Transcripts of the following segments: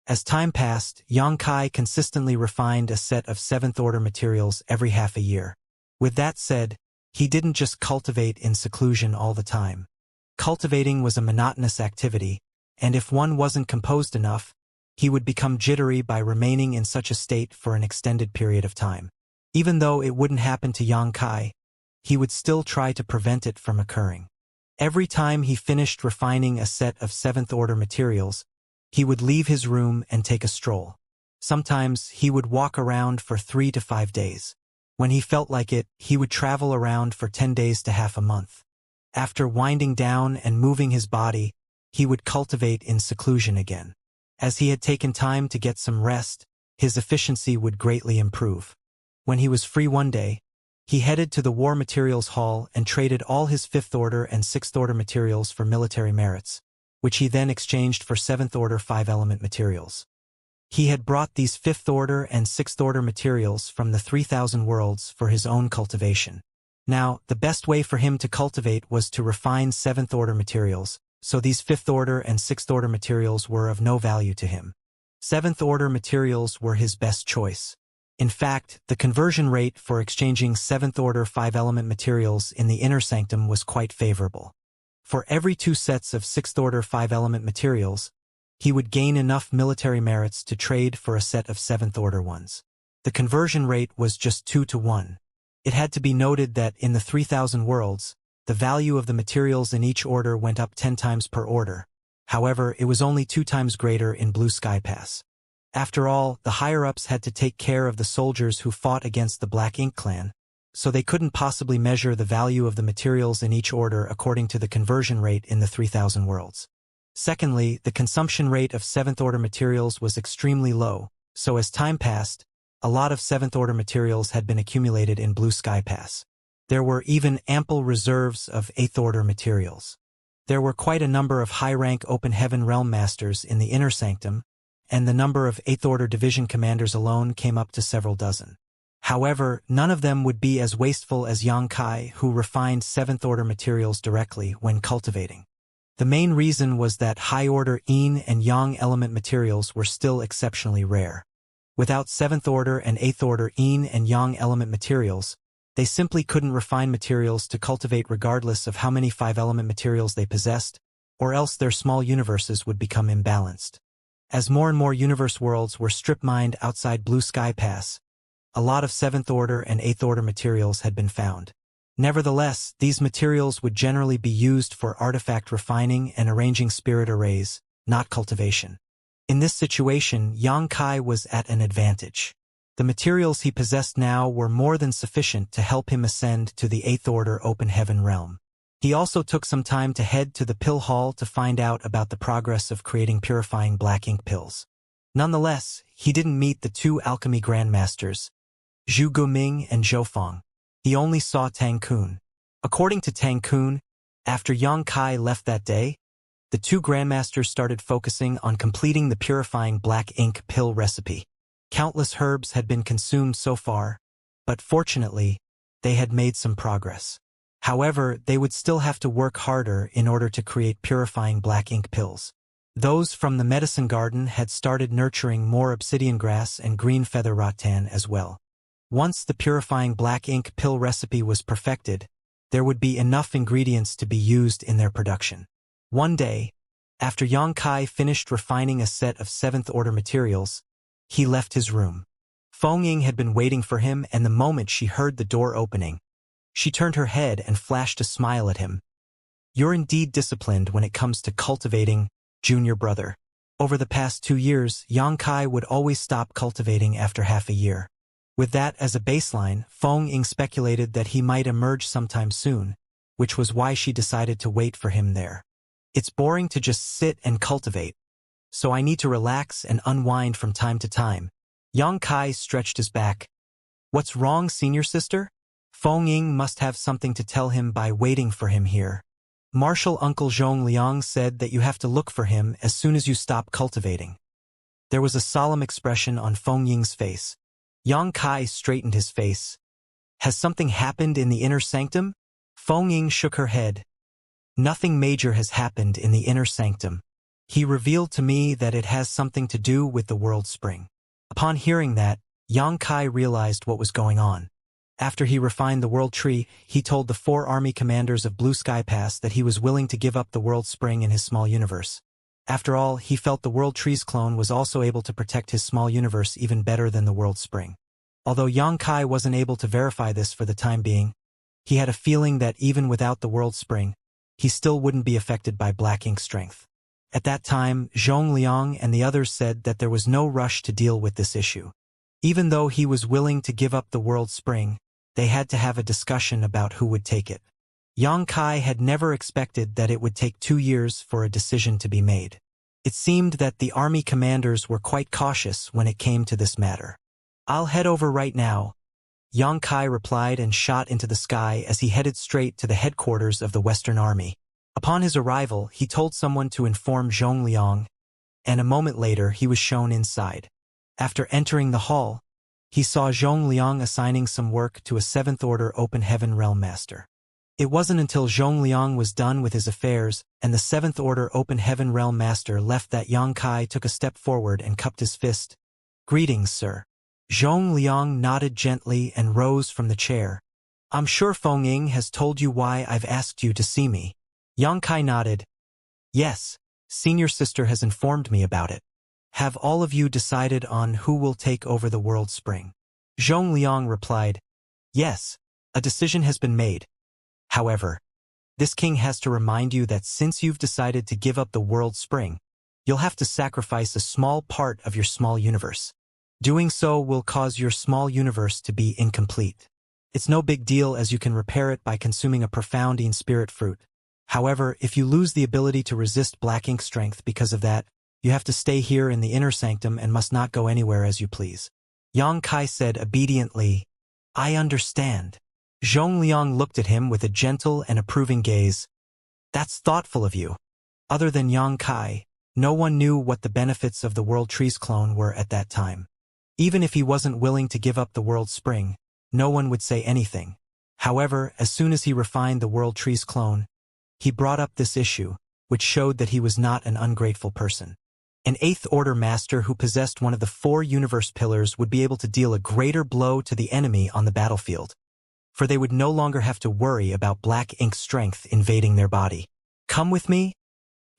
As time passed, Xianxia consistently refined a set of 7th-order materials every half a year. With that said, he didn't just cultivate in seclusion all the time. Cultivating was a monotonous activity, and if one wasn't composed enough, he would become jittery by remaining in such a state for an extended period of time. Even though it wouldn't happen to Xianxia, he would still try to prevent it from occurring. Every time he finished refining a set of 7th-order materials, he would leave his room and take a stroll. Sometimes he would walk around for 3 to 5 days. When he felt like it, he would travel around for 10 days to half a month. After winding down and moving his body, he would cultivate in seclusion again. As he had taken time to get some rest, his efficiency would greatly improve. When he was free one day, he headed to the War Materials Hall and traded all his 5th-order and 6th-order materials for military merits, which he then exchanged for 7th-order 5-element materials. He had brought these 5th-order and 6th-order materials from the 3,000 worlds for his own cultivation. Now, the best way for him to cultivate was to refine 7th-order materials, so these 5th-order and 6th-order materials were of no value to him. 7th-order materials were his best choice. In fact, the conversion rate for exchanging 7th-order 5-element materials in the inner sanctum was quite favorable. For every 2 sets of 6th-order 5-element materials, he would gain enough military merits to trade for a set of 7th-order ones. The conversion rate was just 2 to 1. It had to be noted that in the 3,000 worlds, the value of the materials in each order went up 10 times per order. However, it was only 2 times greater in Blue Sky Pass. After all, the higher-ups had to take care of the soldiers who fought against the Black Ink clan, so they couldn't possibly measure the value of the materials in each order according to the conversion rate in the 3,000 worlds. Secondly, the consumption rate of 7th-order materials was extremely low, so as time passed, a lot of 7th-order materials had been accumulated in Blue Sky Pass. There were even ample reserves of 8th-order materials. There were quite a number of high-rank Open Heaven Realm Masters in the Inner Sanctum, and the number of 8th-order division commanders alone came up to several dozen. However, none of them would be as wasteful as Xianxia, who refined 7th-order materials directly when cultivating. The main reason was that high-order Yin and Yang element materials were still exceptionally rare. Without 7th-order and 8th-order Yin and Yang element materials, they simply couldn't refine materials to cultivate regardless of how many 5-element materials they possessed, or else their small universes would become imbalanced. As more and more universe worlds were strip-mined outside Blue Sky Pass, a lot of 7th-order and 8th-order materials had been found. Nevertheless, these materials would generally be used for artifact refining and arranging spirit arrays, not cultivation. In this situation, Xianxia was at an advantage. The materials he possessed now were more than sufficient to help him ascend to the 8th-order Open Heaven realm. He also took some time to head to the pill hall to find out about the progress of creating purifying black ink pills. Nonetheless, he didn't meet the 2 alchemy grandmasters, Zhu Guming and Zhou Feng. He only saw Tang Kun. According to Tang Kun, after Xianxia left that day, the 2 grandmasters started focusing on completing the purifying black ink pill recipe. Countless herbs had been consumed so far, but fortunately, they had made some progress. However, they would still have to work harder in order to create purifying black ink pills. Those from the medicine garden had started nurturing more obsidian grass and green feather rattan as well. Once the purifying black ink pill recipe was perfected, there would be enough ingredients to be used in their production. One day, after Xianxia finished refining a set of 7th-order materials, he left his room. Feng Ying had been waiting for him, and the moment she heard the door opening, she turned her head and flashed a smile at him. "You're indeed disciplined when it comes to cultivating, junior brother." Over the past 2 years, Xianxia would always stop cultivating after half a year. With that as a baseline, Feng Ying speculated that he might emerge sometime soon, which was why she decided to wait for him there. "It's boring to just sit and cultivate, so I need to relax and unwind from time to time." Xianxia stretched his back. "What's wrong, senior sister?" Feng Ying must have something to tell him by waiting for him here. "Martial Uncle Zhong Liang said that you have to look for him as soon as you stop cultivating." There was a solemn expression on Feng Ying's face. Xianxia straightened his face. "Has something happened in the inner sanctum?" Feng Ying shook her head. "Nothing major has happened in the inner sanctum. He revealed to me that it has something to do with the world spring. Upon hearing that, Yang Kai realized what was going on. After he refined the world tree, he told the 4 army commanders of Blue Sky Pass that he was willing to give up the world spring in his small universe. After all, he felt the world tree's clone was also able to protect his small universe even better than the world spring. Although Yang Kai wasn't able to verify this for the time being, he had a feeling that even without the world spring, he still wouldn't be affected by black ink strength. At that time, Zhong Liang and the others said that there was no rush to deal with this issue. Even though he was willing to give up the world spring, they had to have a discussion about who would take it. Yang Kai had never expected that it would take 2 years for a decision to be made. It seemed that the army commanders were quite cautious when it came to this matter. "I'll head over right now," Yang Kai replied and shot into the sky as he headed straight to the headquarters of the Western Army. Upon his arrival, he told someone to inform Zhong Liang, and a moment later he was shown inside. After entering the hall, he saw Zhong Liang assigning some work to a 7th Order Open Heaven Realm Master. It wasn't until Zhong Liang was done with his affairs and the 7th Order Open Heaven Realm Master left that Yang Kai took a step forward and cupped his fist. "Greetings, sir." Zhong Liang nodded gently and rose from the chair. "I'm sure Feng Ying has told you why I've asked you to see me." Yang Kai nodded. "Yes, senior sister has informed me about it." "Have all of you decided on who will take over the world spring?" Zhong Liang replied. "Yes, a decision has been made. However, this king has to remind you that since you've decided to give up the world spring, you'll have to sacrifice a small part of your small universe. Doing so will cause your small universe to be incomplete. It's no big deal as you can repair it by consuming a profounding spirit fruit. However, if you lose the ability to resist black ink strength because of that, you have to stay here in the inner sanctum and must not go anywhere as you please." Yang Kai said obediently, "I understand." Zhong Liang looked at him with a gentle and approving gaze. "That's thoughtful of you." Other than Yang Kai, no one knew what the benefits of the World Tree's clone were at that time. Even if he wasn't willing to give up the World Spring, no one would say anything. However, as soon as he refined the World Tree's clone, he brought up this issue, which showed that he was not an ungrateful person. An 8th Order Master who possessed one of the 4 universe pillars would be able to deal a greater blow to the enemy on the battlefield, for they would no longer have to worry about black ink strength invading their body. "Come with me?"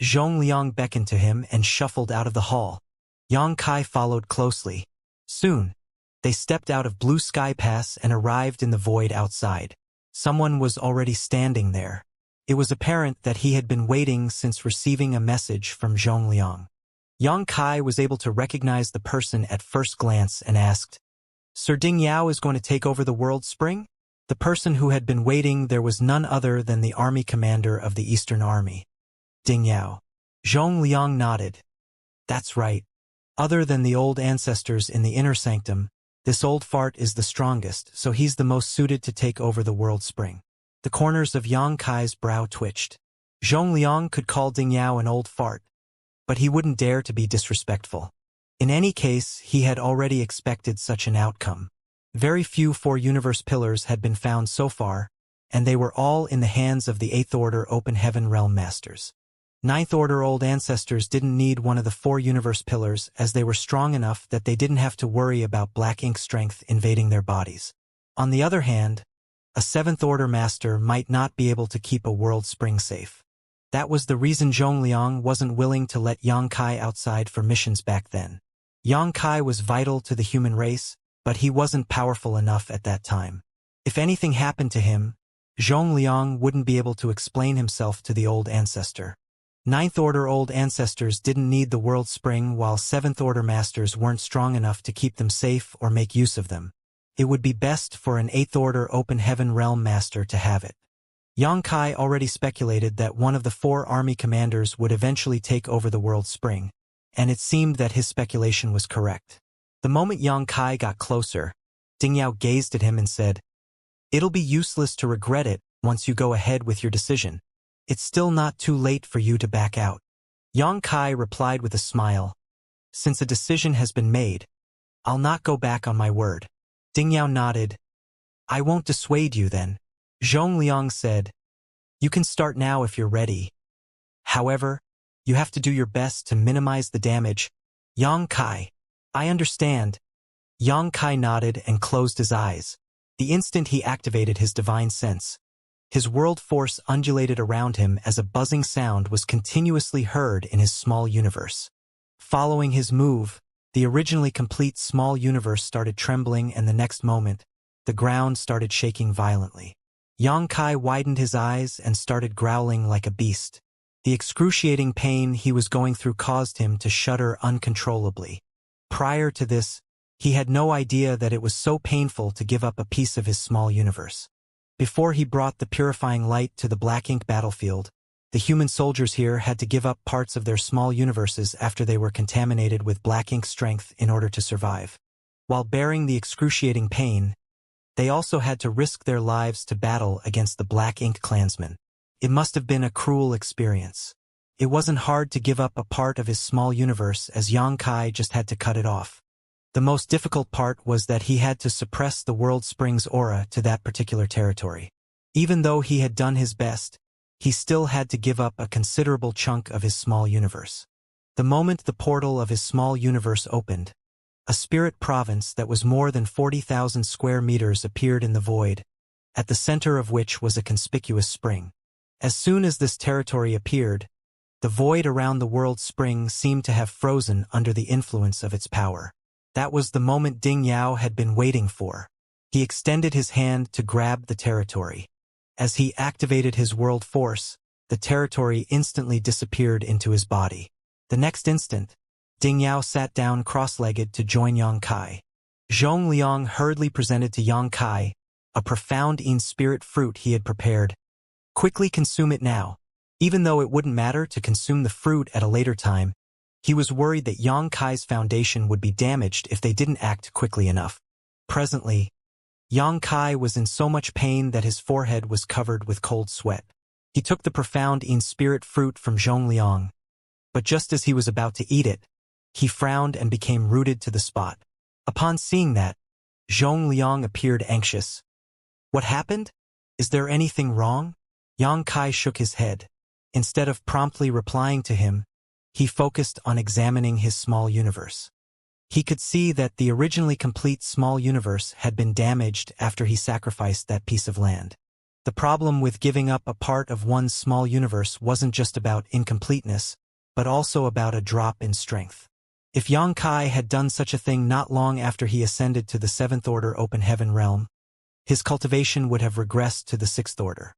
Zhong Liang beckoned to him and shuffled out of the hall. Yang Kai followed closely. Soon, they stepped out of Blue Sky Pass and arrived in the void outside. Someone was already standing there. It was apparent that he had been waiting since receiving a message from Zhong Liang. Yang Kai was able to recognize the person at first glance and asked, "Sir Ding Yao is going to take over the World Spring?" The person who had been waiting there was none other than the army commander of the Eastern Army. "Ding Yao." Zhong Liang nodded. "That's right. Other than the old ancestors in the inner sanctum, this old fart is the strongest, so he's the most suited to take over the World Spring." The corners of Yang Kai's brow twitched. Zhong Liang could call Ding Yao an old fart, but he wouldn't dare to be disrespectful. In any case, he had already expected such an outcome. Very few 4 universe pillars had been found so far, and they were all in the hands of the 8th Order Open Heaven Realm Masters. 9th Order Old Ancestors didn't need one of the 4 universe pillars as they were strong enough that they didn't have to worry about black ink strength invading their bodies. On the other hand, a 7th Order Master might not be able to keep a world spring safe. That was the reason Zhong Liang wasn't willing to let Yang Kai outside for missions back then. Yang Kai was vital to the human race, but he wasn't powerful enough at that time. If anything happened to him, Zhong Liang wouldn't be able to explain himself to the old ancestor. 9th Order Old Ancestors didn't need the World Spring while 7th Order Masters weren't strong enough to keep them safe or make use of them. It would be best for an 8th Order Open Heaven Realm Master to have it. Yang Kai already speculated that one of the 4 army commanders would eventually take over the World Spring, and it seemed that his speculation was correct. The moment Yang Kai got closer, Ding Yao gazed at him and said, "It'll be useless to regret it once you go ahead with your decision. It's still not too late for you to back out." Yang Kai replied with a smile, "Since a decision has been made, I'll not go back on my word." Ding Yao nodded. "I won't dissuade you then." Zhong Liang said, "You can start now if you're ready. However, You have to do your best to minimize the damage. Yang Kai. I understand. Yang Kai nodded and closed his eyes. The instant he activated his divine sense, his world force undulated around him as a buzzing sound was continuously heard in his small universe. Following his move, the originally complete small universe started trembling, and the next moment, the ground started shaking violently. Yang Kai widened his eyes and started growling like a beast. The excruciating pain he was going through caused him to shudder uncontrollably. Prior to this, he had no idea that it was so painful to give up a piece of his small universe. Before he brought the purifying light to the black ink battlefield, the human soldiers here had to give up parts of their small universes after they were contaminated with black ink strength in order to survive. While bearing the excruciating pain, they also had to risk their lives to battle against the black ink clansmen. It must have been a cruel experience. It wasn't hard to give up a part of his small universe, as Yang Kai just had to cut it off. The most difficult part was that he had to suppress the World Spring's aura to that particular territory. Even though he had done his best, he still had to give up a considerable chunk of his small universe. The moment the portal of his small universe opened, a spirit province that was more than 40,000 square meters appeared in the void, at the center of which was a conspicuous spring. As soon as this territory appeared, the void around the world spring seemed to have frozen under the influence of its power. That was the moment Ding Yao had been waiting for. He extended his hand to grab the territory. As he activated his world force, the territory instantly disappeared into his body. The next instant, Ding Yao sat down cross-legged to join Yang Kai. Zhong Liang hurriedly presented to Yang Kai a profound in-spirit fruit he had prepared. Quickly consume it now. Even though it wouldn't matter to consume the fruit at a later time, he was worried that Yang Kai's foundation would be damaged if they didn't act quickly enough. Presently, Yang Kai was in so much pain that his forehead was covered with cold sweat. He took the profound in-spirit fruit from Zhong Liang, but just as he was about to eat it, he frowned and became rooted to the spot. Upon seeing that, Zhong Liang appeared anxious. What happened? Is there anything wrong? Yang Kai shook his head. Instead of promptly replying to him, he focused on examining his small universe. He could see that the originally complete small universe had been damaged after he sacrificed that piece of land. The problem with giving up a part of one's small universe wasn't just about incompleteness, but also about a drop in strength. If Yang Kai had done such a thing not long after he ascended to the 7th Order Open Heaven realm, his cultivation would have regressed to the 6th Order.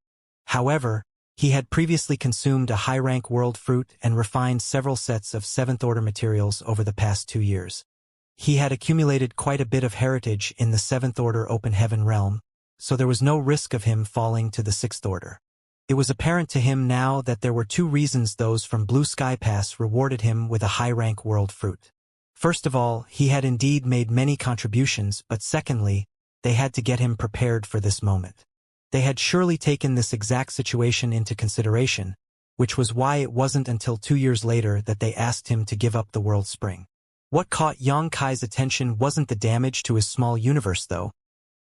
However, he had previously consumed a high-rank world fruit and refined several sets of 7th Order materials over the past 2 years. He had accumulated quite a bit of heritage in the 7th Order Open Heaven realm, so there was no risk of him falling to the 6th Order. It was apparent to him now that there were 2 reasons those from Blue Sky Pass rewarded him with a high-rank world fruit. First of all, he had indeed made many contributions, but secondly, they had to get him prepared for this moment. They had surely taken this exact situation into consideration, which was why it wasn't until 2 years later that they asked him to give up the World Spring. What caught Yang Kai's attention wasn't the damage to his small universe, though,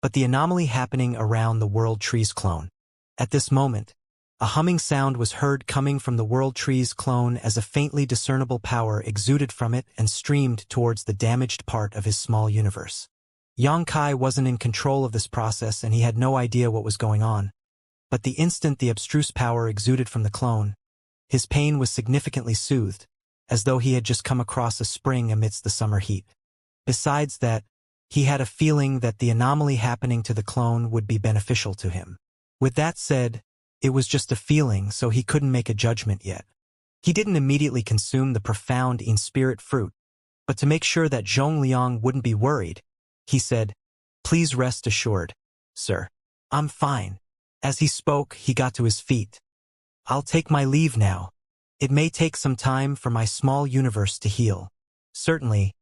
but the anomaly happening around the World Tree's clone. At this moment, a humming sound was heard coming from the World Tree's clone as a faintly discernible power exuded from it and streamed towards the damaged part of his small universe. Yang Kai wasn't in control of this process and he had no idea what was going on. But the instant the abstruse power exuded from the clone, his pain was significantly soothed, as though he had just come across a spring amidst the summer heat. Besides that, he had a feeling that the anomaly happening to the clone would be beneficial to him. With that said, it was just a feeling, so he couldn't make a judgment yet. He didn't immediately consume the profound in-spirit fruit, but to make sure that Zhong Liang wouldn't be worried, he said, "Please rest assured, sir. I'm fine." As he spoke, he got to his feet. "I'll take my leave now. It may take some time for my small universe to heal." Certainly,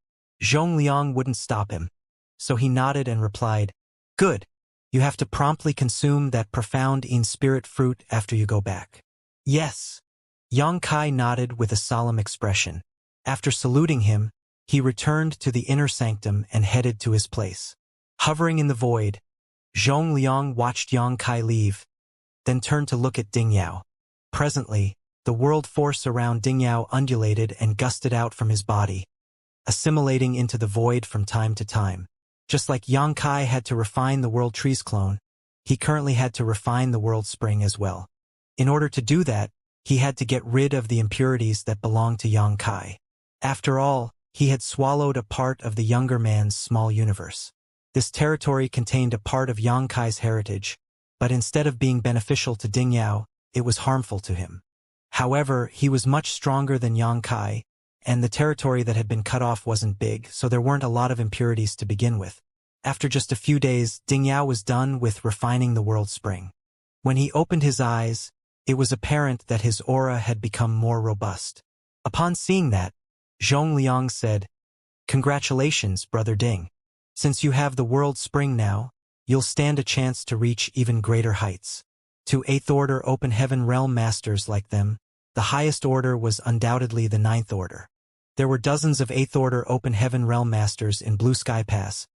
Zhong Liang wouldn't stop him, so he nodded and replied, "Good. You have to promptly consume that profound in-spirit fruit after you go back." "Yes." Yang Kai nodded with a solemn expression. After saluting him, he returned to the inner sanctum and headed to his place. Hovering in the void, Zhong Liang watched Yang Kai leave, then turned to look at Ding Yao. Presently, the world force around Dingyao undulated and gusted out from his body, assimilating into the void from time to time. Just like Xianxia had to refine the World Tree's clone, he currently had to refine the World Spring as well. In order to do that, he had to get rid of the impurities that belonged to Xianxia. After all, he had swallowed a part of the younger man's small universe. This territory contained a part of Xianxia's heritage, but instead of being beneficial to Dingyao, it was harmful to him. However, he was much stronger than Xianxia, and the territory that had been cut off wasn't big, so there weren't a lot of impurities to begin with. After just a few days, Dingyao was done with refining the World Spring. When he opened his eyes, it was apparent that his aura had become more robust. Upon seeing that, Zhongliang said, "Congratulations, Brother Ding. Since you have the World Spring now, you'll stand a chance to reach even greater heights." To 8th Order Open Heaven Realm Masters like them, the highest order was undoubtedly the 9th Order. There were dozens of 8th Order Open Heaven Realm Masters in Blue Sky Pass,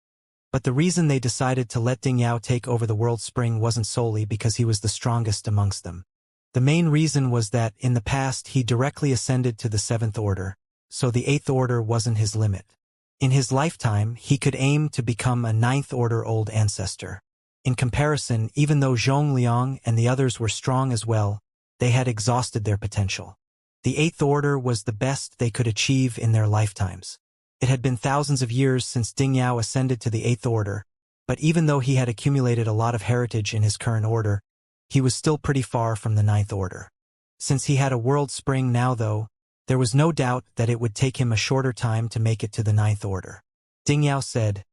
but the reason they decided to let Dingyao take over the World Spring wasn't solely because he was the strongest amongst them. The main reason was that, in the past, he directly ascended to the 7th Order, so the 8th Order wasn't his limit. In his lifetime, he could aim to become a 9th Order Old Ancestor. In comparison, even though Zhongliang and the others were strong as well, they had exhausted their potential. The 8th Order was the best they could achieve in their lifetimes. It had been thousands of years since Dingyao ascended to the 8th Order, but even though he had accumulated a lot of heritage in his current order, he was still pretty far from the 9th Order. Since he had a World Spring now, though, there was no doubt that it would take him a shorter time to make it to the 9th Order. Dingyao said,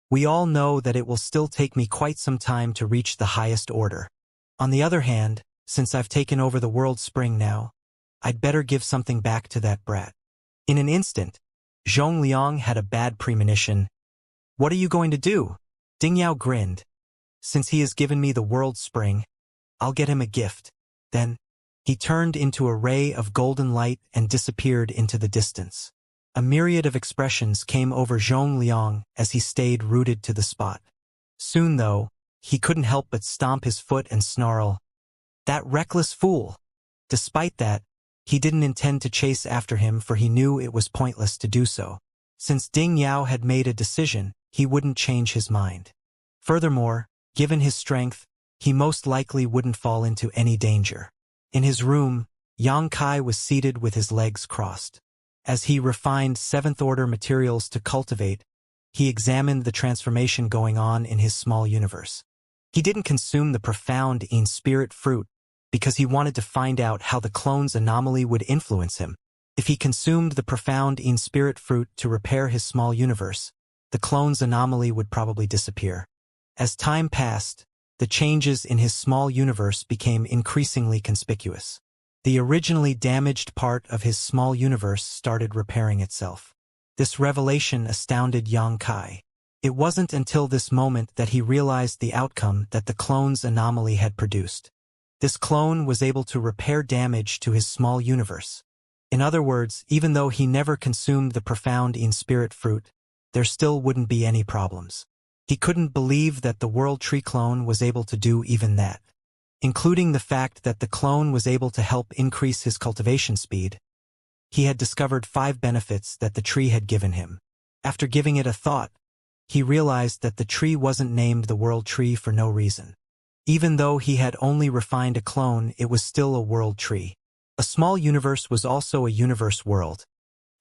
"We all know that it will still take me quite some time to reach the highest order. On the other hand, since I've taken over the World Spring now, I'd better give something back to that brat." In an instant, Zhongliang had a bad premonition. "What are you going to do?" Dingyao grinned. "Since he has given me the World Spring, I'll get him a gift." Then, he turned into a ray of golden light and disappeared into the distance. A myriad of expressions came over Zhongliang as he stayed rooted to the spot. Soon, though, he couldn't help but stomp his foot and snarl, "That reckless fool!" Despite that, he didn't intend to chase after him, for he knew it was pointless to do so. Since Dingyao had made a decision, he wouldn't change his mind. Furthermore, given his strength, he most likely wouldn't fall into any danger. In his room, Xianxia was seated with his legs crossed. As he refined 7th Order materials to cultivate, he examined the transformation going on in his small universe. He didn't consume the profound in-spirit fruit because he wanted to find out how the clone's anomaly would influence him. If he consumed the profound in-spirit fruit to repair his small universe, the clone's anomaly would probably disappear. As time passed, the changes in his small universe became increasingly conspicuous. The originally damaged part of his small universe started repairing itself. This revelation astounded Xianxia. It wasn't until this moment that he realized the outcome that the clone's anomaly had produced. This clone was able to repair damage to his small universe. In other words, even though he never consumed the profound in-spirit fruit, there still wouldn't be any problems. He couldn't believe that the World Tree clone was able to do even that. Including the fact that the clone was able to help increase his cultivation speed. He had discovered 5 benefits that the tree had given him. After giving it a thought, he realized that the tree wasn't named the World Tree for no reason. Even though he had only refined a clone, it was still a world tree. A small universe was also a universe world,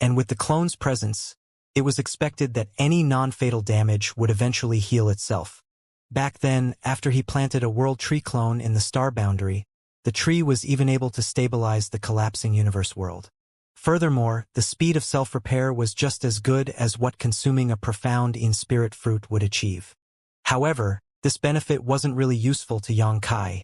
and with the clone's presence, it was expected that any non-fatal damage would eventually heal itself. Back then, after he planted a World Tree clone in the star boundary, the tree was even able to stabilize the collapsing universe world. Furthermore, the speed of self-repair was just as good as what consuming a profound in-spirit fruit would achieve. However, this benefit wasn't really useful to Xianxia.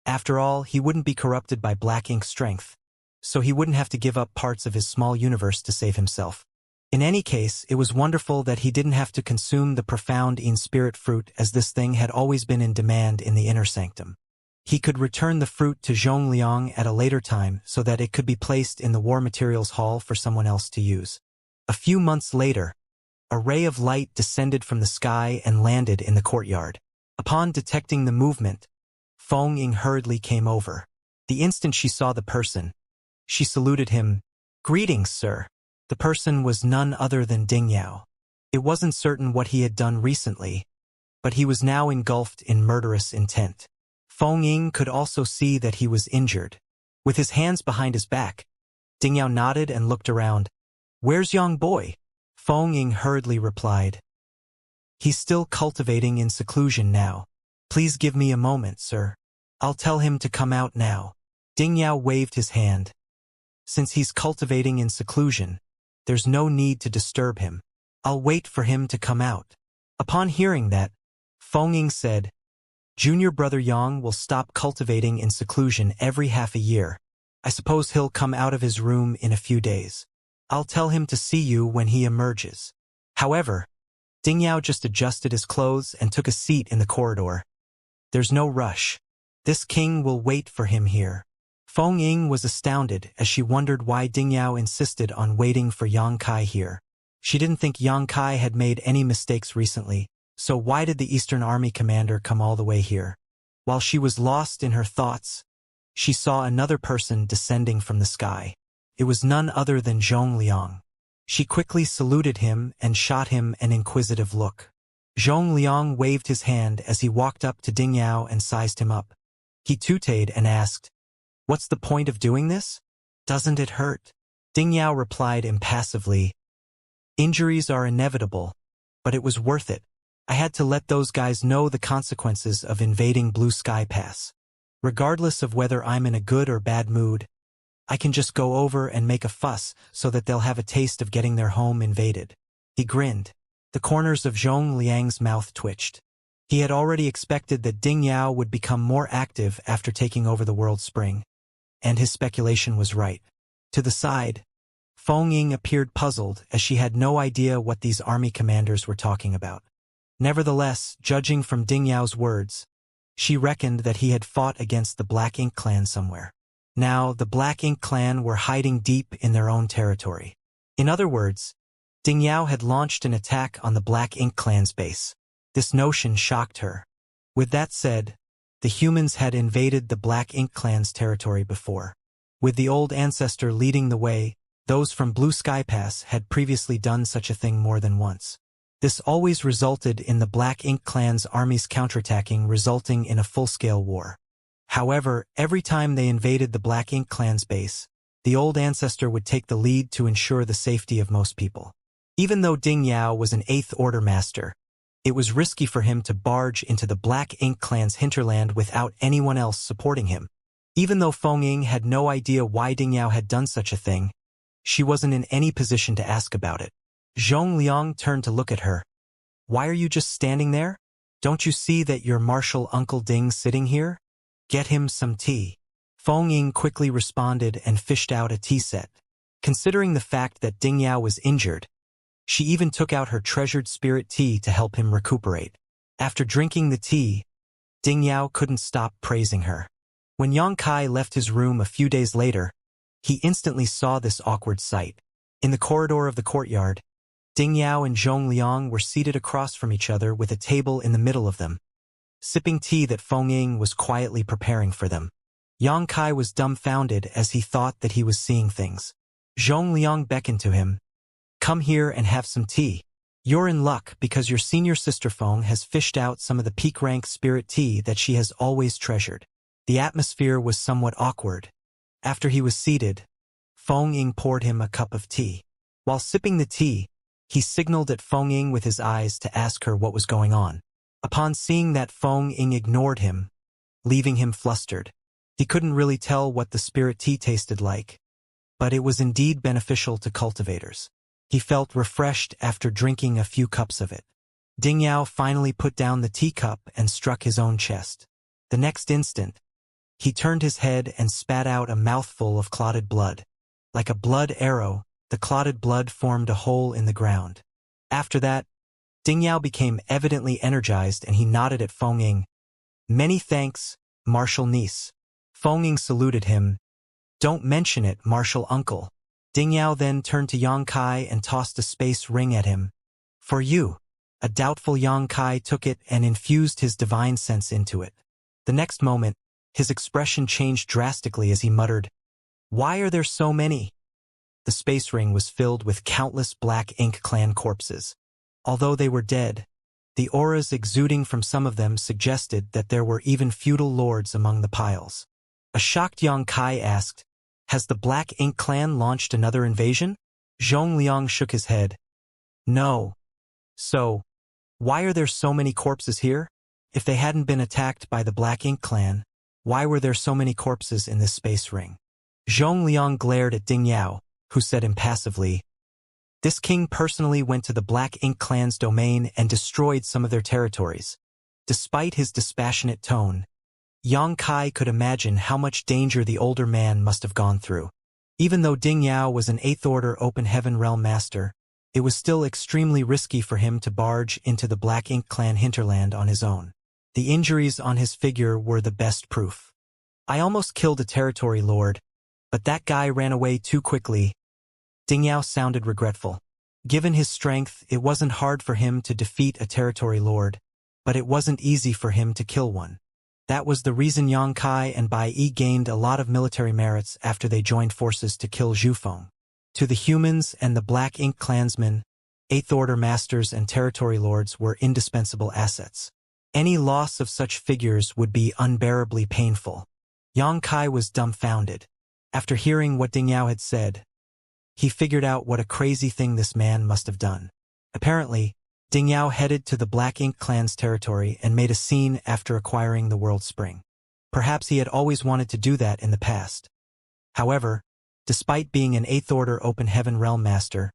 After all, he wouldn't be corrupted by black ink strength, so he wouldn't have to give up parts of his small universe to save himself. In any case, it was wonderful that he didn't have to consume the profound in-spirit fruit, as this thing had always been in demand in the inner sanctum. He could return the fruit to Zhongliang at a later time so that it could be placed in the War Materials Hall for someone else to use. A few months later, a ray of light descended from the sky and landed in the courtyard. Upon detecting the movement, Feng Ying hurriedly came over. The instant she saw the person, She saluted him. "Greetings, sir." The person was none other than Ding Yao. It wasn't certain what he had done recently, but he was now engulfed in murderous intent. Feng Ying could also see that he was injured. With his hands behind his back, Ding Yao nodded and looked around. "Where's young boy?" Feng Ying hurriedly replied. "He's still cultivating in seclusion now. Please give me a moment, sir. I'll tell him to come out now." Ding Yao waved his hand. "Since he's cultivating in seclusion, there's no need to disturb him. I'll wait for him to come out." Upon hearing that, Feng Ying said, "Junior brother Yang will stop cultivating in seclusion every half a year. I suppose he'll come out of his room in a few days. I'll tell him to see you when he emerges." However, Ding Yao just adjusted his clothes and took a seat in the corridor. "There's no rush. This king will wait for him here." Feng Ying was astounded as she wondered why Ding Yao insisted on waiting for Yang Kai here. She didn't think Yang Kai had made any mistakes recently, so why did the Eastern Army commander come all the way here? While she was lost in her thoughts, she saw another person descending from the sky. It was none other than Zhong Liang. She quickly saluted him and shot him an inquisitive look. Zhong Liang waved his hand as he walked up to Ding Yao and sized him up. He tooted and asked, "What's the point of doing this? Doesn't it hurt?" Ding Yao replied impassively, "Injuries are inevitable, but it was worth it. I had to let those guys know the consequences of invading Blue Sky Pass. Regardless of whether I'm in a good or bad mood, I can just go over and make a fuss so that they'll have a taste of getting their home invaded." He grinned. The corners of Zhong Liang's mouth twitched. He had already expected that Ding Yao would become more active after taking over the World Spring, and his speculation was right. To the side, Feng Ying appeared puzzled as she had no idea what these army commanders were talking about. Nevertheless, judging from Ding Yao's words, she reckoned that he had fought against the Black Ink clan somewhere. Now, the Black Ink clan were hiding deep in their own territory. In other words, Ding Yao had launched an attack on the Black Ink clan's base. This notion shocked her. With that said, the humans had invaded the Black Ink clan's territory before. With the old ancestor leading the way, those from Blue Sky Pass had previously done such a thing more than once. This always resulted in the Black Ink clan's armies counterattacking, resulting in a full-scale war. However, every time they invaded the Black Ink clan's base, the old ancestor would take the lead to ensure the safety of most people. Even though Ding Yao was an Eighth Order master, it was risky for him to barge into the Black Ink clan's hinterland without anyone else supporting him. Even though Feng Ying had no idea why Ding Yao had done such a thing, she wasn't in any position to ask about it. Zhong Liang turned to look at her. "Why are you just standing there? Don't you see that your martial Uncle Ding's sitting here? Get him some tea." Feng Ying quickly responded and fished out a tea set. Considering the fact that Ding Yao was injured, she even took out her treasured spirit tea to help him recuperate. After drinking the tea, Ding Yao couldn't stop praising her. When Yang Kai left his room a few days later, he instantly saw this awkward sight. In the corridor of the courtyard, Ding Yao and Zhong Liang were seated across from each other with a table in the middle of them, sipping tea that Feng Ying was quietly preparing for them. Yang Kai was dumbfounded as he thought that he was seeing things. Zhong Liang beckoned to him. "Come here and have some tea. You're in luck because your senior sister Feng has fished out some of the peak-rank spirit tea that she has always treasured." The atmosphere was somewhat awkward. After he was seated, Feng Ying poured him a cup of tea. While sipping the tea, he signaled at Feng Ying with his eyes to ask her what was going on. Upon seeing that, Feng Ying ignored him, leaving him flustered. He couldn't really tell what the spirit tea tasted like, but it was indeed beneficial to cultivators. He felt refreshed after drinking a few cups of it. Ding Yao finally put down the teacup and struck his own chest. The next instant, he turned his head and spat out a mouthful of clotted blood. Like a blood arrow, the clotted blood formed a hole in the ground. After that, Ding Yao became evidently energized and he nodded at Feng Ying. "Many thanks, Martial Niece." Feng Ying saluted him. "Don't mention it, Martial Uncle." Ding Yao then turned to Yang Kai and tossed a space ring at him. "For you." A doubtful Yang Kai took it and infused his divine sense into it. The next moment, his expression changed drastically as he muttered, Why are there so many? The space ring was filled with countless Black Ink clan corpses. Although they were dead, the auras exuding from some of them suggested that there were even feudal lords among the piles. A shocked Yang Kai asked, "Has the Black Ink clan launched another invasion?" Zhongliang shook his head. "No. So, why are there so many corpses here? If they hadn't been attacked by the Black Ink clan, why were there so many corpses in this space ring?" Zhongliang glared at Ding Yao, who said impassively, "This king personally went to the Black Ink clan's domain and destroyed some of their territories." Despite his dispassionate tone, Yang Kai could imagine how much danger the older man must have gone through. Even though Ding Yao was an 8th Order Open Heaven Realm Master, it was still extremely risky for him to barge into the Black Ink clan hinterland on his own. The injuries on his figure were the best proof. "I almost killed a territory lord, but that guy ran away too quickly." Ding Yao sounded regretful. Given his strength, it wasn't hard for him to defeat a territory lord, but it wasn't easy for him to kill one. That was the reason Yang Kai and Bai Yi gained a lot of military merits after they joined forces to kill Zhu Feng. To the humans and the Black Ink clansmen, 8th Order Masters and Territory Lords were indispensable assets. Any loss of such figures would be unbearably painful. Yang Kai was dumbfounded. After hearing what Ding Yao had said, he figured out what a crazy thing this man must have done. Apparently, Ding Yao headed to the Black Ink clan's territory and made a scene after acquiring the World Spring. Perhaps he had always wanted to do that in the past. However, despite being an 8th Order Open Heaven Realm Master,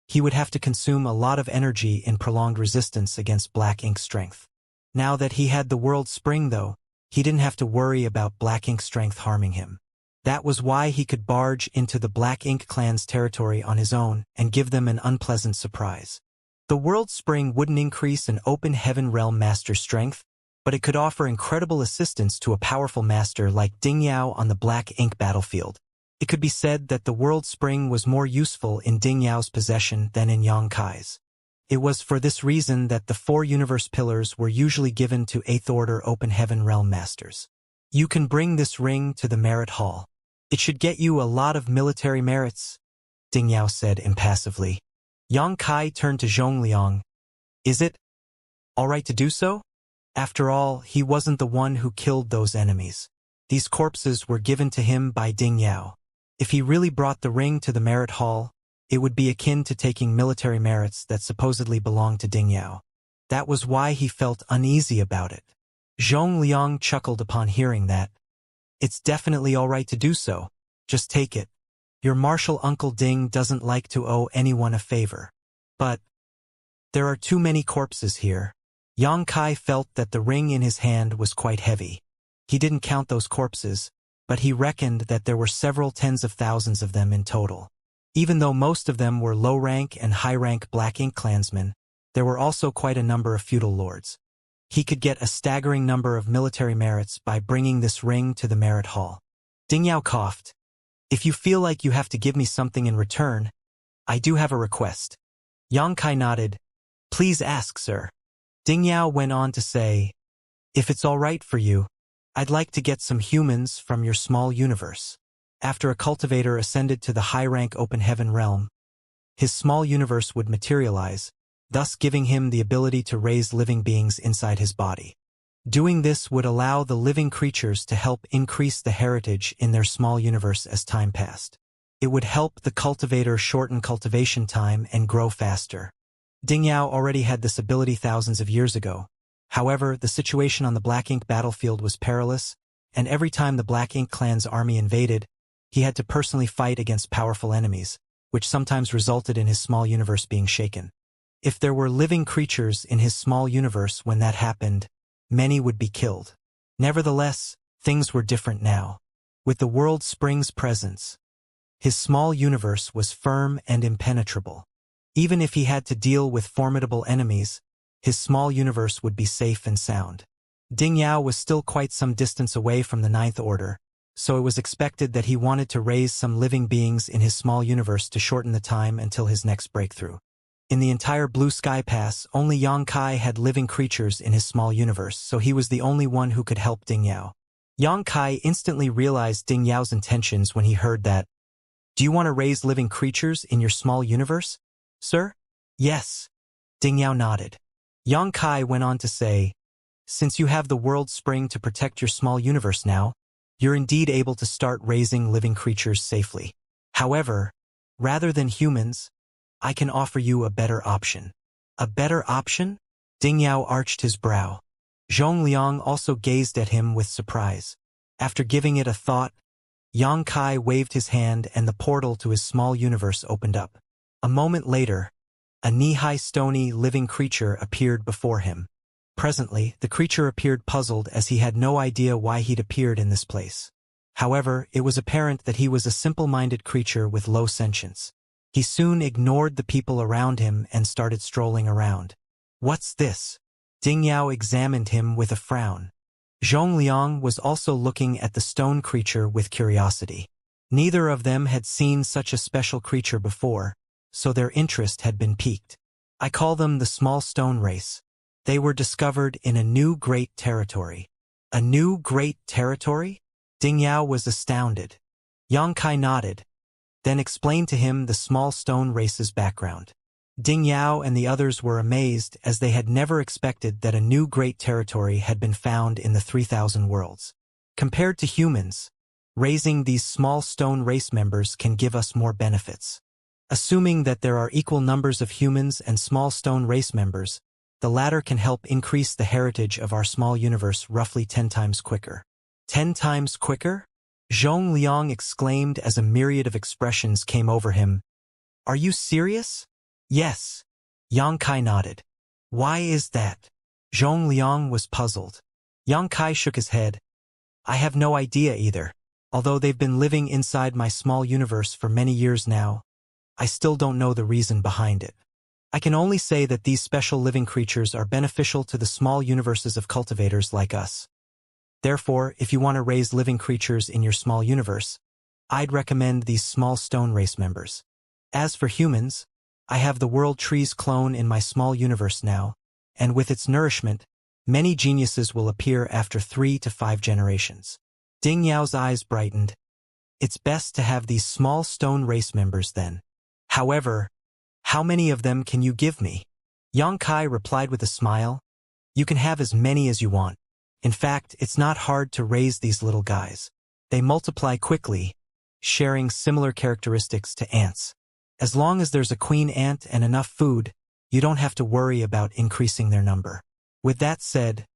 he would have to consume a lot of energy in prolonged resistance against Black Ink strength. Now that he had the World Spring, though, he didn't have to worry about Black Ink strength harming him. That was why he could barge into the Black Ink clan's territory on his own and give them an unpleasant surprise. The World Spring wouldn't increase an Open Heaven Realm Master's strength, but it could offer incredible assistance to a powerful master like Ding Yao on the Black Ink battlefield. It could be said that the World Spring was more useful in Ding Yao's possession than in Yang Kai's. It was for this reason that the 4 universe pillars were usually given to 8th Order Open Heaven Realm Masters. "You can bring this ring to the Merit Hall. It should get you a lot of military merits," Ding Yao said impassively. Yang Kai turned to Zhongliang. "Is it all right to do so? After all, he wasn't the one who killed those enemies. These corpses were given to him by Ding Yao. If he really brought the ring to the Merit Hall, it would be akin to taking military merits that supposedly belonged to Ding Yao. That was why he felt uneasy about it." Zhongliang chuckled upon hearing that. "It's definitely all right to do so. Just take it. Your martial uncle Ding doesn't like to owe anyone a favor. But there are too many corpses here." Yang Kai felt that the ring in his hand was quite heavy. He didn't count those corpses, but he reckoned that there were several tens of thousands of them in total. Even though most of them were low-rank and high-rank Black Ink clansmen, there were also quite a number of feudal lords. He could get a staggering number of military merits by bringing this ring to the Merit Hall. Ding Yao coughed. "If you feel like you have to give me something in return, I do have a request." Yang Kai nodded. "Please ask, sir." Ding Yao went on to say, "If it's all right for you, I'd like to get some humans from your small universe." After a cultivator ascended to the high-rank Open Heaven realm, his small universe would materialize, thus giving him the ability to raise living beings inside his body. Doing this would allow the living creatures to help increase the heritage in their small universe as time passed. It would help the cultivator shorten cultivation time and grow faster. Ding Yao already had this ability thousands of years ago. However, the situation on the Black Ink battlefield was perilous, and every time the Black Ink clan's army invaded, he had to personally fight against powerful enemies, which sometimes resulted in his small universe being shaken. If there were living creatures in his small universe when that happened, many would be killed. Nevertheless, things were different now. With the World Spring's presence, his small universe was firm and impenetrable. Even if he had to deal with formidable enemies, his small universe would be safe and sound. Ding Yao was still quite some distance away from the Ninth Order, so it was expected that he wanted to raise some living beings in his small universe to shorten the time until his next breakthrough. In the entire Blue Sky Pass, only Yang Kai had living creatures in his small universe, so he was the only one who could help Ding Yao. Yang Kai instantly realized Ding Yao's intentions when he heard that. Do you want to raise living creatures in your small universe, sir? Yes. Ding Yao nodded. Yang Kai went on to say, since you have the world spring to protect your small universe now, you're indeed able to start raising living creatures safely. However, rather than humans, I can offer you a better option. A better option? Ding Yao arched his brow. Zhongliang also gazed at him with surprise. After giving it a thought, Yang Kai waved his hand and the portal to his small universe opened up. A moment later, a knee-high stony living creature appeared before him. Presently, the creature appeared puzzled as he had no idea why he'd appeared in this place. However, it was apparent that he was a simple-minded creature with low sentience. He soon ignored the people around him and started strolling around. What's this? Ding Yao examined him with a frown. Zhongliang was also looking at the stone creature with curiosity. Neither of them had seen such a special creature before, so their interest had been piqued. I call them the small stone race. They were discovered in a new great territory. A new great territory? Ding Yao was astounded. Yang Kai nodded, then explained to him the small stone race's background. Ding Yao and the others were amazed as they had never expected that a new great territory had been found in the 3,000 worlds. Compared to humans, raising these small stone race members can give us more benefits. Assuming that there are equal numbers of humans and small stone race members, the latter can help increase the heritage of our small universe roughly 10 times quicker. 10 times quicker? Zhongliang exclaimed as a myriad of expressions came over him. Are you serious? Yes. Yang Kai nodded. Why is that? Zhongliang was puzzled. Yang Kai shook his head. I have no idea either. Although they've been living inside my small universe for many years now, I still don't know the reason behind it. I can only say that these special living creatures are beneficial to the small universes of cultivators like us. Therefore, if you want to raise living creatures in your small universe, I'd recommend these small stone race members. As for humans, I have the world trees clone in my small universe now, and with its nourishment, many geniuses will appear after 3 to 5 generations. Ding Yao's eyes brightened. It's best to have these small stone race members then. However, how many of them can you give me? Yang Kai replied with a smile. You can have as many as you want. In fact, it's not hard to raise these little guys. They multiply quickly, sharing similar characteristics to ants. As long as there's a queen ant and enough food, you don't have to worry about increasing their number. With that said,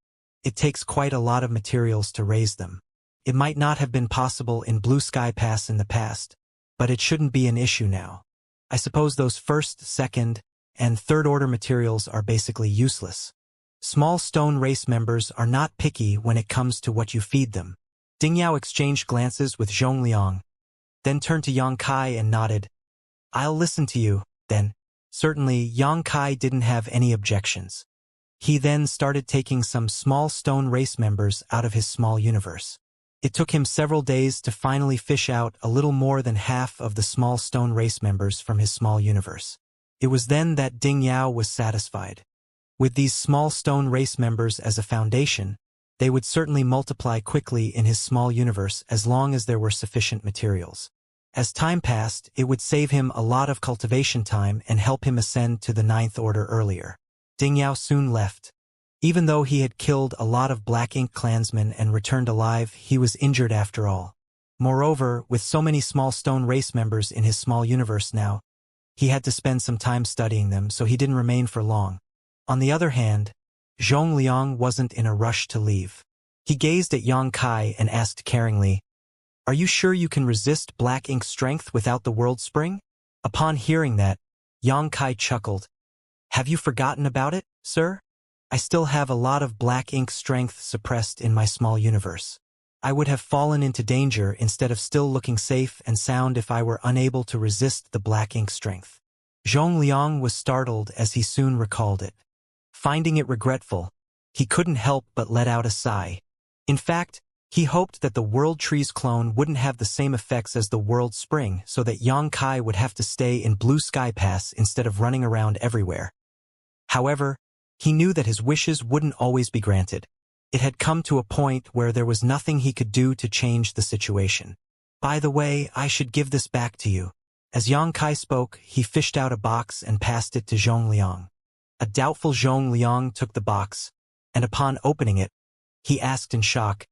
it takes quite a lot of materials to raise them. It might not have been possible in Blue Sky Pass in the past, but it shouldn't be an issue now. I suppose those first, second, and third-order materials are basically useless. Small stone race members are not picky when it comes to what you feed them. Ding Yao exchanged glances with Zhongliang, then turned to Yang Kai and nodded. I'll listen to you, then. Certainly, Yang Kai didn't have any objections. He then started taking some small stone race members out of his small universe. It took him several days to finally fish out a little more than half of the small stone race members from his small universe. It was then that Ding Yao was satisfied. With these small stone race members as a foundation, they would certainly multiply quickly in his small universe as long as there were sufficient materials. As time passed, it would save him a lot of cultivation time and help him ascend to the 9th order earlier. Ding Yao soon left. Even though he had killed a lot of Black Ink clansmen and returned alive, he was injured after all. Moreover, with so many small stone race members in his small universe now, he had to spend some time studying them, so he didn't remain for long. On the other hand, Zhongliang wasn't in a rush to leave. He gazed at Yang Kai and asked caringly, Are you sure you can resist Black Ink's strength without the world spring? Upon hearing that, Yang Kai chuckled. Have you forgotten about it, sir? I still have a lot of Black Ink strength suppressed in my small universe. I would have fallen into danger instead of still looking safe and sound if I were unable to resist the Black Ink strength. Zhongliang was startled as he soon recalled it. Finding it regretful, he couldn't help but let out a sigh. In fact, he hoped that the World Trees clone wouldn't have the same effects as the World Spring, so that Yang Kai would have to stay in Blue Sky Pass instead of running around everywhere. However, he knew that his wishes wouldn't always be granted. It had come to a point where there was nothing he could do to change the situation. By the way, I should give this back to you. As Xianxia spoke, he fished out a box and passed it to Zhongliang. A doubtful Zhongliang took the box, and upon opening it, he asked in shock,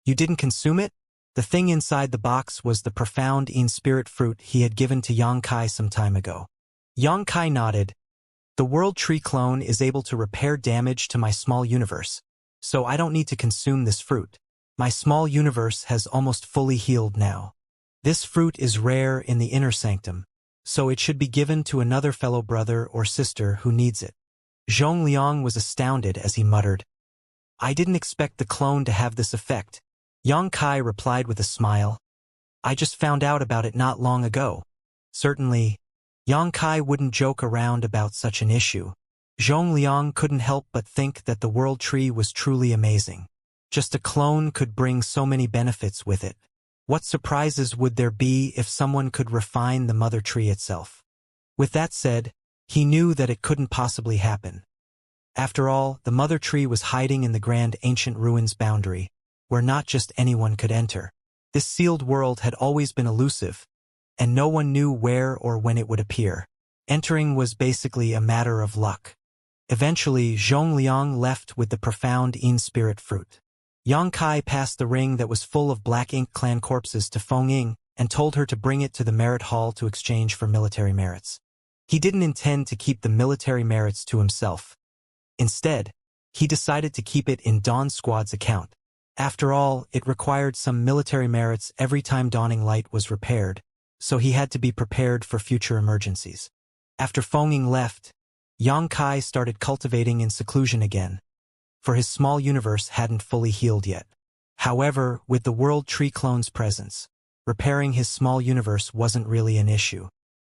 "You didn't consume it?" The thing inside the box was the profound in-spirit fruit he had given to Xianxia some time ago. Xianxia nodded. "The World Tree clone is able to repair damage to my small universe, so I don't need to consume this fruit. My small universe has almost fully healed now. This fruit is rare in the inner sanctum, so it should be given to another fellow brother or sister who needs it." Zhongliang was astounded as he muttered, "I didn't expect the clone to have this effect." Xianxia replied with a smile, "I just found out about it not long ago." Certainly, Xianxia wouldn't joke around about such an issue. Zhongliang couldn't help but think that the World Tree was truly amazing. Just a clone could bring so many benefits with it. What surprises would there be if someone could refine the Mother Tree itself? With that said, he knew that it couldn't possibly happen. After all, the Mother Tree was hiding in the grand ancient ruins boundary, where not just anyone could enter. This sealed world had always been elusive, and no one knew where or when it would appear. Entering was basically a matter of luck. Eventually, Zhongliang left with the profound in-spirit fruit. Xianxia passed the ring that was full of Black Ink clan corpses to Fengying and told her to bring it to the merit hall to exchange for military merits. He didn't intend to keep the military merits to himself. Instead, he decided to keep it in Dawn Squad's account. After all, it required some military merits every time Dawning Light was repaired, so he had to be prepared for future emergencies. After Fengying left, Xianxia started cultivating in seclusion again, for his small universe hadn't fully healed yet. However, with the World Tree clone's presence, repairing his small universe wasn't really an issue.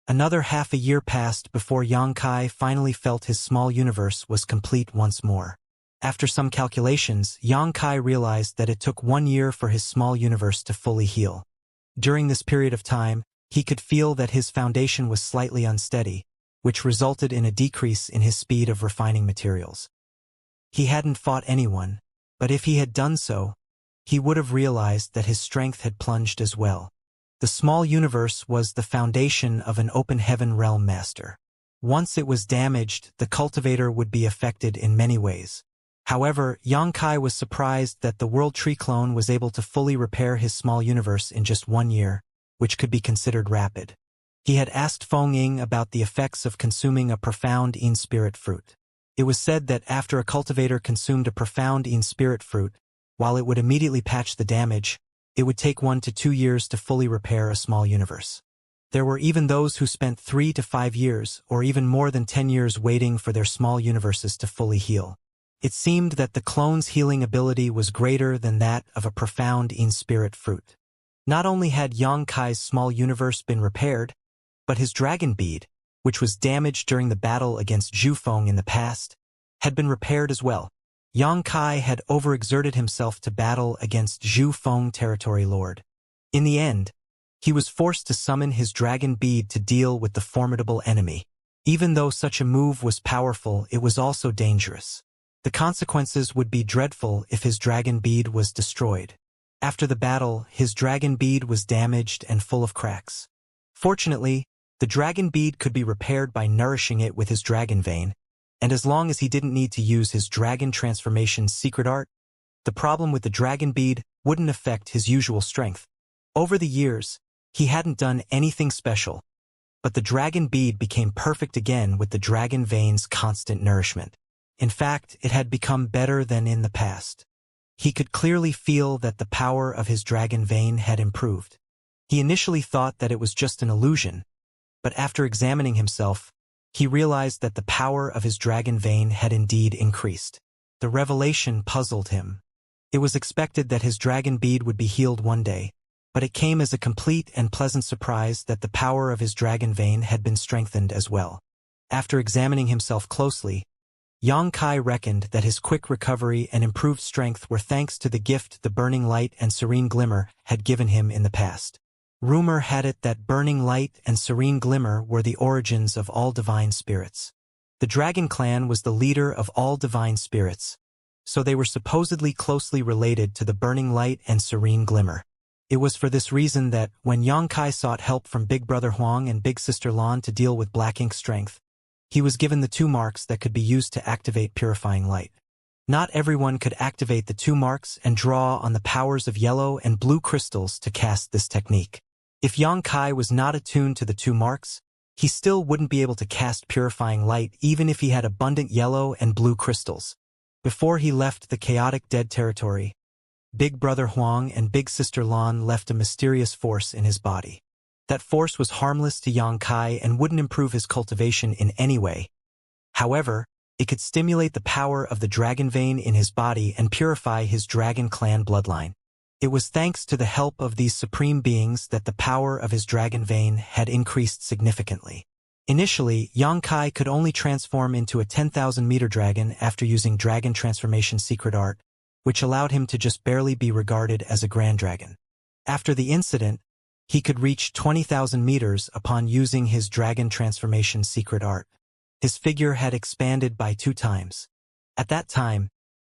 Another half a year passed before Xianxia finally felt his small universe was complete once more. After some calculations, Xianxia realized that it took 1 year for his small universe to fully heal. During this period of time, he could feel that his foundation was slightly unsteady, which resulted in a decrease in his speed of refining materials. He hadn't fought anyone, but if he had done so, he would have realized that his strength had plunged as well. The small universe was the foundation of an open heaven realm master. Once it was damaged, the cultivator would be affected in many ways. However, Xianxia was surprised that the World Tree clone was able to fully repair his small universe in just 1 year, which could be considered rapid. He had asked Fengying about the effects of consuming a profound in-spirit fruit. It was said that after a cultivator consumed a profound in-spirit fruit, while it would immediately patch the damage, it would take 1 to 2 years to fully repair a small universe. There were even those who spent 3 to 5 years, or even more than 10 years waiting for their small universes to fully heal. It seemed that the clone's healing ability was greater than that of a profound in-spirit fruit. Not only had Xianxia's small universe been repaired, but his dragon bead, which was damaged during the battle against Zhu Feng in the past, had been repaired as well. Xianxia had overexerted himself to battle against Zhu Feng territory lord. In the end, he was forced to summon his dragon bead to deal with the formidable enemy. Even though such a move was powerful, it was also dangerous. The consequences would be dreadful if his dragon bead was destroyed. After the battle, his dragon bead was damaged and full of cracks. Fortunately, the dragon bead could be repaired by nourishing it with his dragon vein, and as long as he didn't need to use his dragon transformation's secret art, the problem with the dragon bead wouldn't affect his usual strength. Over the years, he hadn't done anything special, but the dragon bead became perfect again with the dragon vein's constant nourishment. In fact, it had become better than in the past. He could clearly feel that the power of his dragon vein had improved. He initially thought that it was just an illusion, but after examining himself, he realized that the power of his dragon vein had indeed increased. The revelation puzzled him. It was expected that his dragon bead would be healed one day, but it came as a complete and pleasant surprise that the power of his dragon vein had been strengthened as well. After examining himself closely, Xianxia reckoned that his quick recovery and improved strength were thanks to the gift the Burning Light and Serene Glimmer had given him in the past. Rumor had it that Burning Light and Serene Glimmer were the origins of all divine spirits. The Dragon Clan was the leader of all divine spirits, so they were supposedly closely related to the burning light and serene glimmer. It was for this reason that, when Yongkai sought help from Big Brother Huang and Big Sister Lan to deal with black ink strength, he was given the two marks that could be used to activate purifying light. Not everyone could activate the two marks and draw on the powers of yellow and blue crystals to cast this technique. If Yongkai was not attuned to the two marks, he still wouldn't be able to cast purifying light even if he had abundant yellow and blue crystals. Before he left the chaotic dead territory, Big Brother Huang and Big Sister Lan left a mysterious force in his body. That force was harmless to Yongkai and wouldn't improve his cultivation in any way. However, it could stimulate the power of the dragon vein in his body and purify his dragon clan bloodline. It was thanks to the help of these supreme beings that the power of his dragon vein had increased significantly. Initially, Yongkai could only transform into a 10,000-meter dragon after using Dragon Transformation secret art, which allowed him to just barely be regarded as a grand dragon. After the incident, he could reach 20,000 meters upon using his Dragon Transformation secret art. His figure had expanded by 2 times. At that time,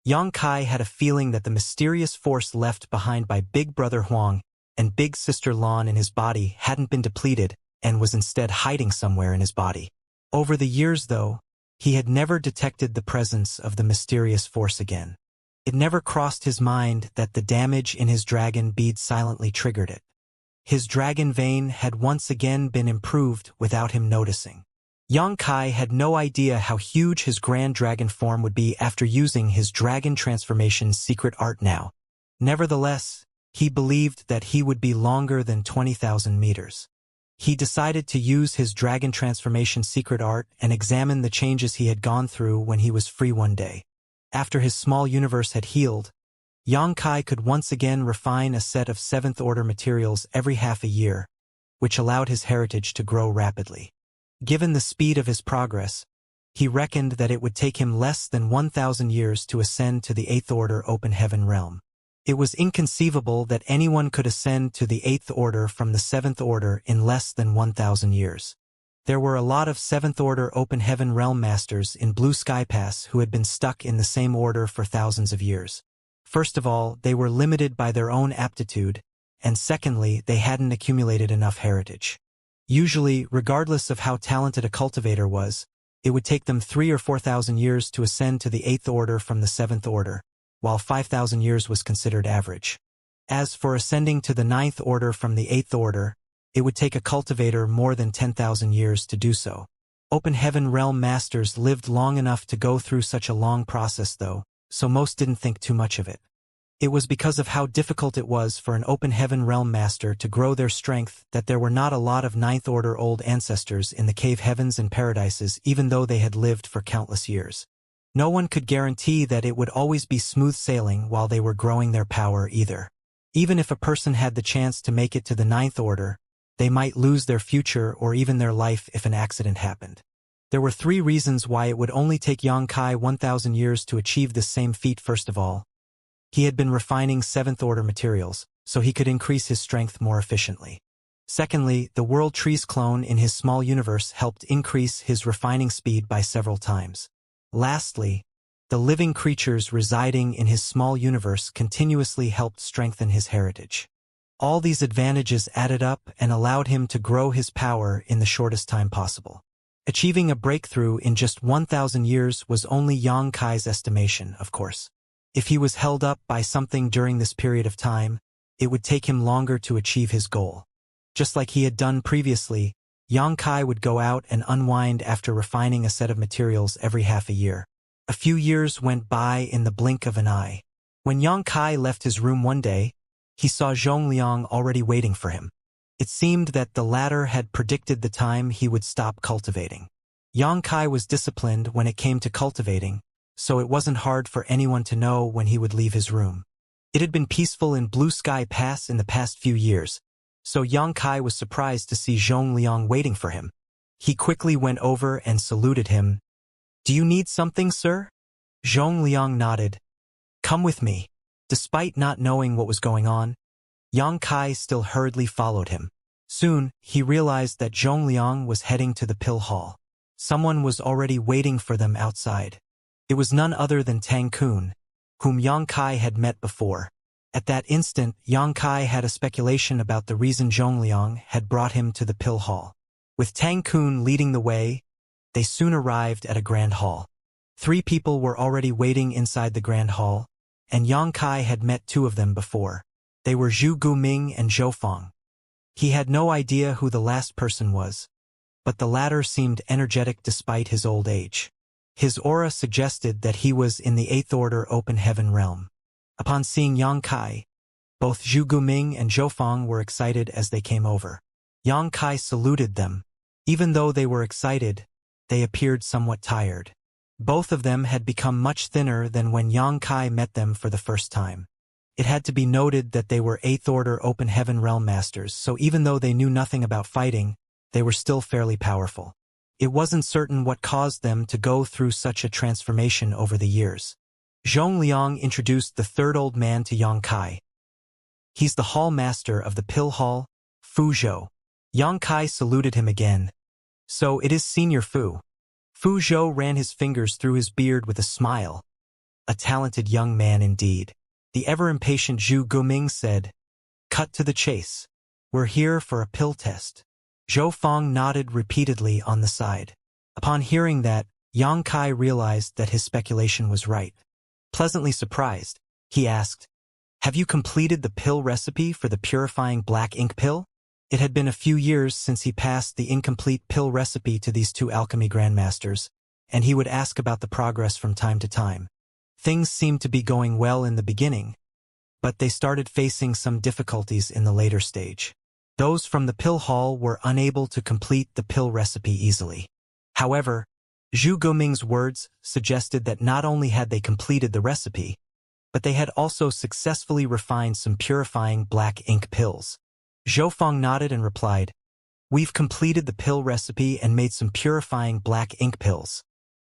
Yongkai had a feeling that the mysterious force left behind by Big Brother Huang and Big Sister Lan in his body hadn't been depleted and was instead hiding somewhere in his body. Over the years, though, he had never detected the presence of the mysterious force again. It never crossed his mind that the damage in his dragon bead silently triggered it. His dragon vein had once again been improved without him noticing. Yongkai had no idea how huge his grand dragon form would be after using his Dragon Transformation secret art now. Nevertheless, he believed that he would be longer than 20,000 meters. He decided to use his Dragon Transformation secret art and examine the changes he had gone through when he was free one day. After his small universe had healed, Yongkai could once again refine a set of 7th-order materials every half a year, which allowed his heritage to grow rapidly. Given the speed of his progress, he reckoned that it would take him less than 1,000 years to ascend to the 8th Order Open Heaven realm. It was inconceivable that anyone could ascend to the 8th Order from the 7th Order in less than 1,000 years. There were a lot of 7th Order Open Heaven realm masters in Blue Sky Pass who had been stuck in the same order for thousands of years. First of all, they were limited by their own aptitude, and secondly, they hadn't accumulated enough heritage. Usually, regardless of how talented a cultivator was, it would take them 3,000 or 4,000 years to ascend to the 8th Order from the 7th Order, while 5,000 years was considered average. As for ascending to the 9th Order from the 8th Order, it would take a cultivator more than 10,000 years to do so. Open Heaven realm masters lived long enough to go through such a long process though, so most didn't think too much of it. It was because of how difficult it was for an Open Heaven realm master to grow their strength that there were not a lot of 9th Order old ancestors in the cave heavens and paradises even though they had lived for countless years. No one could guarantee that it would always be smooth sailing while they were growing their power either. Even if a person had the chance to make it to the 9th Order, they might lose their future or even their life if an accident happened. There were 3 reasons why it would only take Yongkai 1,000 years to achieve this same feat. First of all, he had been refining 7th Order materials, so he could increase his strength more efficiently. Secondly, the World Trees clone in his small universe helped increase his refining speed by several times. Lastly, the living creatures residing in his small universe continuously helped strengthen his heritage. All these advantages added up and allowed him to grow his power in the shortest time possible. Achieving a breakthrough in just 1,000 years was only Yongkai's estimation, of course. If he was held up by something during this period of time, it would take him longer to achieve his goal. Just like he had done previously, Yongkai would go out and unwind after refining a set of materials every half a year. A few years went by in the blink of an eye. When Yongkai left his room one day, he saw Zhongliang already waiting for him. It seemed that the latter had predicted the time he would stop cultivating. Yongkai was disciplined when it came to cultivating, so it wasn't hard for anyone to know when he would leave his room. It had been peaceful in Blue Sky Pass in the past few years, so Yongkai was surprised to see Zhongliang waiting for him. He quickly went over and saluted him. "Do you need something, sir?" Zhongliang nodded. "Come with me." Despite not knowing what was going on, Yongkai still hurriedly followed him. Soon, he realized that Zhongliang was heading to the pill hall. Someone was already waiting for them outside. It was none other than Tang Kun, whom Yang Kai had met before. At that instant, Yang Kai had a speculation about the reason Zhongliang had brought him to the pill hall. With Tang Kun leading the way, they soon arrived at a grand hall. 3 people were already waiting inside the grand hall, and Yang Kai had met 2 of them before. They were Zhu Guming and Zhou Fang. He had no idea who the last person was, but the latter seemed energetic despite his old age. His aura suggested that he was in the 8th Order Open Heaven realm. Upon seeing Yang Kai, both Zhu Guming and Zhou Fang were excited as they came over. Yang Kai saluted them. Even though they were excited, they appeared somewhat tired. Both of them had become much thinner than when Yang Kai met them for the first time. It had to be noted that they were 8th Order Open Heaven Realm Masters, so even though they knew nothing about fighting, they were still fairly powerful. It wasn't certain what caused them to go through such a transformation over the years. Zhongliang introduced the 3rd old man to Yang Kai. He's the hall master of the pill hall, Fu Zhou. Yang Kai saluted him again. So it is Senior Fu. Fu Zhou ran his fingers through his beard with a smile. A talented young man indeed. The ever-impatient Zhu Guming said, "Cut to the chase. We're here for a pill test." Zhou Fang nodded repeatedly on the side. Upon hearing that, Yang Kai realized that his speculation was right. Pleasantly surprised, he asked, "Have you completed the pill recipe for the purifying black ink pill?" It had been a few years since he passed the incomplete pill recipe to these 2 alchemy grandmasters, and he would ask about the progress from time to time. Things seemed to be going well in the beginning, but they started facing some difficulties in the later stage. Those from the pill hall were unable to complete the pill recipe easily. However, Zhu Guming's words suggested that not only had they completed the recipe, but they had also successfully refined some purifying black ink pills. Zhou Fang nodded and replied, "We've completed the pill recipe and made some purifying black ink pills.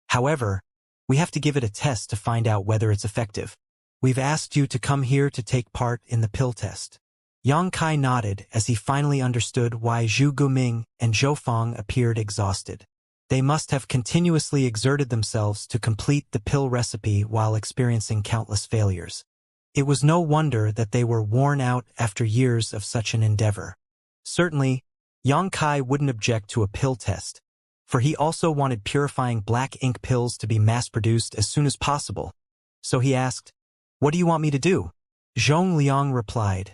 However, we have to give it a test to find out whether it's effective. We've asked you to come here to take part in the pill test." Yang Kai nodded as he finally understood why Zhu Guming and Zhou Fang appeared exhausted. They must have continuously exerted themselves to complete the pill recipe while experiencing countless failures. It was no wonder that they were worn out after years of such an endeavor. Certainly, Yang Kai wouldn't object to a pill test, for he also wanted purifying black ink pills to be mass-produced as soon as possible. So he asked, "What do you want me to do?" Zhongliang replied,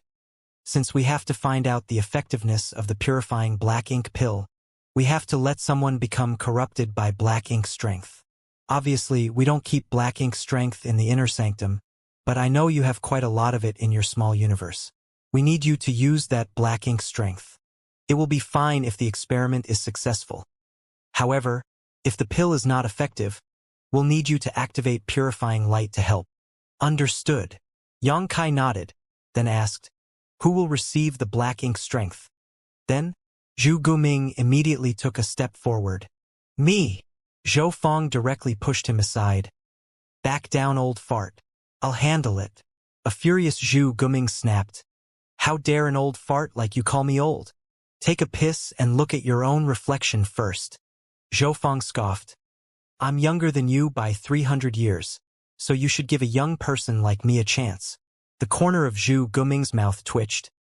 "Since we have to find out the effectiveness of the purifying black ink pill, we have to let someone become corrupted by black ink strength. Obviously, we don't keep black ink strength in the inner sanctum, but I know you have quite a lot of it in your small universe. We need you to use that black ink strength. It will be fine if the experiment is successful. However, if the pill is not effective, we'll need you to activate purifying light to help." "Understood." Yang Kai nodded, then asked, "Who will receive the black ink strength?" Then, Zhu Guming immediately took a step forward. "Me!" Zhou Fang directly pushed him aside. "Back down, old fart. I'll handle it." A furious Zhu Guming snapped. "How dare an old fart like you call me old? Take a piss and look at your own reflection first." Zhou Fang scoffed. "I'm younger than you by 300 years, so you should give a young person like me a chance." The corner of Zhu Guming's mouth twitched.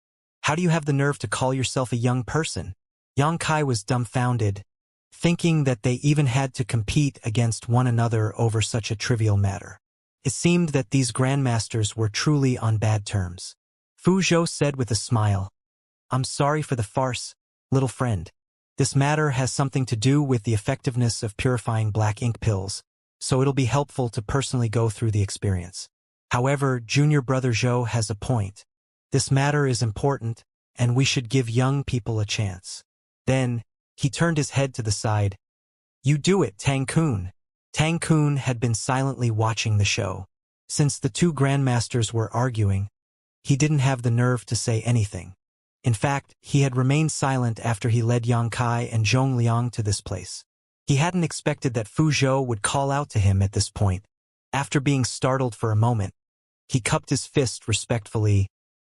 "How do you have the nerve to call yourself a young person?" Yang Kai was dumbfounded, thinking that they even had to compete against one another over such a trivial matter. It seemed that these grandmasters were truly on bad terms. Fu Zhou said with a smile, "I'm sorry for the farce, little friend. This matter has something to do with the effectiveness of purifying black ink pills, so it'll be helpful to personally go through the experience. However, junior brother Zhou has a point. This matter is important, and we should give young people a chance." Then, he turned his head to the side. "You do it, Tang Kun." Tang Kun had been silently watching the show. Since the 2 grandmasters were arguing, he didn't have the nerve to say anything. In fact, he had remained silent after he led Yang Kai and Zhongliang to this place. He hadn't expected that Fu Zhou would call out to him at this point. After being startled for a moment, he cupped his fist respectfully.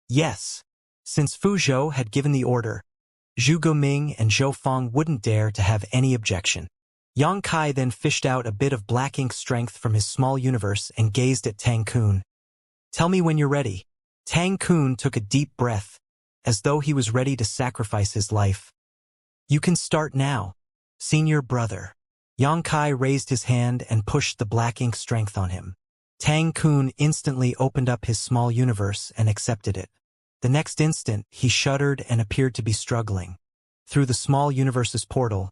Yes. Since Fu Zhou had given the order, Zhu Guming and Zhou Fang wouldn't dare to have any objection. Yang Kai then fished out a bit of black ink strength from his small universe and gazed at Tang Kun. "Tell me when you're ready." Tang Kun took a deep breath, as though he was ready to sacrifice his life. "You can start now, senior brother." Yang Kai raised his hand and pushed the black ink strength on him. Tang Kun instantly opened up his small universe and accepted it. The next instant, he shuddered and appeared to be struggling. Through the small universe's portal,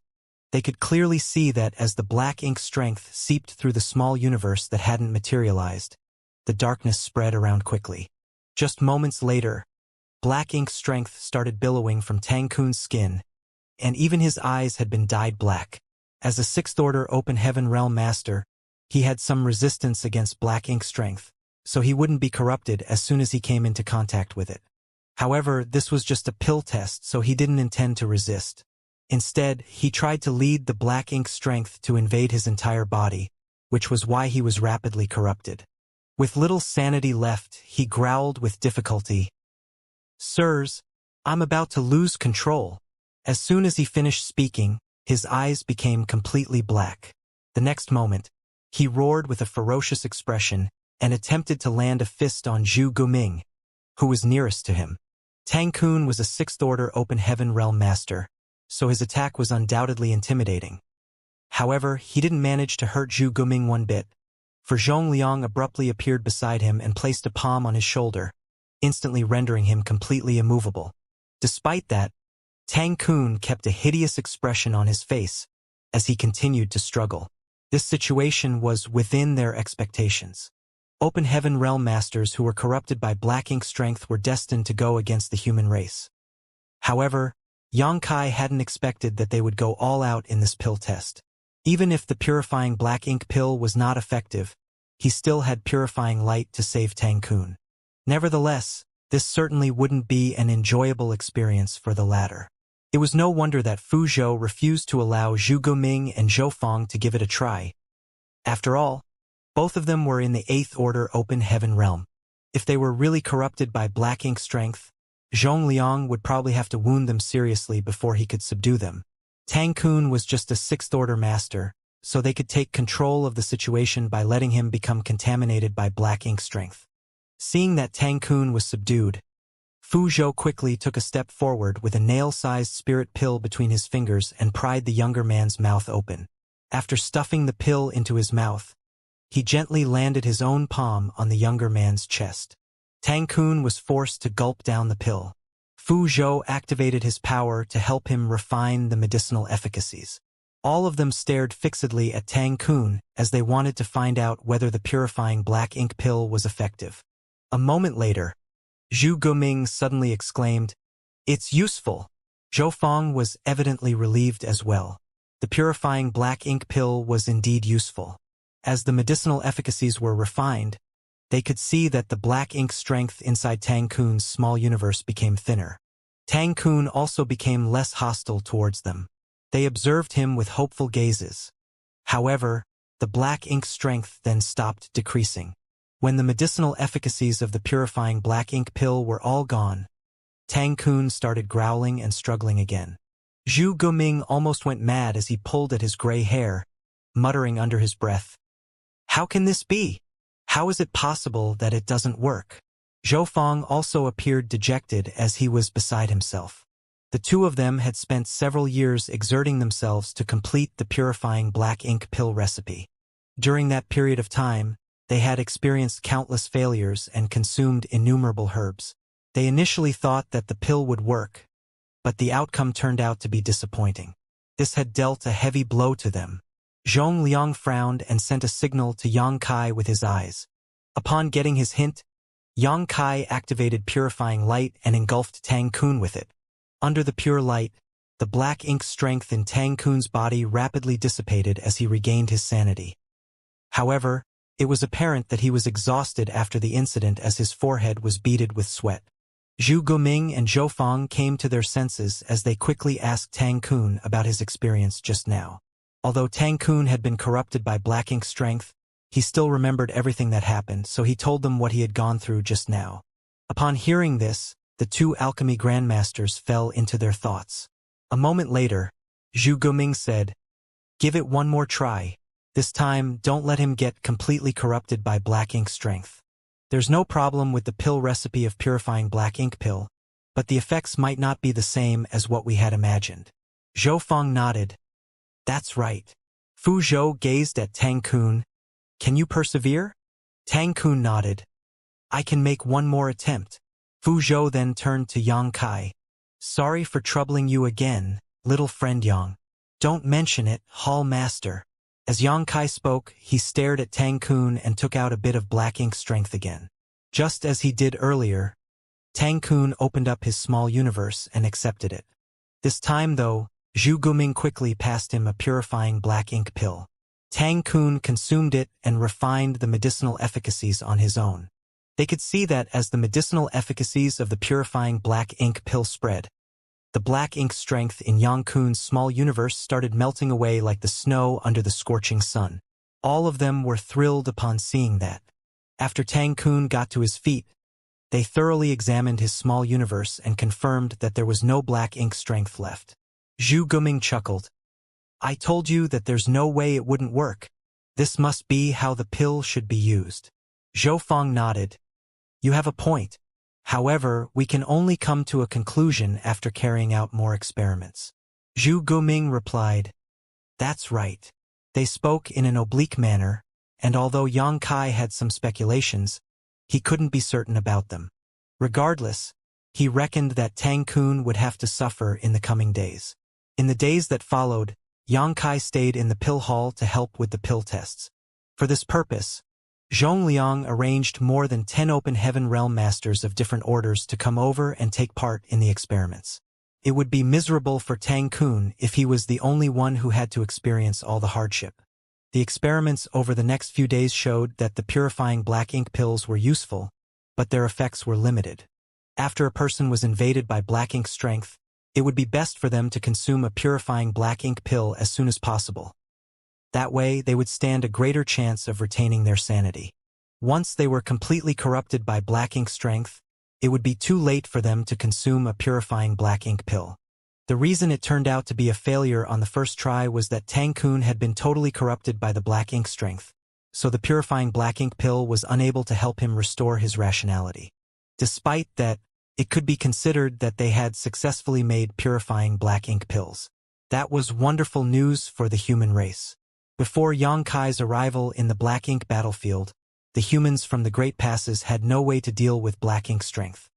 they could clearly see that as the black ink strength seeped through the small universe that hadn't materialized, the darkness spread around quickly. Just moments later, black ink strength started billowing from Tang Kun's skin, and even his eyes had been dyed black. As a sixth-order open heaven realm master, he had some resistance against black ink strength, so he wouldn't be corrupted as soon as he came into contact with it. However, this was just a pill test, so he didn't intend to resist. Instead, he tried to lead the black ink strength to invade his entire body, which was why he was rapidly corrupted. With little sanity left, he growled with difficulty, "Sirs, I'm about to lose control." As soon as he finished speaking, his eyes became completely black. The next moment, he roared with a ferocious expression and attempted to land a fist on Zhu Guming, who was nearest to him. Tang Kun was a sixth-order open heaven realm master, so his attack was undoubtedly intimidating. However, he didn't manage to hurt Zhu Guming one bit, for Zhong Liang abruptly appeared beside him and placed a palm on his shoulder, instantly rendering him completely immovable. Despite that, Tang Kun kept a hideous expression on his face as he continued to struggle. This situation was within their expectations. Open heaven realm masters who were corrupted by black ink strength were destined to go against the human race. However, Yang Kai hadn't expected that they would go all out in this pill test. Even if the purifying black ink pill was not effective, he still had purifying light to save Tang Kun. Nevertheless, this certainly wouldn't be an enjoyable experience for the latter. It was no wonder that Fu Zhou refused to allow Zhu Guming and Zhou Fong to give it a try. After all, both of them were in the 8th Order Open Heaven realm. If they were really corrupted by black ink strength, Zhong Liang would probably have to wound them seriously before he could subdue them. Tang Kun was just a 6th Order master, so they could take control of the situation by letting him become contaminated by black ink strength. Seeing that Tang Kun was subdued, Fu Zhou quickly took a step forward with a nail-sized spirit pill between his fingers and pried the younger man's mouth open. After stuffing the pill into his mouth, he gently landed his own palm on the younger man's chest. Tang Kun was forced to gulp down the pill. Fu Zhou activated his power to help him refine the medicinal efficacies. All of them stared fixedly at Tang Kun as they wanted to find out whether the purifying black ink pill was effective. A moment later, Zhu Guming suddenly exclaimed, "It's useful." Zhou Fong was evidently relieved as well. The purifying black ink pill was indeed useful. As the medicinal efficacies were refined, they could see that the black ink strength inside Tang Kun's small universe became thinner. Tang Kun also became less hostile towards them. They observed him with hopeful gazes. However, the black ink strength then stopped decreasing. When the medicinal efficacies of the purifying black ink pill were all gone, Tang Kun started growling and struggling again. Zhu Guming almost went mad as he pulled at his gray hair, muttering under his breath, "How can this be? How is it possible that it doesn't work?" Zhou Fong also appeared dejected as he was beside himself. The two of them had spent several years exerting themselves to complete the purifying black ink pill recipe. During that period of time, they had experienced countless failures and consumed innumerable herbs. They initially thought that the pill would work, but the outcome turned out to be disappointing. This had dealt a heavy blow to them. Zhong Liang frowned and sent a signal to Yang Kai with his eyes. Upon getting his hint, Yang Kai activated purifying light and engulfed Tang Kun with it. Under the pure light, the black ink strength in Tang Kun's body rapidly dissipated as he regained his sanity. However, it was apparent that he was exhausted after the incident as his forehead was beaded with sweat. Zhu Guming and Zhou Fong came to their senses as they quickly asked Tang Kun about his experience just now. Although Tang Kun had been corrupted by black ink strength, he still remembered everything that happened, so he told them what he had gone through just now. Upon hearing this, the two alchemy grandmasters fell into their thoughts. A moment later, Zhu Guming said, Give it one more try. This time, don't let him get completely corrupted by black ink strength. There's no problem with the pill recipe of purifying black ink pill, but the effects might not be the same as what we had imagined. Zhou Feng nodded. That's right. Fu Zhou gazed at Tang Kun. Can you persevere? Tang Kun nodded. I can make one more attempt. Fu Zhou then turned to Yang Kai. Sorry for troubling you again, little friend Yang. Don't mention it, Hall Master. As Yang Kai spoke, he stared at Tang Kun and took out a bit of black ink strength again. Just as he did earlier, Tang Kun opened up his small universe and accepted it. This time, though, Zhu Guming quickly passed him a purifying black ink pill. Tang Kun consumed it and refined the medicinal efficacies on his own. They could see that as the medicinal efficacies of the purifying black ink pill spread, the black ink strength in Yang Kun's small universe started melting away like the snow under the scorching sun. All of them were thrilled upon seeing that. After Tang Kun got to his feet, they thoroughly examined his small universe and confirmed that there was no black ink strength left. Zhu Guming chuckled. I told you that there's no way it wouldn't work. This must be how the pill should be used. Zhou Feng nodded. You have a point. However, we can only come to a conclusion after carrying out more experiments. Zhu Guming replied. That's right. They spoke in an oblique manner, and although Yang Kai had some speculations, he couldn't be certain about them. Regardless, he reckoned that Tang Kun would have to suffer in the coming days. In the days that followed, Yang Kai stayed in the pill hall to help with the pill tests. For this purpose, Zhongliang arranged more than 10 open heaven realm masters of different orders to come over and take part in the experiments. It would be miserable for Tang Kun if he was the only one who had to experience all the hardship. The experiments over the next few days showed that the purifying black ink pills were useful, but their effects were limited. After a person was invaded by black ink strength, it would be best for them to consume a purifying black ink pill as soon as possible. That way, they would stand a greater chance of retaining their sanity. Once they were completely corrupted by black ink strength, it would be too late for them to consume a purifying black ink pill. The reason it turned out to be a failure on the first try was that Tang Kun had been totally corrupted by the black ink strength, so the purifying black ink pill was unable to help him restore his rationality. Despite that, it could be considered that they had successfully made purifying black ink pills. That was wonderful news for the human race. Before Yang Kai's arrival in the black ink battlefield, the humans from the Great Passes had no way to deal with black ink strength.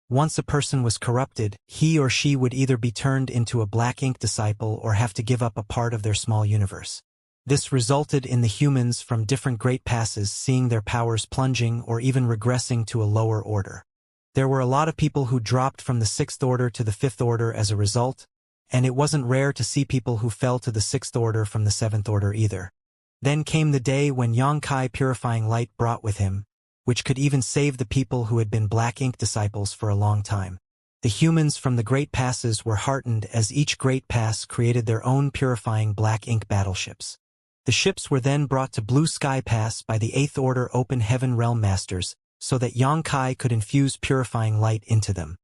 Once a person was corrupted, he or she would either be turned into a black ink disciple or have to give up a part of their small universe. This resulted in the humans from different Great Passes seeing their powers plunging or even regressing to a lower order. There were a lot of people who dropped from the 6th order to the 5th order as a result, and it wasn't rare to see people who fell to the 6th order from the 7th order either. Then came the day when Yang Kai purifying light brought with him, which could even save the people who had been black ink disciples for a long time. The humans from the Great Passes were heartened as each Great Pass created their own purifying black ink battleships. The ships were then brought to Blue Sky Pass by the 8th Order Open Heaven Realm Masters, so that Yang Kai could infuse purifying light into them.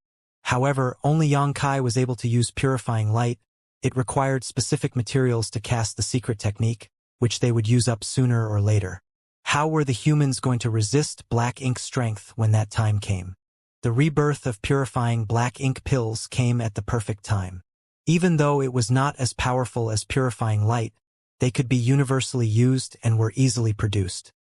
However, only Yang Kai was able to use purifying light. It required specific materials to cast the secret technique, which they would use up sooner or later. How were the humans going to resist black ink strength when that time came? The rebirth of purifying black ink pills came at the perfect time. Even though it was not as powerful as purifying light, they could be universally used and were easily produced.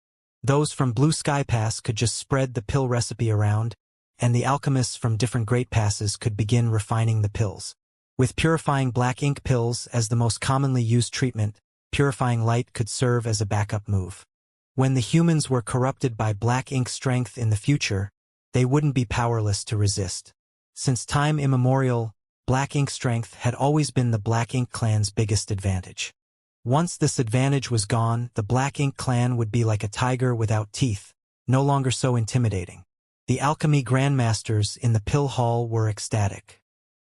Those from Blue Sky Pass could just spread the pill recipe around, and the alchemists from different Great Passes could begin refining the pills. With purifying black ink pills as the most commonly used treatment, purifying light could serve as a backup move. When the humans were corrupted by black ink strength in the future, they wouldn't be powerless to resist. Since time immemorial, black ink strength had always been the Black Ink clan's biggest advantage. Once this advantage was gone, the Black Ink clan would be like a tiger without teeth, no longer so intimidating. The alchemy grandmasters in the pill hall were ecstatic.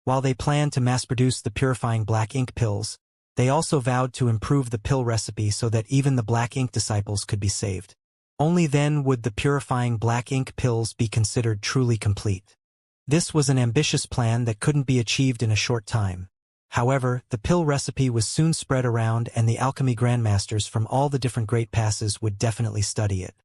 While they planned to mass-produce the purifying black ink pills, they also vowed to improve the pill recipe so that even the black ink disciples could be saved. Only then would the purifying black ink pills be considered truly complete. This was an ambitious plan that couldn't be achieved in a short time. However, the pill recipe was soon spread around and the alchemy grandmasters from all the different great passes would definitely study it.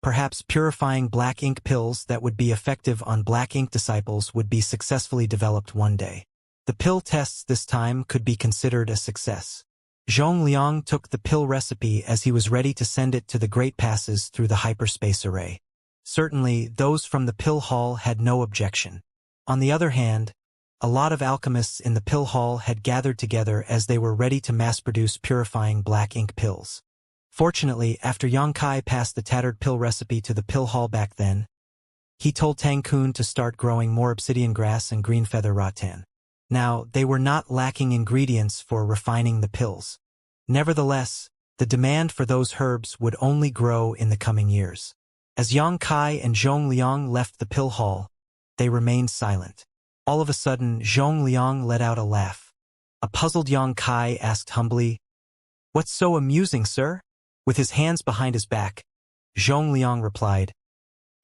Perhaps purifying black ink pills that would be effective on black ink disciples would be successfully developed one day. The pill tests this time could be considered a success. Zhong Liang took the pill recipe as he was ready to send it to the great passes through the hyperspace array. Certainly, those from the pill hall had no objection. On the other hand, a lot of alchemists in the pill hall had gathered together as they were ready to mass-produce purifying black ink pills. Fortunately, after Yang Kai passed the tattered pill recipe to the pill hall back then, he told Tang Kun to start growing more obsidian grass and green feather rattan. Now, they were not lacking ingredients for refining the pills. Nevertheless, the demand for those herbs would only grow in the coming years. As Yang Kai and Zhong Liang left the pill hall, they remained silent. All of a sudden, Zhong Liang let out a laugh. A puzzled Yang Kai asked humbly, "What's so amusing, sir?" With his hands behind his back, Zhong Liang replied,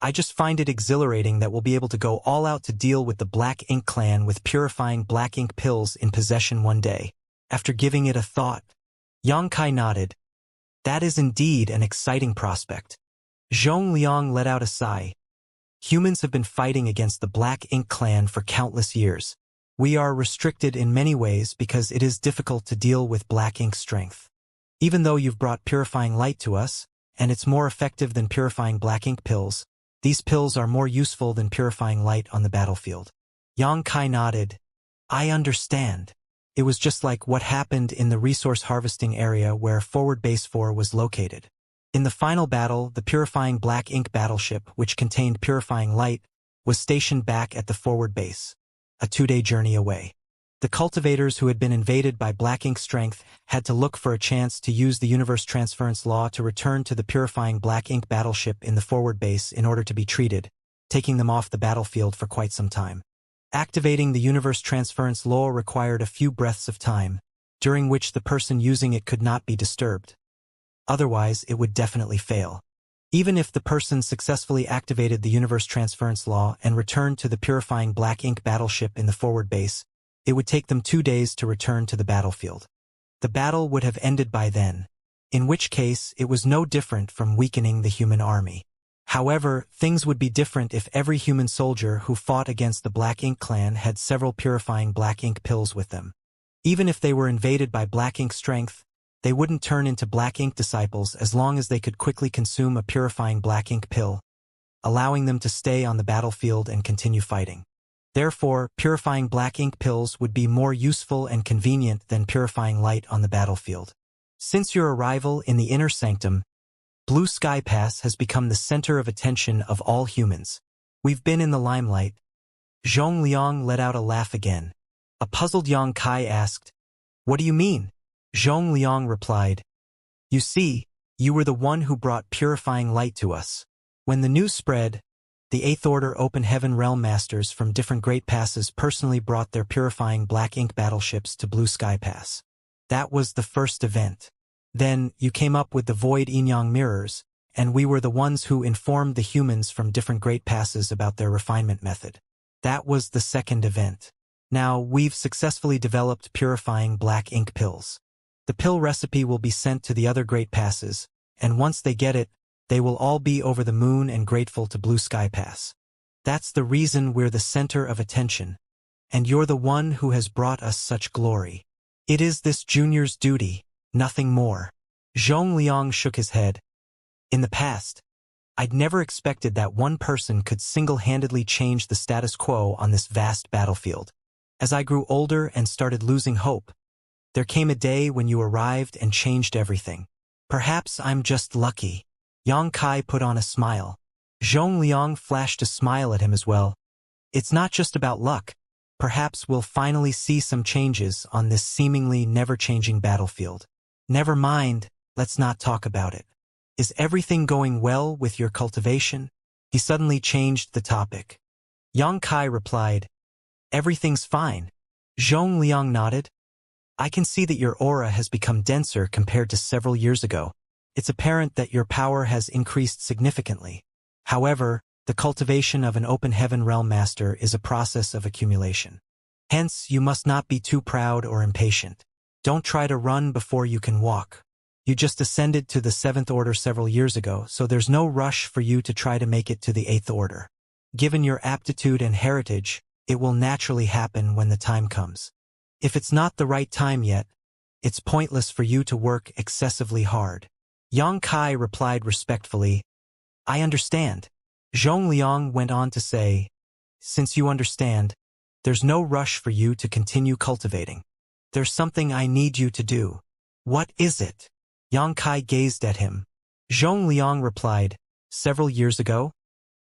"I just find it exhilarating that we'll be able to go all out to deal with the Black Ink clan with purifying black ink pills in possession one day." After giving it a thought, Yang Kai nodded. "That is indeed an exciting prospect." Zhong Liang let out a sigh. "Humans have been fighting against the Black Ink clan for countless years. We are restricted in many ways because it is difficult to deal with black ink strength. Even though you've brought purifying light to us, and it's more effective than purifying black ink pills, these pills are more useful than purifying light on the battlefield." Yang Kai nodded. "I understand. It was just like what happened in the resource harvesting area where Forward Base 4 was located. In the final battle, the purifying black ink battleship, which contained purifying light, was stationed back at the forward base, a 2-day journey away. The cultivators who had been invaded by black ink strength had to look for a chance to use the universe transference law to return to the purifying black ink battleship in the forward base in order to be treated, taking them off the battlefield for quite some time. Activating the universe transference law required a few breaths of time, during which the person using it could not be disturbed. Otherwise, it would definitely fail. Even if the person successfully activated the universe transference law and returned to the purifying black ink battleship in the forward base, it would take them 2 days to return to the battlefield. The battle would have ended by then, in which case it was no different from weakening the human army. However, things would be different if every human soldier who fought against the Black Ink clan had several purifying black ink pills with them. Even if they were invaded by black ink strength, they wouldn't turn into black ink disciples as long as they could quickly consume a purifying black ink pill, allowing them to stay on the battlefield and continue fighting. Therefore, purifying black ink pills would be more useful and convenient than purifying light on the battlefield. Since your arrival in the inner sanctum, Blue Sky Pass has become the center of attention of all humans. We've been in the limelight. Zhong Liang let out a laugh again. A puzzled Yang Kai asked, "What do you mean?" Zhong Liang replied, "You see, you were the one who brought purifying light to us. When the news spread, the 8th Order Open Heaven Realm Masters from different Great Passes personally brought their purifying black ink battleships to Blue Sky Pass. That was the first event. Then, you came up with the Void Yin-Yang mirrors, and we were the ones who informed the humans from different Great Passes about their refinement method. That was the second event. Now, we've successfully developed purifying black ink pills. The pill recipe will be sent to the other Great Passes, and once they get it, they will all be over the moon and grateful to Blue Sky Pass. That's the reason we're the center of attention, and you're the one who has brought us such glory. It is this junior's duty, nothing more." Zhong Liang shook his head. "In the past, I'd never expected that one person could single-handedly change the status quo on this vast battlefield. As I grew older and started losing hope, there came a day when you arrived and changed everything. Perhaps I'm just lucky." Yang Kai put on a smile. Zhong Liang flashed a smile at him as well. "It's not just about luck. Perhaps we'll finally see some changes on this seemingly never-changing battlefield." "Never mind, let's not talk about it. Is everything going well with your cultivation?" He suddenly changed the topic. Yang Kai replied, "Everything's fine." Zhong Liang nodded. "I can see that your aura has become denser compared to several years ago. It's apparent that your power has increased significantly. However, the cultivation of an open heaven realm master is a process of accumulation. Hence, you must not be too proud or impatient. Don't try to run before you can walk. You just ascended to the 7th order several years ago, so there's no rush for you to try to make it to the 8th order. Given your aptitude and heritage, it will naturally happen when the time comes. If it's not the right time yet, it's pointless for you to work excessively hard. Yang Kai replied respectfully, I understand. Zhong Liang went on to say, since you understand, there's no rush for you to continue cultivating. There's something I need you to do. What is it? Yang Kai gazed at him. Zhong Liang replied, several years ago,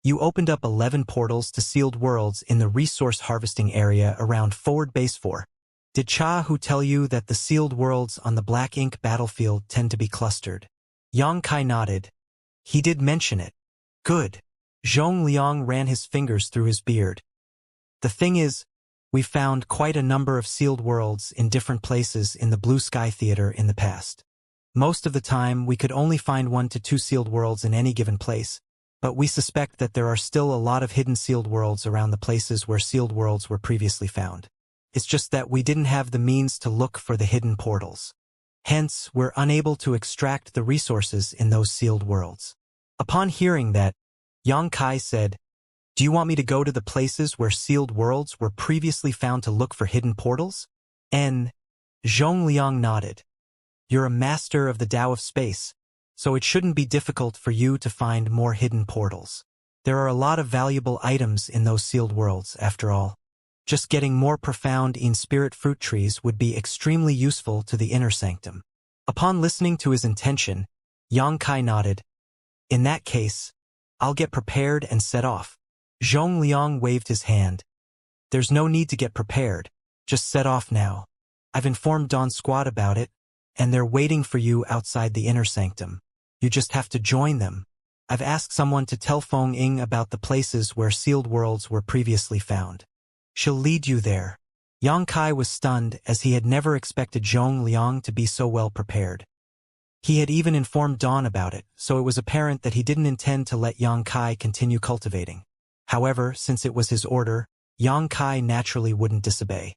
you opened up 11 portals to sealed worlds in the resource harvesting area around Forward Base 4. Did Cha Hu tell you that the sealed worlds on the Black Ink battlefield tend to be clustered? Yang Kai nodded. He did mention it. Good. Zhong Liang ran his fingers through his beard. The thing is, we found quite a number of sealed worlds in different places in the Blue Sky Theater in the past. Most of the time, we could only find 1 to 2 sealed worlds in any given place, but we suspect that there are still a lot of hidden sealed worlds around the places where sealed worlds were previously found. It's just that we didn't have the means to look for the hidden portals. Hence, we're unable to extract the resources in those sealed worlds. Upon hearing that, Yang Kai said, do you want me to go to the places where sealed worlds were previously found to look for hidden portals? Zhong Liang nodded. You're a master of the Tao of space, so it shouldn't be difficult for you to find more hidden portals. There are a lot of valuable items in those sealed worlds, after all. Just getting more profound in spirit fruit trees would be extremely useful to the inner sanctum. Upon listening to his intention, Yang Kai nodded. In that case, I'll get prepared and set off. Zhong Liang waved his hand. There's no need to get prepared. Just set off now. I've informed Dawn Squad about it, and they're waiting for you outside the inner sanctum. You just have to join them. I've asked someone to tell Feng Ying about the places where sealed worlds were previously found. She'll lead you there. Yang Kai was stunned as he had never expected Zhong Liang to be so well prepared. He had even informed Dawn about it, so it was apparent that he didn't intend to let Yang Kai continue cultivating. However, since it was his order, Yang Kai naturally wouldn't disobey.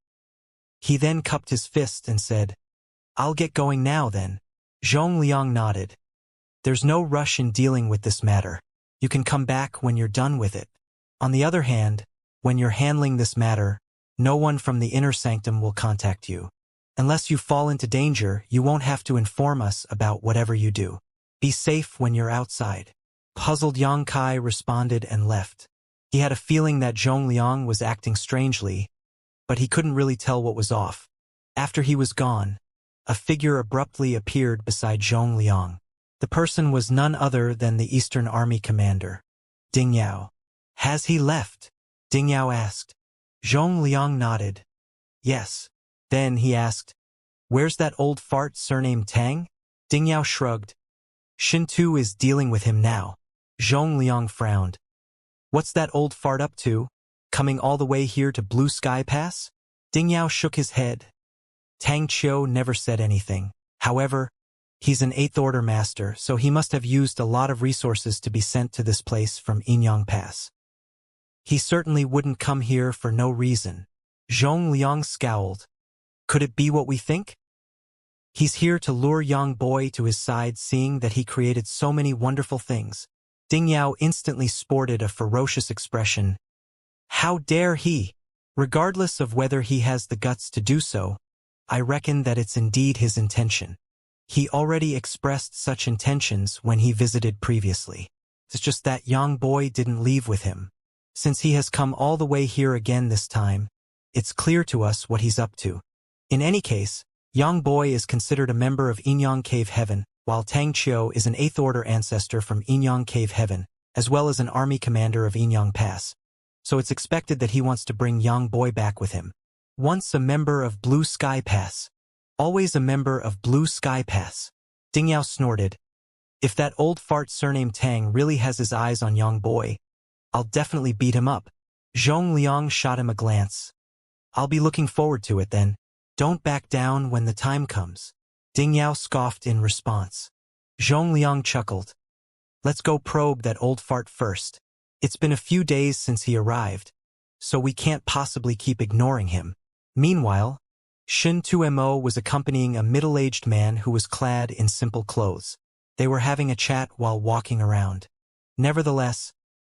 He then cupped his fist and said, I'll get going now then. Zhong Liang nodded. There's no rush in dealing with this matter. You can come back when you're done with it. On the other hand, when you're handling this matter, no one from the inner sanctum will contact you. Unless you fall into danger, you won't have to inform us about whatever you do. Be safe when you're outside. Puzzled Yang Kai responded and left. He had a feeling that Zhong Liang was acting strangely, but he couldn't really tell what was off. After he was gone, a figure abruptly appeared beside Zhong Liang. The person was none other than the Eastern Army commander, Ding Yao. Has he left? Ding Yao asked. Zhong Liang nodded. Yes. Then he asked, where's that old fart surnamed Tang? Ding Yao shrugged. Shintu is dealing with him now. Zhong Liang frowned. What's that old fart up to? Coming all the way here to Blue Sky Pass? Ding Yao shook his head. Tang Qiu never said anything. However, he's an 8th Order master, so he must have used a lot of resources to be sent to this place from Inyang Pass. He certainly wouldn't come here for no reason. Zhong Liang scowled. Could it be what we think? He's here to lure Yang Boy to his side, seeing that he created so many wonderful things. Ding Yao instantly sported a ferocious expression. How dare he? Regardless of whether he has the guts to do so, I reckon that it's indeed his intention. He already expressed such intentions when he visited previously. It's just that Yang Boy didn't leave with him. Since he has come all the way here again this time, it's clear to us what he's up to. In any case, Yang Boy is considered a member of Inyang Cave Heaven, while Tang Qiu is an 8th Order ancestor from Inyang Cave Heaven, as well as an army commander of Inyang Pass. So it's expected that he wants to bring Yang Boy back with him. Once a member of Blue Sky Pass. Always a member of Blue Sky Pass. Ding Yao snorted. If that old fart surnamed Tang really has his eyes on Yang Boy, I'll definitely beat him up. Zhong Liang shot him a glance. I'll be looking forward to it then. Don't back down when the time comes. Ding Yao scoffed in response. Zhong Liang chuckled. Let's go probe that old fart first. It's been a few days since he arrived, so we can't possibly keep ignoring him. Meanwhile, Shin 2mo was accompanying a middle-aged man who was clad in simple clothes. They were having a chat while walking around. Nevertheless,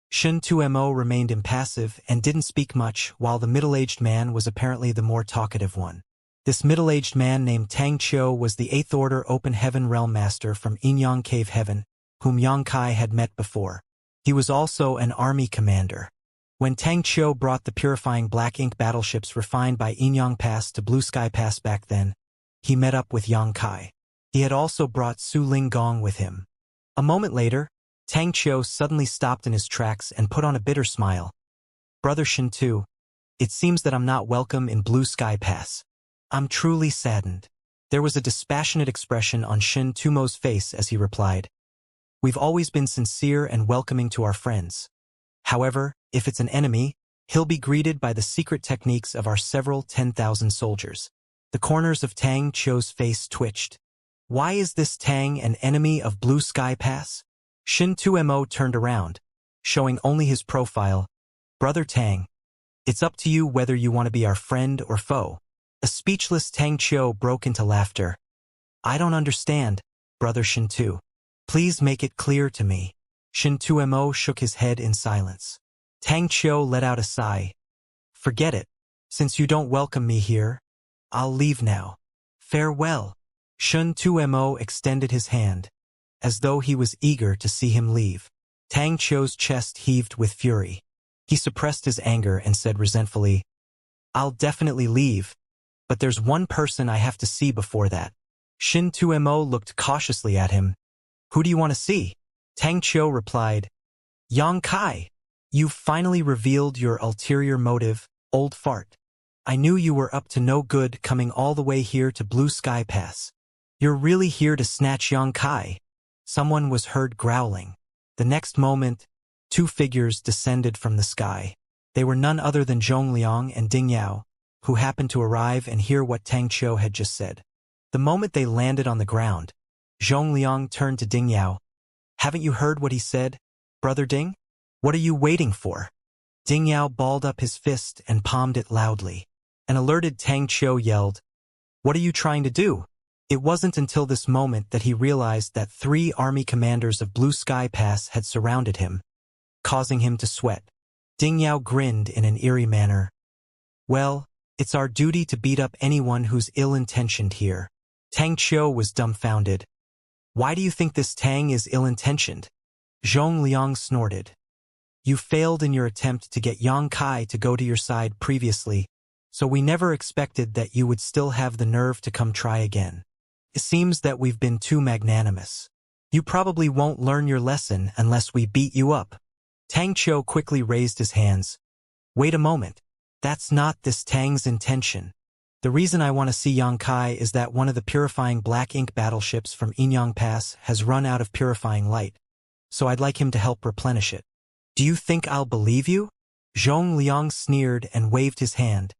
Shin 2mo remained impassive and didn't speak much, while the middle-aged man was apparently the more talkative one. This middle-aged man named Tang Qiu was the 8th Order Open Heaven Realm Master from Inyang Cave Heaven, whom Yang Kai had met before. He was also an army commander. When Tang Qiu brought the purifying black ink battleships refined by Inyang Pass to Blue Sky Pass back then, he met up with Yang Kai. He had also brought Su Ling Gong with him. A moment later, Tang Qiu suddenly stopped in his tracks and put on a bitter smile. Brother Shin 2, it seems that I'm not welcome in Blue Sky Pass. I'm truly saddened. There was a dispassionate expression on Shin 2mo's face as he replied. We've always been sincere and welcoming to our friends. However, if it's an enemy, he'll be greeted by the secret techniques of our several 10,000 soldiers. The corners of Tang Qiu's face twitched. Why is this Tang an enemy of Blue Sky Pass? Shin 2mo turned around, showing only his profile. Brother Tang, it's up to you whether you want to be our friend or foe. A speechless Tang Qiu broke into laughter. I don't understand, Brother Shin 2. Please make it clear to me. Shin 2mo shook his head in silence. Tang Qiu let out a sigh. Forget it. Since you don't welcome me here, I'll leave now. Farewell. Shin 2mo extended his hand, as though he was eager to see him leave. Tang Qiu's chest heaved with fury. He suppressed his anger and said resentfully, I'll definitely leave, but there's one person I have to see before that. Shin 2mo looked cautiously at him. Who do you want to see? Tang Qiu replied, Yang Kai. You've finally revealed your ulterior motive, old fart. I knew you were up to no good coming all the way here to Blue Sky Pass. You're really here to snatch Yang Kai. Someone was heard growling. The next moment, 2 figures descended from the sky. They were none other than Zhongliang and Ding Yao, who happened to arrive and hear what Tang Qiu had just said. The moment they landed on the ground, Zhongliang turned to Ding Yao. Haven't you heard what he said, Brother Ding? What are you waiting for? Ding Yao balled up his fist and palmed it loudly. An alerted Tang Qiu yelled, What are you trying to do? It wasn't until this moment that he realized that 3 army commanders of Blue Sky Pass had surrounded him, causing him to sweat. Ding Yao grinned in an eerie manner. Well, it's our duty to beat up anyone who's ill-intentioned here. Tang Qiu was dumbfounded. Why do you think this Tang is ill-intentioned? Zhongliang snorted. You failed in your attempt to get Yang Kai to go to your side previously, so we never expected that you would still have the nerve to come try again. It seems that we've been too magnanimous. You probably won't learn your lesson unless we beat you up. Tang Qiu quickly raised his hands. Wait a moment. That's not this Tang's intention. The reason I want to see Yang Kai is that one of the purifying black ink battleships from Inyang Pass has run out of purifying light, so I'd like him to help replenish it. Do you think I'll believe you? Zhongliang sneered and waved his hand.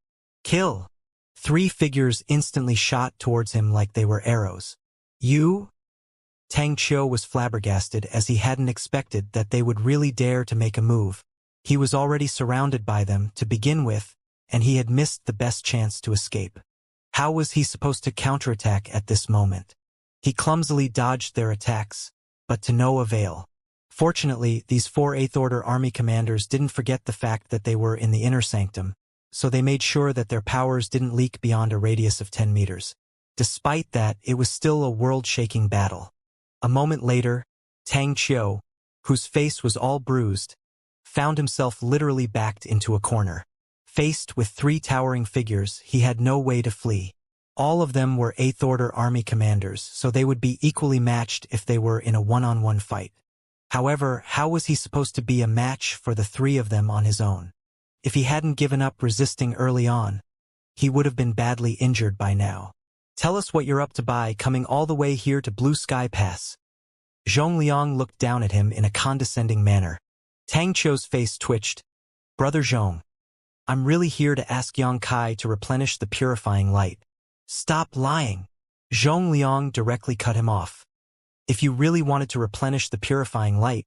Kill! 3 figures instantly shot towards him like they were arrows. You? Tang Qiu was flabbergasted as he hadn't expected that they would really dare to make a move. He was already surrounded by them to begin with, and he had missed the best chance to escape. How was he supposed to counterattack at this moment? He clumsily dodged their attacks, but to no avail. Fortunately, these 4 8th Order army commanders didn't forget the fact that they were in the inner sanctum, so they made sure that their powers didn't leak beyond a radius of 10 meters. Despite that, it was still a world-shaking battle. A moment later, Tang Qiu, whose face was all bruised, found himself literally backed into a corner. Faced with 3 towering figures, he had no way to flee. All of them were 8th Order army commanders, so they would be equally matched if they were in a one-on-one fight. However, how was he supposed to be a match for the 3 of them on his own? If he hadn't given up resisting early on, he would have been badly injured by now. Tell us what you're up to by coming all the way here to Blue Sky Pass. Zhongliang looked down at him in a condescending manner. Tang Qiu's face twitched. Brother Zhong, I'm really here to ask Yang Kai to replenish the purifying light. Stop lying. Zhongliang directly cut him off. If you really wanted to replenish the purifying light,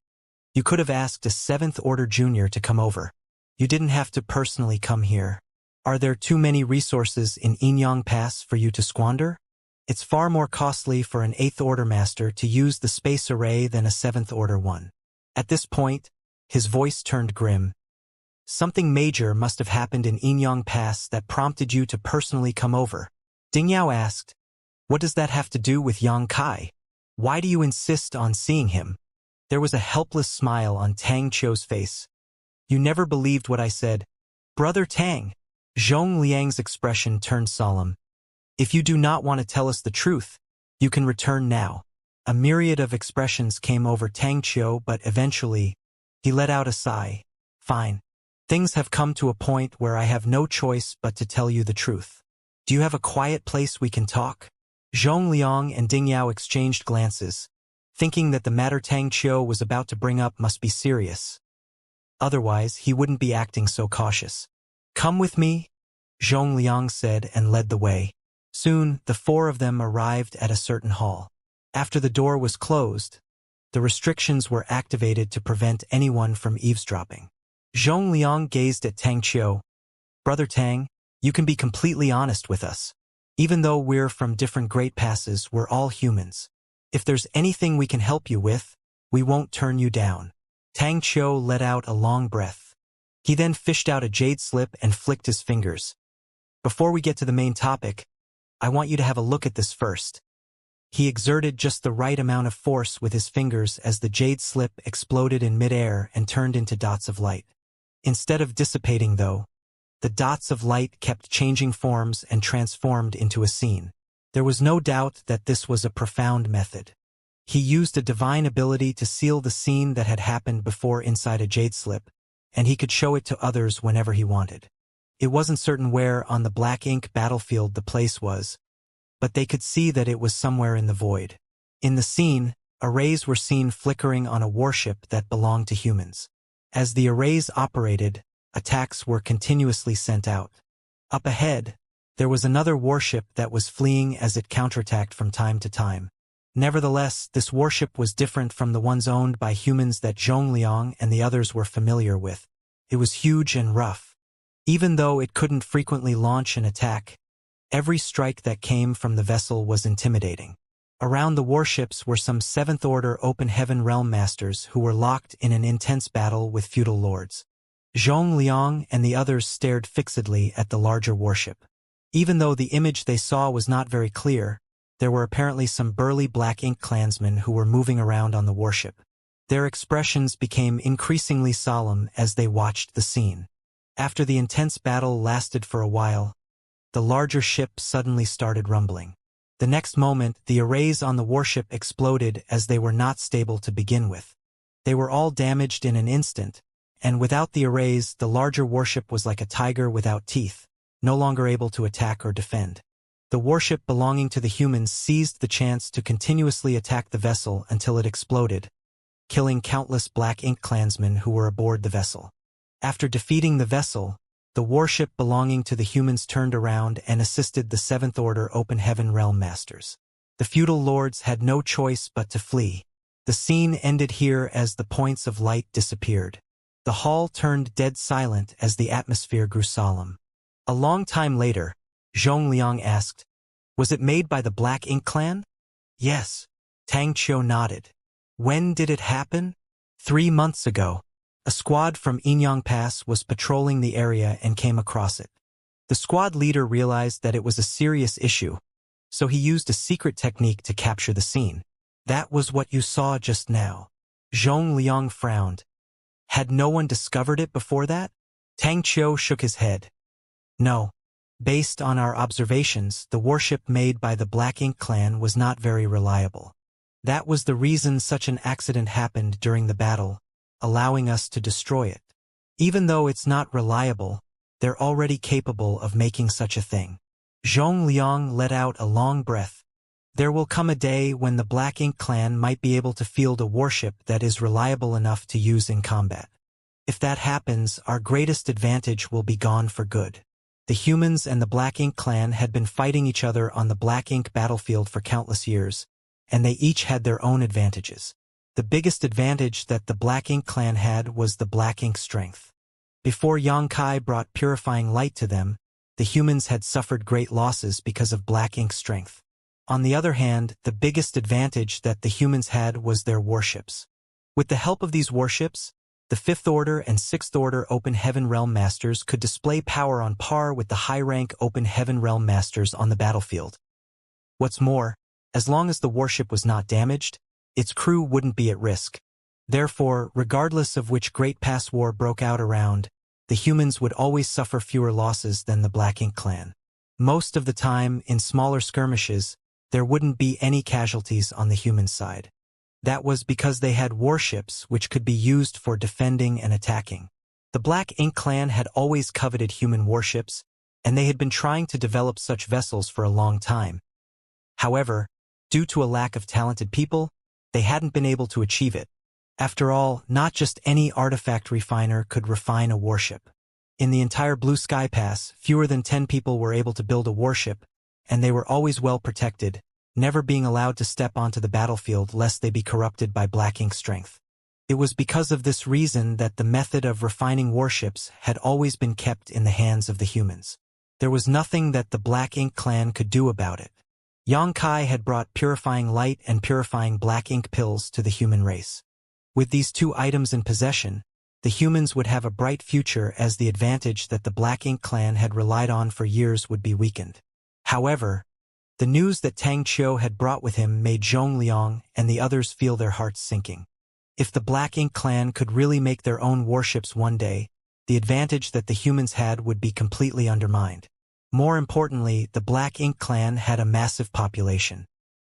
you could have asked a 7th Order junior to come over. You didn't have to personally come here. Are there too many resources in Inyang Pass for you to squander? It's far more costly for an 8th Order Master to use the space array than a 7th Order one. At this point, his voice turned grim. Something major must have happened in Inyang Pass that prompted you to personally come over. Ding Yao asked, "What does that have to do with Yang Kai? Why do you insist on seeing him?" There was a helpless smile on Tang Qiu's face. "You never believed what I said. Brother Tang." Zhong Liang's expression turned solemn. "If you do not want to tell us the truth, you can return now." A myriad of expressions came over Tang Qiu, but eventually, he let out a sigh. "Fine. Things have come to a point where I have no choice but to tell you the truth. Do you have a quiet place we can talk?" Zhong Liang and Ding Yao exchanged glances, thinking that the matter Tang Qiu was about to bring up must be serious. Otherwise, he wouldn't be acting so cautious. "Come with me," Zhong Liang said and led the way. Soon, the four of them arrived at a certain hall. After the door was closed, the restrictions were activated to prevent anyone from eavesdropping. Zhong Liang gazed at Tang Qiu. "Brother Tang, you can be completely honest with us. Even though we're from different great passes, we're all humans. If there's anything we can help you with, we won't turn you down." Tang Qiu let out a long breath. He then fished out a jade slip and flicked his fingers. "Before we get to the main topic, I want you to have a look at this first." He exerted just the right amount of force with his fingers as the jade slip exploded in midair and turned into dots of light. Instead of dissipating, though, the dots of light kept changing forms and transformed into a scene. There was no doubt that this was a profound method. He used a divine ability to seal the scene that had happened before inside a jade slip, and he could show it to others whenever he wanted. It wasn't certain where on the black ink battlefield the place was, but they could see that it was somewhere in the void. In the scene, arrays were seen flickering on a warship that belonged to humans. As the arrays operated, attacks were continuously sent out. Up ahead, there was another warship that was fleeing as it counterattacked from time to time. Nevertheless, this warship was different from the ones owned by humans that Zhong Liang and the others were familiar with. It was huge and rough. Even though it couldn't frequently launch an attack, every strike that came from the vessel was intimidating. Around the warships were some 7th Order Open Heaven Realm Masters who were locked in an intense battle with feudal lords. Zhong Liang and the others stared fixedly at the larger warship. Even though the image they saw was not very clear, there were apparently some burly black ink clansmen who were moving around on the warship. Their expressions became increasingly solemn as they watched the scene. After the intense battle lasted for a while, the larger ship suddenly started rumbling. The next moment, the arrays on the warship exploded as they were not stable to begin with. They were all damaged in an instant, and without the arrays, the larger warship was like a tiger without teeth, no longer able to attack or defend. The warship belonging to the humans seized the chance to continuously attack the vessel until it exploded, killing countless black ink clansmen who were aboard the vessel. After defeating the vessel, the warship belonging to the humans turned around and assisted the 7th Order Open Heaven Realm Masters. The feudal lords had no choice but to flee. The scene ended here as the points of light disappeared. The hall turned dead silent as the atmosphere grew solemn. A long time later, Zhong Liang asked, "Was it made by the Black Ink Clan?" "Yes." Tang Qiu nodded. "When did it happen?" 3 months ago. A squad from Inyang Pass was patrolling the area and came across it. The squad leader realized that it was a serious issue, so he used a secret technique to capture the scene. "That was what you saw just now." Zhong Liang frowned. "Had no one discovered it before that?" Tang Qiu shook his head. "No. Based on our observations, the warship made by the Black Ink Clan was not very reliable. That was the reason such an accident happened during the battle, allowing us to destroy it. Even though it's not reliable, they're already capable of making such a thing." Zhong Liang let out a long breath. There will come a day when the Black Ink Clan might be able to field a warship that is reliable enough to use in combat. If that happens, our greatest advantage will be gone for good. The humans and the Black Ink Clan had been fighting each other on the Black Ink battlefield for countless years, and they each had their own advantages. The biggest advantage that the Black Ink Clan had was the Black Ink strength. Before Yang Kai brought purifying light to them, the humans had suffered great losses because of black ink strength. On the other hand, the biggest advantage that the humans had was their warships. With the help of these warships, the 5th Order and 6th Order Open Heaven Realm Masters could display power on par with the high-rank Open Heaven Realm Masters on the battlefield. What's more, as long as the warship was not damaged, its crew wouldn't be at risk. Therefore, regardless of which Great Pass War broke out around, the humans would always suffer fewer losses than the Black Ink clan. Most of the time, in smaller skirmishes, there wouldn't be any casualties on the human side. That was because they had warships which could be used for defending and attacking. The Black Ink clan had always coveted human warships, and they had been trying to develop such vessels for a long time. However, due to a lack of talented people, they hadn't been able to achieve it. After all, not just any artifact refiner could refine a warship. In the entire Blue Sky Pass, fewer than 10 people were able to build a warship, and they were always well protected, never being allowed to step onto the battlefield lest they be corrupted by black ink strength. It was because of this reason that the method of refining warships had always been kept in the hands of the humans. There was nothing that the Black Ink clan could do about it. Xianxia had brought purifying light and purifying black ink pills to the human race. With these two items in possession, the humans would have a bright future as the advantage that the Black Ink clan had relied on for years would be weakened. However, the news that Tang Qiu had brought with him made Zhongliang and the others feel their hearts sinking. If the Black Ink clan could really make their own warships one day, the advantage that the humans had would be completely undermined. More importantly, the Black Ink clan had a massive population.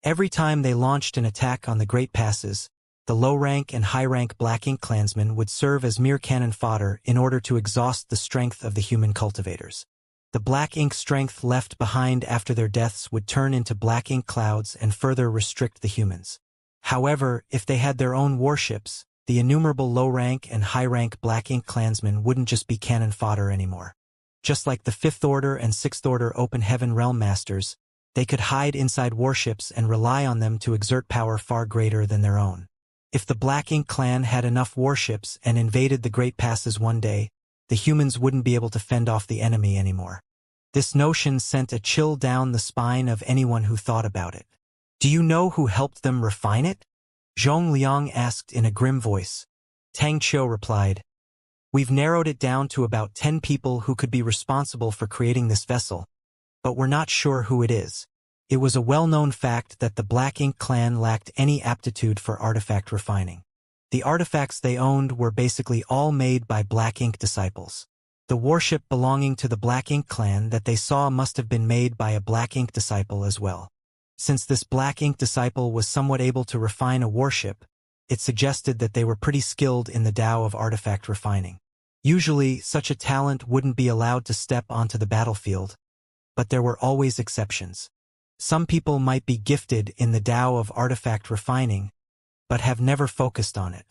Every time they launched an attack on the Great Passes, the low-rank and high-rank Black Ink clansmen would serve as mere cannon fodder in order to exhaust the strength of the human cultivators. The black ink strength left behind after their deaths would turn into black ink clouds and further restrict the humans. However, if they had their own warships, the innumerable low-rank and high-rank black ink clansmen wouldn't just be cannon fodder anymore. Just like the 5th Order and 6th Order Open Heaven Realm Masters, they could hide inside warships and rely on them to exert power far greater than their own. If the Black Ink clan had enough warships and invaded the Great Passes one day, the humans wouldn't be able to fend off the enemy anymore. This notion sent a chill down the spine of anyone who thought about it. Do you know who helped them refine it? Zhongliang asked in a grim voice. Tang Qiu replied, "We've narrowed it down to about 10 people who could be responsible for creating this vessel, but we're not sure who it is." It was a well-known fact that the Black Ink clan lacked any aptitude for artifact refining. The artifacts they owned were basically all made by Black Ink disciples. The warship belonging to the Black Ink clan that they saw must have been made by a Black Ink disciple as well. Since this Black Ink disciple was somewhat able to refine a warship, it suggested that they were pretty skilled in the Tao of artifact refining. Usually, such a talent wouldn't be allowed to step onto the battlefield, but there were always exceptions. Some people might be gifted in the Tao of artifact refining, but have never focused on it.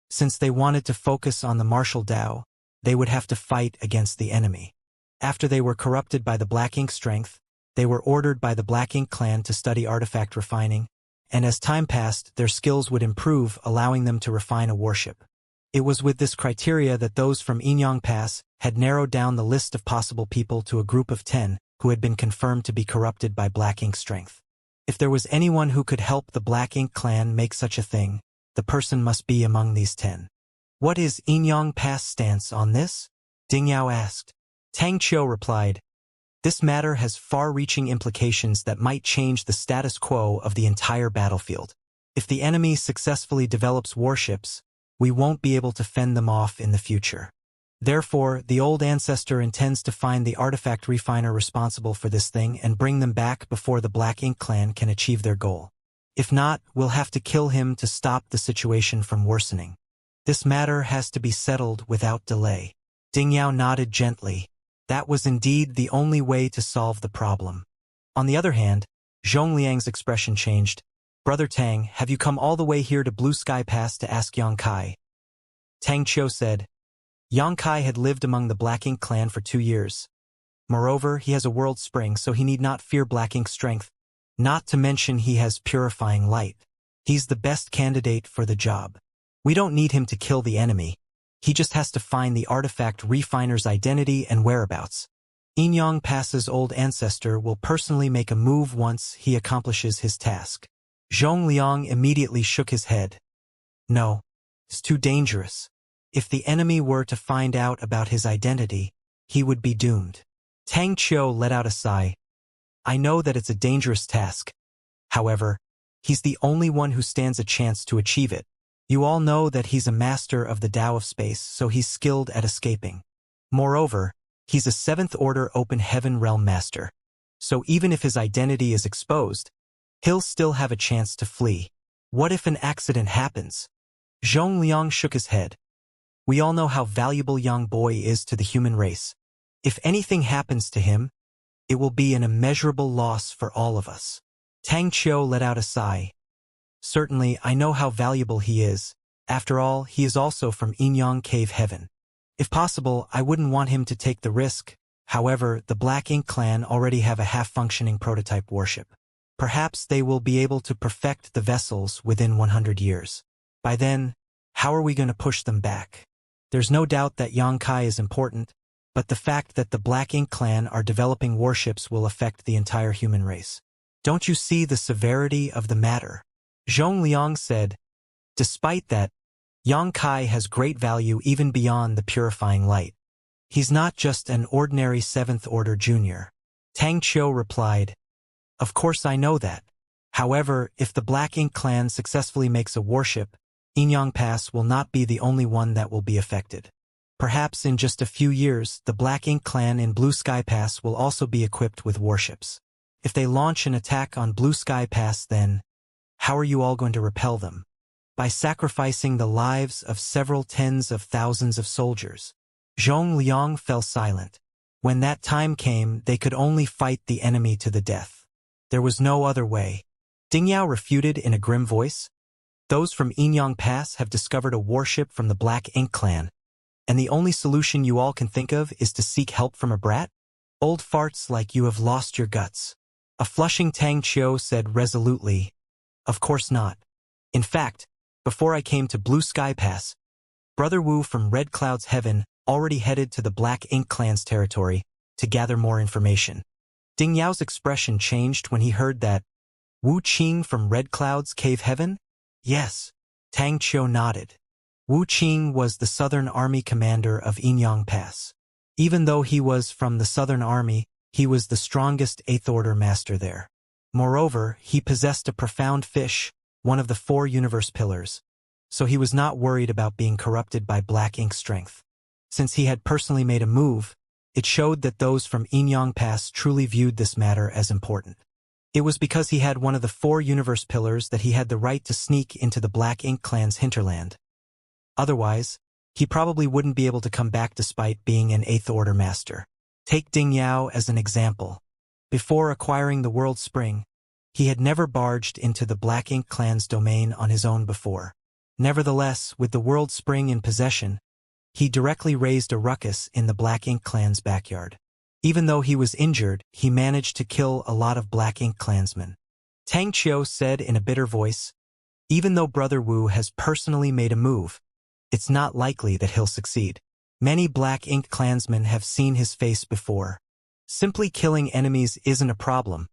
Since they wanted to focus on the martial Tao, they would have to fight against the enemy. After they were corrupted by the Black Ink strength, they were ordered by the Black Ink clan to study artifact refining, and as time passed, their skills would improve, allowing them to refine a warship. It was with this criteria that those from Inyang Pass had narrowed down the list of possible people to a group of 10 who had been confirmed to be corrupted by Black Ink strength. If there was anyone who could help the Black Ink clan make such a thing, the person must be among these 10. What is Inyang Pass' stance on this? Ding Yao asked. Tang Qiu replied, "This matter has far-reaching implications that might change the status quo of the entire battlefield. If the enemy successfully develops warships, we won't be able to fend them off in the future. Therefore, the old ancestor intends to find the artifact refiner responsible for this thing and bring them back before the Black Ink clan can achieve their goal. If not, we'll have to kill him to stop the situation from worsening. This matter has to be settled without delay." Ding Yao nodded gently. That was indeed the only way to solve the problem. On the other hand, Zhongliang's expression changed. "Brother Tang, have you come all the way here to Blue Sky Pass to ask Xianxia?" Tang Qiu said, "Xianxia had lived among the Black Ink clan for 2 years. Moreover, he has a world spring, so he need not fear Black Ink strength, not to mention he has purifying light. He's the best candidate for the job. We don't need him to kill the enemy. He just has to find the artifact refiner's identity and whereabouts." Inyang Pass's old ancestor will personally make a move once he accomplishes his task. Zhong Liang immediately shook his head. No, it's too dangerous. If the enemy were to find out about his identity, he would be doomed. Tang Qiu let out a sigh. I know that it's a dangerous task. However, he's the only one who stands a chance to achieve it. You all know that he's a master of the Tao of space, so he's skilled at escaping. Moreover, he's a 7th Order Open Heaven Realm Master. So even if his identity is exposed, he'll still have a chance to flee. What if an accident happens? Zhong Liang shook his head. We all know how valuable Yang Boy is to the human race. If anything happens to him, it will be an immeasurable loss for all of us. Tang Qiu let out a sigh. Certainly, I know how valuable he is. After all, he is also from Inyang Cave Heaven. If possible, I wouldn't want him to take the risk. However, the Black Ink clan already have a half-functioning prototype warship. Perhaps they will be able to perfect the vessels within 100 years. By then, how are we going to push them back? There's no doubt that Yang Kai is important, but the fact that the Black Ink clan are developing warships will affect the entire human race. Don't you see the severity of the matter? Zhong Liang said. Despite that, Yang Kai has great value even beyond the purifying light. He's not just an ordinary 7th Order junior. Tang Qiu replied. Of course I know that. However, if the Black Ink clan successfully makes a warship, Inyang Pass will not be the only one that will be affected. Perhaps in just a few years, the Black Ink clan in Blue Sky Pass will also be equipped with warships. If they launch an attack on Blue Sky Pass, then how are you all going to repel them? By sacrificing the lives of several tens of thousands of soldiers. Zhong Liang fell silent. When that time came, they could only fight the enemy to the death. There was no other way. Ding Yao refuted in a grim voice. Those from Inyang Pass have discovered a warship from the Black Ink clan, and the only solution you all can think of is to seek help from a brat? Old farts like you have lost your guts. A flushing Tang Qiu said resolutely. Of course not. In fact, before I came to Blue Sky Pass, Brother Wu from Red Cloud's Heaven already headed to the Black Ink clan's territory to gather more information. Ding Yao's expression changed when he heard that. Wu Qing from Red Cloud's Cave Heaven? Yes. Tang Qiu nodded. Wu Qing was the Southern Army commander of Inyang Pass. Even though he was from the Southern Army, he was the strongest 8th Order master there. Moreover, he possessed a profound fish, one of the 4 universe pillars, so he was not worried about being corrupted by Black Ink strength. Since he had personally made a move, it showed that those from Inyang Pass truly viewed this matter as important. It was because he had one of the 4 universe pillars that he had the right to sneak into the Black Ink clan's hinterland. Otherwise, he probably wouldn't be able to come back despite being an 8th Order master. Take Ding Yao as an example. Before acquiring the World Spring, he had never barged into the Black Ink clan's domain on his own before. Nevertheless, with the World Spring in possession, he directly raised a ruckus in the Black Ink clan's backyard. Even though he was injured, he managed to kill a lot of Black Ink clansmen. Tang Qiu said in a bitter voice, even though Brother Wu has personally made a move, it's not likely that he'll succeed. Many Black Ink clansmen have seen his face before. Simply killing enemies isn't a problem,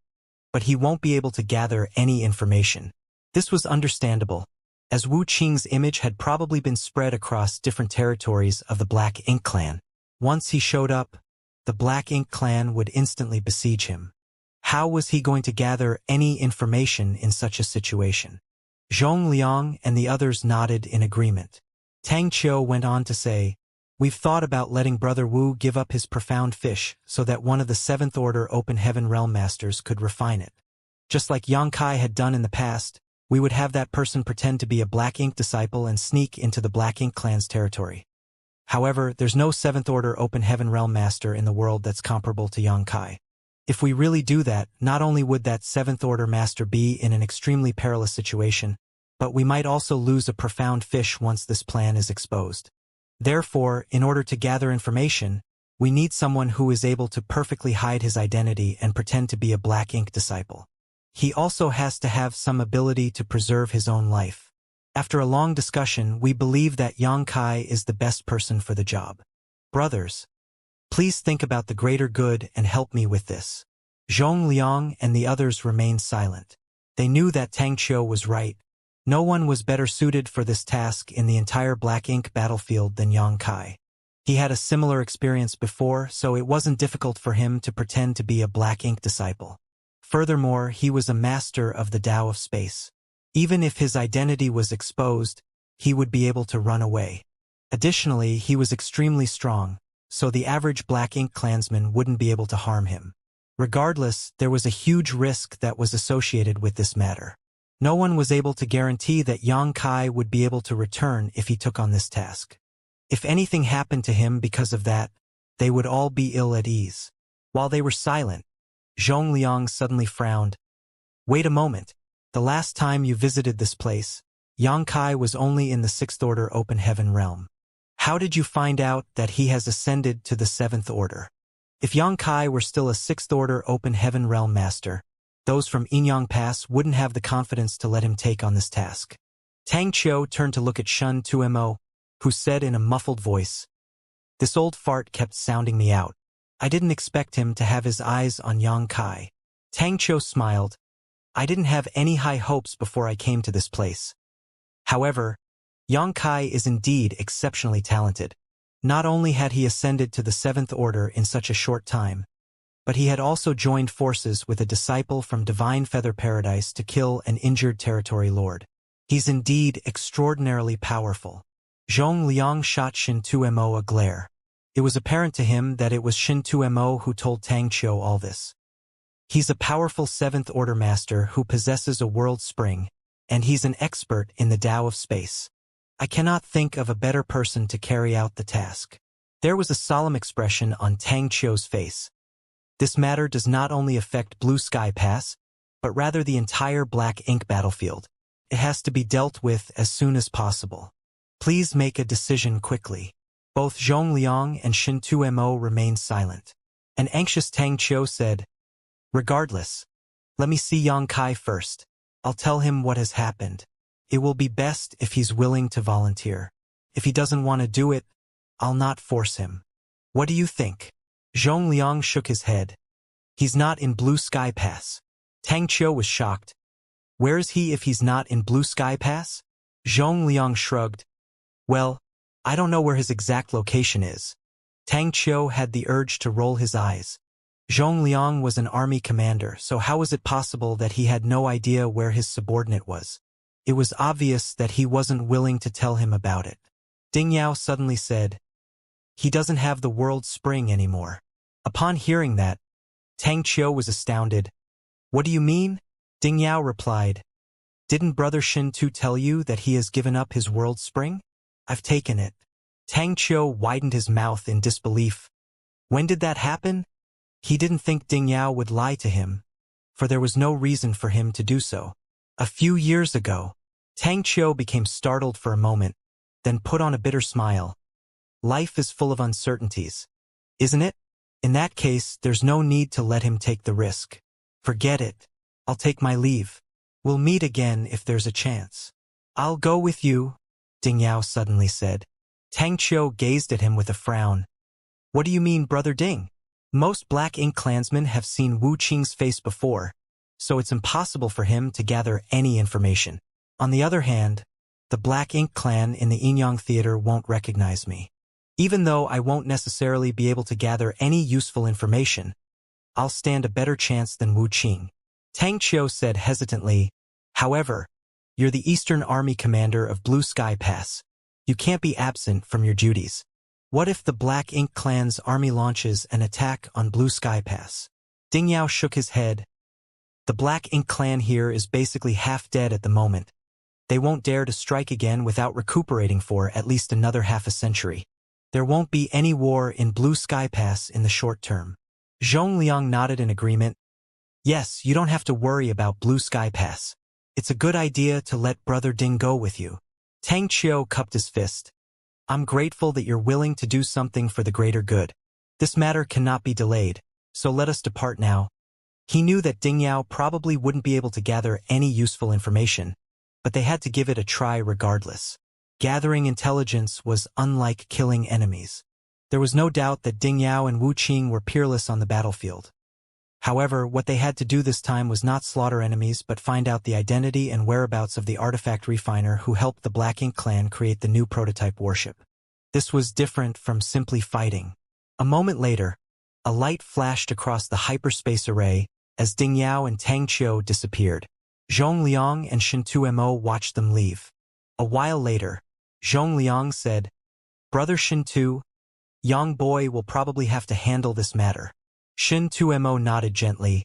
but he won't be able to gather any information. This was understandable, as Wu Qing's image had probably been spread across different territories of the Black Ink clan. Once he showed up, the Black Ink clan would instantly besiege him. How was he going to gather any information in such a situation? Zhong Liang and the others nodded in agreement. Tang Qiu went on to say, we've thought about letting Brother Wu give up his profound fish so that one of the 7th Order Open Heaven Realm Masters could refine it. Just like Yang Kai had done in the past, we would have that person pretend to be a Black Ink disciple and sneak into the Black Ink clan's territory. However, there's no 7th Order Open Heaven Realm Master in the world that's comparable to Yang Kai. If we really do that, not only would that 7th Order Master be in an extremely perilous situation, but we might also lose a profound fish once this plan is exposed. Therefore, in order to gather information, we need someone who is able to perfectly hide his identity and pretend to be a Black Ink disciple. He also has to have some ability to preserve his own life. After a long discussion, we believe that Yang Kai is the best person for the job. Brothers, Please think about the greater good and help me with this. Zhong Liang and the others remained silent. They knew that Tang Qiu was right. No one was better suited for this task in the entire black ink battlefield than Yang Kai. He had a similar experience before, so it wasn't difficult for him to pretend to be a black ink disciple. Furthermore, he was a master of the Tao of space. Even if his identity was exposed, he would be able to run away. Additionally, he was extremely strong, so the average black ink clansman wouldn't be able to harm him. Regardless, there was a huge risk that was associated with this matter. No one was able to guarantee that Yang Kai would be able to return if he took on this task. If anything happened to him because of that, they would all be ill at ease. While they were silent, Zhong Liang suddenly frowned. Wait a moment. The last time you visited this place, Yang Kai was only in the 6th Order Open Heaven realm. How did you find out that he has ascended to the 7th Order? If Yang Kai were still a 6th Order Open Heaven realm master, those from Inyang Pass wouldn't have the confidence to let him take on this task. Tang Qiu turned to look at Shun Tumo, who said in a muffled voice, "This old fart kept sounding me out. I didn't expect him to have his eyes on Yang Kai." Tang Qiu smiled. "I didn't have any high hopes before I came to this place. However, Yang Kai is indeed exceptionally talented. Not only had he ascended to the 7th Order in such a short time, but he had also joined forces with a disciple from Divine Feather Paradise to kill an injured territory lord. He's indeed extraordinarily powerful." Zhong Liang shot Shin Tumo a glare. It was apparent to him that it was Shin Tumo who told Tang Qiu all this. He's a powerful 7th Order master who possesses a world spring, and he's an expert in the Tao of space. I cannot think of a better person to carry out the task. There was a solemn expression on Tang Qiu's face. This matter does not only affect Blue Sky Pass, but rather the entire black ink battlefield. It has to be dealt with as soon as possible. Please make a decision quickly. Both Zhong Liang and Shin Tumo remained silent. An anxious Tang Qiu said, "Regardless, let me see Yang Kai first. I'll tell him what has happened. It will be best if he's willing to volunteer. If he doesn't want to do it, I'll not force him. What do you think?" Zhong Liang shook his head. "He's not in Blue Sky Pass." Tang Qiu was shocked. "Where is he if he's not in Blue Sky Pass?" Zhong Liang shrugged. "Well, I don't know where his exact location is." Tang Qiu had the urge to roll his eyes. Zhong Liang was an army commander, so how was it possible that he had no idea where his subordinate was? It was obvious that he wasn't willing to tell him about it. Ding Yao suddenly said, "He doesn't have the world spring anymore." Upon hearing that, Tang Qiu was astounded. "What do you mean?" Ding Yao replied, "Didn't Brother Shin Tu tell you that he has given up his world spring? I've taken it." Tang Qiu widened his mouth in disbelief. When did that happen? He didn't think Ding Yao would lie to him, for there was no reason for him to do so. "A few years ago." Tang Qiu became startled for a moment, then put on a bitter smile. "Life is full of uncertainties, isn't it? In that case, there's no need to let him take the risk. Forget it. I'll take my leave. We'll meet again if there's a chance." "I'll go with you," Ding Yao suddenly said. Tang Qiu gazed at him with a frown. "What do you mean, Brother Ding?" Most black ink clansmen have seen Wu Qing's face before, so it's impossible for him to gather any information. On the other hand, the black ink clan in the Inyang Theater won't recognize me. Even though I won't necessarily be able to gather any useful information, I'll stand a better chance than Wu Qing. Tang Qiu said hesitantly, "However, you're the Eastern Army commander of Blue Sky Pass. You can't be absent from your duties. What if the Black Ink clan's army launches an attack on Blue Sky Pass?" Ding Yao shook his head. "The Black Ink clan here is basically half dead at the moment. They won't dare to strike again without recuperating for at least another half a century. There won't be any war in Blue Sky Pass in the short term." Zhong Liang nodded in agreement. "Yes, you don't have to worry about Blue Sky Pass. It's a good idea to let Brother Ding go with you." Tang Qiu cupped his fist. "I'm grateful that you're willing to do something for the greater good. This matter cannot be delayed, so let us depart now." He knew that Ding Yao probably wouldn't be able to gather any useful information, but they had to give it a try regardless. Gathering intelligence was unlike killing enemies. There was no doubt that Ding Yao and Wu Qing were peerless on the battlefield. However, what they had to do this time was not slaughter enemies but find out the identity and whereabouts of the artifact refiner who helped the Black Ink clan create the new prototype warship. This was different from simply fighting. A moment later, a light flashed across the hyperspace array as Ding Yao and Tang Qiu disappeared. Zhong Liang and Shin Tumo watched them leave. A while later, Zhong Liang said, "Brother Shin Tu, Yang boy will probably have to handle this matter." Shin Tumo nodded gently.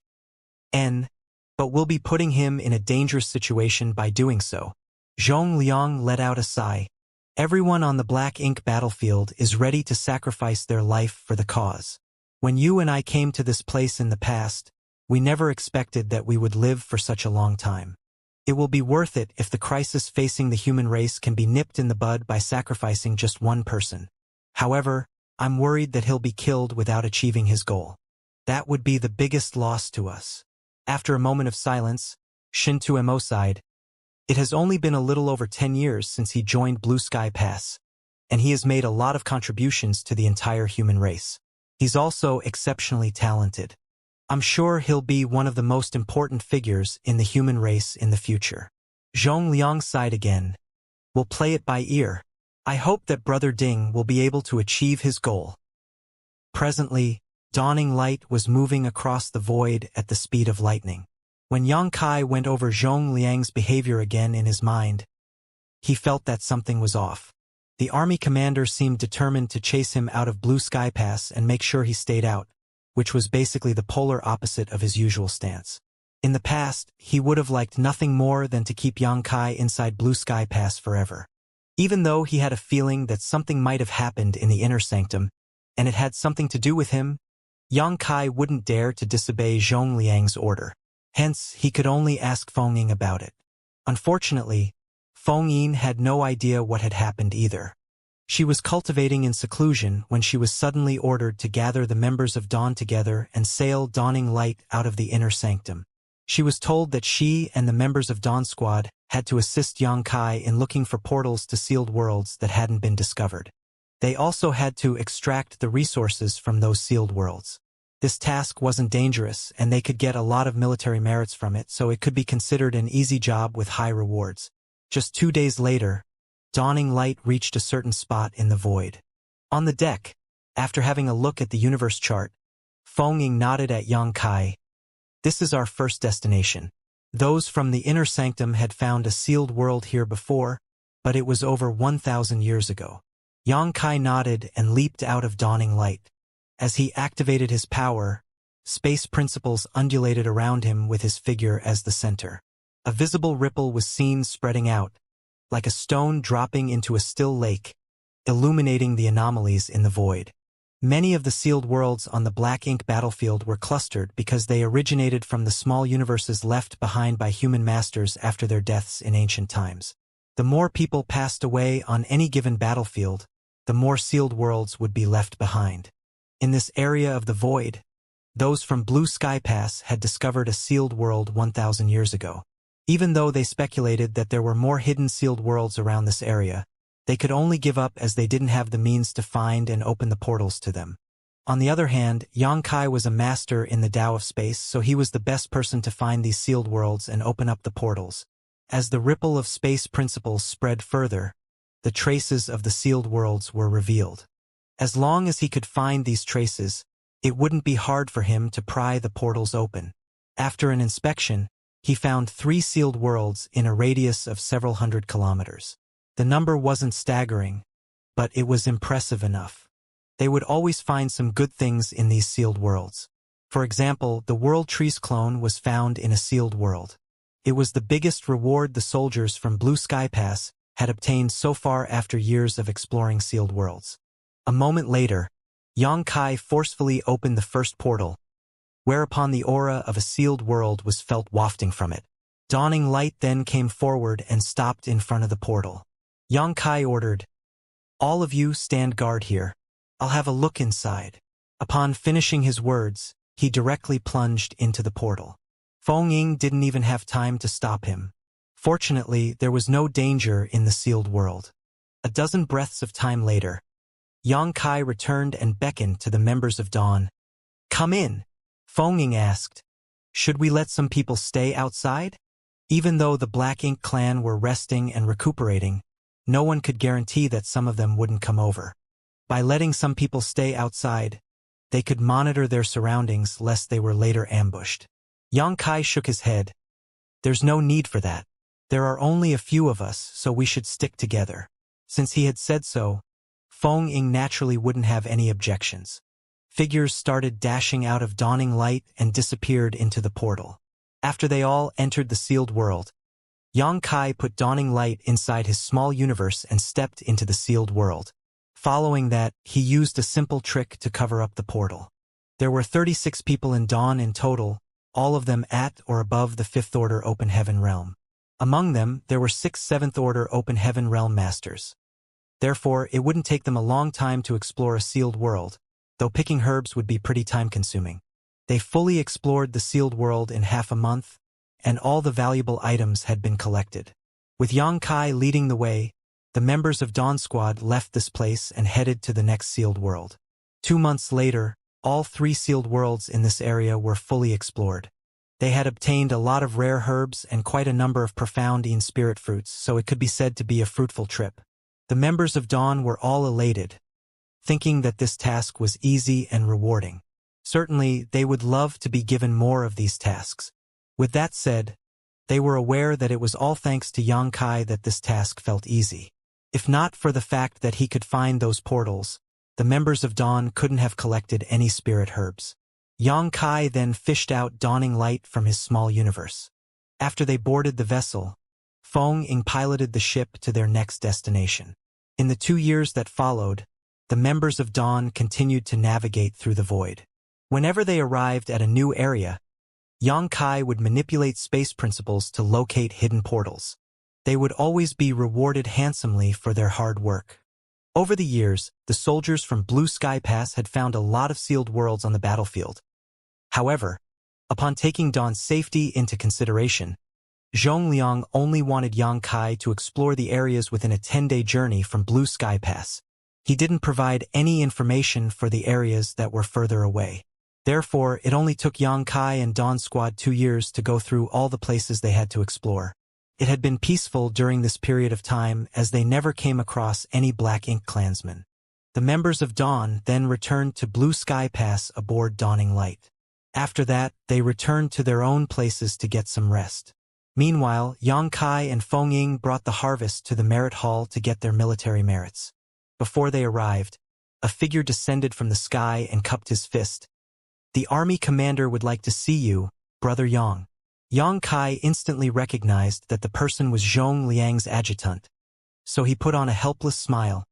But we'll be putting him in a dangerous situation by doing so. Zhong Liang let out a sigh. Everyone on the Black Ink battlefield is ready to sacrifice their life for the cause. When you and I came to this place in the past, we never expected that we would live for such a long time. It will be worth it if the crisis facing the human race can be nipped in the bud by sacrificing just one person. However, I'm worried that he'll be killed without achieving his goal. That would be the biggest loss to us. After a moment of silence, Shin Tumo sighed. It has only been a little over 10 years since he joined Blue Sky Pass, and he has made a lot of contributions to the entire human race. He's also exceptionally talented. I'm sure he'll be one of the most important figures in the human race in the future. Zhong Liang sighed again. We'll play it by ear. I hope that Brother Ding will be able to achieve his goal. Presently, dawning light was moving across the void at the speed of lightning. When Yang Kai went over Zhong Liang's behavior again in his mind, he felt that something was off. The army commander seemed determined to chase him out of Blue Sky Pass and make sure he stayed out, which was basically the polar opposite of his usual stance. In the past, he would have liked nothing more than to keep Yang Kai inside Blue Sky Pass forever. Even though he had a feeling that something might have happened in the inner sanctum, and it had something to do with him, Yang Kai wouldn't dare to disobey Zhong Liang's order. Hence, he could only ask Feng Ying about it. Unfortunately, Feng Ying had no idea what had happened either. She was cultivating in seclusion when she was suddenly ordered to gather the members of Dawn together and sail Dawning Light out of the inner sanctum. She was told that she and the members of Dawn Squad had to assist Yang Kai in looking for portals to sealed worlds that hadn't been discovered. They also had to extract the resources from those sealed worlds. This task wasn't dangerous, and they could get a lot of military merits from it, so it could be considered an easy job with high rewards. Just 2 days later, Dawning Light reached a certain spot in the void. On the deck, after having a look at the universe chart, Feng Ying nodded at Yang Kai. "This is our first destination. Those from the inner sanctum had found a sealed world here before, but it was over 1,000 years ago." Yang Kai nodded and leaped out of Dawning Light. As he activated his power, space principles undulated around him with his figure as the center. A visible ripple was seen spreading out, like a stone dropping into a still lake, illuminating the anomalies in the void. Many of the sealed worlds on the Black Ink battlefield were clustered because they originated from the small universes left behind by human masters after their deaths in ancient times. The more people passed away on any given battlefield, the more sealed worlds would be left behind. In this area of the void, those from Blue Sky Pass had discovered a sealed world 1,000 years ago. Even though they speculated that there were more hidden sealed worlds around this area, they could only give up as they didn't have the means to find and open the portals to them. On the other hand, Yang Kai was a master in the Tao of space, so he was the best person to find these sealed worlds and open up the portals. As the ripple of space principles spread further, the traces of the sealed worlds were revealed. As long as he could find these traces, it wouldn't be hard for him to pry the portals open. After an inspection, he found 3 sealed worlds in a radius of several hundred kilometers. The number wasn't staggering, but it was impressive enough. They would always find some good things in these sealed worlds. For example, the World Trees clone was found in a sealed world. It was the biggest reward the soldiers from Blue Sky Pass had obtained so far after years of exploring sealed worlds. A moment later, Yang Kai forcefully opened the first portal, whereupon the aura of a sealed world was felt wafting from it. Dawning Light then came forward and stopped in front of the portal. Yang Kai ordered, "All of you stand guard here. I'll have a look inside." Upon finishing his words, he directly plunged into the portal. Feng Ying didn't even have time to stop him. Fortunately, there was no danger in the sealed world. A dozen breaths of time later, Yang Kai returned and beckoned to the members of Dawn. "Come in," Feng Ying asked. "Should we let some people stay outside?" Even though the Black Ink clan were resting and recuperating, no one could guarantee that some of them wouldn't come over. By letting some people stay outside, they could monitor their surroundings lest they were later ambushed. Yang Kai shook his head. "There's no need for that. There are only a few of us, so we should stick together." Since he had said so, Feng Ying naturally wouldn't have any objections. Figures started dashing out of dawning light and disappeared into the portal. After they all entered the sealed world, Yang Kai put dawning light inside his small universe and stepped into the sealed world. Following that, he used a simple trick to cover up the portal. There were 36 people in Dawn in total, all of them at or above the 5th Order Open Heaven Realm. Among them, there were 6 7th Order Open Heaven Realm Masters. Therefore, it wouldn't take them a long time to explore a sealed world, though picking herbs would be pretty time-consuming. They fully explored the sealed world in half a month, and all the valuable items had been collected. With Yang Kai leading the way, the members of Dawn Squad left this place and headed to the next sealed world. 2 months later, all 3 sealed worlds in this area were fully explored. They had obtained a lot of rare herbs and quite a number of profound spirit fruits, so it could be said to be a fruitful trip. The members of Dawn were all elated, thinking that this task was easy and rewarding. Certainly, they would love to be given more of these tasks. With that said, they were aware that it was all thanks to Yang Kai that this task felt easy. If not for the fact that he could find those portals, the members of Dawn couldn't have collected any spirit herbs. Yang Kai then fished out dawning light from his small universe. After they boarded the vessel, Feng Ying piloted the ship to their next destination. In the 2 years that followed, the members of Dawn continued to navigate through the void. Whenever they arrived at a new area, Yang Kai would manipulate space principles to locate hidden portals. They would always be rewarded handsomely for their hard work. Over the years, the soldiers from Blue Sky Pass had found a lot of sealed worlds on the battlefield. However, upon taking Dawn's safety into consideration, Zhongliang only wanted Yang Kai to explore the areas within a 10-day journey from Blue Sky Pass. He didn't provide any information for the areas that were further away. Therefore, it only took Yang Kai and Dawn Squad 2 years to go through all the places they had to explore. It had been peaceful during this period of time as they never came across any Black Ink clansmen. The members of Dawn then returned to Blue Sky Pass aboard Dawning Light. After that, they returned to their own places to get some rest. Meanwhile, Yang Kai and Feng Ying brought the harvest to the Merit Hall to get their military merits. Before they arrived, a figure descended from the sky and cupped his fist. "The army commander would like to see you, Brother Yang." Yang Kai instantly recognized that the person was Zhong Liang's adjutant, so he put on a helpless smile.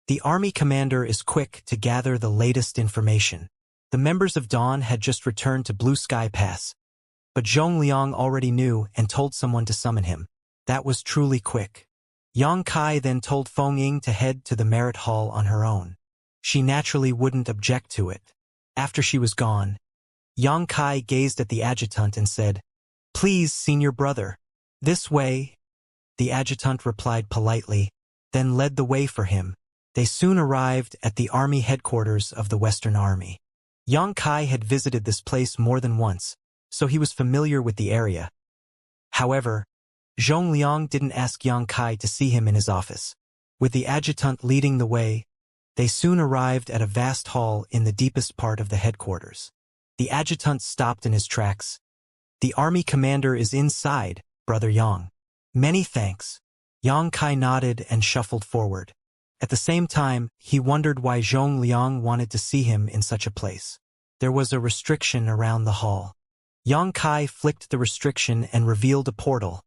The army commander is quick to gather the latest information. The members of Dawn had just returned to Blue Sky Pass, but Zhong Liang already knew and told someone to summon him. That was truly quick. Yang Kai then told Feng Ying to head to the Merit Hall on her own. She naturally wouldn't object to it. After she was gone, Yang Kai gazed at the adjutant and said, "Please, senior brother." "This way," the adjutant replied politely, then led the way for him. They soon arrived at the army headquarters of the Western Army. Yang Kai had visited this place more than once, so he was familiar with the area. However, Zhong Liang didn't ask Yang Kai to see him in his office. With the adjutant leading the way, they soon arrived at a vast hall in the deepest part of the headquarters. The adjutant stopped in his tracks. "The army commander is inside, Brother Yang." "Many thanks." Yang Kai nodded and shuffled forward. At the same time, he wondered why Zhong Liang wanted to see him in such a place. There was a restriction around the hall. Yang Kai flicked the restriction and revealed a portal,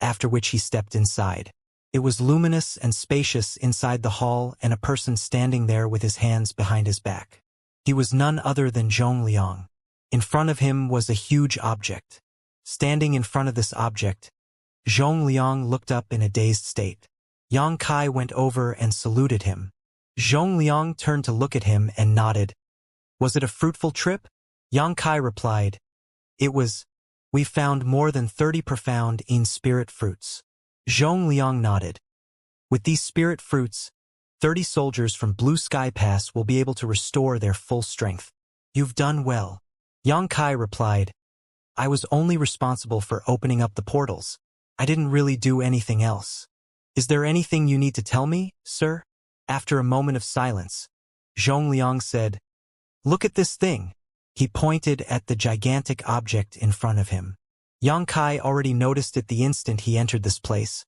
after which he stepped inside. It was luminous and spacious inside the hall and a person standing there with his hands behind his back. He was none other than Zhong Liang. In front of him was a huge object. Standing in front of this object, Zhong Liang looked up in a dazed state. Yang Kai went over and saluted him. Zhong Liang turned to look at him and nodded. "Was it a fruitful trip?" Yang Kai replied, "It was. We found more than 30 profound spirit fruits." Zhong Liang nodded. "With these spirit fruits, 30 soldiers from Blue Sky Pass will be able to restore their full strength. You've done well. Yang Kai replied, I was only responsible for opening up the portals. I didn't really do anything else. Is there anything you need to tell me, sir? After a moment of silence, Zhongliang said, Look at this thing. He pointed at the gigantic object in front of him. Yang Kai already noticed it the instant he entered this place,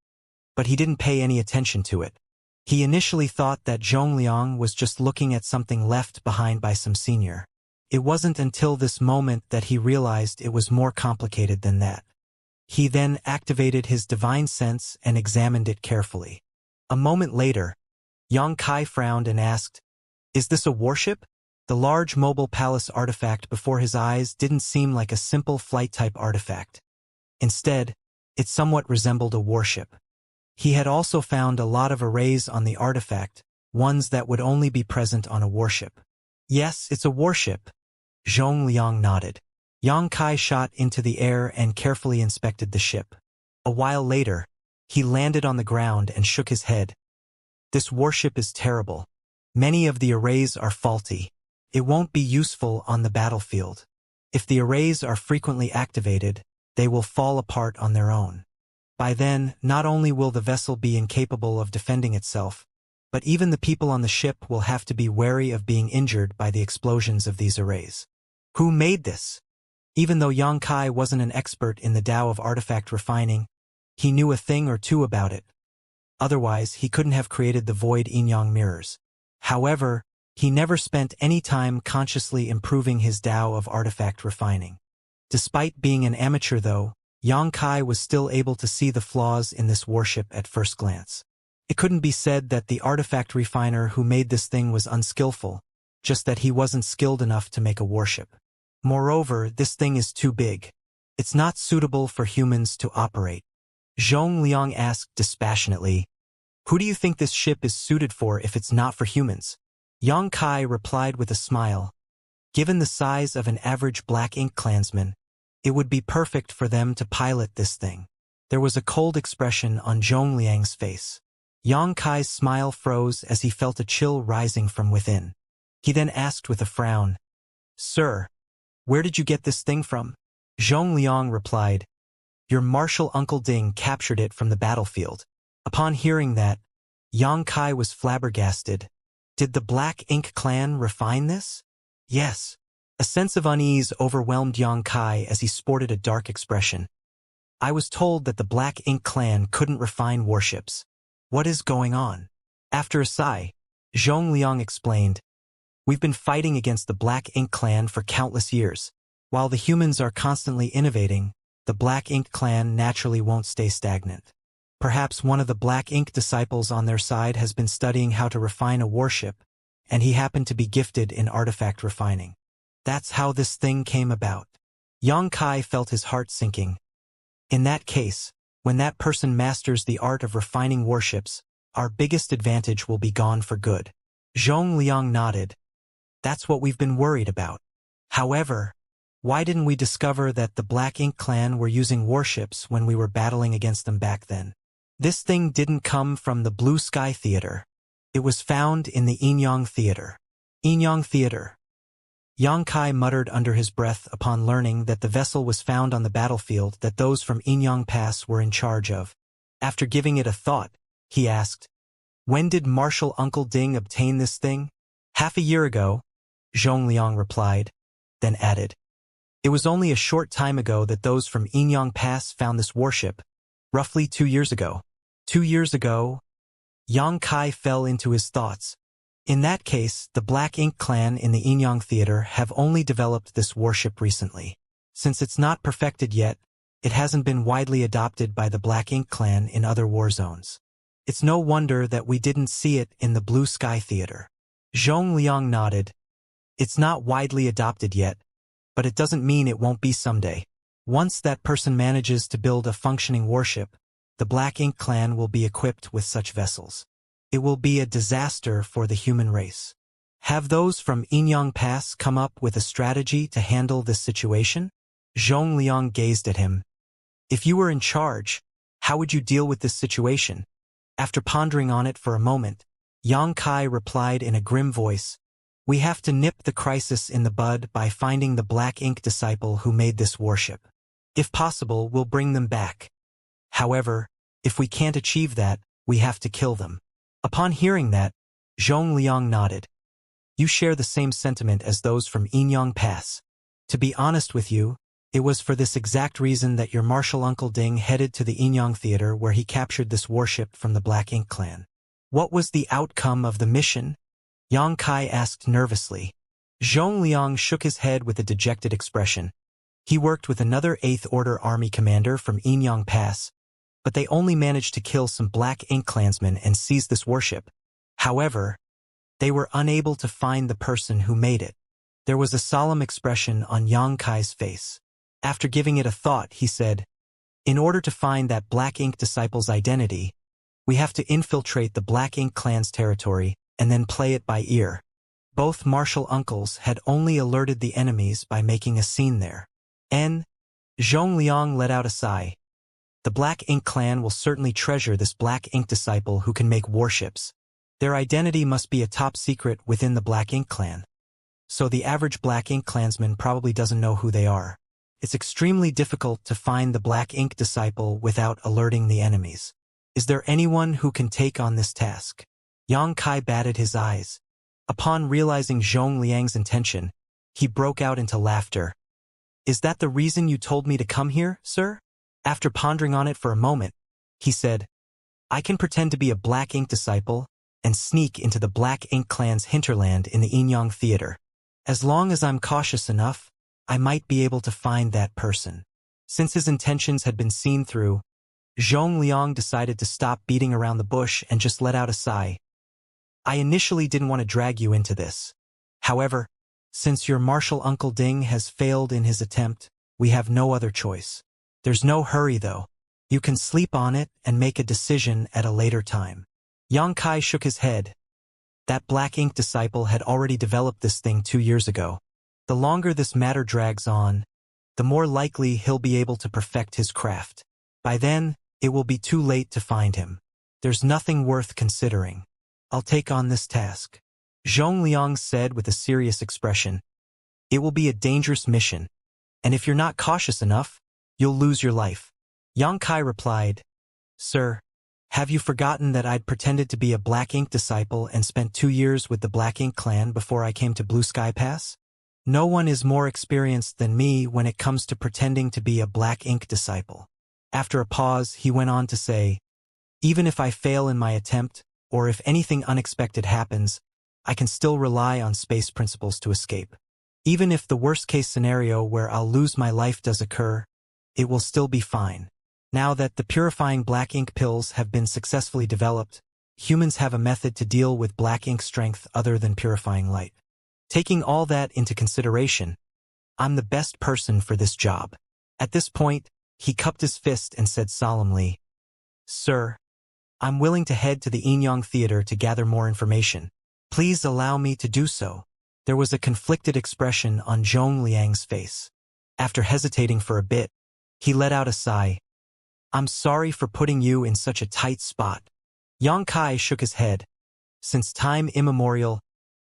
but he didn't pay any attention to it. He initially thought that Zhongliang was just looking at something left behind by some senior. It wasn't until this moment that he realized it was more complicated than that. He then activated his divine sense and examined it carefully. A moment later, Yang Kai frowned and asked, Is this a warship? The large mobile palace artifact before his eyes didn't seem like a simple flight-type artifact. Instead, it somewhat resembled a warship. He had also found a lot of arrays on the artifact, ones that would only be present on a warship. Yes, it's a warship. Zhongliang nodded. Yang Kai shot into the air and carefully inspected the ship. A while later, he landed on the ground and shook his head. This warship is terrible. Many of the arrays are faulty. It won't be useful on the battlefield. If the arrays are frequently activated, they will fall apart on their own. By then, not only will the vessel be incapable of defending itself, but even the people on the ship will have to be wary of being injured by the explosions of these arrays. Who made this? Even though Yang Kai wasn't an expert in the Tao of artifact refining, he knew a thing or two about it. Otherwise, he couldn't have created the void yin-yang mirrors. However, he never spent any time consciously improving his Tao of artifact refining. Despite being an amateur though, Yang Kai was still able to see the flaws in this warship at first glance. It couldn't be said that the artifact refiner who made this thing was unskillful, just that he wasn't skilled enough to make a warship. Moreover, this thing is too big. It's not suitable for humans to operate. Zhongliang asked dispassionately, Who do you think this ship is suited for if it's not for humans? Yang Kai replied with a smile, Given the size of an average Black Ink clansman, it would be perfect for them to pilot this thing. There was a cold expression on Zhongliang's face. Yang Kai's smile froze as he felt a chill rising from within. He then asked with a frown, Sir, where did you get this thing from? Zhongliang replied, Your martial Uncle Ding captured it from the battlefield. Upon hearing that, Yang Kai was flabbergasted. Did the Black Ink clan refine this? Yes. A sense of unease overwhelmed Yang Kai as he sported a dark expression. I was told that the Black Ink clan couldn't refine warships. What is going on? After a sigh, Zhongliang explained, We've been fighting against the Black Ink clan for countless years. While the humans are constantly innovating, the Black Ink clan naturally won't stay stagnant. Perhaps one of the Black Ink disciples on their side has been studying how to refine a warship, and he happened to be gifted in artifact refining. That's how this thing came about. Yang Kai felt his heart sinking. In that case, when that person masters the art of refining warships, our biggest advantage will be gone for good. Zhongliang nodded. That's what we've been worried about. However, why didn't we discover that the Black Ink clan were using warships when we were battling against them back then? This thing didn't come from the Blue Sky Theater. It was found in the Yin-Yang Theater. Yin-Yang Theater. Yang Kai muttered under his breath upon learning that the vessel was found on the battlefield that those from Yin-Yang Pass were in charge of. After giving it a thought, he asked, When did Martial Uncle Ding obtain this thing? Half a year ago, Zhongliang replied, then added, It was only a short time ago that those from Yin-Yang Pass found this warship, roughly 2 years ago. 2 years ago? Yang Kai fell into his thoughts. In that case, the Black Ink clan in the Yin-Yang Theater have only developed this warship recently. Since it's not perfected yet, it hasn't been widely adopted by the Black Ink clan in other war zones. It's no wonder that we didn't see it in the Blue Sky Theater. Zhongliang nodded. It's not widely adopted yet, but it doesn't mean it won't be someday. Once that person manages to build a functioning warship, the Black Ink clan will be equipped with such vessels. It will be a disaster for the human race. Have those from Yin-Yang Pass come up with a strategy to handle this situation? Zhongliang gazed at him. If you were in charge, how would you deal with this situation? After pondering on it for a moment, Xianxia replied in a grim voice, "We have to nip the crisis in the bud by finding the Black Ink disciple who made this warship. If possible, we'll bring them back. However, if we can't achieve that, we have to kill them." Upon hearing that, Zhongliang nodded. "You share the same sentiment as those from Inyang Pass. To be honest with you, it was for this exact reason that your martial uncle Ding headed to the Inyang Theater where he captured this warship from the Black Ink clan." "What was the outcome of the mission?" Xianxia asked nervously. Zhongliang shook his head with a dejected expression. He worked with another 8th Order Army commander from Inyang Pass, but they only managed to kill some Black Ink clansmen and seize this warship. However, they were unable to find the person who made it. There was a solemn expression on Xianxia's face. After giving it a thought, he said, "In order to find that Black Ink disciple's identity, we have to infiltrate the Black Ink clan's territory and then play it by ear." Both martial uncles had only alerted the enemies by making a scene there. Zhongliang let out a sigh. "The Black Ink clan will certainly treasure this Black Ink disciple who can make warships. Their identity must be a top secret within the Black Ink clan. So the average Black Ink clansman probably doesn't know who they are. It's extremely difficult to find the Black Ink disciple without alerting the enemies. Is there anyone who can take on this task?" Xianxia batted his eyes. Upon realizing Zhongliang's intention, he broke out into laughter. "Is that the reason you told me to come here, sir?" After pondering on it for a moment, he said, "I can pretend to be a Black Ink disciple and sneak into the Black Ink clan's hinterland in the Inyang Theater. As long as I'm cautious enough, I might be able to find that person." Since his intentions had been seen through, Zhongliang decided to stop beating around the bush and just let out a sigh. "I initially didn't want to drag you into this. However, since your martial uncle Ding has failed in his attempt, we have no other choice. There's no hurry though. You can sleep on it and make a decision at a later time." Xianxia shook his head. That Black Ink disciple had already developed this thing 2 years ago. The longer this matter drags on, the more likely he'll be able to perfect his craft. By then, it will be too late to find him. There's nothing worth considering. I'll take on this task." Zhongliang said with a serious expression. "It will be a dangerous mission, and if you're not cautious enough, you'll lose your life." Xianxia replied, "Sir, have you forgotten that I'd pretended to be a Black Ink disciple and spent 2 years with the Black Ink clan before I came to Blue Sky Pass? No one is more experienced than me when it comes to pretending to be a Black Ink disciple." After a pause, he went on to say, "Even if I fail in my attempt, or if anything unexpected happens, I can still rely on space principles to escape. Even if the worst-case scenario where I'll lose my life does occur, it will still be fine. Now that the purifying Black Ink pills have been successfully developed, humans have a method to deal with Black Ink strength other than purifying light. Taking all that into consideration, I'm the best person for this job." At this point, he cupped his fist and said solemnly, "Sir, I'm willing to head to the Inyang Theater to gather more information. Please allow me to do so." There was a conflicted expression on Zhongliang's face. After hesitating for a bit, he let out a sigh. "I'm sorry for putting you in such a tight spot." Xianxia shook his head. Since time immemorial,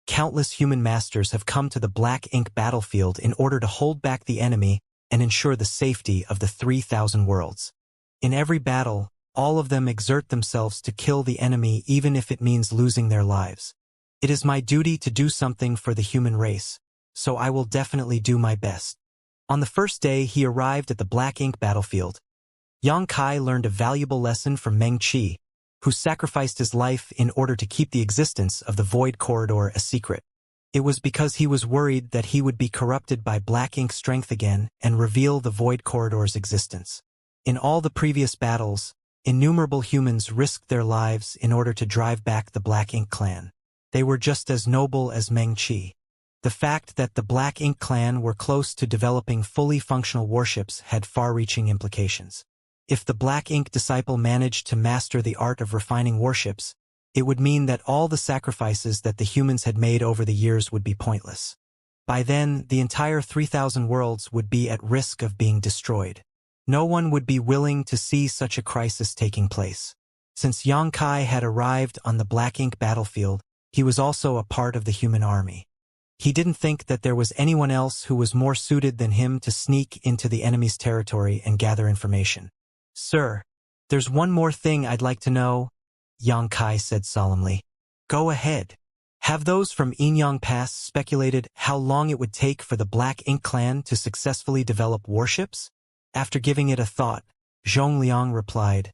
countless human masters have come to the Black Ink battlefield in order to hold back the enemy and ensure the safety of the 3,000 worlds. In every battle, all of them exert themselves to kill the enemy even if it means losing their lives. It is my duty to do something for the human race, so I will definitely do my best. On the first day he arrived at the Black Ink battlefield, Xianxia learned a valuable lesson from Meng Qi, who sacrificed his life in order to keep the existence of the Void Corridor a secret. It was because he was worried that he would be corrupted by Black Ink strength again and reveal the Void Corridor's existence. In all the previous battles, innumerable humans risked their lives in order to drive back the Black Ink clan. They were just as noble as Meng Qi. The fact that the Black Ink clan were close to developing fully functional warships had far-reaching implications. If the Black Ink disciple managed to master the art of refining warships, it would mean that all the sacrifices that the humans had made over the years would be pointless. By then, the entire 3,000 worlds would be at risk of being destroyed. No one would be willing to see such a crisis taking place. Since Xianxia had arrived on the black ink battlefield, he was also a part of the human army. He didn't think that there was anyone else who was more suited than him to sneak into the enemy's territory and gather information. "Sir, there's one more thing I'd like to know," Xianxia said solemnly. "Go ahead." Have those from Inyang Pass speculated how long it would take for the Black Ink clan to successfully develop warships? After giving it a thought, Zhongliang replied,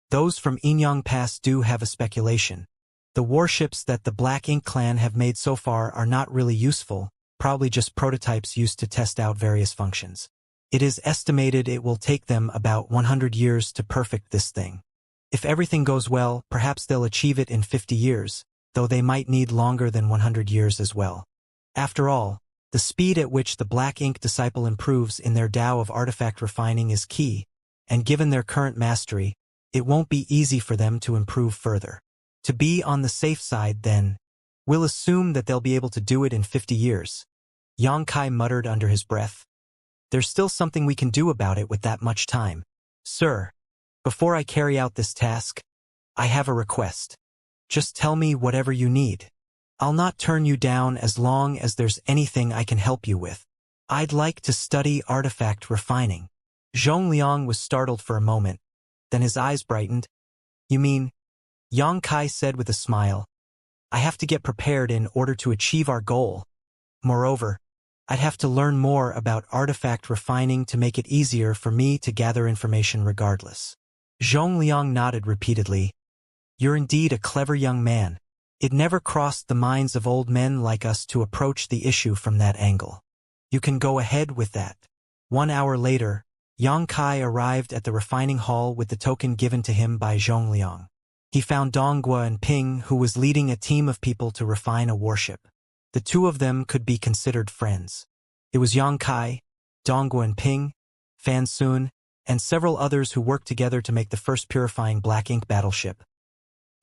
"Those from Inyang Pass do have a speculation. The warships that the Black Ink clan have made so far are not really useful, probably just prototypes used to test out various functions. It is estimated it will take them about 100 years to perfect this thing. If everything goes well, perhaps they'll achieve it in 50 years, though they might need longer than 100 years as well. After all, the speed at which the Black Ink disciple improves in their Tao of artifact refining is key, and given their current mastery, it won't be easy for them to improve further. To be on the safe side, then, we'll assume that they'll be able to do it in 50 years. Xianxia muttered under his breath. There's still something we can do about it with that much time. Sir, before I carry out this task, I have a request. Just tell me whatever you need. I'll not turn you down as long as there's anything I can help you with. I'd like to study artifact refining. Zhongliang was startled for a moment, then his eyes brightened. You mean? Xianxia said with a smile. I have to get prepared in order to achieve our goal. Moreover, I'd have to learn more about artifact refining to make it easier for me to gather information regardless. Zhongliang nodded repeatedly. You're indeed a clever young man. It never crossed the minds of old men like us to approach the issue from that angle. You can go ahead with that. 1 hour later, Xianxia arrived at the refining hall with the token given to him by Zhongliang. He found Donghua and Ping, who was leading a team of people to refine a warship. The two of them could be considered friends. It was Xianxia, Donghua and Ping, Fan Sun, and several others who worked together to make the first purifying Black Ink battleship.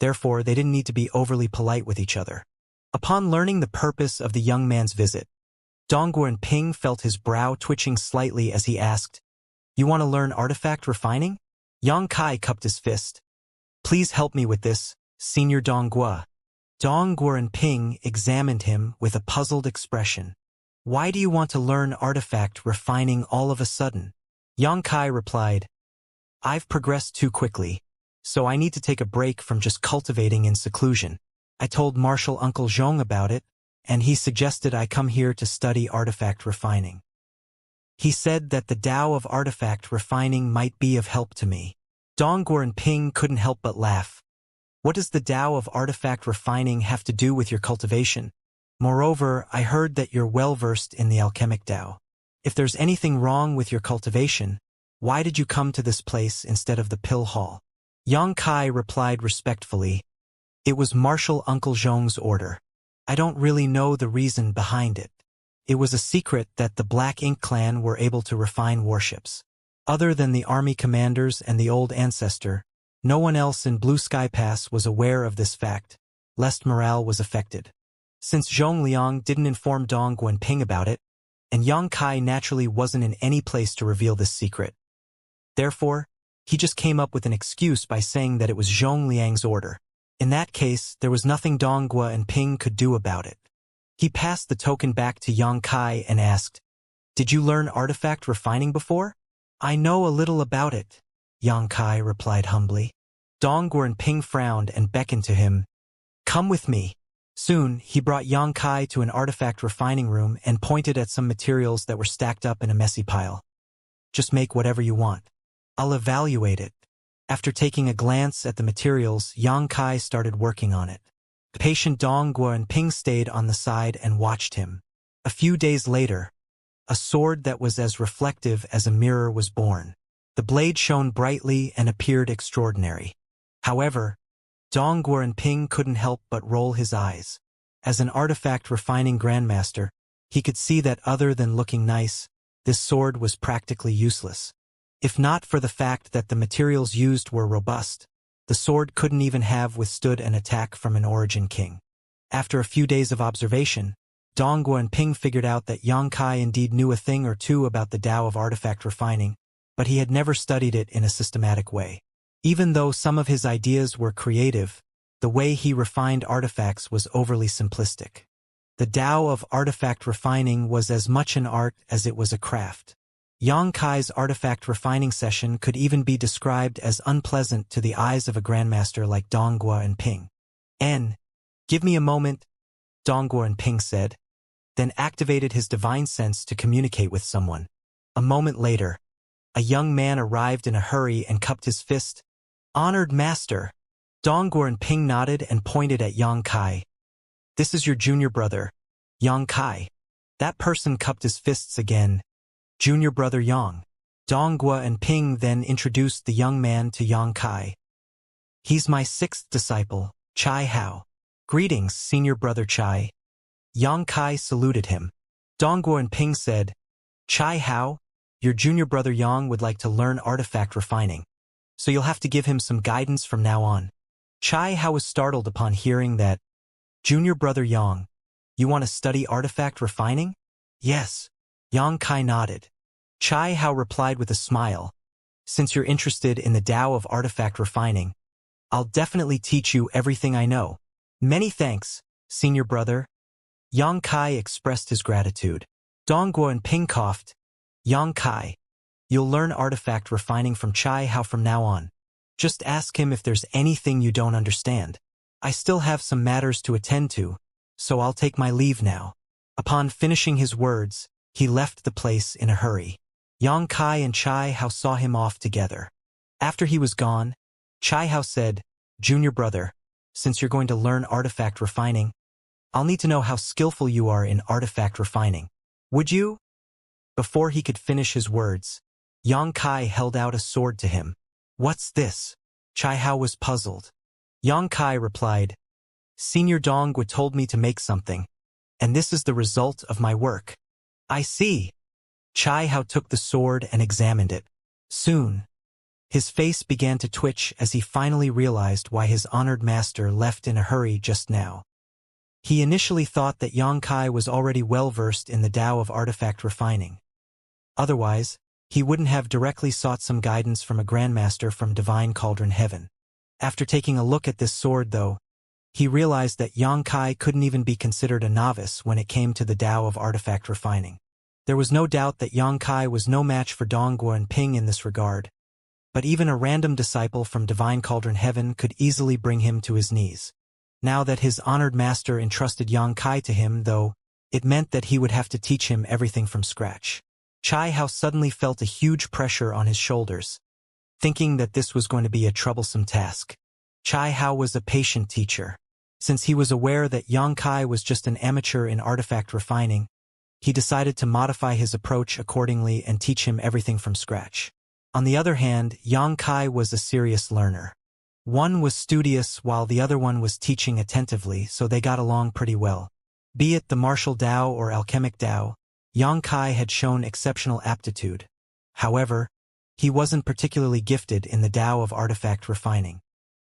Therefore, they didn't need to be overly polite with each other. Upon learning the purpose of the young man's visit, Donghua and Ping felt his brow twitching slightly as he asked, You want to learn artifact refining? Xianxia cupped his fist. Please help me with this, Senior Donghua. Donghua and Ping examined him with a puzzled expression. Why do you want to learn artifact refining all of a sudden? Xianxia replied, I've progressed too quickly, so I need to take a break from just cultivating in seclusion. I told Martial Uncle Zhong about it, and he suggested I come here to study artifact refining. He said that the Tao of artifact refining might be of help to me. Donghua and Ping couldn't help but laugh. What does the Tao of artifact refining have to do with your cultivation? Moreover, I heard that you're well-versed in the alchemic Tao. If there's anything wrong with your cultivation, why did you come to this place instead of the pill hall? Xianxia replied respectfully, It was Martial Uncle Zhong's order. I don't really know the reason behind it. It was a secret that the Black Ink clan were able to refine warships. Other than the army commanders and the old ancestor, no one else in Blue Sky Pass was aware of this fact, lest morale was affected. Since Zhongliang didn't inform Donghua and Ping about it, and Xianxia naturally wasn't in any place to reveal this secret. Therefore, he just came up with an excuse by saying that it was Zhongliang's order. In that case, there was nothing Donghua and Ping could do about it. He passed the token back to Xianxia and asked, Did you learn artifact refining before? I know a little about it, Xianxia replied humbly. Donghua and Ping frowned and beckoned to him. Come with me. Soon, he brought Xianxia to an artifact refining room and pointed at some materials that were stacked up in a messy pile. Just make whatever you want. I'll evaluate it. After taking a glance at the materials, Xianxia started working on it. The patient Donghua and Ping stayed on the side and watched him. A few days later, a sword that was as reflective as a mirror was born. The blade shone brightly and appeared extraordinary. However, Donghua and Ping couldn't help but roll his eyes. As an artifact refining grandmaster, he could see that other than looking nice, this sword was practically useless. If not for the fact that the materials used were robust, the sword couldn't even have withstood an attack from an origin king. After a few days of observation, Donghua and Ping figured out that Xianxia indeed knew a thing or two about the Tao of artifact refining, but he had never studied it in a systematic way. Even though some of his ideas were creative, the way he refined artifacts was overly simplistic. The Tao of artifact refining was as much an art as it was a craft. Yang Kai's artifact refining session could even be described as unpleasant to the eyes of a grandmaster like Donghua and Ping. Give me a moment, Donghua and Ping said, then activated his divine sense to communicate with someone. A moment later, a young man arrived in a hurry and cupped his fist. Honored master. Donghua and Ping nodded and pointed at Yang Kai. This is your junior brother, Yang Kai. That person cupped his fists again. Junior brother Yang. Donghua and Ping then introduced the young man to Yang Kai. He's my sixth disciple, Chai Hao. Greetings, senior brother Chai. Yang Kai saluted him. Donghua and Ping said, Chai Hao, your junior brother Yang would like to learn artifact refining, so you'll have to give him some guidance from now on. Chai Hao was startled upon hearing that. Junior brother Yang, you want to study artifact refining? Yes. Yang Kai nodded. Chai Hao replied with a smile. Since you're interested in the Tao of artifact refining, I'll definitely teach you everything I know. Many thanks, senior brother. Yang Kai expressed his gratitude. Donghua and Ping coughed. Yang Kai, you'll learn artifact refining from Chai Hao from now on. Just ask him if there's anything you don't understand. I still have some matters to attend to, so I'll take my leave now. Upon finishing his words, he left the place in a hurry. Yang Kai and Chai Hao saw him off together. After he was gone, Chai Hao said, Junior brother, since you're going to learn artifact refining, I'll need to know how skillful you are in artifact refining. Would you? Before he could finish his words, Yang Kai held out a sword to him. What's this? Chai Hao was puzzled. Yang Kai replied, Senior Donghua told me to make something, and this is the result of my work. I see. Chai Hao took the sword and examined it. Soon, his face began to twitch as he finally realized why his honored master left in a hurry just now. He initially thought that Yang Kai was already well-versed in the Tao of artifact refining. Otherwise, he wouldn't have directly sought some guidance from a grandmaster from Divine Cauldron Heaven. After taking a look at this sword, though, he realized that Yang Kai couldn't even be considered a novice when it came to the Tao of artifact refining. There was no doubt that Yang Kai was no match for Donghua and Ping in this regard, but even a random disciple from Divine Cauldron Heaven could easily bring him to his knees. Now that his honored master entrusted Yang Kai to him, though, it meant that he would have to teach him everything from scratch. Chai Hao suddenly felt a huge pressure on his shoulders, thinking that this was going to be a troublesome task. Chai Hao was a patient teacher. Since he was aware that Yang Kai was just an amateur in artifact refining, he decided to modify his approach accordingly and teach him everything from scratch. On the other hand, Yang Kai was a serious learner. One was studious while the other one was teaching attentively, so they got along pretty well. Be it the martial Tao or alchemic Tao, Yang Kai had shown exceptional aptitude. However, he wasn't particularly gifted in the Tao of artifact refining.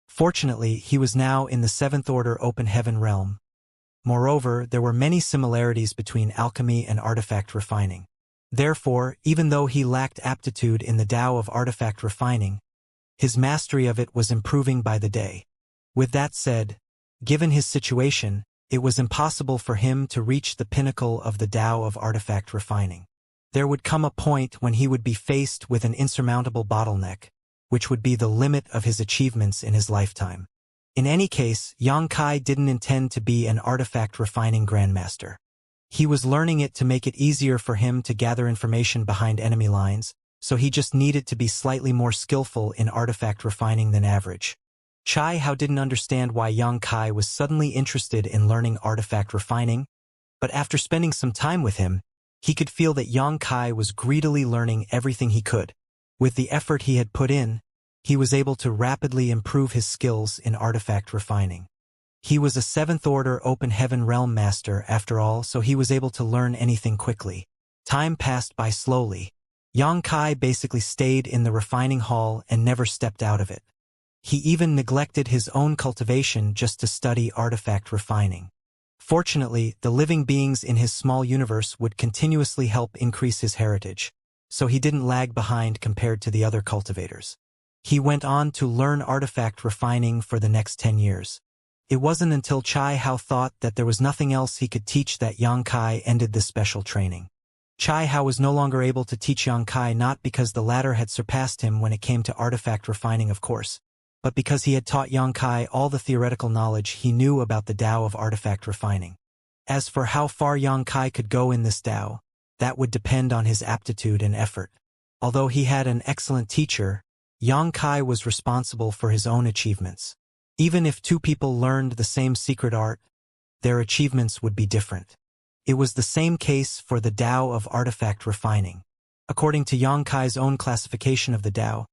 Fortunately, he was now in the seventh order open heaven realm. Moreover, there were many similarities between alchemy and artifact refining. Therefore, even though he lacked aptitude in the Tao of artifact refining, his mastery of it was improving by the day. With that said, given his situation, it was impossible for him to reach the pinnacle of the Tao of artifact refining. There would come a point when he would be faced with an insurmountable bottleneck, which would be the limit of his achievements in his lifetime. In any case, Yang Kai didn't intend to be an artifact refining grandmaster. He was learning it to make it easier for him to gather information behind enemy lines, so he just needed to be slightly more skillful in artifact refining than average. Chai Hao didn't understand why Yang Kai was suddenly interested in learning artifact refining, but after spending some time with him, he could feel that Yang Kai was greedily learning everything he could. With the effort he had put in, he was able to rapidly improve his skills in artifact refining. He was a seventh-order open heaven realm master after all, so he was able to learn anything quickly. Time passed by slowly. Yang Kai basically stayed in the refining hall and never stepped out of it. He even neglected his own cultivation just to study artifact refining. Fortunately, the living beings in his small universe would continuously help increase his heritage, so he didn't lag behind compared to the other cultivators. He went on to learn artifact refining for the next 10 years. It wasn't until Chai Hao thought that there was nothing else he could teach that Yang Kai ended this special training. Chai Hao was no longer able to teach Yang Kai not because the latter had surpassed him when it came to artifact refining, of course, but because he had taught Yang Kai all the theoretical knowledge he knew about the Tao of artifact refining. As for how far Yang Kai could go in this Tao, that would depend on his aptitude and effort. Although he had an excellent teacher, Yang Kai was responsible for his own achievements. Even if two people learned the same secret art, their achievements would be different. It was the same case for the Tao of artifact refining. According to Yang Kai's own classification of the Tao,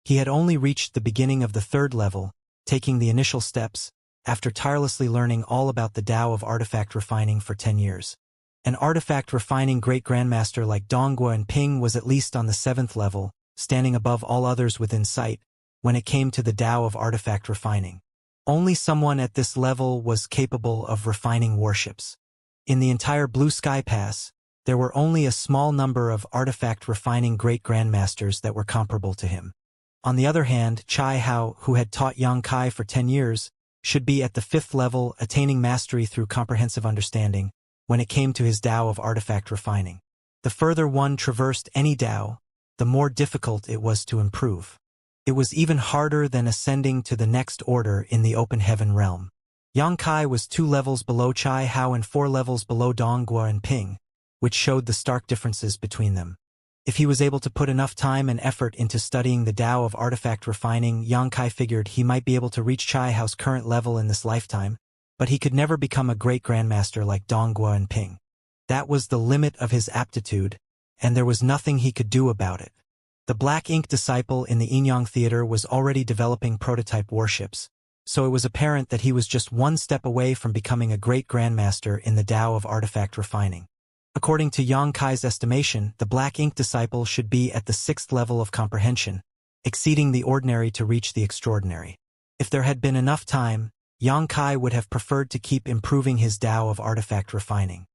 he had only reached the beginning of the third level, taking the initial steps, after tirelessly learning all about the Tao of artifact refining for 10 years. An artifact refining great grandmaster like Donghua and Ping was at least on the 7th level, standing above all others within sight, when it came to the Tao of artifact refining. Only someone at this level was capable of refining warships. In the entire Blue Sky Pass, there were only a small number of artifact refining great grandmasters that were comparable to him. On the other hand, Chai Hao, who had taught Yang Kai for 10 years, should be at the 5th level, attaining mastery through comprehensive understanding, when it came to his Tao of artifact refining. The further one traversed any Tao, the more difficult it was to improve. It was even harder than ascending to the next order in the open heaven realm. Yang Kai was 2 levels below Chai Hao and 4 levels below Donghua and Ping, which showed the stark differences between them. If he was able to put enough time and effort into studying the Tao of artifact refining, Yang Kai figured he might be able to reach Chai Hao's current level in this lifetime, but he could never become a great grandmaster like Donghua and Ping. That was the limit of his aptitude, and there was nothing he could do about it. The Black Ink disciple in the Inyang Theater was already developing prototype warships, so it was apparent that he was just one step away from becoming a great grandmaster in the Tao of artifact refining. According to Yang Kai's estimation, the Black Ink disciple should be at the 6th level of comprehension, exceeding the ordinary to reach the extraordinary. If there had been enough time, Yang Kai would have preferred to keep improving his Tao of artifact refining.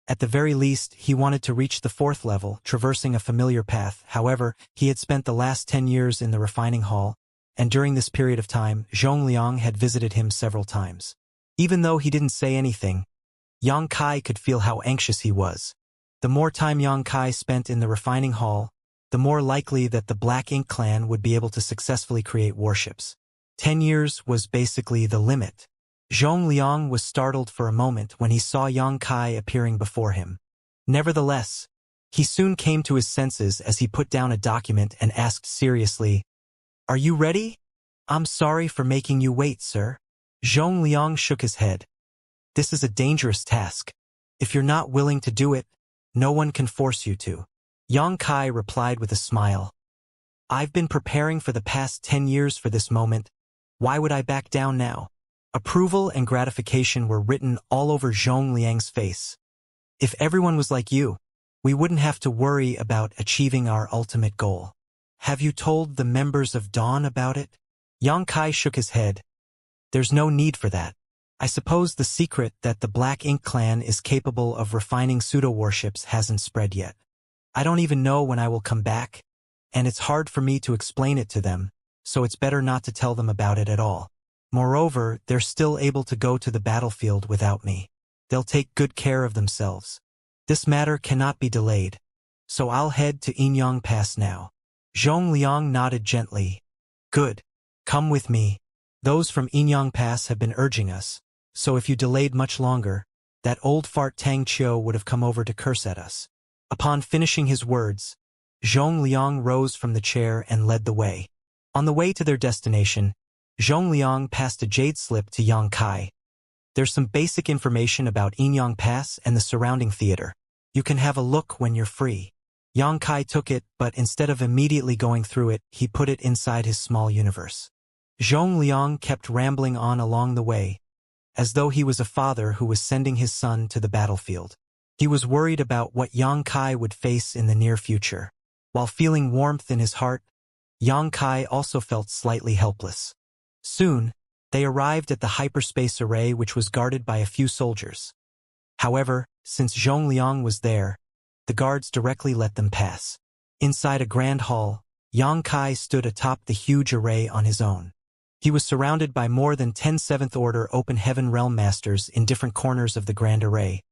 At the very least, he wanted to reach the 4th level, traversing a familiar path. However, he had spent the last 10 years in the refining hall, and during this period of time, Zhongliang had visited him several times. Even though he didn't say anything, Yang Kai could feel how anxious he was. The more time Yang Kai spent in the refining hall, the more likely that the Black Ink clan would be able to successfully create warships. 10 years was basically the limit. Zhongliang was startled for a moment when he saw Yang Kai appearing before him. Nevertheless, he soon came to his senses as he put down a document and asked seriously, "Are you ready?" "I'm sorry for making you wait, sir." Zhongliang shook his head. "This is a dangerous task. If you're not willing to do it, no one can force you to." Yang Kai replied with a smile. "I've been preparing for the past 10 years for this moment. Why would I back down now?" Approval and gratification were written all over Zhongliang's face. "If everyone was like you, we wouldn't have to worry about achieving our ultimate goal. Have you told the members of Dawn about it?" Yang Kai shook his head. "There's no need for that. I suppose the secret that the Black Ink clan is capable of refining pseudo-warships hasn't spread yet. I don't even know when I will come back, and it's hard for me to explain it to them, so it's better not to tell them about it at all. Moreover, they're still able to go to the battlefield without me. They'll take good care of themselves. This matter cannot be delayed, so I'll head to Inyang Pass now." Zhongliang nodded gently. "Good. Come with me. Those from Inyang Pass have been urging us, so if you delayed much longer, that old fart Tang Qiu would have come over to curse at us." Upon finishing his words, Zhongliang rose from the chair and led the way. On the way to their destination, Zhongliang passed a jade slip to Yang Kai. "There's some basic information about Inyang Pass and the surrounding theater. You can have a look when you're free." Yang Kai took it, but instead of immediately going through it, he put it inside his small universe. Zhongliang kept rambling on along the way, as though he was a father who was sending his son to the battlefield. He was worried about what Yang Kai would face in the near future. While feeling warmth in his heart, Yang Kai also felt slightly helpless. Soon, they arrived at the hyperspace array, which was guarded by a few soldiers. However, since Zhongliang was there, the guards directly let them pass. Inside a grand hall, Xianxia stood atop the huge array on his own. He was surrounded by more than 10 seventh-order open heaven realm masters in different corners of the grand array,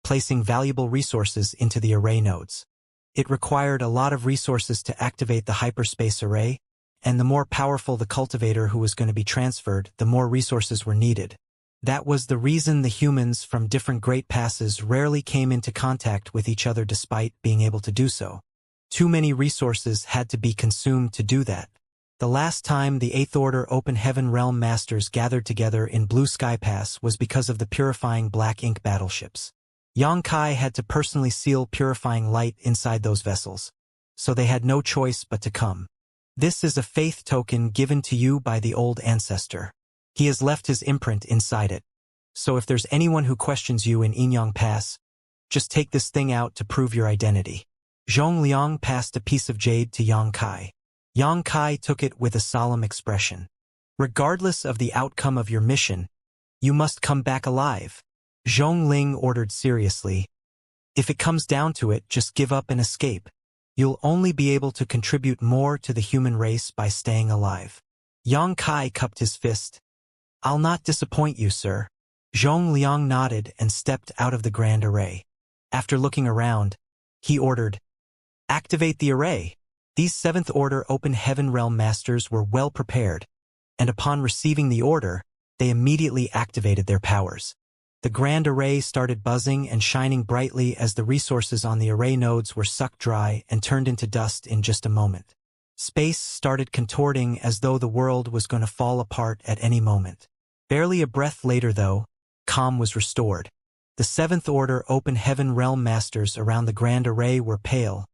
placing valuable resources into the array nodes. It required a lot of resources to activate the hyperspace array, and the more powerful the cultivator who was going to be transferred, the more resources were needed. That was the reason the humans from different great passes rarely came into contact with each other despite being able to do so. Too many resources had to be consumed to do that. The last time the 8th Order Open Heaven Realm Masters gathered together in Blue Sky Pass was because of the purifying black ink battleships. Xianxia had to personally seal purifying light inside those vessels, so they had no choice but to come. This is a faith token given to you by the old ancestor. He has left his imprint inside it. So if there's anyone who questions you in Inyang Pass, just take this thing out to prove your identity. Zhong Liang passed a piece of jade to Xianxia. Xianxia took it with a solemn expression. Regardless of the outcome of your mission, you must come back alive. Zhong Ling ordered seriously. If it comes down to it, just give up and escape. You'll only be able to contribute more to the human race by staying alive. Xianxia cupped his fist. I'll not disappoint you, sir. Zhong Liang nodded and stepped out of the grand array. After looking around, he ordered, "Activate the array." These 7th Order Open Heaven Realm Masters were well prepared, and upon receiving the order, they immediately activated their powers. The grand array started buzzing and shining brightly as the resources on the array nodes were sucked dry and turned into dust in just a moment. Space started contorting as though the world was going to fall apart at any moment. Barely a breath later, though, calm was restored. The 7th Order Open Heaven Realm Masters around the grand array were pale,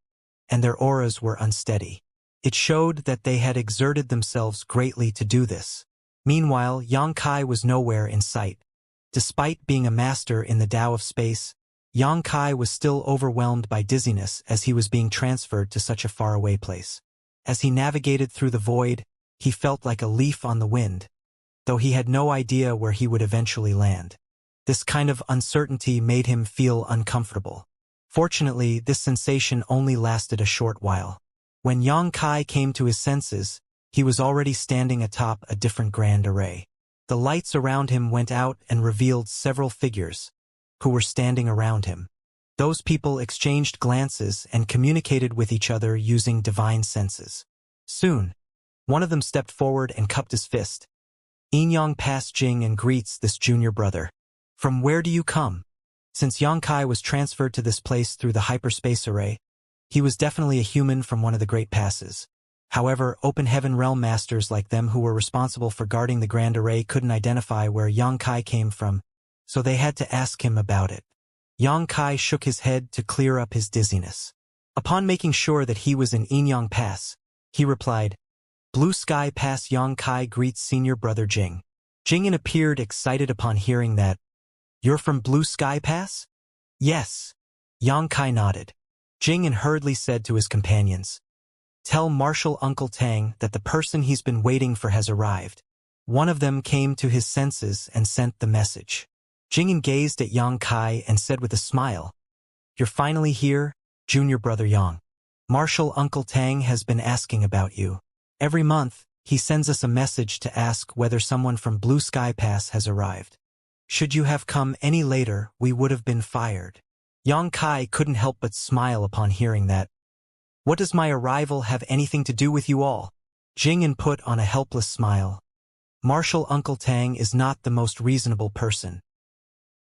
and their auras were unsteady. It showed that they had exerted themselves greatly to do this. Meanwhile, Xianxia was nowhere in sight. Despite being a master in the Tao of space, Xianxia was still overwhelmed by dizziness as he was being transferred to such a faraway place. As he navigated through the void, he felt like a leaf on the wind, though he had no idea where he would eventually land. This kind of uncertainty made him feel uncomfortable. Fortunately, this sensation only lasted a short while. When Xianxia came to his senses, he was already standing atop a different grand array. The lights around him went out and revealed several figures, who were standing around him. Those people exchanged glances and communicated with each other using divine senses. Soon, one of them stepped forward and cupped his fist. Inyang passed Jing and greets this junior brother. From where do you come? Since Xianxia was transferred to this place through the hyperspace array, he was definitely a human from one of the great passes. However, Open Heaven Realm Masters like them who were responsible for guarding the grand array couldn't identify where Xianxia came from, so they had to ask him about it. Xianxia shook his head to clear up his dizziness. Upon making sure that he was in Inyang Pass, he replied, Blue Sky Pass. Xianxia greets senior brother Jing. Jing'an appeared excited upon hearing that. You're from Blue Sky Pass? Yes. Xianxia nodded. Jing'an hurriedly said to his companions, Tell Marshal Uncle Tang that the person he's been waiting for has arrived. One of them came to his senses and sent the message. Jing'an gazed at Xianxia and said with a smile, You're finally here, junior brother Yang. Marshal Uncle Tang has been asking about you. Every month, he sends us a message to ask whether someone from Blue Sky Pass has arrived. Should you have come any later, we would have been fired. Xianxia couldn't help but smile upon hearing that. What does my arrival have anything to do with you all? Jing'an put on a helpless smile. Marshal Uncle Tang is not the most reasonable person.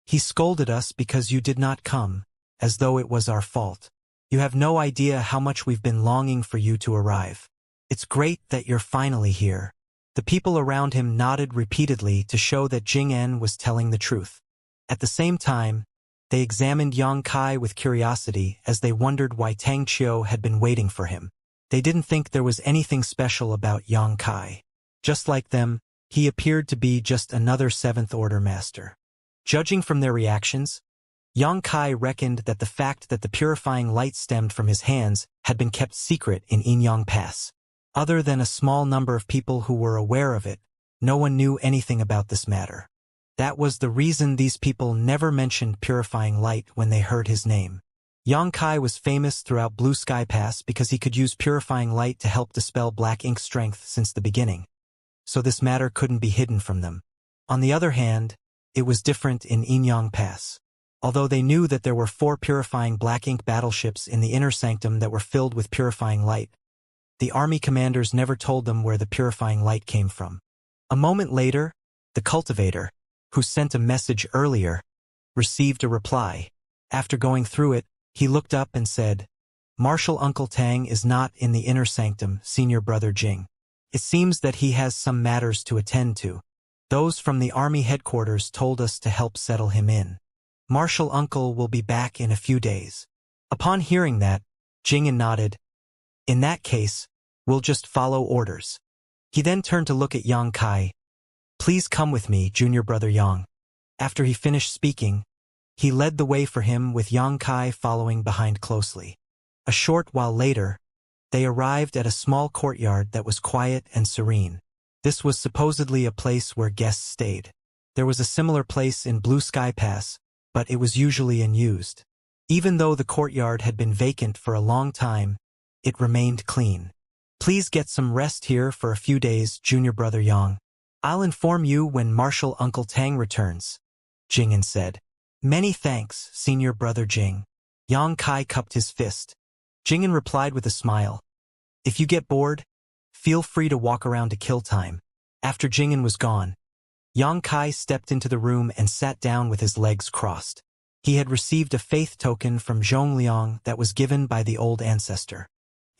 He scolded us because you did not come, as though it was our fault. You have no idea how much we've been longing for you to arrive. It's great that you're finally here. The people around him nodded repeatedly to show that Jing'an was telling the truth. At the same time, they examined Xianxia with curiosity as they wondered why Tang Qiu had been waiting for him. They didn't think there was anything special about Xianxia. Just like them, he appeared to be just another 7th Order master. Judging from their reactions, Xianxia reckoned that the fact that the purifying light stemmed from his hands had been kept secret in Inyang Pass. Other than a small number of people who were aware of it, no one knew anything about this matter. That was the reason these people never mentioned purifying light when they heard his name. Yongkai was famous throughout Blue Sky Pass because he could use purifying light to help dispel black ink strength since the beginning, so this matter couldn't be hidden from them. On the other hand, it was different in Inyang Pass. Although they knew that there were 4 purifying black ink battleships in the inner sanctum that were filled with purifying light, the army commanders never told them where the purifying light came from. A moment later, the cultivator, who sent a message earlier, received a reply. After going through it, he looked up and said, "Marshal Uncle Tang is not in the inner sanctum, Senior Brother Jing. It seems that he has some matters to attend to. Those from the army headquarters told us to help settle him in. Marshal Uncle will be back in a few days." Upon hearing that, Jing nodded. "In that case, we'll just follow orders." He then turned to look at Yang Kai. "Please come with me, Junior Brother Yang." After he finished speaking, he led the way for him with Yang Kai following behind closely. A short while later, they arrived at a small courtyard that was quiet and serene. This was supposedly a place where guests stayed. There was a similar place in Blue Sky Pass, but it was usually unused. Even though the courtyard had been vacant for a long time, it remained clean. "Please get some rest here for a few days, Junior Brother Yang. I'll inform you when Marshal Uncle Tang returns," Jing'an said. "Many thanks, Senior Brother Jing." Yang Kai cupped his fist. Jing'an replied with a smile. "If you get bored, feel free to walk around to kill time." After Jing'an was gone, Yang Kai stepped into the room and sat down with his legs crossed. He had received a faith token from Zhongliang that was given by the old ancestor.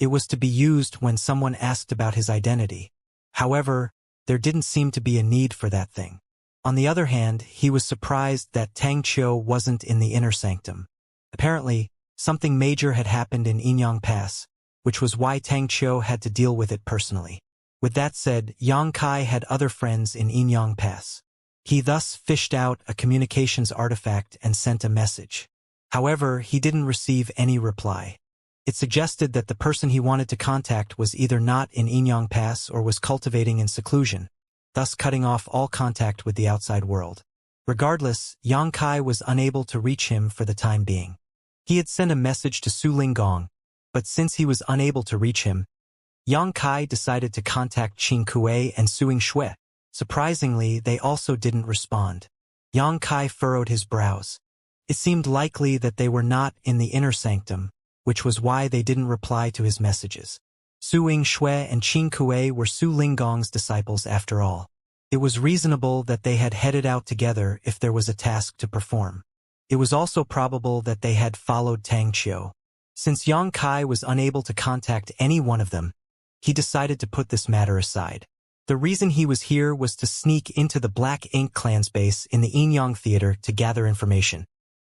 It was to be used when someone asked about his identity. However, there didn't seem to be a need for that thing. On the other hand, he was surprised that Tang Qiu wasn't in the inner sanctum. Apparently, something major had happened in Inyang Pass, which was why Tang Qiu had to deal with it personally. With that said, Yang Kai had other friends in Inyang Pass. He thus fished out a communications artifact and sent a message. However, he didn't receive any reply. It suggested that the person he wanted to contact was either not in Inyang Pass or was cultivating in seclusion, thus cutting off all contact with the outside world. Regardless, Yang Kai was unable to reach him for the time being. He had sent a message to Su Linggong, but since he was unable to reach him, Yang Kai decided to contact Qin Kuei and Suing Shui. Surprisingly, they also didn't respond. Yang Kai furrowed his brows. It seemed likely that they were not in the inner sanctum, which was why they didn't reply to his messages. Suing Shui and Qin Kuei were Su Linggong's disciples after all. It was reasonable that they had headed out together if there was a task to perform. It was also probable that they had followed Tang Qiu. Since Yang Kai was unable to contact any one of them, he decided to put this matter aside. The reason he was here was to sneak into the Black Ink clan's base in the Inyang Theater to gather information.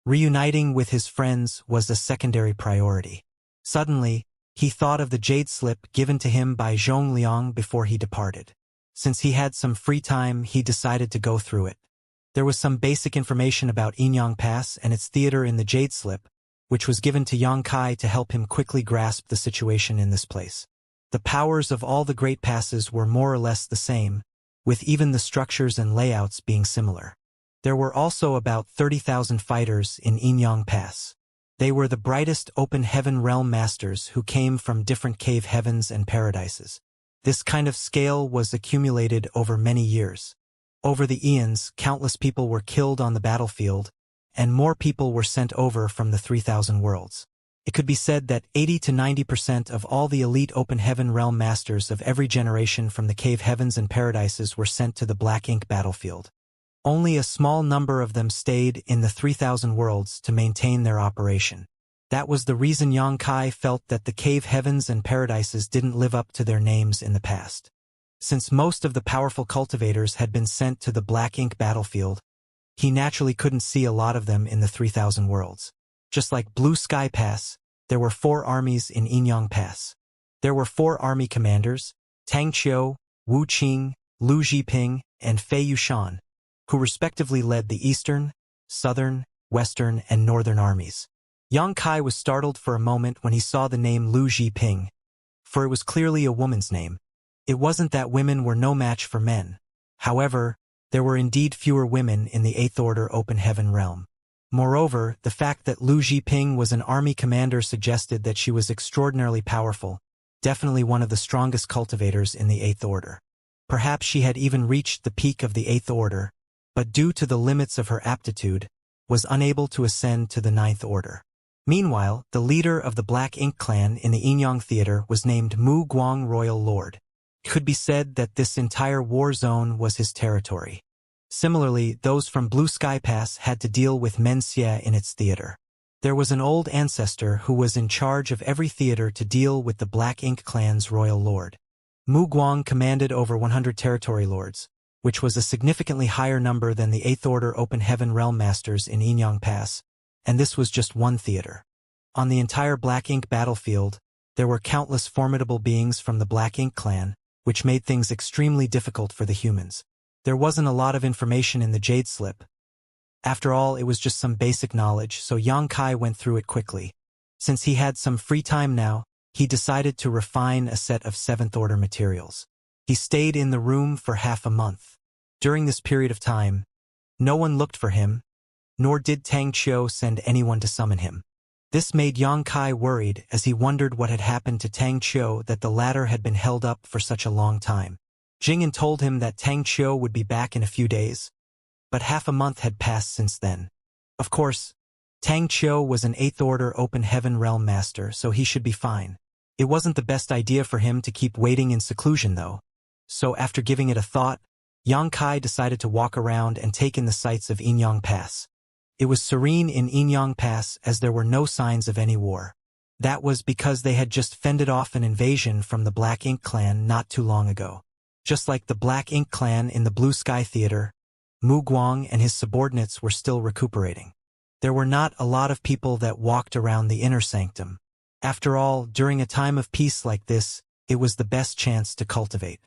Reuniting with his friends was a secondary priority. Suddenly, he thought of the jade slip given to him by Zhongliang before he departed. Since he had some free time, he decided to go through it. There was some basic information about Inyang Pass and its theater in the jade slip, which was given to Yang Kai to help him quickly grasp the situation in this place. The powers of all the great passes were more or less the same, with even the structures and layouts being similar. There were also about 30,000 fighters in Inyang Pass. They were the brightest open heaven realm masters who came from different cave heavens and paradises. This kind of scale was accumulated over many years. Over the eons, countless people were killed on the battlefield, and more people were sent over from the 3,000 worlds. It could be said that 80 to 90% of all the elite open heaven realm masters of every generation from the cave heavens and paradises were sent to the Black Ink battlefield. Only a small number of them stayed in the 3,000 worlds to maintain their operation. That was the reason Yang Kai felt that the cave heavens and paradises didn't live up to their names in the past. Since most of the powerful cultivators had been sent to the Black Ink battlefield, he naturally couldn't see a lot of them in the 3,000 worlds. Just like Blue Sky Pass, there were 4 armies in Inyang Pass. There were 4 army commanders, Tang Qiu, Wu Qing, Lu Zhiping, and Fei Yushan, who respectively led the Eastern, Southern, Western, and Northern armies. Yang Kai was startled for a moment when he saw the name Lu Zhiping, for it was clearly a woman's name. It wasn't that women were no match for men. However, there were indeed fewer women in the 8th Order Open Heaven realm. Moreover, the fact that Lu Zhiping was an army commander suggested that she was extraordinarily powerful, definitely one of the strongest cultivators in the Eighth Order. Perhaps she had even reached the peak of the Eighth Order, but due to the limits of her aptitude, was unable to ascend to the Ninth Order. Meanwhile, the leader of the Black Ink clan in the Inyang Theater was named Mu Guang Royal Lord. It could be said that this entire war zone was his territory. Similarly, those from Blue Sky Pass had to deal with Menxia in its theater. There was an old ancestor who was in charge of every theater to deal with the Black Ink clan's royal lord. Mu Guang commanded over 100 territory lords, which was a significantly higher number than the Eighth Order Open Heaven Realm Masters in Inyang Pass, and this was just one theater. On the entire Black Ink battlefield, there were countless formidable beings from the Black Ink clan, which made things extremely difficult for the humans. There wasn't a lot of information in the Jade Slip. After all, it was just some basic knowledge, so Yang Kai went through it quickly. Since he had some free time now, he decided to refine a set of Seventh Order materials. He stayed in the room for half a month. During this period of time, no one looked for him, nor did Tang Qiu send anyone to summon him. This made Yang Kai worried as he wondered what had happened to Tang Qiu, that the latter had been held up for such a long time. Jing'an told him that Tang Qiu would be back in a few days, but half a month had passed since then. Of course, Tang Qiu was an Eighth Order Open Heaven Realm Master, so he should be fine. It wasn't the best idea for him to keep waiting in seclusion though. So after giving it a thought, Yang Kai decided to walk around and take in the sights of Inyang Pass. It was serene in Inyang Pass as there were no signs of any war. That was because they had just fended off an invasion from the Black Ink clan not too long ago. Just like the Black Ink clan in the Blue Sky Theater, Mu Guang and his subordinates were still recuperating. There were not a lot of people that walked around the inner sanctum. After all, during a time of peace like this, it was the best chance to cultivate.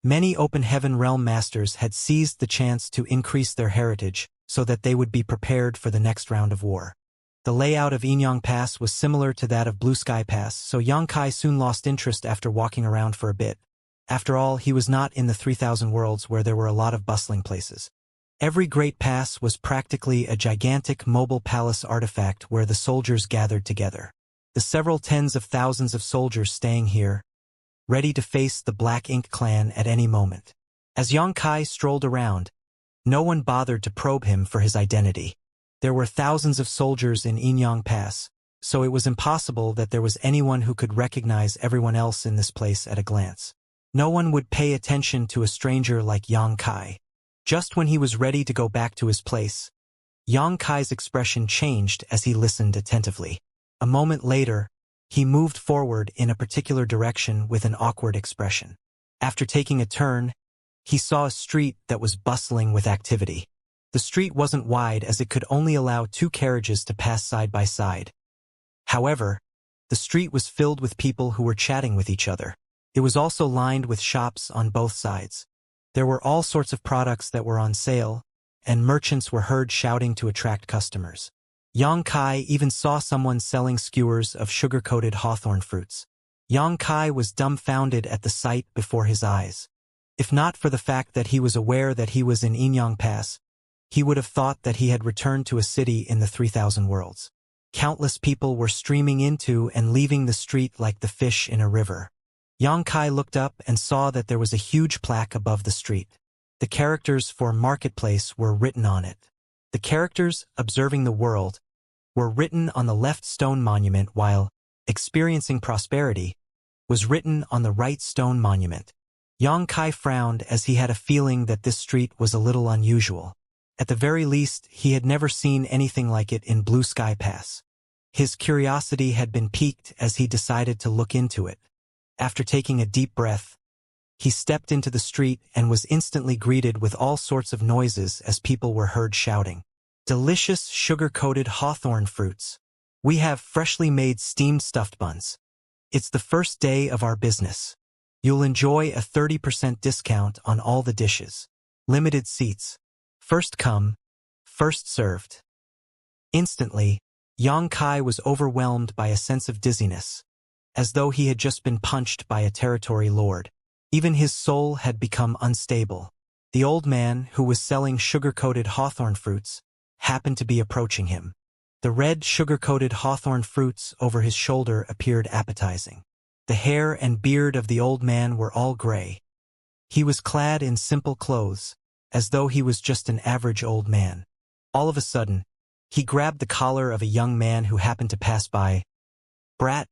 Many Open Heaven Realm Masters had seized the chance to increase their heritage so that they would be prepared for the next round of war. The layout of Inyang Pass was similar to that of Blue Sky Pass, so Yang Kai soon lost interest after walking around for a bit. After all, he was not in the 3,000 worlds where there were a lot of bustling places. Every great pass was practically a gigantic mobile palace artifact where the soldiers gathered together. The several tens of thousands of soldiers staying here, ready to face the Black Ink clan at any moment. As Yang Kai strolled around, no one bothered to probe him for his identity. There were thousands of soldiers in Inyang Pass, so it was impossible that there was anyone who could recognize everyone else in this place at a glance. No one would pay attention to a stranger like Yang Kai. Just when he was ready to go back to his place, Yang Kai's expression changed as he listened attentively. A moment later, he moved forward in a particular direction with an awkward expression. After taking a turn, he saw a street that was bustling with activity. The street wasn't wide as it could only allow 2 carriages to pass side by side. However, the street was filled with people who were chatting with each other. It was also lined with shops on both sides. There were all sorts of products that were on sale, and merchants were heard shouting to attract customers. Yang Kai even saw someone selling skewers of sugar-coated hawthorn fruits. Yang Kai was dumbfounded at the sight before his eyes. If not for the fact that he was aware that he was in Inyang Pass, he would have thought that he had returned to a city in the 3,000 worlds. Countless people were streaming into and leaving the street like the fish in a river. Yang Kai looked up and saw that there was a huge plaque above the street. The characters for Marketplace were written on it. The characters, observing the world, were written on the left stone monument while experiencing prosperity was written on the right stone monument. Yang Kai frowned as he had a feeling that this street was a little unusual. At the very least, he had never seen anything like it in Blue Sky Pass. His curiosity had been piqued as he decided to look into it. After taking a deep breath, he stepped into the street and was instantly greeted with all sorts of noises as people were heard shouting. Delicious sugar-coated hawthorn fruits. We have freshly made steamed stuffed buns. It's the first day of our business. You'll enjoy a 30% discount on all the dishes. Limited seats. First come, first served. Instantly, Yang Kai was overwhelmed by a sense of dizziness, as though he had just been punched by a territory lord. Even his soul had become unstable. The old man, who was selling sugar-coated hawthorn fruits, happened to be approaching him. The red sugar-coated hawthorn fruits over his shoulder appeared appetizing. The hair and beard of the old man were all gray. He was clad in simple clothes, as though he was just an average old man. All of a sudden, he grabbed the collar of a young man who happened to pass by. "Brat,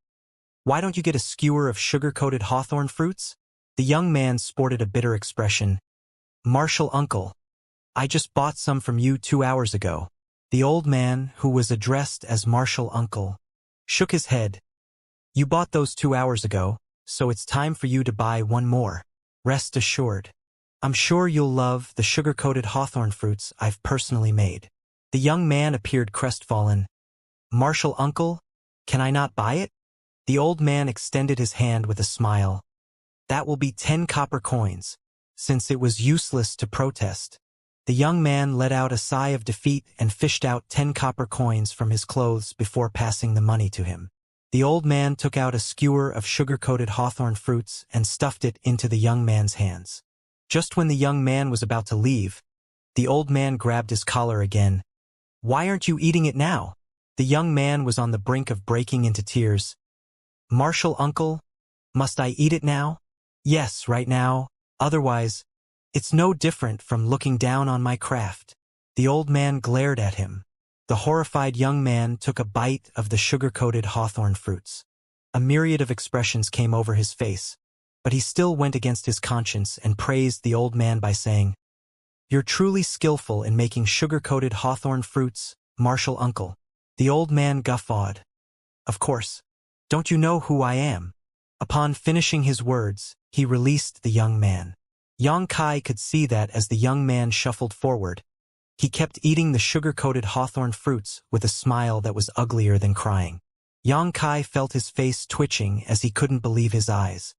why don't you get a skewer of sugar-coated hawthorn fruits?" The young man sported a bitter expression. "Martial uncle, I just bought some from you 2 hours ago." The old man, who was addressed as martial uncle, shook his head. "You bought those 2 hours ago, so it's time for you to buy one more. Rest assured. I'm sure you'll love the sugar-coated hawthorn fruits I've personally made." The young man appeared crestfallen. "Martial uncle, can I not buy it?" The old man extended his hand with a smile. "That will be 10 copper coins." Since it was useless to protest, the young man let out a sigh of defeat and fished out 10 copper coins from his clothes before passing the money to him. The old man took out a skewer of sugar-coated hawthorn fruits and stuffed it into the young man's hands. Just when the young man was about to leave, the old man grabbed his collar again. "Why aren't you eating it now?" The young man was on the brink of breaking into tears. "Martial uncle, must I eat it now?" "Yes, right now, otherwise, it's no different from looking down on my craft." The old man glared at him. The horrified young man took a bite of the sugar-coated hawthorn fruits. A myriad of expressions came over his face, but he still went against his conscience and praised the old man by saying, "You're truly skillful in making sugar-coated hawthorn fruits, martial uncle." The old man guffawed. "Of course. Don't you know who I am?" Upon finishing his words, he released the young man. Xianxia could see that as the young man shuffled forward, he kept eating the sugar-coated hawthorn fruits with a smile that was uglier than crying. Xianxia felt his face twitching as he couldn't believe his eyes.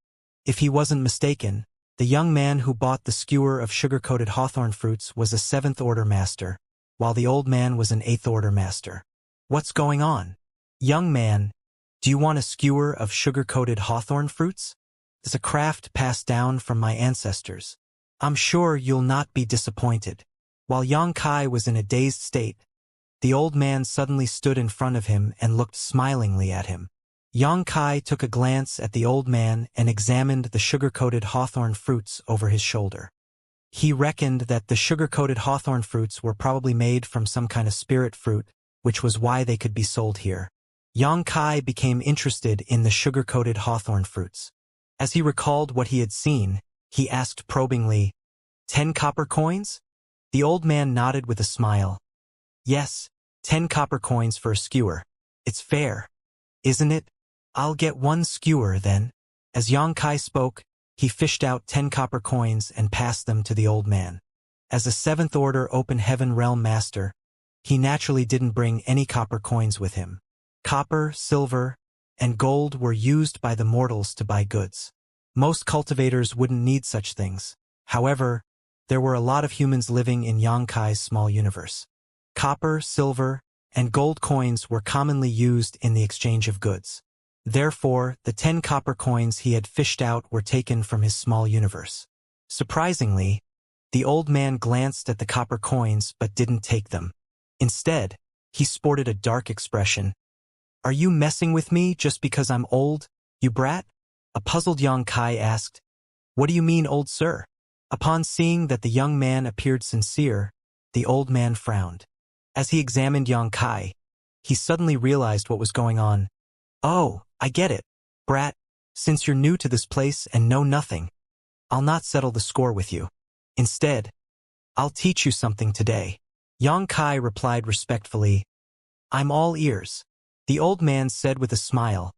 If he wasn't mistaken, the young man who bought the skewer of sugar-coated hawthorn fruits was a 7th-order master, while the old man was an 8th-order master. "What's going on? Young man, do you want a skewer of sugar-coated hawthorn fruits? It's a craft passed down from my ancestors. I'm sure you'll not be disappointed." While Xianxia was in a dazed state, the old man suddenly stood in front of him and looked smilingly at him. Xianxia took a glance at the old man and examined the sugar-coated hawthorn fruits over his shoulder. He reckoned that the sugar-coated hawthorn fruits were probably made from some kind of spirit fruit, which was why they could be sold here. Xianxia became interested in the sugar-coated hawthorn fruits. As he recalled what he had seen, he asked probingly, 10 copper coins? The old man nodded with a smile. "Yes, 10 copper coins for a skewer. It's fair, isn't it? I'll get one skewer then." As Xianxia spoke, he fished out 10 copper coins and passed them to the old man. As a 7th-order open heaven realm master, he naturally didn't bring any copper coins with him. Copper, silver, and gold were used by the mortals to buy goods. Most cultivators wouldn't need such things. However, there were a lot of humans living in Xianxia's small universe. Copper, silver, and gold coins were commonly used in the exchange of goods. Therefore, the 10 copper coins he had fished out were taken from his small universe. Surprisingly, the old man glanced at the copper coins but didn't take them. Instead, he sported a dark expression. "Are you messing with me just because I'm old, you brat?" A puzzled Xianxia asked. "What do you mean, old sir?" Upon seeing that the young man appeared sincere, the old man frowned. As he examined Xianxia, he suddenly realized what was going on. "Oh, I get it, brat. Since you're new to this place and know nothing, I'll not settle the score with you. Instead, I'll teach you something today." Xianxia replied respectfully, "I'm all ears." The old man said with a smile,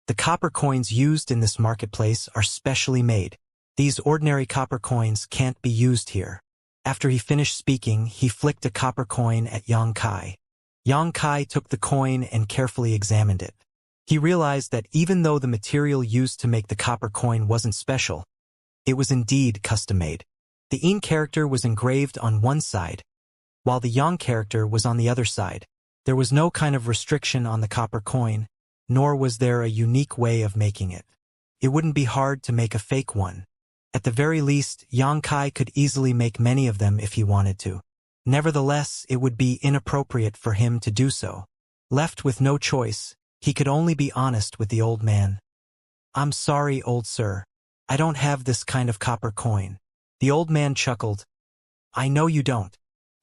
"The copper coins used in this marketplace are specially made. These ordinary copper coins can't be used here." After he finished speaking, he flicked a copper coin at Xianxia. Xianxia took the coin and carefully examined it. He realized that even though the material used to make the copper coin wasn't special, it was indeed custom-made. The In character was engraved on one side, while the Yang character was on the other side. There was no kind of restriction on the copper coin, nor was there a unique way of making it. It wouldn't be hard to make a fake one. At the very least, Xianxia could easily make many of them if he wanted to. Nevertheless, it would be inappropriate for him to do so. Left with no choice, he could only be honest with the old man. "I'm sorry, old sir. I don't have this kind of copper coin." The old man chuckled. "I know you don't.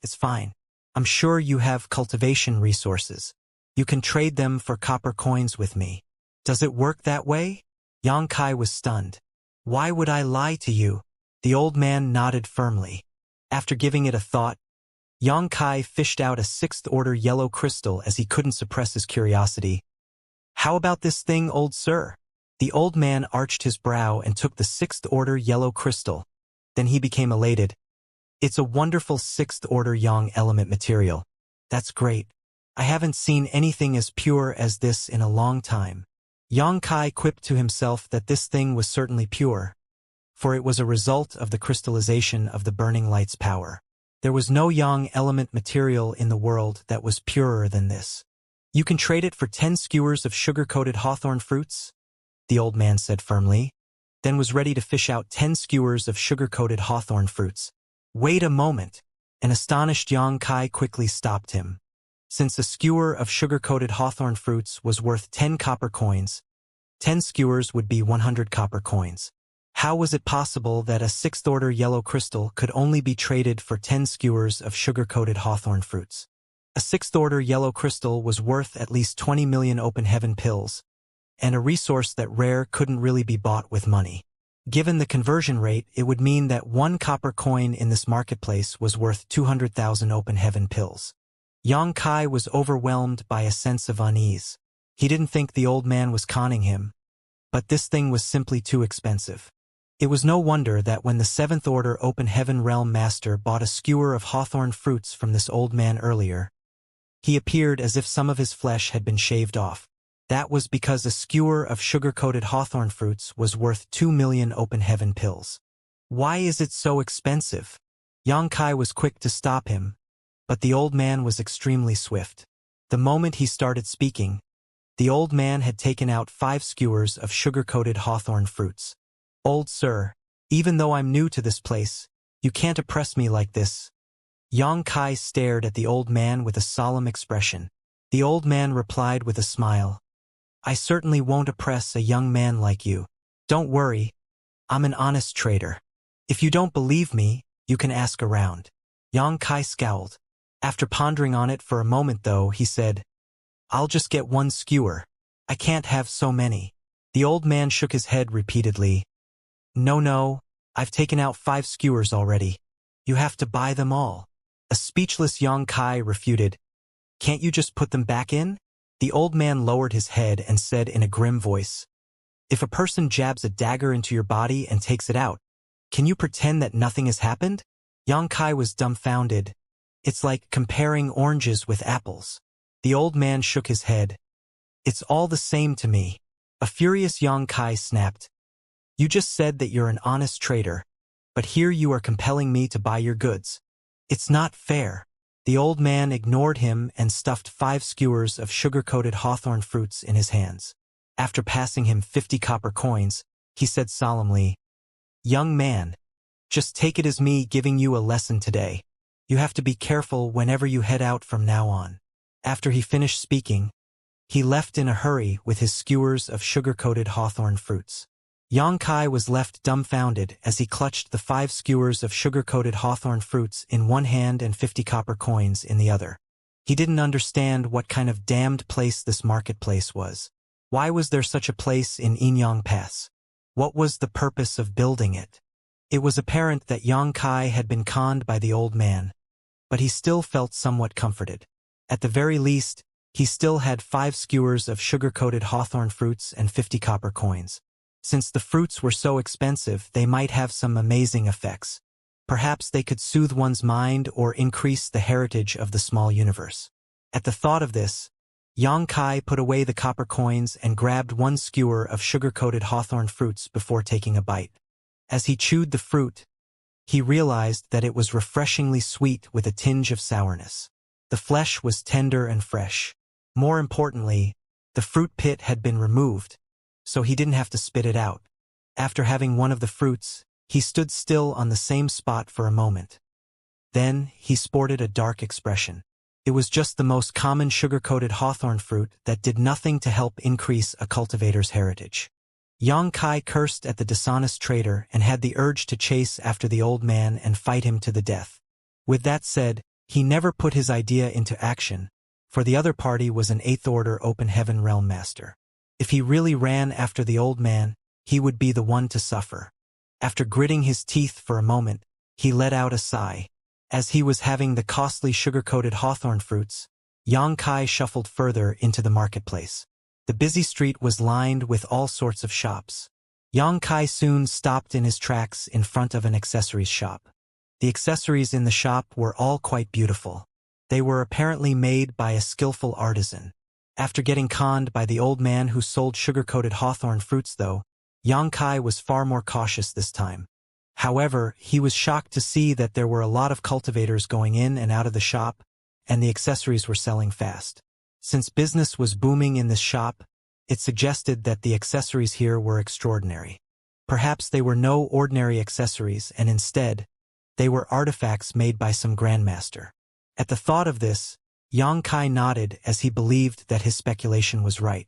It's fine. I'm sure you have cultivation resources. You can trade them for copper coins with me." "Does it work that way?" Xianxia was stunned. "Why would I lie to you?" The old man nodded firmly. After giving it a thought, Xianxia fished out a sixth-order yellow crystal as he couldn't suppress his curiosity. "How about this thing, old sir?" The old man arched his brow and took the sixth-order yellow crystal. Then he became elated. "It's a wonderful sixth-order yang element material. That's great. I haven't seen anything as pure as this in a long time." Xianxia quipped to himself that this thing was certainly pure, for it was a result of the crystallization of the burning light's power. There was no yang element material in the world that was purer than this. "You can trade it for 10 skewers of sugar-coated hawthorn fruits," the old man said firmly, then was ready to fish out 10 skewers of sugar-coated hawthorn fruits. "Wait a moment." An astonished Xianxia quickly stopped him. Since a skewer of sugar-coated hawthorn fruits was worth 10 copper coins, 10 skewers would be 100 copper coins. How was it possible that a sixth-order yellow crystal could only be traded for 10 skewers of sugar-coated hawthorn fruits? A sixth-order yellow crystal was worth at least 20 million open heaven pills, and a resource that rare couldn't really be bought with money. Given the conversion rate, it would mean that 1 copper coin in this marketplace was worth 200,000 open heaven pills. Xianxia was overwhelmed by a sense of unease. He didn't think the old man was conning him, but this thing was simply too expensive. It was no wonder that when the 7th Order Open Heaven Realm Master bought a skewer of hawthorn fruits from this old man earlier, he appeared as if some of his flesh had been shaved off. That was because a skewer of sugar-coated hawthorn fruits was worth 2 million open heaven pills. "Why is it so expensive?" Xianxia was quick to stop him, but the old man was extremely swift. The moment he started speaking, the old man had taken out 5 skewers of sugar-coated hawthorn fruits. "Old sir, even though I'm new to this place, you can't oppress me like this." Xianxia stared at the old man with a solemn expression. The old man replied with a smile. "I certainly won't oppress a young man like you. Don't worry, I'm an honest trader. If you don't believe me, you can ask around." Xianxia scowled. After pondering on it for a moment though, he said, "I'll just get 1 skewer. I can't have so many." The old man shook his head repeatedly. No, I've taken out 5 skewers already. You have to buy them all." A speechless Xianxia refuted. "Can't you just put them back in?" The old man lowered his head and said in a grim voice, "If a person jabs a dagger into your body and takes it out, can you pretend that nothing has happened?" Xianxia was dumbfounded. "It's like comparing oranges with apples." The old man shook his head. "It's all the same to me." A furious Xianxia snapped. "You just said that you're an honest trader, but here you are compelling me to buy your goods. It's not fair." The old man ignored him and stuffed 5 skewers of sugar-coated hawthorn fruits in his hands. After passing him 50 copper coins, he said solemnly, "Young man, just take it as me giving you a lesson today. You have to be careful whenever you head out from now on." After he finished speaking, he left in a hurry with his skewers of sugar-coated hawthorn fruits. Xianxia was left dumbfounded as he clutched the 5 skewers of sugar-coated hawthorn fruits in one hand and 50 copper coins in the other. He didn't understand what kind of damned place this marketplace was. Why was there such a place in Inyang Pass? What was the purpose of building it? It was apparent that Xianxia had been conned by the old man, but he still felt somewhat comforted. At the very least, he still had 5 skewers of sugar-coated hawthorn fruits and 50 copper coins. Since the fruits were so expensive, they might have some amazing effects. Perhaps they could soothe one's mind or increase the heritage of the small universe. At the thought of this, Xianxia put away the copper coins and grabbed 1 skewer of sugar-coated hawthorn fruits before taking a bite. As he chewed the fruit, he realized that it was refreshingly sweet with a tinge of sourness. The flesh was tender and fresh. More importantly, the fruit pit had been removed, so he didn't have to spit it out. After having one of the fruits, he stood still on the same spot for a moment. Then he sported a dark expression. It was just the most common sugar-coated hawthorn fruit that did nothing to help increase a cultivator's heritage. Xianxia cursed at the dishonest trader and had the urge to chase after the old man and fight him to the death. With that said, he never put his idea into action, for the other party was an 8th Order Open Heaven Realm Master. If he really ran after the old man, he would be the one to suffer. After gritting his teeth for a moment, he let out a sigh. As he was having the costly sugar-coated hawthorn fruits, Xianxia shuffled further into the marketplace. The busy street was lined with all sorts of shops. Xianxia soon stopped in his tracks in front of an accessories shop. The accessories in the shop were all quite beautiful. They were apparently made by a skillful artisan. After getting conned by the old man who sold sugar-coated hawthorn fruits though, Xianxia was far more cautious this time. However, he was shocked to see that there were a lot of cultivators going in and out of the shop, and the accessories were selling fast. Since business was booming in this shop, it suggested that the accessories here were extraordinary. Perhaps they were no ordinary accessories and instead, they were artifacts made by some grandmaster. At the thought of this, Xianxia nodded as he believed that his speculation was right.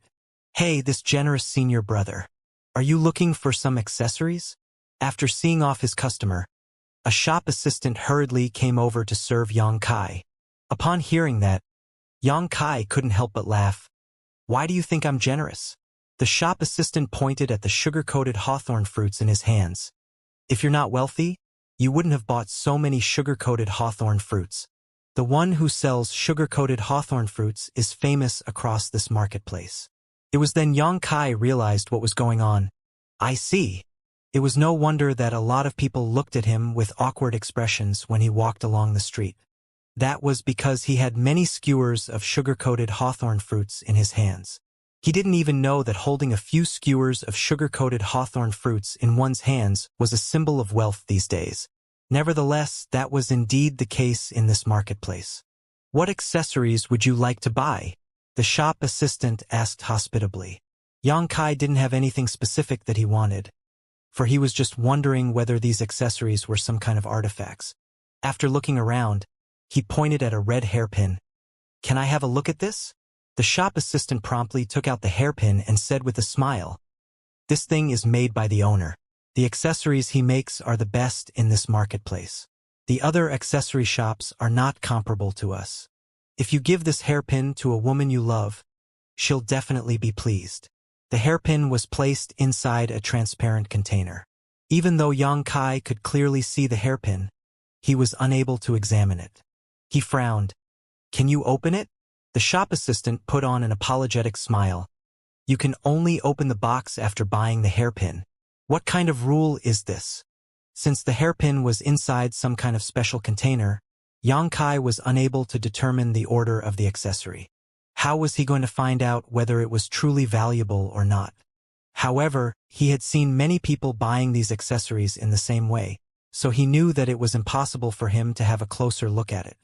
"Hey, this generous senior brother. Are you looking for some accessories?" After seeing off his customer, a shop assistant hurriedly came over to serve Xianxia. Upon hearing that, Xianxia couldn't help but laugh. "Why do you think I'm generous?" The shop assistant pointed at the sugar-coated hawthorn fruits in his hands. "If you're not wealthy, you wouldn't have bought so many sugar-coated hawthorn fruits. The one who sells sugar-coated hawthorn fruits is famous across this marketplace." It was then Xianxia realized what was going on. "I see." It was no wonder that a lot of people looked at him with awkward expressions when he walked along the street. That was because he had many skewers of sugar-coated hawthorn fruits in his hands. He didn't even know that holding a few skewers of sugar-coated hawthorn fruits in one's hands was a symbol of wealth these days. Nevertheless, that was indeed the case in this marketplace. "What accessories would you like to buy?" the shop assistant asked hospitably. Xianxia didn't have anything specific that he wanted, for he was just wondering whether these accessories were some kind of artifacts. After looking around, he pointed at a red hairpin. "Can I have a look at this?" The shop assistant promptly took out the hairpin and said with a smile, "This thing is made by the owner. The accessories he makes are the best in this marketplace. The other accessory shops are not comparable to us. If you give this hairpin to a woman you love, she'll definitely be pleased." The hairpin was placed inside a transparent container. Even though Xianxia could clearly see the hairpin, he was unable to examine it. He frowned. "Can you open it?" The shop assistant put on an apologetic smile. "You can only open the box after buying the hairpin. What kind of rule is this?" Since the hairpin was inside some kind of special container, Xianxia was unable to determine the order of the accessory. How was he going to find out whether it was truly valuable or not? However, he had seen many people buying these accessories in the same way, so he knew that it was impossible for him to have a closer look at it.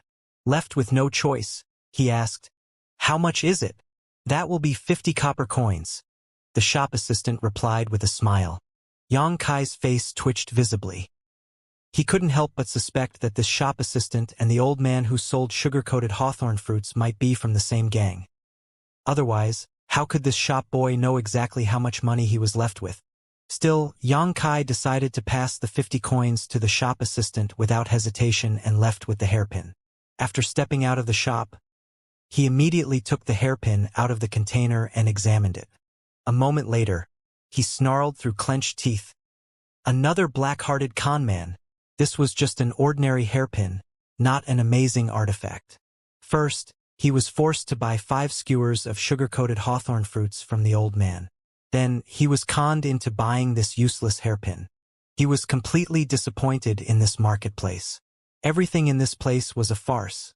Left with no choice, he asked, "How much is it?" "That will be 50 copper coins," the shop assistant replied with a smile. Xianxia's face twitched visibly. He couldn't help but suspect that this shop assistant and the old man who sold sugar-coated hawthorn fruits might be from the same gang. Otherwise, how could this shop boy know exactly how much money he was left with? Still, Xianxia decided to pass the 50 coins to the shop assistant without hesitation and left with the hairpin. After stepping out of the shop, he immediately took the hairpin out of the container and examined it. A moment later, he snarled through clenched teeth. Another black-hearted conman. This was just an ordinary hairpin, not an amazing artifact. First, he was forced to buy 5 skewers of sugar-coated hawthorn fruits from the old man. Then, he was conned into buying this useless hairpin. He was completely disappointed in this marketplace. Everything in this place was a farce.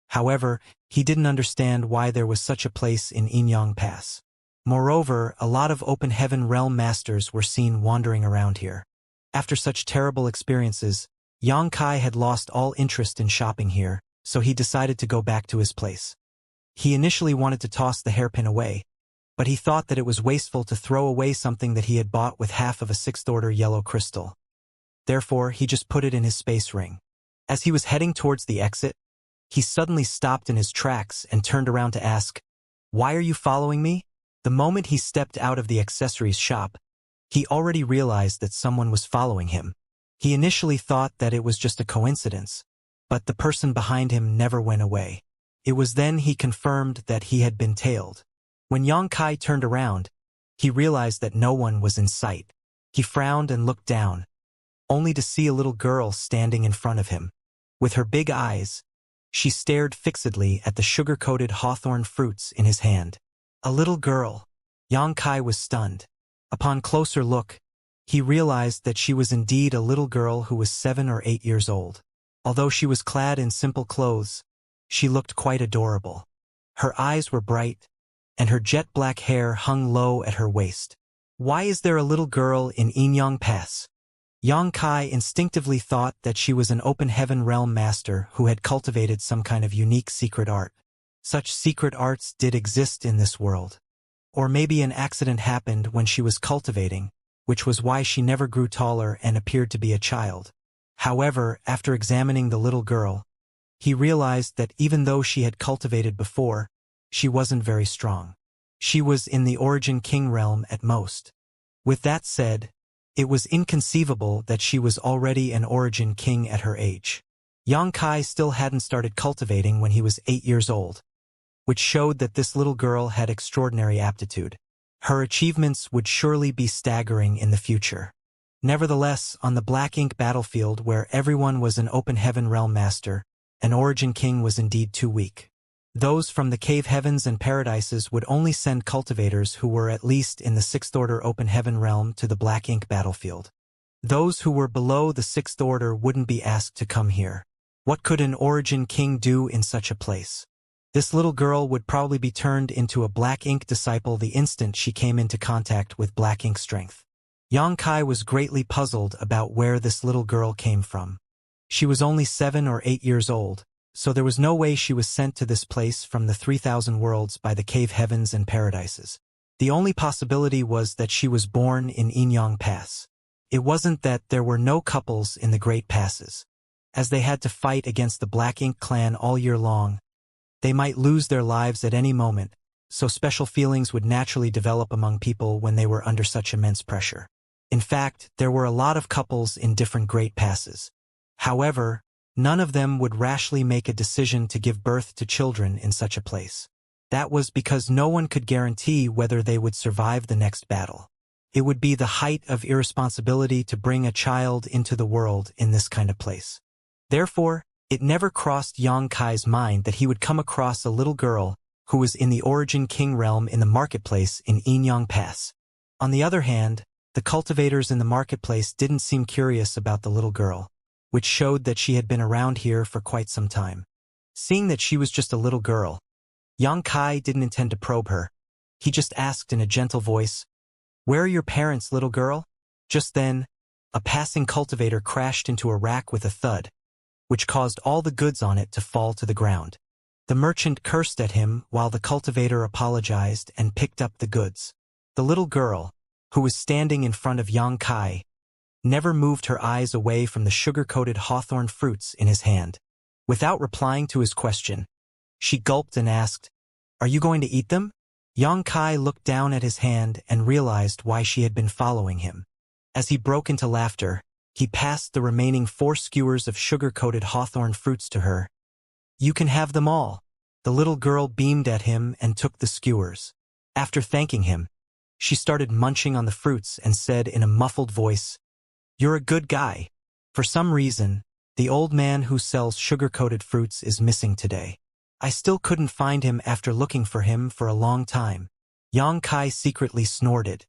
However, he didn't understand why there was such a place in Inyang Pass. Moreover, a lot of open heaven realm masters were seen wandering around here. After such terrible experiences, Xianxia had lost all interest in shopping here, so he decided to go back to his place. He initially wanted to toss the hairpin away, but he thought that it was wasteful to throw away something that he had bought with half of a 6th-order yellow crystal. Therefore, he just put it in his space ring. As he was heading towards the exit, He suddenly stopped in his tracks and turned around to ask, "Why are you following me?" The moment he stepped out of the accessories shop, he already realized that someone was following him. He initially thought that it was just a coincidence, but the person behind him never went away. It was then he confirmed that he had been tailed. When Yongkai turned around, he realized that no one was in sight. He frowned and looked down, only to see a little girl standing in front of him. With her big eyes, she stared fixedly at the sugar-coated hawthorn fruits in his hand. A little girl. Yongkai was stunned. Upon closer look, he realized that she was indeed a little girl who was 7 or 8 years old. Although she was clad in simple clothes, she looked quite adorable. Her eyes were bright, and her jet-black hair hung low at her waist. Why is there a little girl in Inyang Pass? Yongkai instinctively thought that she was an open heaven realm master who had cultivated some kind of unique secret art. Such secret arts did exist in this world. Or maybe an accident happened when she was cultivating, which was why she never grew taller and appeared to be a child. However, after examining the little girl, he realized that even though she had cultivated before, she wasn't very strong. She was in the Origin King realm at most. With that said, it was inconceivable that she was already an Origin King at her age. Yongkai still hadn't started cultivating when he was 8 years old, which showed that this little girl had extraordinary aptitude. Her achievements would surely be staggering in the future. Nevertheless, on the Black Ink battlefield where everyone was an open heaven realm master, an Origin King was indeed too weak. Those from the cave heavens and paradises would only send cultivators who were at least in the 6th order open heaven realm to the Black Ink battlefield. Those who were below the 6th order wouldn't be asked to come here. What could an Origin King do in such a place? This little girl would probably be turned into a Black Ink disciple the instant she came into contact with Black Ink strength. Yongkai was greatly puzzled about where this little girl came from. She was only 7 or 8 years old, so there was no way she was sent to this place from the 3,000 worlds by the cave heavens and paradises. The only possibility was that she was born in Inyang Pass. It wasn't that there were no couples in the Great Passes. As they had to fight against the Black Ink clan all year long, they might lose their lives at any moment, so special feelings would naturally develop among people when they were under such immense pressure. In fact, there were a lot of couples in different Great Passes. However, none of them would rashly make a decision to give birth to children in such a place. That was because no one could guarantee whether they would survive the next battle. It would be the height of irresponsibility to bring a child into the world in this kind of place. Therefore, it never crossed Yongkai's mind that he would come across a little girl who was in the Origin King realm in the marketplace in Inyang Pass. On the other hand, the cultivators in the marketplace didn't seem curious about the little girl, which showed that she had been around here for quite some time. Seeing that she was just a little girl, Yongkai didn't intend to probe her. He just asked in a gentle voice, "Where are your parents, little girl?" Just then, a passing cultivator crashed into a rack with a thud, which caused all the goods on it to fall to the ground. The merchant cursed at him while the cultivator apologized and picked up the goods. The little girl, who was standing in front of Yongkai, never moved her eyes away from the sugar-coated hawthorn fruits in his hand. Without replying to his question, she gulped and asked, "Are you going to eat them?" Yongkai looked down at his hand and realized why she had been following him. As he broke into laughter, he passed the remaining 4 skewers of sugar-coated hawthorn fruits to her. "You can have them all." The little girl beamed at him and took the skewers. After thanking him, she started munching on the fruits and said in a muffled voice, "You're a good guy." For some reason, the old man who sells sugar-coated fruits is missing today. I still couldn't find him after looking for him for a long time. Yongkai secretly snorted.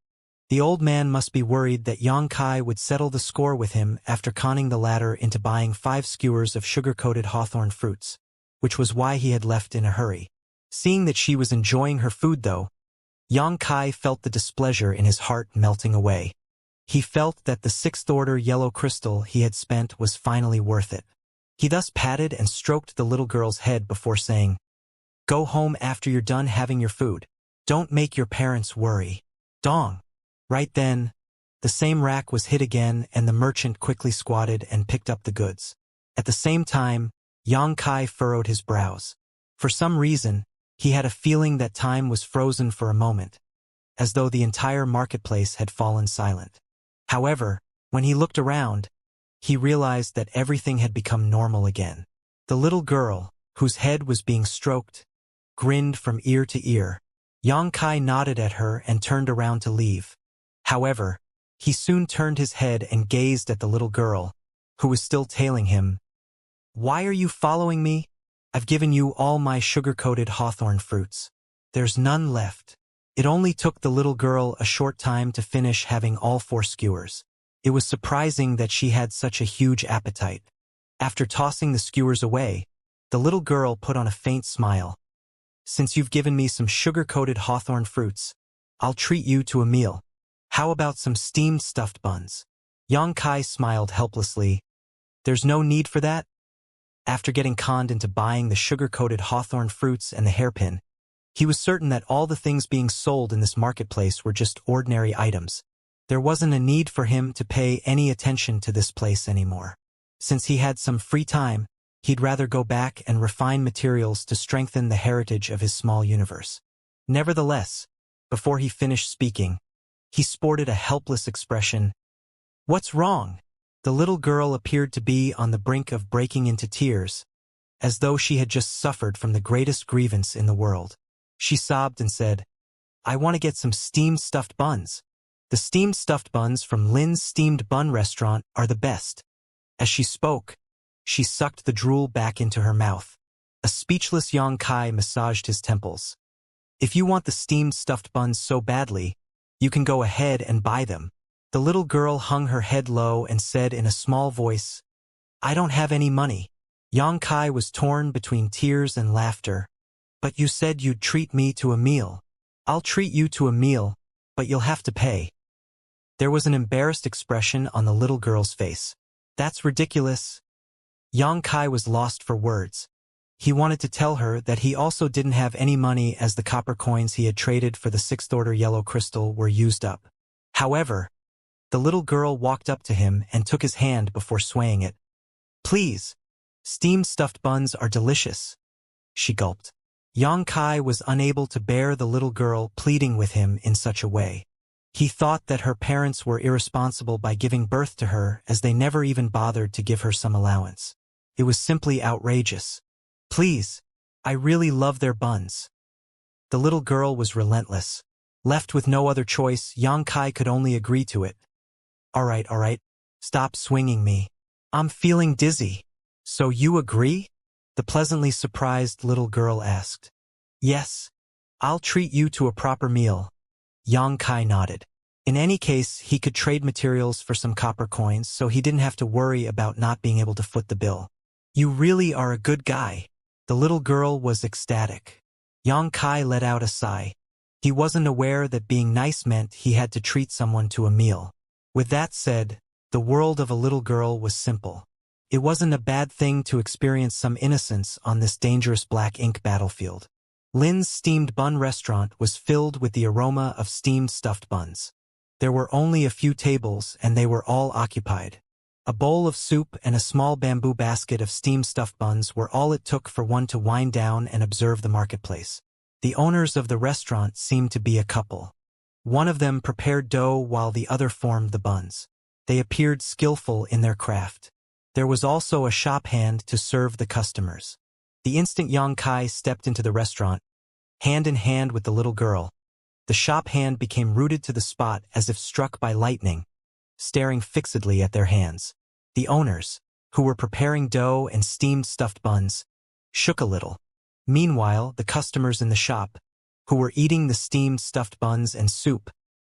The old man must be worried that Yongkai would settle the score with him after conning the latter into buying 5 skewers of sugar-coated hawthorn fruits, which was why he had left in a hurry. Seeing that she was enjoying her food though, Yongkai felt the displeasure in his heart melting away. He felt that the 6th order yellow crystal he had spent was finally worth it. He thus patted and stroked the little girl's head before saying, "Go home after you're done having your food. Don't make your parents worry." Dong! Right then, the same rack was hit again and the merchant quickly squatted and picked up the goods. At the same time, Yang Kai furrowed his brows. For some reason, he had a feeling that time was frozen for a moment, as though the entire marketplace had fallen silent. However, when he looked around, he realized that everything had become normal again. The little girl, whose head was being stroked, grinned from ear to ear. Yang Kai nodded at her and turned around to leave. However, he soon turned his head and gazed at the little girl, who was still tailing him. "Why are you following me? I've given you all my sugar-coated hawthorn fruits. There's none left." It only took the little girl a short time to finish having all 4 skewers. It was surprising that she had such a huge appetite. After tossing the skewers away, the little girl put on a faint smile. "Since you've given me some sugar-coated hawthorn fruits, I'll treat you to a meal. How about some steamed stuffed buns?" Yang Kai smiled helplessly. "There's no need for that." After getting conned into buying the sugar-coated hawthorn fruits and the hairpin, he was certain that all the things being sold in this marketplace were just ordinary items. There wasn't a need for him to pay any attention to this place anymore. Since he had some free time, he'd rather go back and refine materials to strengthen the heritage of his small universe. Nevertheless, before he finished speaking, he sported a helpless expression. "What's wrong?" The little girl appeared to be on the brink of breaking into tears, as though she had just suffered from the greatest grievance in the world. She sobbed and said, "I want to get some steamed stuffed buns. The steamed stuffed buns from Lin's Steamed Bun Restaurant are the best." As she spoke, she sucked the drool back into her mouth. A speechless Yang Kai massaged his temples. "If you want the steamed stuffed buns so badly, you can go ahead and buy them." The little girl hung her head low and said in a small voice, "I don't have any money." Yang Kai was torn between tears and laughter. "But you said you'd treat me to a meal." "I'll treat you to a meal, but you'll have to pay." There was an embarrassed expression on the little girl's face. "That's ridiculous." Yang Kai was lost for words. He wanted to tell her that he also didn't have any money as the copper coins he had traded for the 6th-order yellow crystal were used up. However, the little girl walked up to him and took his hand before swaying it. "Please, steamed stuffed buns are delicious." She gulped. Yang Kai was unable to bear the little girl pleading with him in such a way. He thought that her parents were irresponsible by giving birth to her, as they never even bothered to give her some allowance. It was simply outrageous. "Please, I really love their buns." The little girl was relentless. Left with no other choice, Yang Kai could only agree to it. All right, stop swinging me. I'm feeling dizzy." "So you agree?" the pleasantly surprised little girl asked. "Yes, I'll treat you to a proper meal." Yang Kai nodded. In any case, he could trade materials for some copper coins, so he didn't have to worry about not being able to foot the bill. "You really are a good guy." The little girl was ecstatic. Yang Kai let out a sigh. He wasn't aware that being nice meant he had to treat someone to a meal. With that said, the world of a little girl was simple. It wasn't a bad thing to experience some innocence on this dangerous black ink battlefield. Lin's Steamed Bun Restaurant was filled with the aroma of steamed stuffed buns. There were only a few tables, and they were all occupied. A bowl of soup and a small bamboo basket of steamed stuffed buns were all it took for one to wind down and observe the marketplace. The owners of the restaurant seemed to be a couple. One of them prepared dough while the other formed the buns. They appeared skillful in their craft. There was also a shop hand to serve the customers. The instant Yang Kai stepped into the restaurant, hand in hand with the little girl, the shop hand became rooted to the spot as if struck by lightning, staring fixedly at their hands. The owners, who were preparing dough and steamed stuffed buns, shook a little. Meanwhile, the customers in the shop, who were eating the steamed stuffed buns and soup,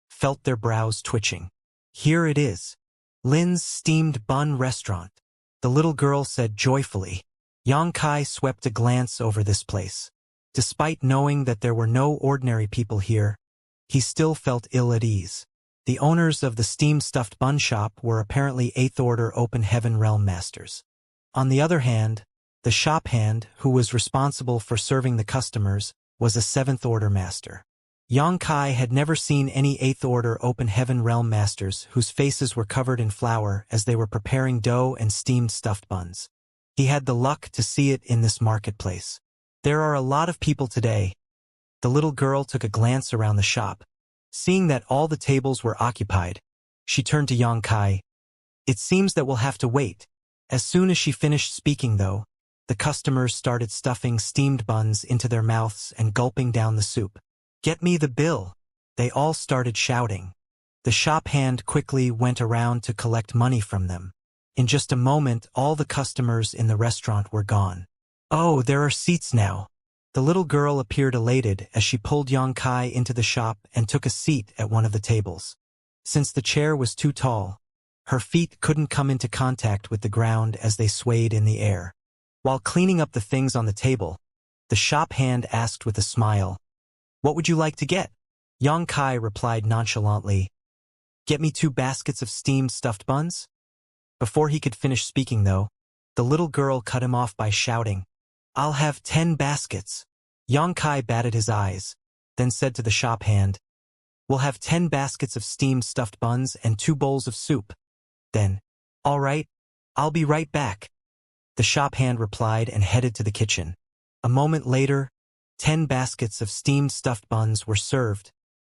felt their brows twitching. "Here it is. Lin's Steamed Bun Restaurant," the little girl said joyfully. Yang Kai swept a glance over this place. Despite knowing that there were no ordinary people here, he still felt ill at ease. The owners of the steamed stuffed bun shop were apparently 8th-order Open Heaven Realm Masters. On the other hand, the shop hand, who was responsible for serving the customers, was a 7th-order master. Yang Kai had never seen any 8th-order Open Heaven Realm Masters whose faces were covered in flour as they were preparing dough and steamed stuffed buns. He had the luck to see it in this marketplace. There are a lot of people today. The little girl took a glance around the shop. Seeing that all the tables were occupied, she turned to Xianxia. It seems that we'll have to wait. As soon as she finished speaking, though, the customers started stuffing steamed buns into their mouths and gulping down the soup. "Get me the bill!" They all started shouting. The shop hand quickly went around to collect money from them. In just a moment, all the customers in the restaurant were gone. "Oh, there are seats now." The little girl appeared elated as she pulled Xianxia into the shop and took a seat at one of the tables. Since the chair was too tall, her feet couldn't come into contact with the ground as they swayed in the air. While cleaning up the things on the table, the shop hand asked with a smile, "What would you like to get?" Xianxia replied nonchalantly, "Get me 2 baskets of steamed stuffed buns?" Before he could finish speaking, though, the little girl cut him off by shouting, "I'll have 10 baskets." Xianxia batted his eyes, then said to the shop hand, "We'll have 10 baskets of steamed stuffed buns and 2 bowls of soup." Then, "All right, I'll be right back." The shop hand replied and headed to the kitchen. A moment later, 10 baskets of steamed stuffed buns were served,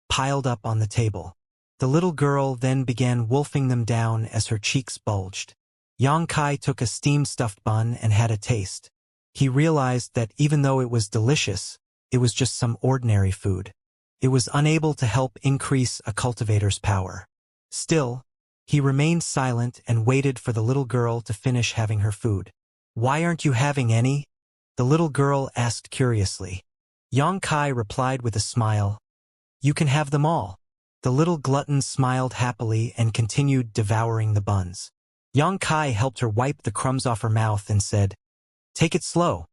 piled up on the table. The little girl then began wolfing them down as her cheeks bulged. Xianxia took a steamed stuffed bun and had a taste. He realized that even though it was delicious, it was just some ordinary food. It was unable to help increase a cultivator's power. Still, he remained silent and waited for the little girl to finish having her food. "Why aren't you having any?" the little girl asked curiously. Xianxia replied with a smile, "You can have them all." The little glutton smiled happily and continued devouring the buns. Xianxia helped her wipe the crumbs off her mouth and said, "Take it slow.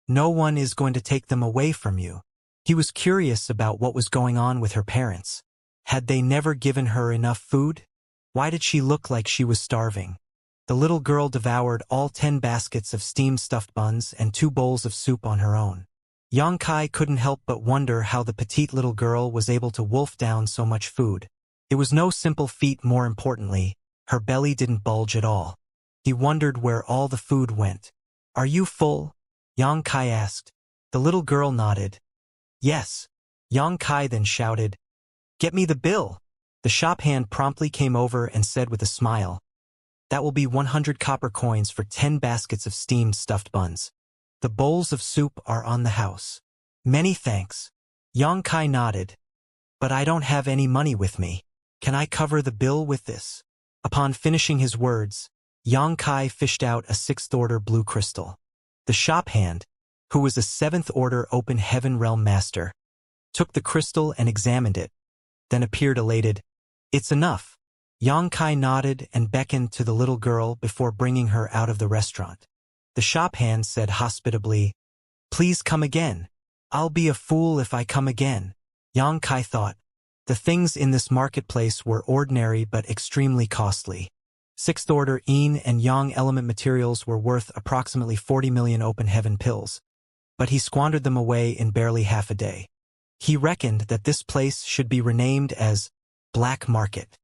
No one is going to take them away from you." He was curious about what was going on with her parents. Had they never given her enough food? Why did she look like she was starving? The little girl devoured all 10 baskets of steamed stuffed buns and 2 bowls of soup on her own. Xianxia couldn't help but wonder how the petite little girl was able to wolf down so much food. It was no simple feat. More importantly, her belly didn't bulge at all. He wondered where all the food went. "Are you full?" Xianxia asked. The little girl nodded. "Yes." Xianxia then shouted, "Get me the bill." The shop hand promptly came over and said with a smile, "That will be 100 copper coins for 10 baskets of steamed stuffed buns. The bowls of soup are on the house." "Many thanks." Xianxia nodded. "But I don't have any money with me. Can I cover the bill with this?" Upon finishing his words, Xianxia fished out a 6th-order blue crystal. The shop hand, who was a 7th-order open heaven realm master, took the crystal and examined it, then appeared elated. "It's enough." Xianxia nodded and beckoned to the little girl before bringing her out of the restaurant. The shop hand said hospitably, "Please come again." "I'll be a fool if I come again," Xianxia thought. The things in this marketplace were ordinary but extremely costly. 6th-order yin and yang element materials were worth approximately 40 million open heaven pills, but he squandered them away in barely half a day. He reckoned that this place should be renamed as Black Market.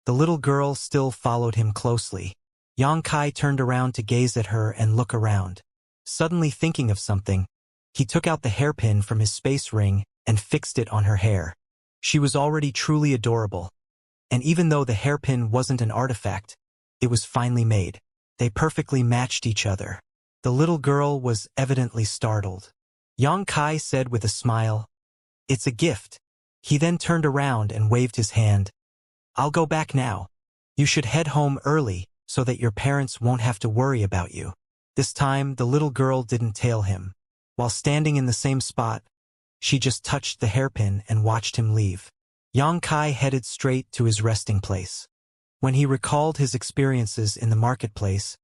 The little girl still followed him closely. Xianxia turned around to gaze at her and look around. Suddenly thinking of something, he took out the hairpin from his space ring and fixed it on her hair. She was already truly adorable, and even though the hairpin wasn't an artifact, it was finely made. They perfectly matched each other. The little girl was evidently startled. Xianxia said with a smile, "It's a gift." He then turned around and waved his hand. "I'll go back now. You should head home early so that your parents won't have to worry about you." This time, the little girl didn't tail him. While standing in the same spot, she just touched the hairpin and watched him leave. Xianxia headed straight to his resting place. When he recalled his experiences in the marketplace,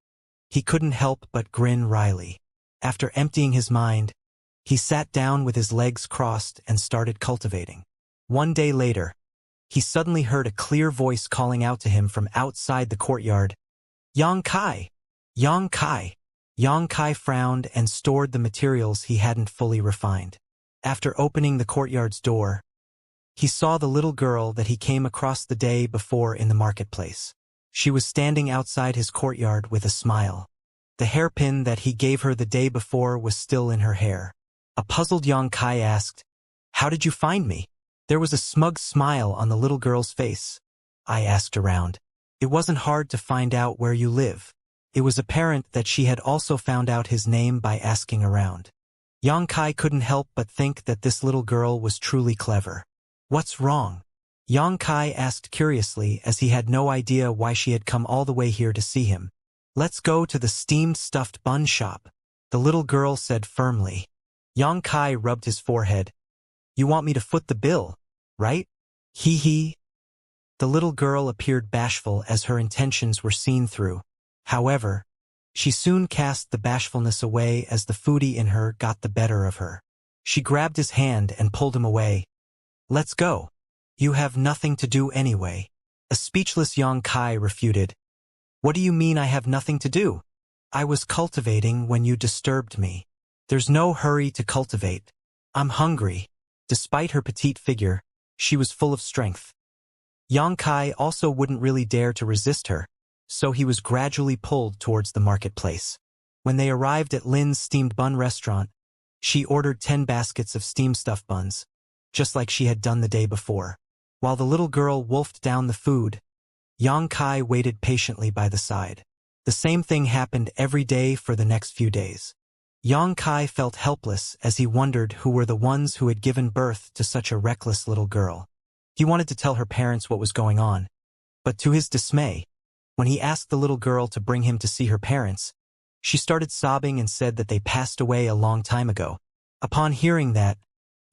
he couldn't help but grin wryly. After emptying his mind, he sat down with his legs crossed and started cultivating. One day later, he suddenly heard a clear voice calling out to him from outside the courtyard. "Xianxia! Xianxia!" Xianxia frowned and stored the materials he hadn't fully refined. After opening the courtyard's door, he saw the little girl that he came across the day before in the marketplace. She was standing outside his courtyard with a smile. The hairpin that he gave her the day before was still in her hair. A puzzled Xianxia asked, "How did you find me?" There was a smug smile on the little girl's face. I asked around. It wasn't hard to find out where you live. It was apparent that she had also found out his name by asking around. Xianxia couldn't help but think that this little girl was truly clever. What's wrong? Xianxia asked curiously, as he had no idea why she had come all the way here to see him. Let's go to the steamed stuffed bun shop, the little girl said firmly. Xianxia rubbed his forehead. You want me to foot the bill, right? Hee hee. The little girl appeared bashful as her intentions were seen through. However, she soon cast the bashfulness away as the foodie in her got the better of her. She grabbed his hand and pulled him away. Let's go. You have nothing to do anyway. A speechless Xianxia refuted. What do you mean I have nothing to do? I was cultivating when you disturbed me. There's no hurry to cultivate. I'm hungry. Despite her petite figure, she was full of strength. Xianxia also wouldn't really dare to resist her, so he was gradually pulled towards the marketplace. When they arrived at Lin's steamed bun restaurant, she ordered 10 baskets of steamed stuffed buns, just like she had done the day before. While the little girl wolfed down the food, Xianxia waited patiently by the side. The same thing happened every day for the next few days. Xianxia felt helpless as he wondered who were the ones who had given birth to such a reckless little girl. He wanted to tell her parents what was going on, but to his dismay, when he asked the little girl to bring him to see her parents, she started sobbing and said that they passed away a long time ago. Upon hearing that,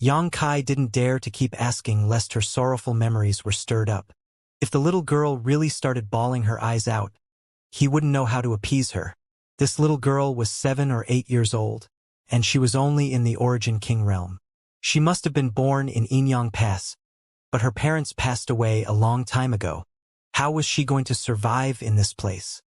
Xianxia didn't dare to keep asking lest her sorrowful memories were stirred up. If the little girl really started bawling her eyes out, he wouldn't know how to appease her. This little girl was 7 or 8 years old, and she was only in the Origin King realm. She must have been born in Inyang Pass, but her parents passed away a long time ago. How was she going to survive in this place?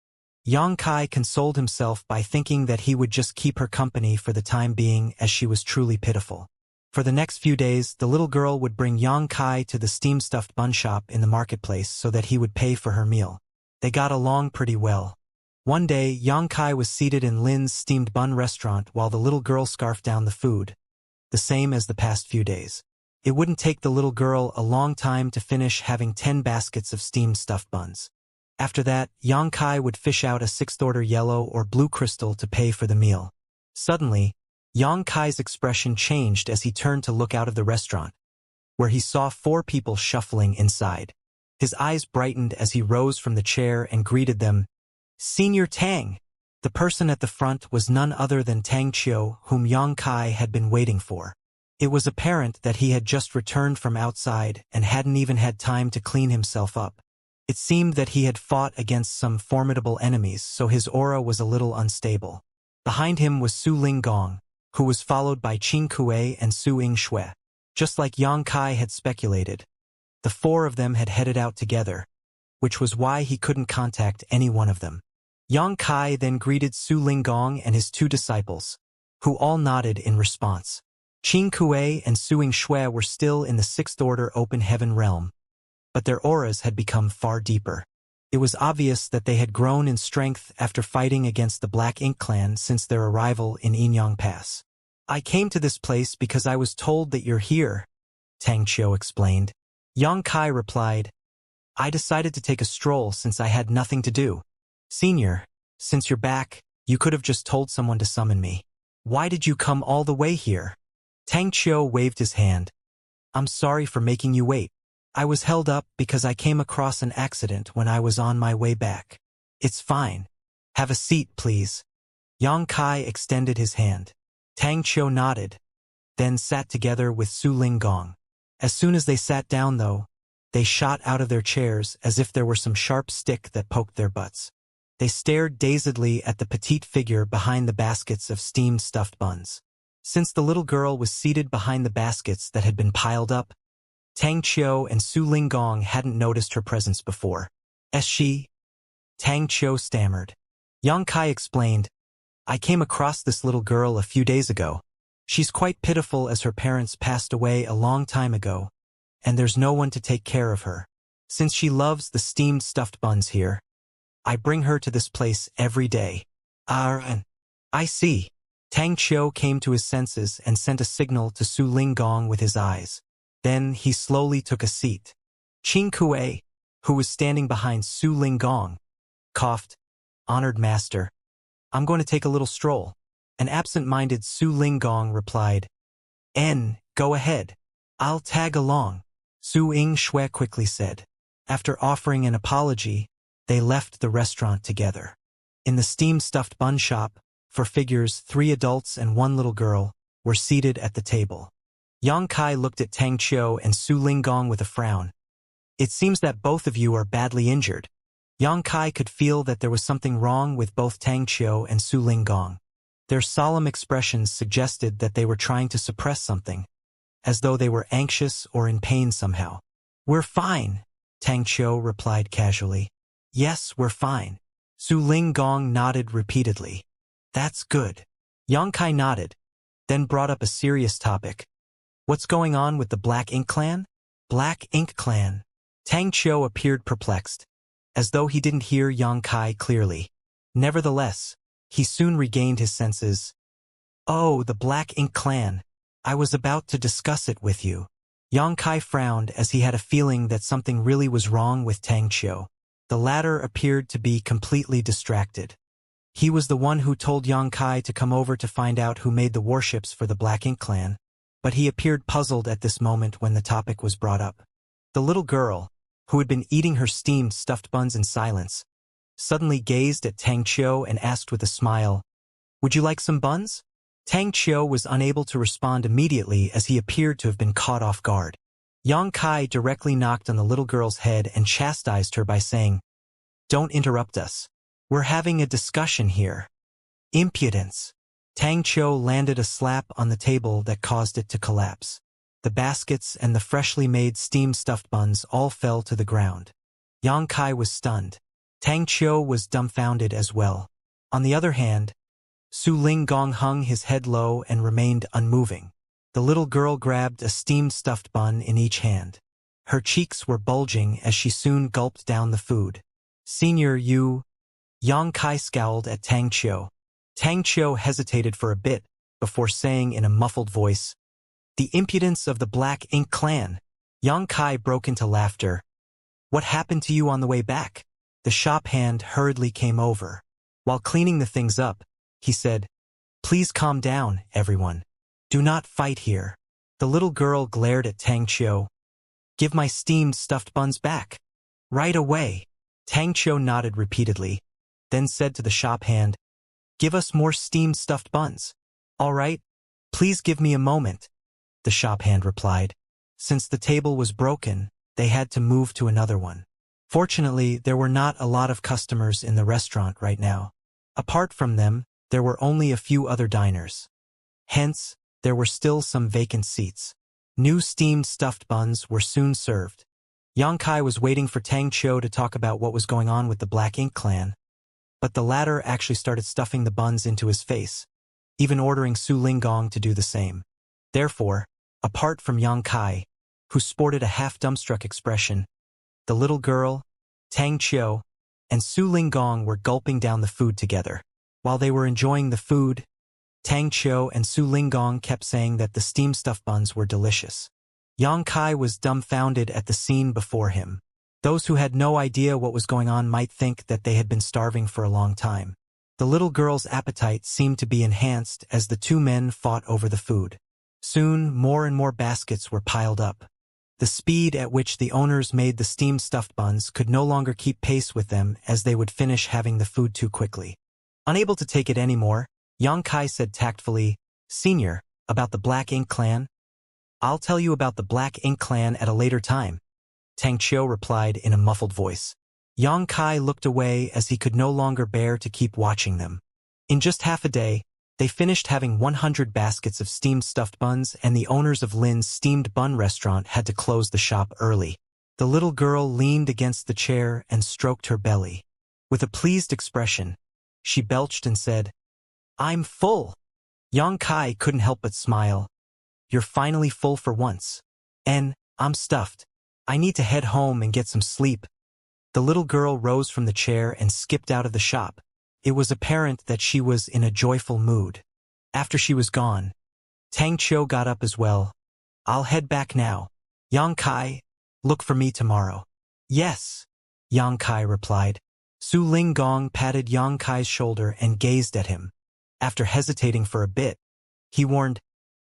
Xianxia consoled himself by thinking that he would just keep her company for the time being, as she was truly pitiful. For the next few days, the little girl would bring Xianxia to the steamed stuffed bun shop in the marketplace so that he would pay for her meal. They got along pretty well. One day, Xianxia was seated in Lin's steamed bun restaurant while the little girl scarfed down the food, the same as the past few days. It wouldn't take the little girl a long time to finish having 10 baskets of steamed stuffed buns. After that, Xianxia would fish out a 6th-order yellow or blue crystal to pay for the meal. Suddenly, Xianxia's expression changed as he turned to look out of the restaurant, where he saw 4 people shuffling inside. His eyes brightened as he rose from the chair and greeted them. Senior Tang! The person at the front was none other than Tang Qiu, whom Xianxia had been waiting for. It was apparent that he had just returned from outside and hadn't even had time to clean himself up. It seemed that he had fought against some formidable enemies, so his aura was a little unstable. Behind him was Su Linggong, who was followed by Qing Kuei and Su Yingshui. Just like Xianxia had speculated, the 4 of them had headed out together, which was why he couldn't contact any one of them. Xianxia then greeted Su Linggong and his 2 disciples, who all nodded in response. Qing Kuei and Su Yingshui were still in the 6th-order open heaven realm, but their auras had become far deeper. It was obvious that they had grown in strength after fighting against the Black Ink clan since their arrival in Inyang Pass. I came to this place because I was told that you're here, Tang Qiu explained. Xianxia replied, I decided to take a stroll since I had nothing to do. Senior, since you're back, you could have just told someone to summon me. Why did you come all the way here? Tang Qiu waved his hand. I'm sorry for making you wait. I was held up because I came across an accident when I was on my way back. It's fine. Have a seat, please. Xianxia extended his hand. Tang Qiu nodded, then sat together with Su Linggong. As soon as they sat down, though, they shot out of their chairs as if there were some sharp stick that poked their butts. They stared dazedly at the petite figure behind the baskets of steamed stuffed buns. Since the little girl was seated behind the baskets that had been piled up, Tang Qiu and Su Linggong hadn't noticed her presence before. Is she? Tang Qiu stammered. Xianxia explained, I came across this little girl a few days ago. She's quite pitiful as her parents passed away a long time ago, and there's no one to take care of her. Since she loves the steamed stuffed buns here, I bring her to this place every day. I see. Tang Qiu came to his senses and sent a signal to Su Linggong with his eyes. Then he slowly took a seat. Qing Kuei, who was standing behind Su Linggong, coughed. Honored master, I'm going to take a little stroll. An absent-minded Su Linggong replied, Go ahead. I'll tag along. Su Shui quickly said. After offering an apology, they left the restaurant together. In the steamed stuffed bun shop, for figures 3 adults and 1 little girl, were seated at the table. Yang Kai looked at Tang Qiu and Su Linggong with a frown. It seems that both of you are badly injured. Yang Kai could feel that there was something wrong with both Tang Qiu and Su Linggong. Their solemn expressions suggested that they were trying to suppress something, as though they were anxious or in pain somehow. We're fine, Tang Qiu replied casually. Yes, we're fine. Su Linggong nodded repeatedly. That's good. Yang Kai nodded, then brought up a serious topic. What's going on with the Black Ink Clan? Black Ink Clan. Tang Qiu appeared perplexed, as though he didn't hear Yang Kai clearly. Nevertheless, he soon regained his senses. Oh, the Black Ink Clan. I was about to discuss it with you. Yang Kai frowned as he had a feeling that something really was wrong with Tang Qiu. The latter appeared to be completely distracted. He was the one who told Yang Kai to come over to find out who made the warships for the Black Ink Clan, but he appeared puzzled at this moment when the topic was brought up. The little girl, who had been eating her steamed stuffed buns in silence, suddenly gazed at Tang Qiu and asked with a smile, Would you like some buns? Tang Qiu was unable to respond immediately as he appeared to have been caught off guard. Yang Kai directly knocked on the little girl's head and chastised her by saying, Don't interrupt us. We're having a discussion here. Impudence. Tang Qiu landed a slap on the table that caused it to collapse. The baskets and the freshly made steamed stuffed buns all fell to the ground. Yang Kai was stunned. Tang Qiu was dumbfounded as well. On the other hand, Su Linggong hung his head low and remained unmoving. The little girl grabbed a steamed stuffed bun in each hand. Her cheeks were bulging as she soon gulped down the food. Senior, you... Yang Kai scowled at Tang Qiu. Tang Qiu hesitated for a bit before saying in a muffled voice, The impudence of the Black Ink Clan. Yang Kai broke into laughter. What happened to you on the way back? The shop hand hurriedly came over. While cleaning the things up, he said, Please calm down, everyone. Do not fight here. The little girl glared at Tang Qiu. Give my steamed stuffed buns back. Right away. Tang Qiu nodded repeatedly, then said to the shop hand, Give us more steamed stuffed buns. All right. Please give me a moment. The shop hand replied. Since the table was broken, they had to move to another one. Fortunately, there were not a lot of customers in the restaurant right now. Apart from them, there were only a few other diners. Hence, there were still some vacant seats. New steamed stuffed buns were soon served. Yang Kai was waiting for Tang Qiu to talk about what was going on with the Black Ink Clan, but the latter actually started stuffing the buns into his face, even ordering Su Linggong to do the same. Therefore, apart from Yang Kai, who sported a half-dumbstruck expression, the little girl, Tang Qiu, and Su Linggong were gulping down the food together. While they were enjoying the food, Tang Qiu and Su Linggong kept saying that the steamed stuffed buns were delicious. Yang Kai was dumbfounded at the scene before him. Those who had no idea what was going on might think that they had been starving for a long time. The little girl's appetite seemed to be enhanced as the two men fought over the food. Soon, more and more baskets were piled up. The speed at which the owners made the steamed stuffed buns could no longer keep pace with them as they would finish having the food too quickly. Unable to take it anymore, Yang Kai said tactfully, Senior, about the Black Ink Clan? I'll tell you about the Black Ink Clan at a later time. Tang Qiu replied in a muffled voice. Yang Kai looked away as he could no longer bear to keep watching them. In just half a day, they finished having 100 baskets of steamed stuffed buns, and the owners of Lin's steamed bun restaurant had to close the shop early. The little girl leaned against the chair and stroked her belly. With a pleased expression, she belched and said, I'm full. Yang Kai couldn't help but smile. You're finally full for once. And I'm stuffed. I need to head home and get some sleep. The little girl rose from the chair and skipped out of the shop, It was apparent that she was in a joyful mood. After she was gone, Tang Qiu got up as well. I'll head back now. Yang Kai, look for me tomorrow. Yes, Yang Kai replied. Su Linggong patted Yang Kai's shoulder and gazed at him. After hesitating for a bit, he warned,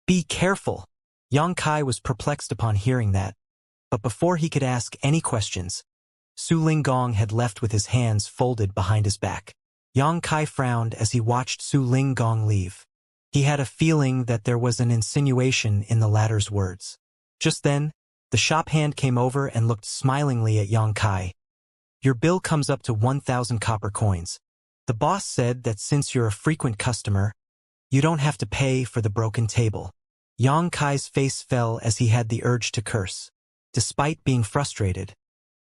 Be careful. Yang Kai was perplexed upon hearing that, but before he could ask any questions, Su Linggong had left with his hands folded behind his back. Yang Kai frowned as he watched Su Linggong leave. He had a feeling that there was an insinuation in the latter's words. Just then, the shop hand came over and looked smilingly at Yang Kai. Your bill comes up to 1,000 copper coins. The boss said that since you're a frequent customer, you don't have to pay for the broken table. Yang Kai's face fell as he had the urge to curse. Despite being frustrated,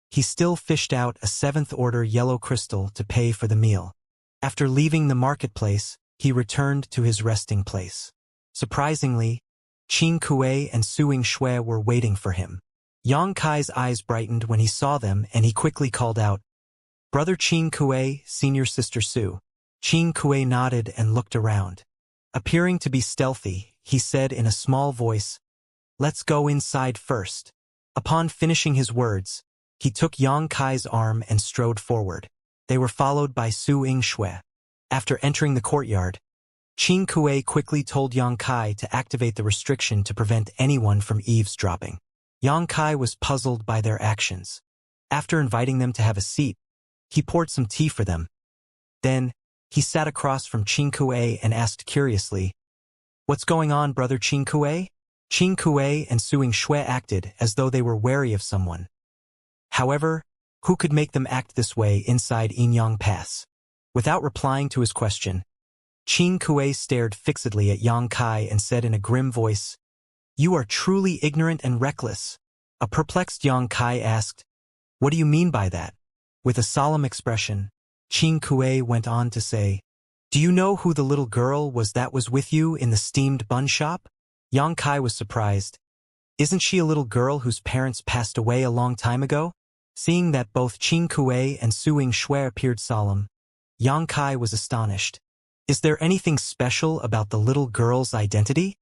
he still fished out a 7th-order yellow crystal to pay for the meal. After leaving the marketplace, he returned to his resting place. Surprisingly, Qin Kuei and Suing Shui were waiting for him. Yang Kai's eyes brightened when he saw them, and he quickly called out, Brother Qin Kuei, Senior Sister Su. Qin Kuei nodded and looked around. Appearing to be stealthy, he said in a small voice, Let's go inside first. Upon finishing his words, he took Yang Kai's arm and strode forward. They were followed by Su Ingshui. After entering the courtyard, Qin Kuei quickly told Yang Kai to activate the restriction to prevent anyone from eavesdropping. Yang Kai was puzzled by their actions. After inviting them to have a seat, he poured some tea for them. Then, he sat across from Qin Kuei and asked curiously, What's going on, Brother Qin Kuei? Qin Kuei and Suing Shui acted as though they were wary of someone. However, who could make them act this way inside Yinyang Pass? Without replying to his question, Qin Kuei stared fixedly at Yang Kai and said in a grim voice, You are truly ignorant and reckless. A perplexed Yang Kai asked, What do you mean by that? With a solemn expression, Qin Kuei went on to say, Do you know who the little girl was that was with you in the steamed bun shop? Yang Kai was surprised. Isn't she a little girl whose parents passed away a long time ago? Seeing that both Qin Kuei and Suing Shui appeared solemn, Yang Kai was astonished. Is there anything special about the little girl's identity?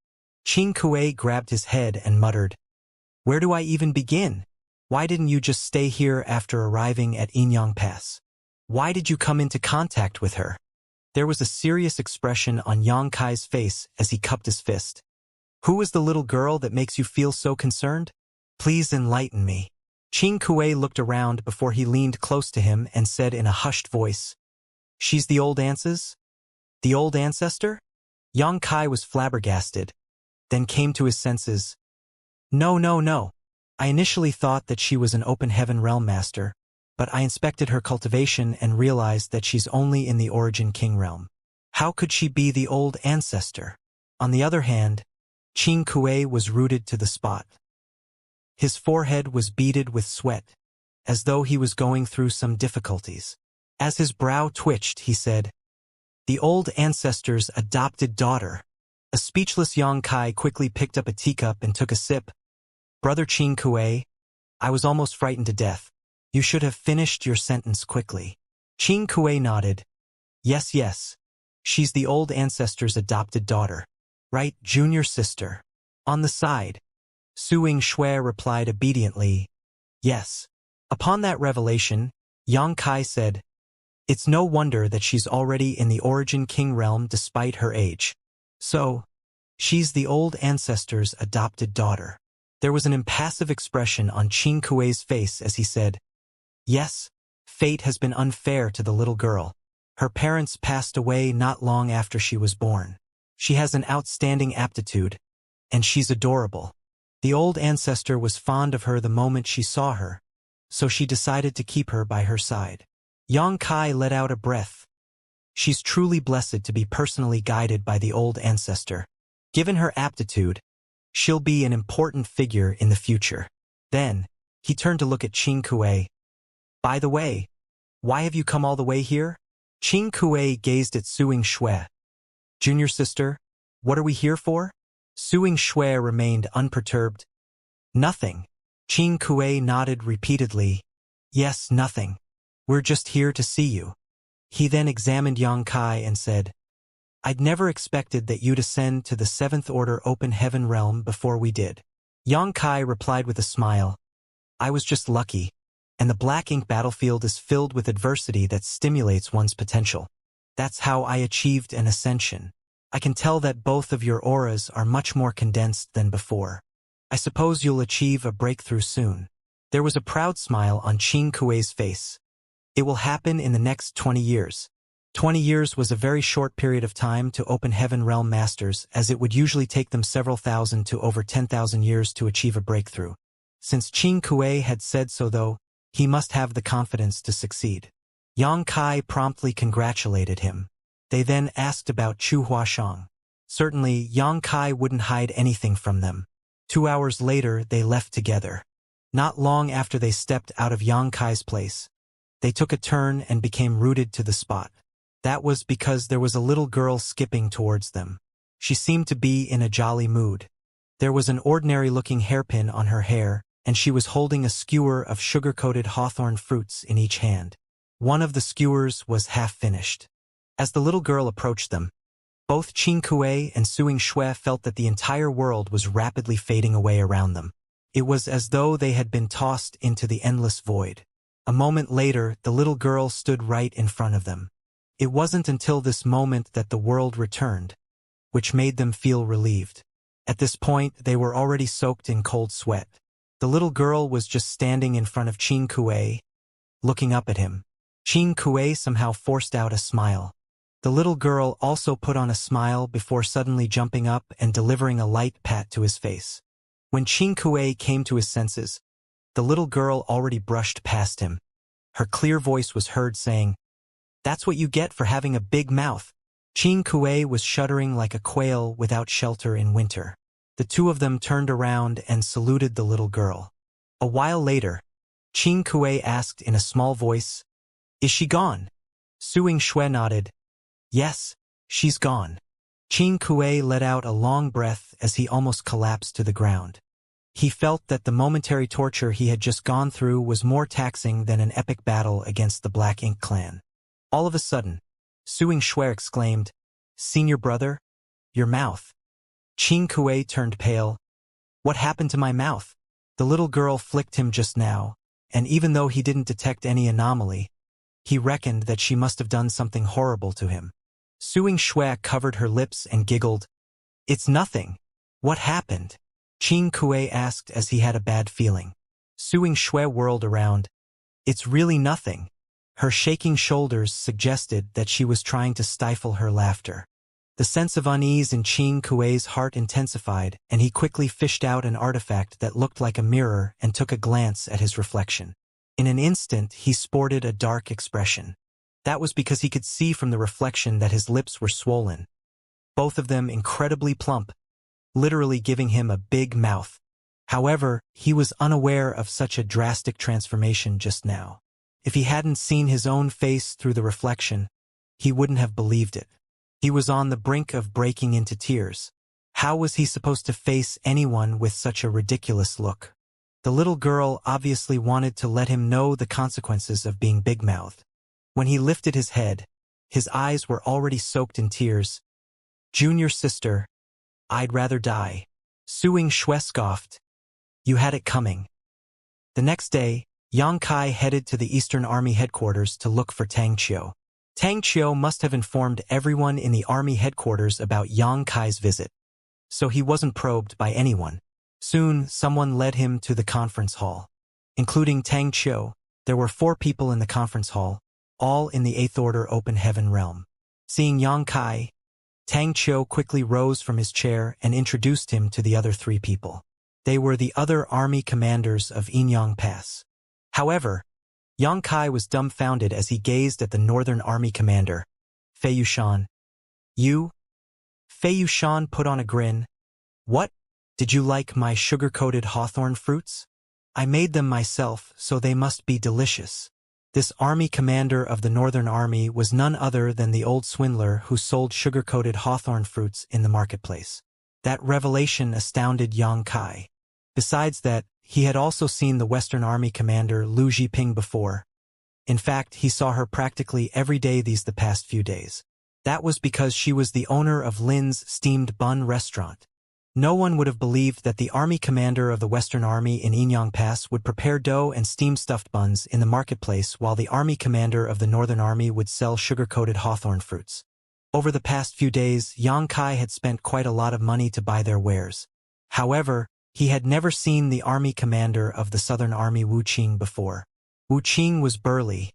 Qin Kuei grabbed his head and muttered, Where do I even begin? Why didn't you just stay here after arriving at Yinyang Pass? Why did you come into contact with her? There was a serious expression on Yang Kai's face as he cupped his fist. Who is the little girl that makes you feel so concerned? Please enlighten me. Qin Kuei looked around before he leaned close to him and said in a hushed voice, She's the old Ances? The old ancestor? Yang Kai was flabbergasted, then came to his senses. No. I initially thought that she was an open heaven realm master, but I inspected her cultivation and realized that she's only in the Origin King realm. How could she be the old ancestor? On the other hand, Qin Kuei was rooted to the spot. His forehead was beaded with sweat, as though he was going through some difficulties. As his brow twitched, he said, The old ancestor's adopted daughter. A speechless Yang Kai quickly picked up a teacup and took a sip. Brother Qin Kuei, I was almost frightened to death. You should have finished your sentence quickly. Qin Kuei nodded. Yes. She's the old ancestor's adopted daughter. Right, junior sister. On the side. Suing Shui replied obediently, Yes. Upon that revelation, Yang Kai said, It's no wonder that she's already in the Origin King realm despite her age. So, she's the old ancestor's adopted daughter. There was an impassive expression on Qin Kuei's face as he said, Yes, fate has been unfair to the little girl. Her parents passed away not long after she was born. She has an outstanding aptitude, and she's adorable. The old ancestor was fond of her the moment she saw her, so she decided to keep her by her side. Yang Kai let out a breath. She's truly blessed to be personally guided by the old ancestor. Given her aptitude, she'll be an important figure in the future. Then, he turned to look at Qin Kuei. By the way, why have you come all the way here? Qin Kuei gazed at Suing Shui. Junior sister, what are we here for? Suing Shui remained unperturbed. Nothing. Qin Kuei nodded repeatedly. Yes, nothing. We're just here to see you. He then examined Yang Kai and said, "I'd never expected that you'd ascend to the 7th Order Open Heaven realm before we did." Yang Kai replied with a smile, "I was just lucky, and the black ink battlefield is filled with adversity that stimulates one's potential. That's how I achieved an ascension. I can tell that both of your auras are much more condensed than before. I suppose you'll achieve a breakthrough soon." There was a proud smile on Qin Kuei's face. "It will happen in the next 20 years. 20 years was a very short period of time to Open Heaven Realm Masters, as it would usually take them several thousand to over 10,000 years to achieve a breakthrough. Since Qin Kuei had said so though, he must have the confidence to succeed." Yang Kai promptly congratulated him. They then asked about Chu Huashang. Certainly, Yang Kai wouldn't hide anything from them. 2 hours later, they left together. Not long after they stepped out of Yang Kai's place, they took a turn and became rooted to the spot. That was because there was a little girl skipping towards them. She seemed to be in a jolly mood. There was an ordinary-looking hairpin on her hair, and she was holding a skewer of sugar-coated hawthorn fruits in each hand. One of the skewers was half-finished. As the little girl approached them, both Qin Kuei and Suing Shui felt that the entire world was rapidly fading away around them. It was as though they had been tossed into the endless void. A moment later, the little girl stood right in front of them. It wasn't until this moment that the world returned, which made them feel relieved. At this point, they were already soaked in cold sweat. The little girl was just standing in front of Qin Kuei, looking up at him. Qin Kuei somehow forced out a smile. The little girl also put on a smile before suddenly jumping up and delivering a light pat to his face. When Qin Kuei came to his senses, the little girl already brushed past him. Her clear voice was heard saying, "That's what you get for having a big mouth." Qin Kuei was shuddering like a quail without shelter in winter. The two of them turned around and saluted the little girl. A while later, Qin Kuei asked in a small voice, "Is she gone?" Suing Shui nodded. "Yes, she's gone." Qin Kuei let out a long breath as he almost collapsed to the ground. He felt that the momentary torture he had just gone through was more taxing than an epic battle against the Black Ink clan. All of a sudden, Suing Shui exclaimed, "Senior brother, your mouth." Qin Kuei turned pale. "What happened to my mouth?" The little girl flicked him just now, and even though he didn't detect any anomaly, he reckoned that she must have done something horrible to him. Suing Shui covered her lips and giggled. "It's nothing. What happened?" Qin Kuei asked as he had a bad feeling. Suing Shui whirled around. "It's really nothing." Her shaking shoulders suggested that she was trying to stifle her laughter. The sense of unease in Qin Kuei's heart intensified, and he quickly fished out an artifact that looked like a mirror and took a glance at his reflection. In an instant, he sported a dark expression. That was because he could see from the reflection that his lips were swollen, both of them incredibly plump, literally giving him a big mouth. However, he was unaware of such a drastic transformation just now. If he hadn't seen his own face through the reflection, he wouldn't have believed it. He was on the brink of breaking into tears. How was he supposed to face anyone with such a ridiculous look? The little girl obviously wanted to let him know the consequences of being big-mouthed. When he lifted his head, his eyes were already soaked in tears. "Junior sister, I'd rather die." Suing Shui scoffed. "You had it coming." The next day, Yang Kai headed to the Eastern Army headquarters to look for Tang Qiu. Tang Qiu must have informed everyone in the army headquarters about Yang Kai's visit, so he wasn't probed by anyone. Soon, someone led him to the conference hall. Including Tang Qiu, there were 4 people in the conference hall, all in the 8th Order Open Heaven realm. Seeing Yang Kai, Tang Qiu quickly rose from his chair and introduced him to the other 3 people. They were the other army commanders of Inyang Pass. However, Yang Kai was dumbfounded as he gazed at the Northern Army commander, Fei Yushan. "You?" Fei Yushan put on a grin. "What? Did you like my sugar-coated hawthorn fruits? I made them myself, so they must be delicious." This army commander of the Northern Army was none other than the old swindler who sold sugar-coated hawthorn fruits in the marketplace. That revelation astounded Yang Kai. Besides that, he had also seen the Western Army commander Lu Zhiping before. In fact, he saw her practically every day the past few days. That was because she was the owner of Lin's Steamed Bun restaurant. No one would have believed that the army commander of the Western Army in Inyang Pass would prepare dough and steam stuffed buns in the marketplace while the army commander of the Northern Army would sell sugar-coated hawthorn fruits. Over the past few days, Yang Kai had spent quite a lot of money to buy their wares. However, he had never seen the army commander of the Southern Army Wu Qing before. Wu Qing was burly,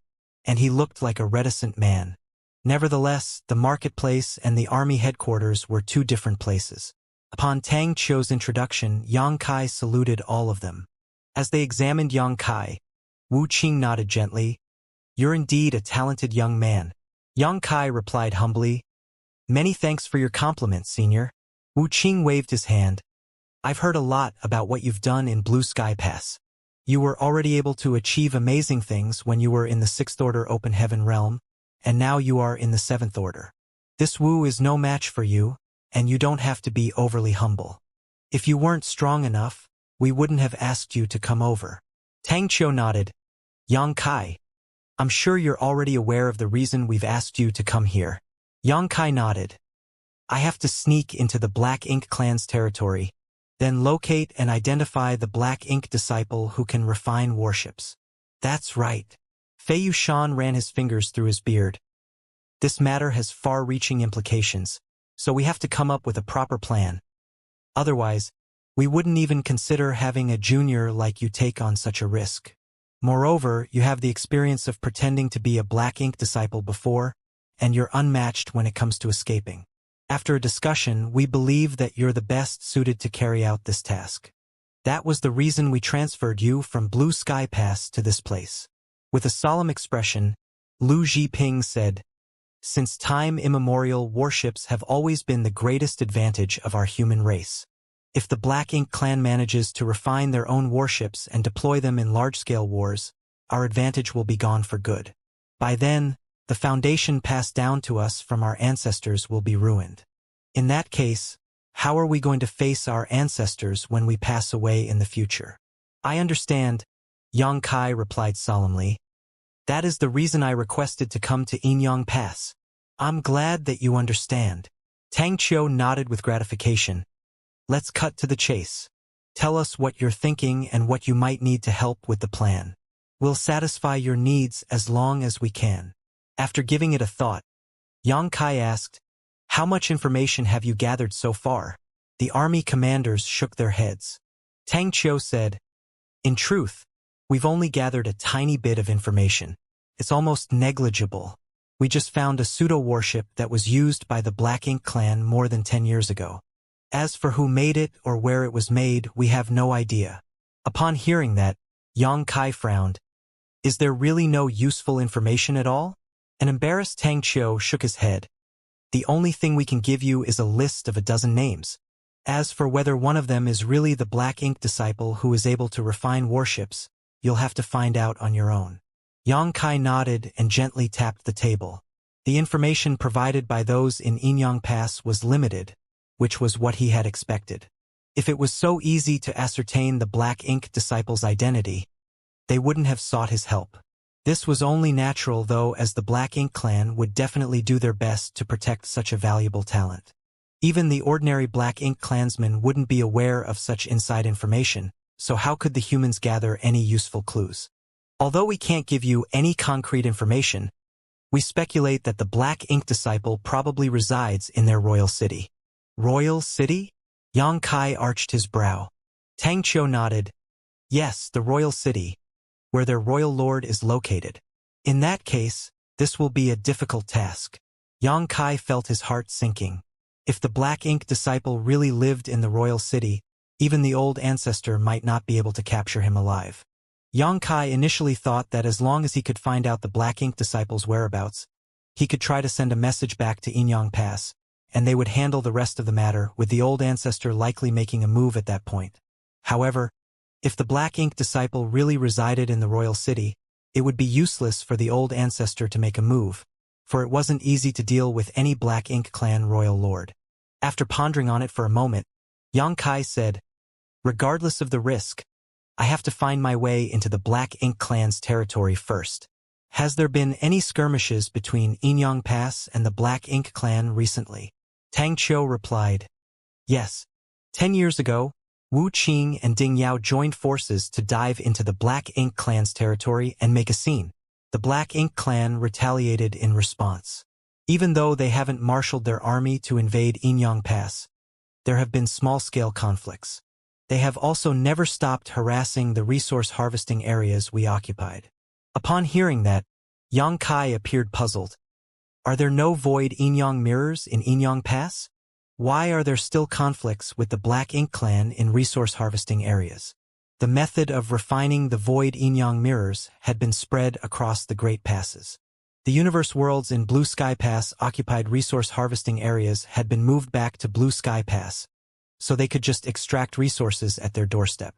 and he looked like a reticent man. Nevertheless, the marketplace and the army headquarters were two different places. Upon Tang Qiu's introduction, Yang Kai saluted all of them. As they examined Yang Kai, Wu Qing nodded gently. "You're indeed a talented young man." Yang Kai replied humbly, "Many thanks for your compliment, senior." Wu Qing waved his hand. "I've heard a lot about what you've done in Blue Sky Pass. You were already able to achieve amazing things when you were in the 6th Order Open Heaven realm, and now you are in the 7th Order. This Wu is no match for you, and you don't have to be overly humble. If you weren't strong enough, we wouldn't have asked you to come over." Tang Qiu nodded. "Yang Kai, I'm sure you're already aware of the reason we've asked you to come here." Yang Kai nodded. "I have to sneak into the Black Ink clan's territory, then locate and identify the Black Ink disciple who can refine warships." "That's right." Fei Yushan ran his fingers through his beard. "This matter has far-reaching implications, so we have to come up with a proper plan. Otherwise, we wouldn't even consider having a junior like you take on such a risk. Moreover, you have the experience of pretending to be a Black Ink disciple before, and you're unmatched when it comes to escaping. After a discussion, we believe that you're the best suited to carry out this task. That was the reason we transferred you from Blue Sky Pass to this place." With a solemn expression, Lu Zhiping said, "Since time immemorial, warships have always been the greatest advantage of our human race. If the Black Ink clan manages to refine their own warships and deploy them in large-scale wars, our advantage will be gone for good. By then, the foundation passed down to us from our ancestors will be ruined. In that case, how are we going to face our ancestors when we pass away in the future?" "I understand," Yang Kai replied solemnly. "That is the reason I requested to come to Inyang Pass." "I'm glad that you understand." Tang Qiu nodded with gratification. "Let's cut to the chase. Tell us what you're thinking and what you might need to help with the plan. We'll satisfy your needs as long as we can." After giving it a thought, Yang Kai asked, "How much information have you gathered so far?" The army commanders shook their heads. Tang Qiu said, "In truth, we've only gathered a tiny bit of information. It's almost negligible. We just found a pseudo-warship that was used by the Black Ink clan more than 10 years ago. As for who made it or where it was made, we have no idea." Upon hearing that, Yang Kai frowned. "Is there really no useful information at all?" An embarrassed Tang Qiu shook his head. "The only thing we can give you is a list of a dozen names. As for whether one of them is really the Black Ink disciple who is able to refine warships, you'll have to find out on your own." Yang Kai nodded and gently tapped the table. The information provided by those in Inyang Pass was limited, which was what he had expected. If it was so easy to ascertain the Black Ink disciple's identity, they wouldn't have sought his help. This was only natural, though, as the Black Ink clan would definitely do their best to protect such a valuable talent. Even the ordinary Black Ink clansmen wouldn't be aware of such inside information, so how could the humans gather any useful clues? Although we can't give you any concrete information, we speculate that the Black Ink disciple probably resides in their royal city. Royal city? Yang Kai arched his brow. Tang Qiu nodded. Yes, the royal city, where their royal lord is located. In that case, this will be a difficult task. Yang Kai felt his heart sinking. If the Black Ink disciple really lived in the royal city, even the old ancestor might not be able to capture him alive. Yang Kai initially thought that as long as he could find out the Black Ink disciple's whereabouts, he could try to send a message back to Inyang Pass, and they would handle the rest of the matter, with the old ancestor likely making a move at that point. However, if the Black Ink disciple really resided in the royal city, it would be useless for the old ancestor to make a move, for it wasn't easy to deal with any Black Ink clan royal lord. After pondering on it for a moment, Yang Kai said, regardless of the risk, I have to find my way into the Black Ink clan's territory first. Has there been any skirmishes between Inyang Pass and the Black Ink clan recently? Tang Qiu replied, yes. 10 years ago, Wu Qing and Ding Yao joined forces to dive into the Black Ink clan's territory and make a scene. The Black Ink clan retaliated in response. Even though they haven't marshaled their army to invade Inyang Pass, there have been small-scale conflicts. They have also never stopped harassing the resource harvesting areas we occupied. Upon hearing that, Yang Kai appeared puzzled. Are there no void Inyang mirrors in Inyang Pass? Why are there still conflicts with the Black Ink clan in resource harvesting areas? The method of refining the void Inyang mirrors had been spread across the Great Passes. The universe worlds in Blue Sky Pass occupied resource harvesting areas had been moved back to Blue Sky Pass, so they could just extract resources at their doorstep.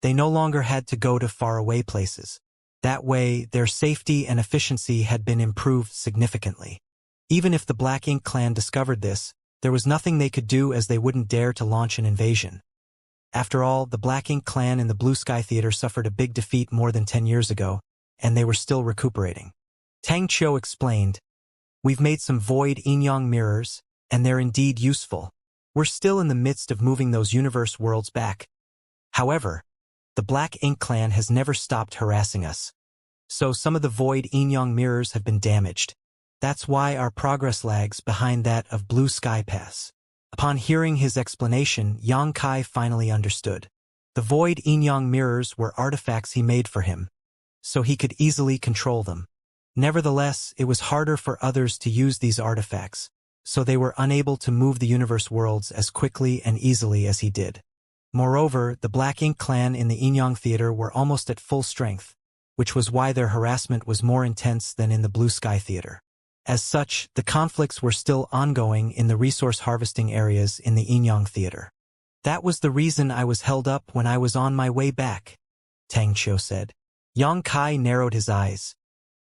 They no longer had to go to faraway places. That way, their safety and efficiency had been improved significantly. Even if the Black Ink clan discovered this, there was nothing they could do as they wouldn't dare to launch an invasion. After all, the Black Ink clan in the Blue Sky Theater suffered a big defeat more than 10 years ago, and they were still recuperating. Tang Qiu explained, we've made some void Inyang mirrors, and they're indeed useful. We're still in the midst of moving those universe worlds back. However, the Black Ink clan has never stopped harassing us. So some of the void Inyang mirrors have been damaged. That's why our progress lags behind that of Blue Sky Pass. Upon hearing his explanation, Yang Kai finally understood. The void Inyang mirrors were artifacts he made for him, so he could easily control them. Nevertheless, it was harder for others to use these artifacts, so they were unable to move the universe worlds as quickly and easily as he did. Moreover, the Black Ink clan in the Inyang Theater were almost at full strength, which was why their harassment was more intense than in the Blue Sky Theater. As such, the conflicts were still ongoing in the resource harvesting areas in the Inyang Theater. That was the reason I was held up when I was on my way back, Tang Qiu said. Yang Kai narrowed his eyes.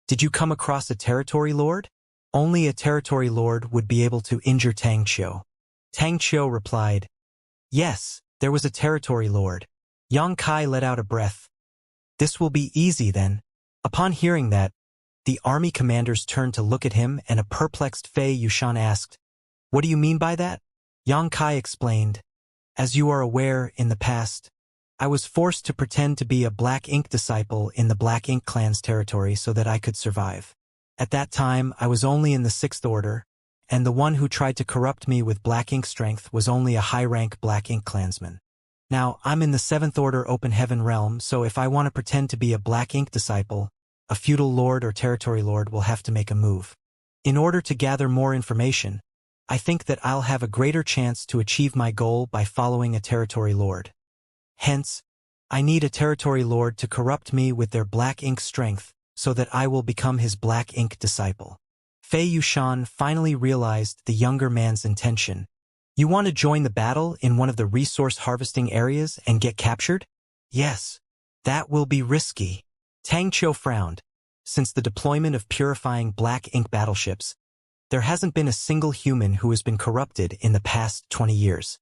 Did you come across a territory lord? Only a territory lord would be able to injure Tang Qiu. Tang Qiu replied, yes, there was a territory lord. Yang Kai let out a breath. This will be easy then. Upon hearing that, the army commanders turned to look at him, and a perplexed Fei Yushan asked, what do you mean by that? Yang Kai explained, as you are aware, in the past, I was forced to pretend to be a Black Ink disciple in the Black Ink clan's territory so that I could survive. At that time, I was only in the 6th Order, and the one who tried to corrupt me with Black Ink strength was only a high-rank Black Ink clansman. Now, I'm in the 7th Order Open Heaven realm, so if I want to pretend to be a Black Ink disciple, a feudal lord or territory lord will have to make a move. In order to gather more information, I think that I'll have a greater chance to achieve my goal by following a territory lord. Hence, I need a territory lord to corrupt me with their Black Ink strength so that I will become his Black Ink disciple. Fei Yushan finally realized the younger man's intention. You want to join the battle in one of the resource harvesting areas and get captured? Yes. That will be risky. Tang Qiu frowned. Since the deployment of purifying Black Ink battleships, there hasn't been a single human who has been corrupted in the past 20 years.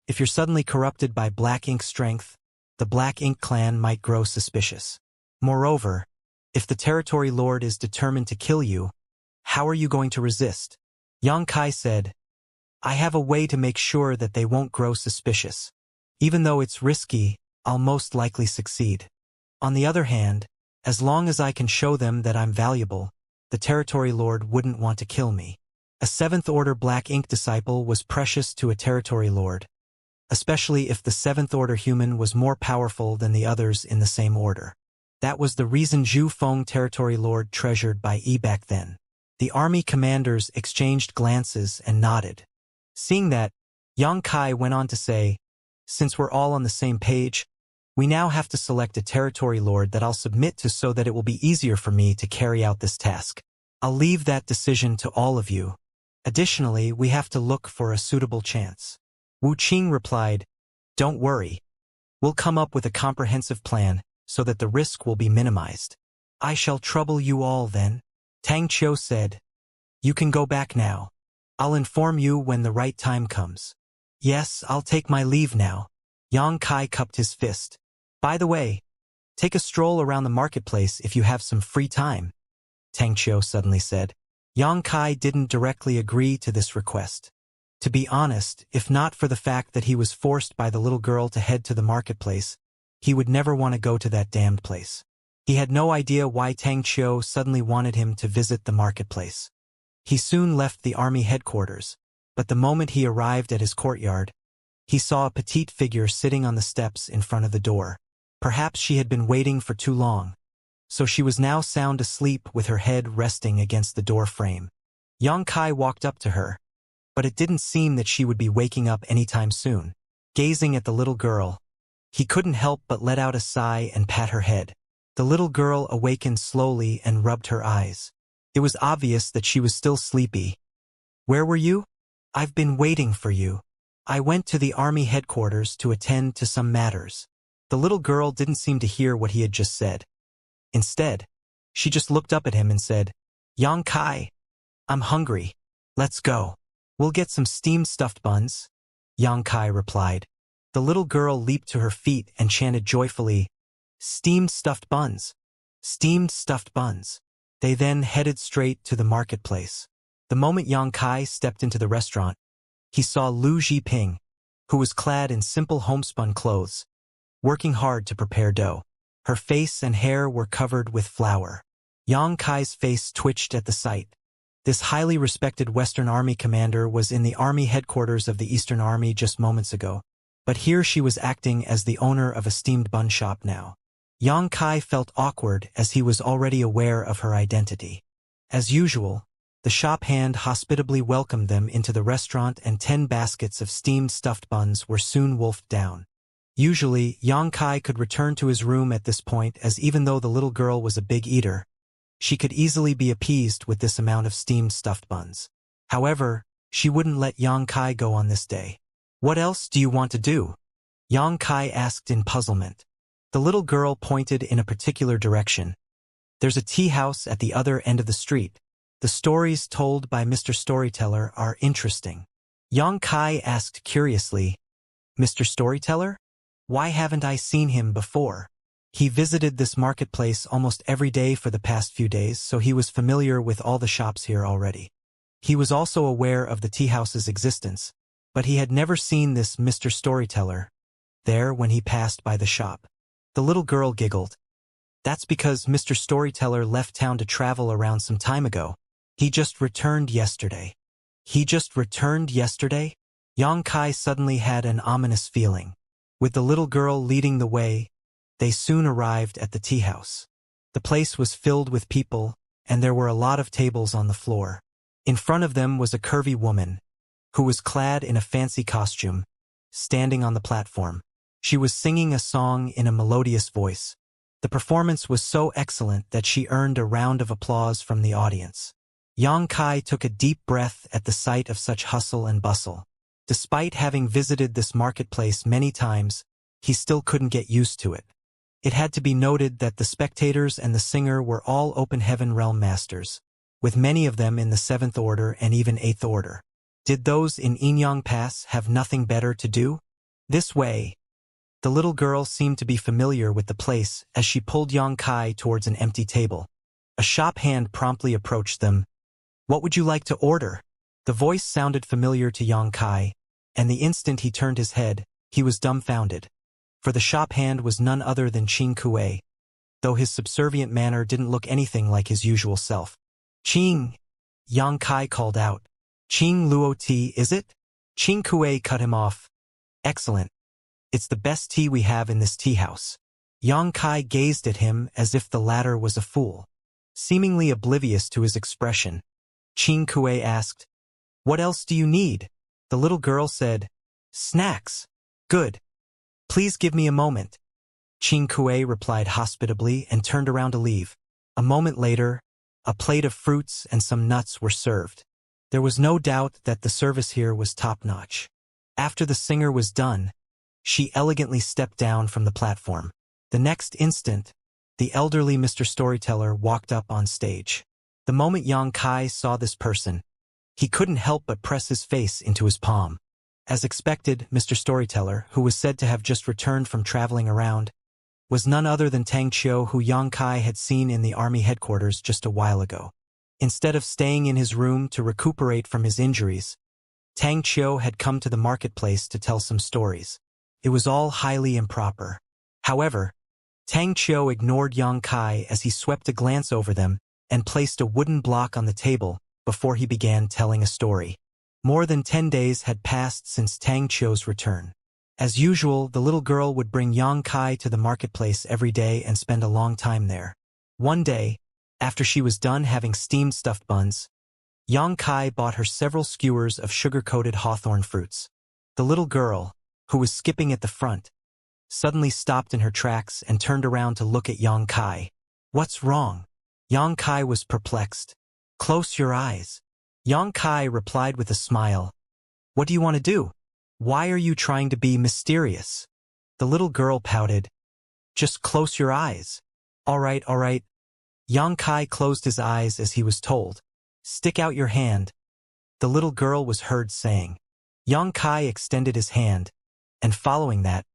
If you're suddenly corrupted by Black Ink strength, the Black Ink clan might grow suspicious. Moreover, if the territory lord is determined to kill you, how are you going to resist? Yang Kai said, I have a way to make sure that they won't grow suspicious. Even though it's risky, I'll most likely succeed. On the other hand, as long as I can show them that I'm valuable, the territory lord wouldn't want to kill me. A 7th Order Black Ink disciple was precious to a territory lord, especially if the 7th Order human was more powerful than the others in the same order. That was the reason Zhu Feng territory lord treasured by Yi back then. The army commanders exchanged glances and nodded. Seeing that, Yang Kai went on to say, since we're all on the same page, we now have to select a territory lord that I'll submit to so that it will be easier for me to carry out this task. I'll leave that decision to all of you. Additionally, we have to look for a suitable chance. Wu Qing replied, don't worry. We'll come up with a comprehensive plan so that the risk will be minimized. I shall trouble you all then. Tang Qiu said, you can go back now. I'll inform you when the right time comes. Yes, I'll take my leave now. Yang Kai cupped his fist. By the way, take a stroll around the marketplace if you have some free time. Tang Qiu suddenly said. Yang Kai didn't directly agree to this request. To be honest, if not for the fact that he was forced by the little girl to head to the marketplace, he would never want to go to that damned place. He had no idea why Tang Qiu suddenly wanted him to visit the marketplace. He soon left the army headquarters, but the moment he arrived at his courtyard, he saw a petite figure sitting on the steps in front of the door. Perhaps she had been waiting for too long, so she was now sound asleep with her head resting against the door frame. Yang Kai walked up to her, but it didn't seem that she would be waking up anytime soon. Gazing at the little girl, he couldn't help but let out a sigh and pat her head. The little girl awakened slowly and rubbed her eyes. It was obvious that she was still sleepy. "Where were you?" "I've been waiting for you. I went to the army headquarters to attend to some matters." The little girl didn't seem to hear what he had just said. Instead, she just looked up at him and said, "Yang Kai, I'm hungry. Let's go. We'll get some steamed stuffed buns." Yang Kai replied. The little girl leaped to her feet and chanted joyfully, "Steamed stuffed buns. Steamed stuffed buns." They then headed straight to the marketplace. The moment Yang Kai stepped into the restaurant, he saw Lu Zhiping, who was clad in simple homespun clothes, working hard to prepare dough. Her face and hair were covered with flour. Yang Kai's face twitched at the sight. This highly respected Western Army commander was in the army headquarters of the Eastern Army just moments ago, but here she was acting as the owner of a steamed bun shop now. Yang Kai felt awkward as he was already aware of her identity. As usual, the shop hand hospitably welcomed them into the restaurant and 10 baskets of steamed stuffed buns were soon wolfed down. Usually, Yang Kai could return to his room at this point, as even though the little girl was a big eater, she could easily be appeased with this amount of steamed stuffed buns. However, she wouldn't let Yang Kai go on this day. "What else do you want to do?" Yang Kai asked in puzzlement. The little girl pointed in a particular direction. "There's a tea house at the other end of the street. The stories told by Mr. Storyteller are interesting." Yang Kai asked curiously, "Mr. Storyteller? Why haven't I seen him before?" He visited this marketplace almost every day for the past few days, so he was familiar with all the shops here already. He was also aware of the tea house's existence, but he had never seen this Mr. Storyteller there when he passed by the shop. The little girl giggled. "That's because Mr. Storyteller left town to travel around some time ago. He just returned yesterday." "He just returned yesterday?" Yang Kai suddenly had an ominous feeling. With the little girl leading the way, they soon arrived at the tea house. The place was filled with people, and there were a lot of tables on the floor. In front of them was a curvy woman, who was clad in a fancy costume, standing on the platform. She was singing a song in a melodious voice. The performance was so excellent that she earned a round of applause from the audience. Yang Kai took a deep breath at the sight of such hustle and bustle. Despite having visited this marketplace many times, he still couldn't get used to it. It had to be noted that the spectators and the singer were all Open Heaven Realm masters, with many of them in the 7th Order and even 8th Order. Did those in Inyang Pass have nothing better to do? This way. The little girl seemed to be familiar with the place as she pulled Yang Kai towards an empty table. A shop hand promptly approached them. "What would you like to order?" The voice sounded familiar to Yang Kai, and the instant he turned his head, he was dumbfounded. For the shop hand was none other than Qing Kuei, though his subservient manner didn't look anything like his usual self. "Qing!" Yang Kai called out. "Qing Luo tea, is it?" Qing Kuei cut him off. "Excellent. It's the best tea we have in this tea house." Yang Kai gazed at him as if the latter was a fool. Seemingly oblivious to his expression, Qing Kuei asked, "What else do you need?" The little girl said, "Snacks." "Good. Please give me a moment." Qing Kuei replied hospitably and turned around to leave. A moment later, a plate of fruits and some nuts were served. There was no doubt that the service here was top-notch. After the singer was done, she elegantly stepped down from the platform. The next instant, the elderly Mr. Storyteller walked up on stage. The moment Yang Kai saw this person, he couldn't help but press his face into his palm. As expected, Mr. Storyteller, who was said to have just returned from traveling around, was none other than Tang Qiu, who Yang Kai had seen in the army headquarters just a while ago. Instead of staying in his room to recuperate from his injuries, Tang Qiu had come to the marketplace to tell some stories. It was all highly improper. However, Tang Qiu ignored Yang Kai as he swept a glance over them and placed a wooden block on the table before he began telling a story. More than 10 days had passed since Tang Qiu's return. As usual, the little girl would bring Yang Kai to the marketplace every day and spend a long time there. One day, after she was done having steamed stuffed buns, Yang Kai bought her several skewers of sugar-coated hawthorn fruits. The little girl, who was skipping at the front, suddenly stopped in her tracks and turned around to look at Yang Kai. "What's wrong?" Yang Kai was perplexed. "Close your eyes." Yang Kai replied with a smile. "What do you want to do? Why are you trying to be mysterious?" The little girl pouted. "Just close your eyes." All right. Yang Kai closed his eyes as he was told. "Stick out your hand," the little girl was heard saying. Yang Kai extended his hand, and following that,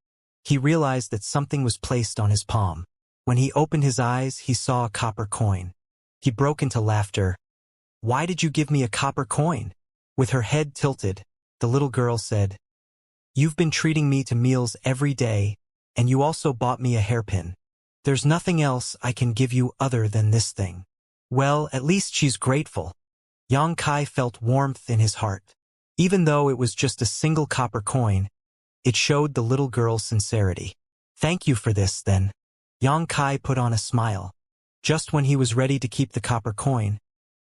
he realized that something was placed on his palm. When he opened his eyes, he saw a copper coin. He broke into laughter. "Why did you give me a copper coin?" With her head tilted, the little girl said, "You've been treating me to meals every day, and you also bought me a hairpin. There's nothing else I can give you other than this thing." Well, at least she's grateful. Yang Kai felt warmth in his heart. Even though it was just a single copper coin, it showed the little girl's sincerity. "Thank you for this, then." Yang Kai put on a smile. Just when he was ready to keep the copper coin,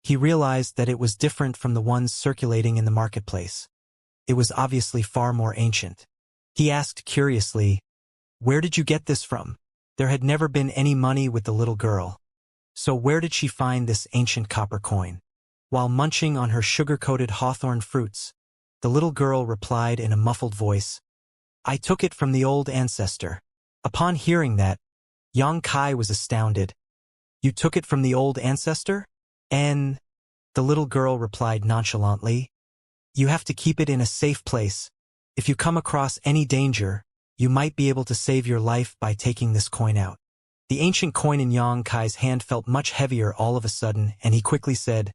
he realized that it was different from the ones circulating in the marketplace. It was obviously far more ancient. He asked curiously, "Where did you get this from?" There had never been any money with the little girl. So where did she find this ancient copper coin? While munching on her sugar-coated hawthorn fruits, the little girl replied in a muffled voice, "I took it from the old ancestor." Upon hearing that, Yang Kai was astounded. "You took it from the old ancestor?" "And," the little girl replied nonchalantly, "you have to keep it in a safe place. If you come across any danger, you might be able to save your life by taking this coin out." The ancient coin in Yang Kai's hand felt much heavier all of a sudden, and he quickly said,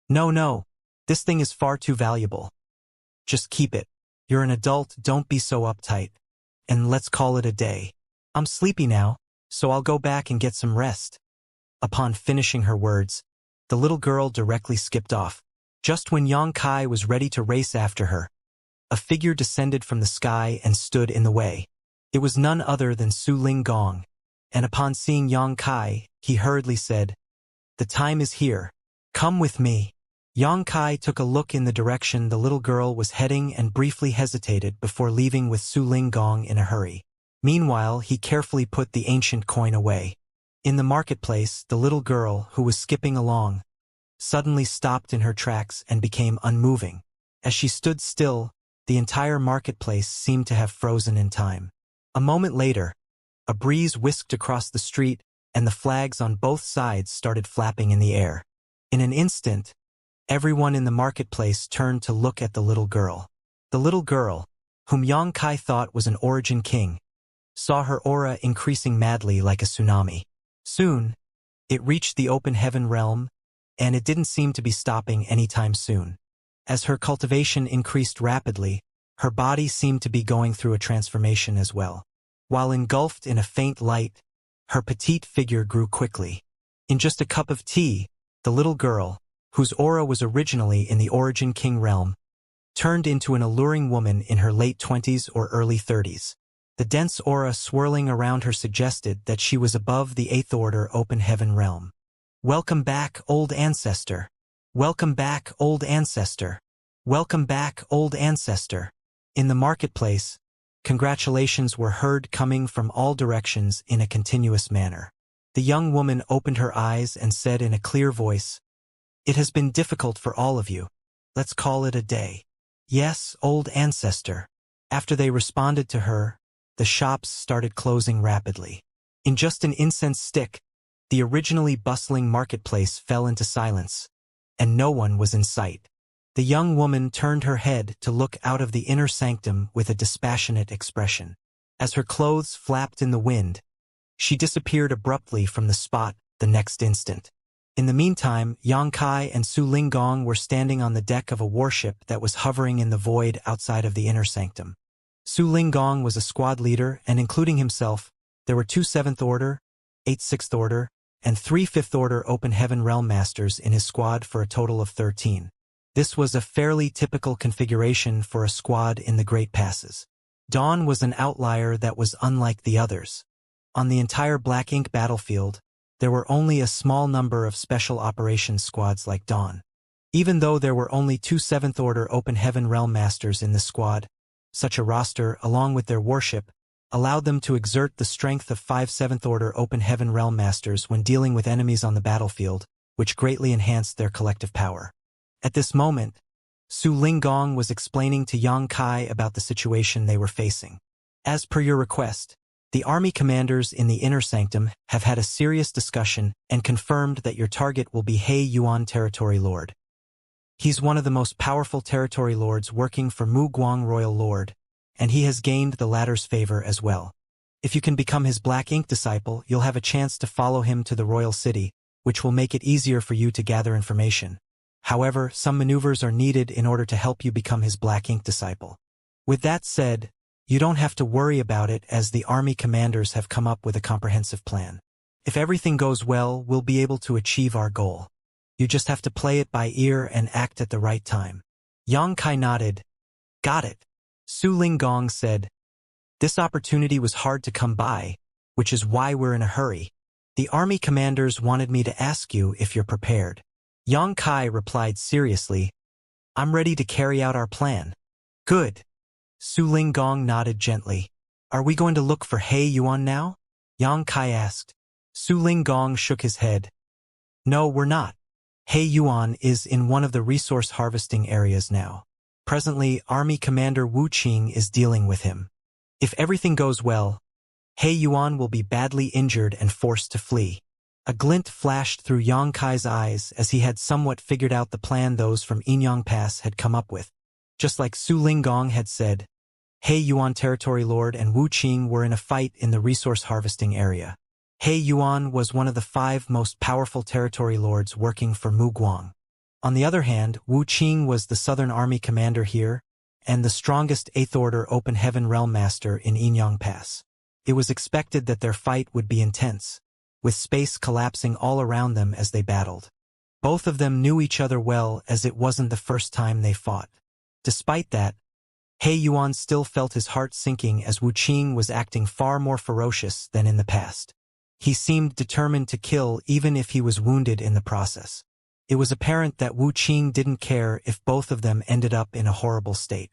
No, this thing is far too valuable. Just keep it. You're an adult, don't be so uptight. And let's call it a day. I'm sleepy now, so I'll go back and get some rest." Upon finishing her words, the little girl directly skipped off. Just when Yang Kai was ready to race after her, a figure descended from the sky and stood in the way. It was none other than Su Ling Gong, and upon seeing Yang Kai, he hurriedly said, "The time is here. Come with me." Yang Kai took a look in the direction the little girl was heading and briefly hesitated before leaving with Su Ling Gong in a hurry. Meanwhile, he carefully put the ancient coin away. In the marketplace, the little girl, who was skipping along, suddenly stopped in her tracks and became unmoving. As she stood still, the entire marketplace seemed to have frozen in time. A moment later, a breeze whisked across the street, and the flags on both sides started flapping in the air. In an instant, everyone in the marketplace turned to look at the little girl. The little girl, whom Yang Kai thought was an origin king, saw her aura increasing madly like a tsunami. Soon, it reached the open heaven realm, and it didn't seem to be stopping anytime soon. As her cultivation increased rapidly, her body seemed to be going through a transformation as well. While engulfed in a faint light, her petite figure grew quickly. In just a cup of tea, the little girl, whose aura was originally in the Origin King realm, turned into an alluring woman in her late 20s or early 30s. The dense aura swirling around her suggested that she was above the 8th Order Open Heaven realm. "Welcome back, old ancestor. Welcome back, old ancestor. Welcome back, old ancestor." In the marketplace, congratulations were heard coming from all directions in a continuous manner. The young woman opened her eyes and said in a clear voice, "It has been difficult for all of you. Let's call it a day." "Yes, old ancestor." After they responded to her, the shops started closing rapidly. In just an incense stick, the originally bustling marketplace fell into silence, and no one was in sight. The young woman turned her head to look out of the inner sanctum with a dispassionate expression. As her clothes flapped in the wind, She disappeared abruptly from the spot the next instant. In the meantime, Xianxia and Su Linggong were standing on the deck of a warship that was hovering in the void outside of the inner sanctum. Su Linggong was a squad leader, and including himself, there were 2 7th Order, 8 6th Order, and 3 5th Order Open Heaven Realm Masters in his squad for a total of 13. This was a fairly typical configuration for a squad in the Great Passes. Dawn was an outlier that was unlike the others. On the entire Black Ink battlefield, there were only a small number of special operations squads like Dawn. Even though there were only 2 7th Order Open Heaven Realm Masters in the squad, such a roster, along with their warship, allowed them to exert the strength of 5 7th Order Open Heaven Realm Masters when dealing with enemies on the battlefield, which greatly enhanced their collective power. At this moment, Su Linggong was explaining to Xianxia about the situation they were facing. As per your request, the army commanders in the inner sanctum have had a serious discussion and confirmed that your target will be He Yuan Territory Lord. He's one of the most powerful territory lords working for Mu Guang Royal Lord, and he has gained the latter's favor as well. If you can become his Black Ink disciple, you'll have a chance to follow him to the royal city, which will make it easier for you to gather information. However, some maneuvers are needed in order to help you become his Black Ink disciple. With that said, you don't have to worry about it as the army commanders have come up with a comprehensive plan. If everything goes well, we'll be able to achieve our goal. You just have to play it by ear and act at the right time. Xianxia nodded. Got it. Su Linggong said, this opportunity was hard to come by, which is why we're in a hurry. The army commanders wanted me to ask you if you're prepared. Xianxia replied seriously, I'm ready to carry out our plan. Good. Su Linggong nodded gently. Are we going to look for He Yuan now? Xianxia asked. Su Linggong shook his head. No, we're not. He Yuan is in one of the resource harvesting areas now. Presently, Army Commander Wu Qing is dealing with him. If everything goes well, He Yuan will be badly injured and forced to flee. A glint flashed through Xianxia's eyes as he had somewhat figured out the plan those from Inyang Pass had come up with. Just like Su Linggong had said, He Yuan Territory Lord and Wu Qing were in a fight in the resource harvesting area. He Yuan was one of the 5 most powerful territory lords working for Mu Guang. On the other hand, Wu Qing was the Southern Army commander here, and the strongest 8th Order Open Heaven Realm Master in Inyang Pass. It was expected that their fight would be intense, with space collapsing all around them as they battled. Both of them knew each other well as it wasn't the first time they fought. Despite that, He Yuan still felt his heart sinking as Wu Qing was acting far more ferocious than in the past. He seemed determined to kill even if he was wounded in the process. It was apparent that Wu Qing didn't care if both of them ended up in a horrible state.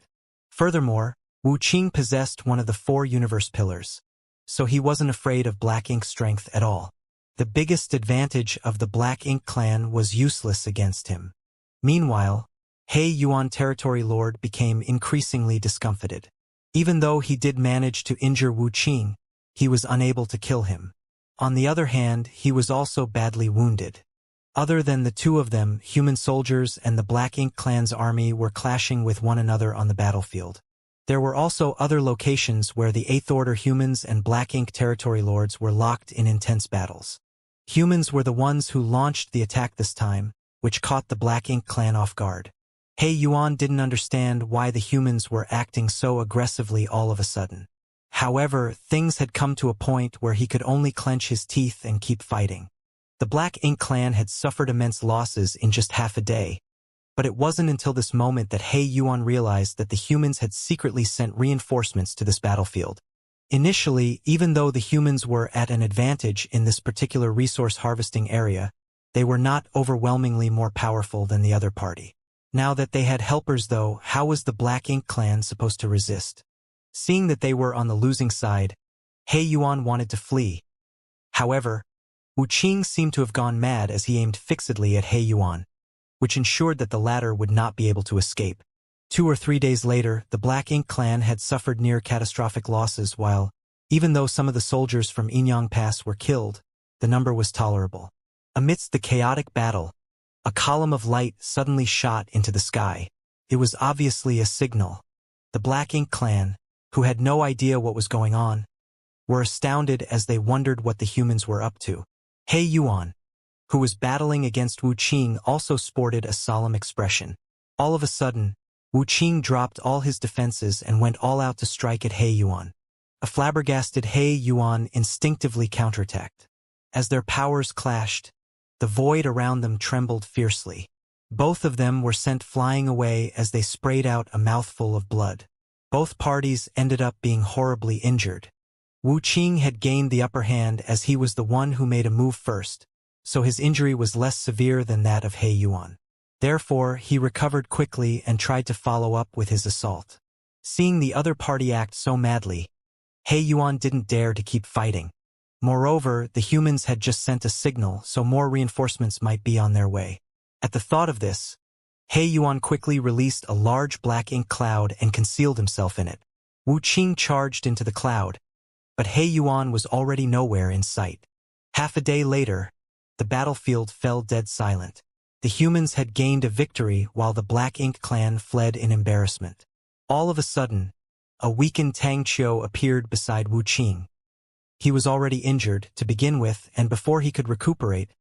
Furthermore, Wu Qing possessed one of the 4 universe pillars, so he wasn't afraid of Black Ink strength at all. The biggest advantage of the Black Ink clan was useless against him. Meanwhile, He Yuan Territory Lord became increasingly discomfited. Even though he did manage to injure Wu Qing, he was unable to kill him. On the other hand, he was also badly wounded. Other than the 2 of them, human soldiers and the Black Ink clan's army were clashing with one another on the battlefield. There were also other locations where the 8th Order humans and Black Ink territory lords were locked in intense battles. Humans were the ones who launched the attack this time, which caught the Black Ink clan off guard. He Yuan didn't understand why the humans were acting so aggressively all of a sudden. However, things had come to a point where he could only clench his teeth and keep fighting. The Black Ink clan had suffered immense losses in just half a day, but it wasn't until this moment that He Yuan realized that the humans had secretly sent reinforcements to this battlefield. Initially, even though the humans were at an advantage in this particular resource harvesting area, they were not overwhelmingly more powerful than the other party. Now that they had helpers though, how was the Black Ink clan supposed to resist? Seeing that they were on the losing side, He Yuan wanted to flee. However, Wu Qing seemed to have gone mad as he aimed fixedly at He Yuan, which ensured that the latter would not be able to escape. 2 or 3 days later, the Black Ink clan had suffered near catastrophic losses while, even though some of the soldiers from Inyang Pass were killed, the number was tolerable. Amidst the chaotic battle, a column of light suddenly shot into the sky. It was obviously a signal. The Black Ink clan, who had no idea what was going on, were astounded as they wondered what the humans were up to. He Yuan, who was battling against Wu Qing, also sported a solemn expression. All of a sudden, Wu Qing dropped all his defenses and went all out to strike at He Yuan. A flabbergasted He Yuan instinctively counterattacked. As their powers clashed, the void around them trembled fiercely. Both of them were sent flying away as they sprayed out a mouthful of blood. Both parties ended up being horribly injured. Wu Qing had gained the upper hand as he was the one who made a move first, so his injury was less severe than that of He Yuan. Therefore, he recovered quickly and tried to follow up with his assault. Seeing the other party act so madly, He Yuan didn't dare to keep fighting. Moreover, the humans had just sent a signal, so more reinforcements might be on their way. At the thought of this, He Yuan quickly released a large black ink cloud and concealed himself in it. Wu Qing charged into the cloud, but He Yuan was already nowhere in sight. Half a day later, the battlefield fell dead silent. The humans had gained a victory while the Black Ink clan fled in embarrassment. All of a sudden, a weakened Tang Qiu appeared beside Wu Qing. He was already injured to begin with, and before he could recuperate,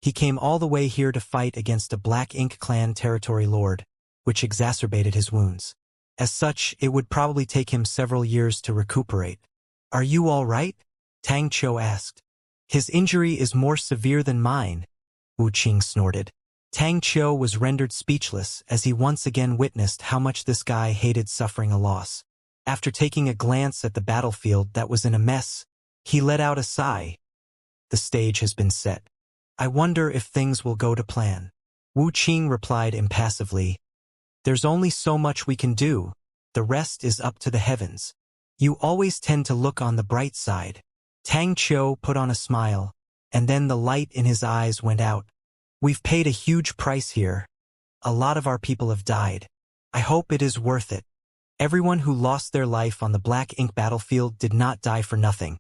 he came all the way here to fight against a Black Ink clan territory lord, which exacerbated his wounds. As such, it would probably take him several years to recuperate. "Are you all right?" Tang Qiu asked. "His injury is more severe than mine," Wu Qing snorted. Tang Qiu was rendered speechless as he once again witnessed how much this guy hated suffering a loss. After taking a glance at the battlefield that was in a mess, he let out a sigh. "The stage has been set. I wonder if things will go to plan." Wu Qing replied impassively, "There's only so much we can do. The rest is up to the heavens. You always tend to look on the bright side." Tang Qiu put on a smile, and then the light in his eyes went out. "We've paid a huge price here. A lot of our people have died. I hope it is worth it. Everyone who lost their life on the Black Ink battlefield did not die for nothing."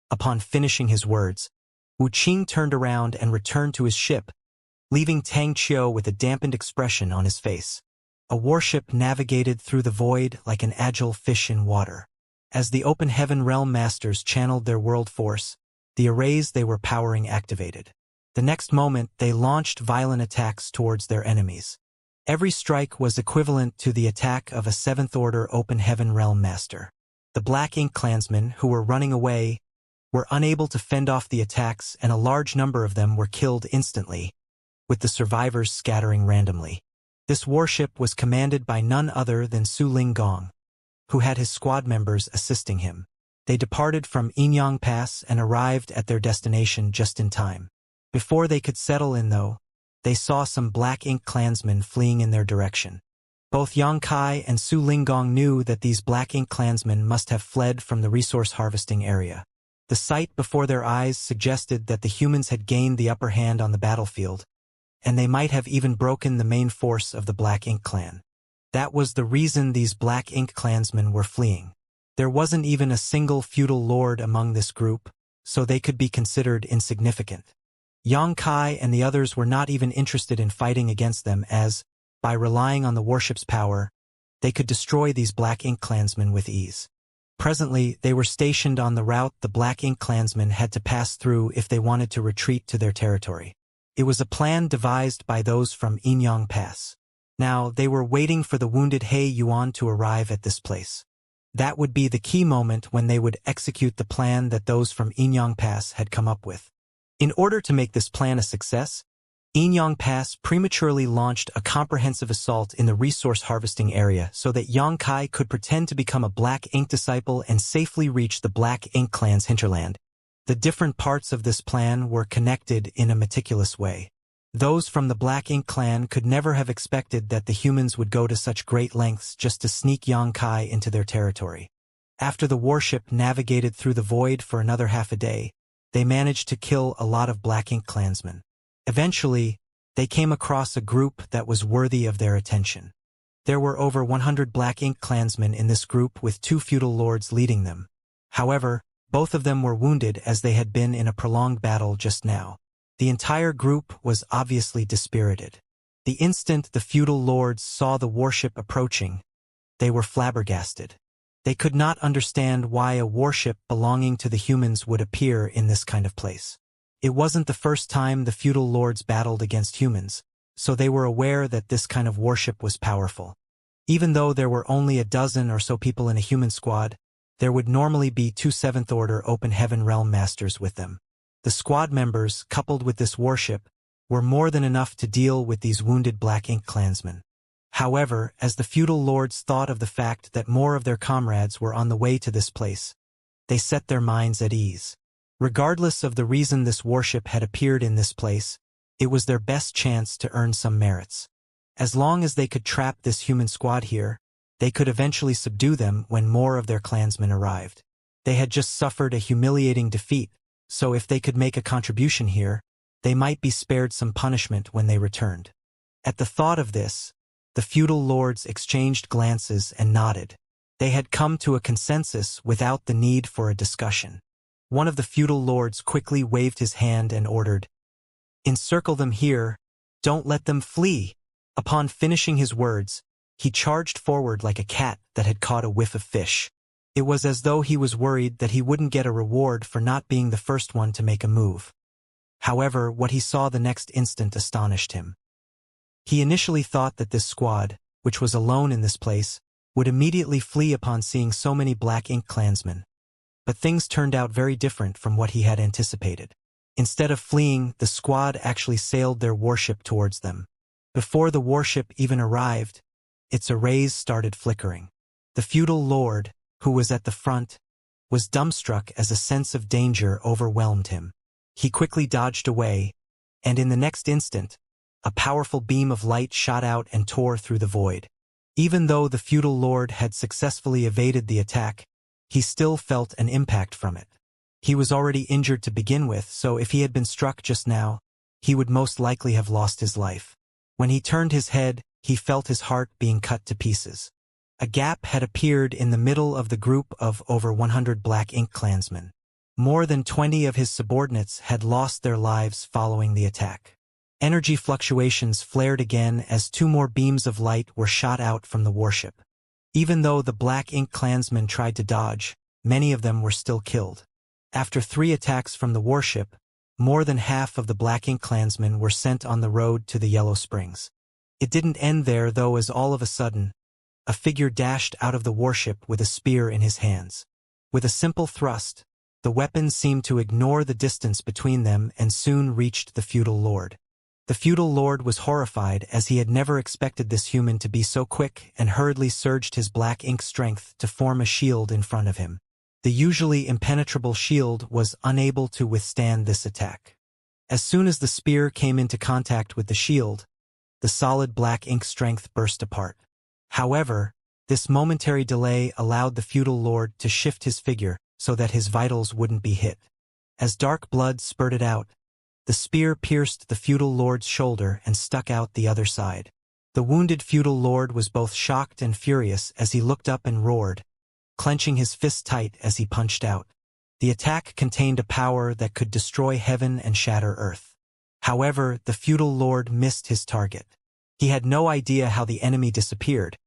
Upon finishing his words, Wu Qing turned around and returned to his ship, leaving Tang Qiu with a dampened expression on his face. A warship navigated through the void like an agile fish in water. As the Open Heaven Realm Masters channeled their world force, the arrays they were powering activated. The next moment, they launched violent attacks towards their enemies. Every strike was equivalent to the attack of a 7th Order Open Heaven Realm Master. The Black Ink clansmen, who were running away, were unable to fend off the attacks, and a large number of them were killed instantly, with the survivors scattering randomly. This warship was commanded by none other than Su Linggong, who had his squad members assisting him. They departed from Inyang Pass and arrived at their destination just in time. Before they could settle in, though, they saw some Black Ink clansmen fleeing in their direction. Both Yang Kai and Su Linggong knew that these Black Ink clansmen must have fled from the resource harvesting area. The sight before their eyes suggested that the humans had gained the upper hand on the battlefield, and they might have even broken the main force of the Black Ink clan. That was the reason these Black Ink clansmen were fleeing. There wasn't even a single feudal lord among this group, so they could be considered insignificant. Yang Kai and the others were not even interested in fighting against them as, by relying on the warship's power, they could destroy these Black Ink clansmen with ease. Presently, they were stationed on the route the Black Ink clansmen had to pass through if they wanted to retreat to their territory. It was a plan devised by those from Inyang Pass. Now, they were waiting for the wounded He Yuan to arrive at this place. That would be the key moment when they would execute the plan that those from Inyang Pass had come up with. In order to make this plan a success, Inyang Pass prematurely launched a comprehensive assault in the resource harvesting area so that Yang Kai could pretend to become a Black Ink disciple and safely reach the Black Ink clan's hinterland. The different parts of this plan were connected in a meticulous way. Those from the Black Ink clan could never have expected that the humans would go to such great lengths just to sneak Yang Kai into their territory. After the warship navigated through the void for another half a day, they managed to kill a lot of Black Ink clansmen. Eventually, they came across a group that was worthy of their attention. There were over 100 Black Ink clansmen in this group with 2 feudal lords leading them. However, both of them were wounded as they had been in a prolonged battle just now. The entire group was obviously dispirited. The instant the feudal lords saw the warship approaching, they were flabbergasted. They could not understand why a warship belonging to the humans would appear in this kind of place. It wasn't the first time the feudal lords battled against humans, so they were aware that this kind of warship was powerful. Even though there were only a dozen or so people in a human squad, there would normally be 2 7th-order open heaven realm masters with them. The squad members, coupled with this warship, were more than enough to deal with these wounded Black Ink clansmen. However, as the feudal lords thought of the fact that more of their comrades were on the way to this place, they set their minds at ease. Regardless of the reason this warship had appeared in this place, it was their best chance to earn some merits. As long as they could trap this human squad here, they could eventually subdue them when more of their clansmen arrived. They had just suffered a humiliating defeat, so if they could make a contribution here, they might be spared some punishment when they returned. At the thought of this, the feudal lords exchanged glances and nodded. They had come to a consensus without the need for a discussion. One of the feudal lords quickly waved his hand and ordered, "Encircle them here, don't let them flee." Upon finishing his words, he charged forward like a cat that had caught a whiff of fish. It was as though he was worried that he wouldn't get a reward for not being the first one to make a move. However, what he saw the next instant astonished him. He initially thought that this squad, which was alone in this place, would immediately flee upon seeing so many Black Ink clansmen. But things turned out very different from what he had anticipated. Instead of fleeing, the squad actually sailed their warship towards them. Before the warship even arrived, its arrays started flickering. The feudal lord, who was at the front, was dumbstruck as a sense of danger overwhelmed him. He quickly dodged away, and in the next instant, a powerful beam of light shot out and tore through the void. Even though the feudal lord had successfully evaded the attack, he still felt an impact from it. He was already injured to begin with, so if he had been struck just now, he would most likely have lost his life. When he turned his head, he felt his heart being cut to pieces. A gap had appeared in the middle of the group of over 100 Black Ink clansmen. More than 20 of his subordinates had lost their lives following the attack. Energy fluctuations flared again as 2 more beams of light were shot out from the warship. Even though the Black Ink clansmen tried to dodge, many of them were still killed. After 3 attacks from the warship, more than half of the Black Ink clansmen were sent on the road to the Yellow Springs. It didn't end there though, as all of a sudden, a figure dashed out of the warship with a spear in his hands. With a simple thrust, the weapon seemed to ignore the distance between them and soon reached the feudal lord. The feudal lord was horrified as he had never expected this human to be so quick and hurriedly surged his Black Ink strength to form a shield in front of him. The usually impenetrable shield was unable to withstand this attack. As soon as the spear came into contact with the shield, the solid Black Ink strength burst apart. However, this momentary delay allowed the feudal lord to shift his figure so that his vitals wouldn't be hit. As dark blood spurted out, the spear pierced the feudal lord's shoulder and stuck out the other side. The wounded feudal lord was both shocked and furious as he looked up and roared, clenching his fist tight as he punched out. The attack contained a power that could destroy heaven and shatter earth. However, the feudal lord missed his target. He had no idea how the enemy disappeared,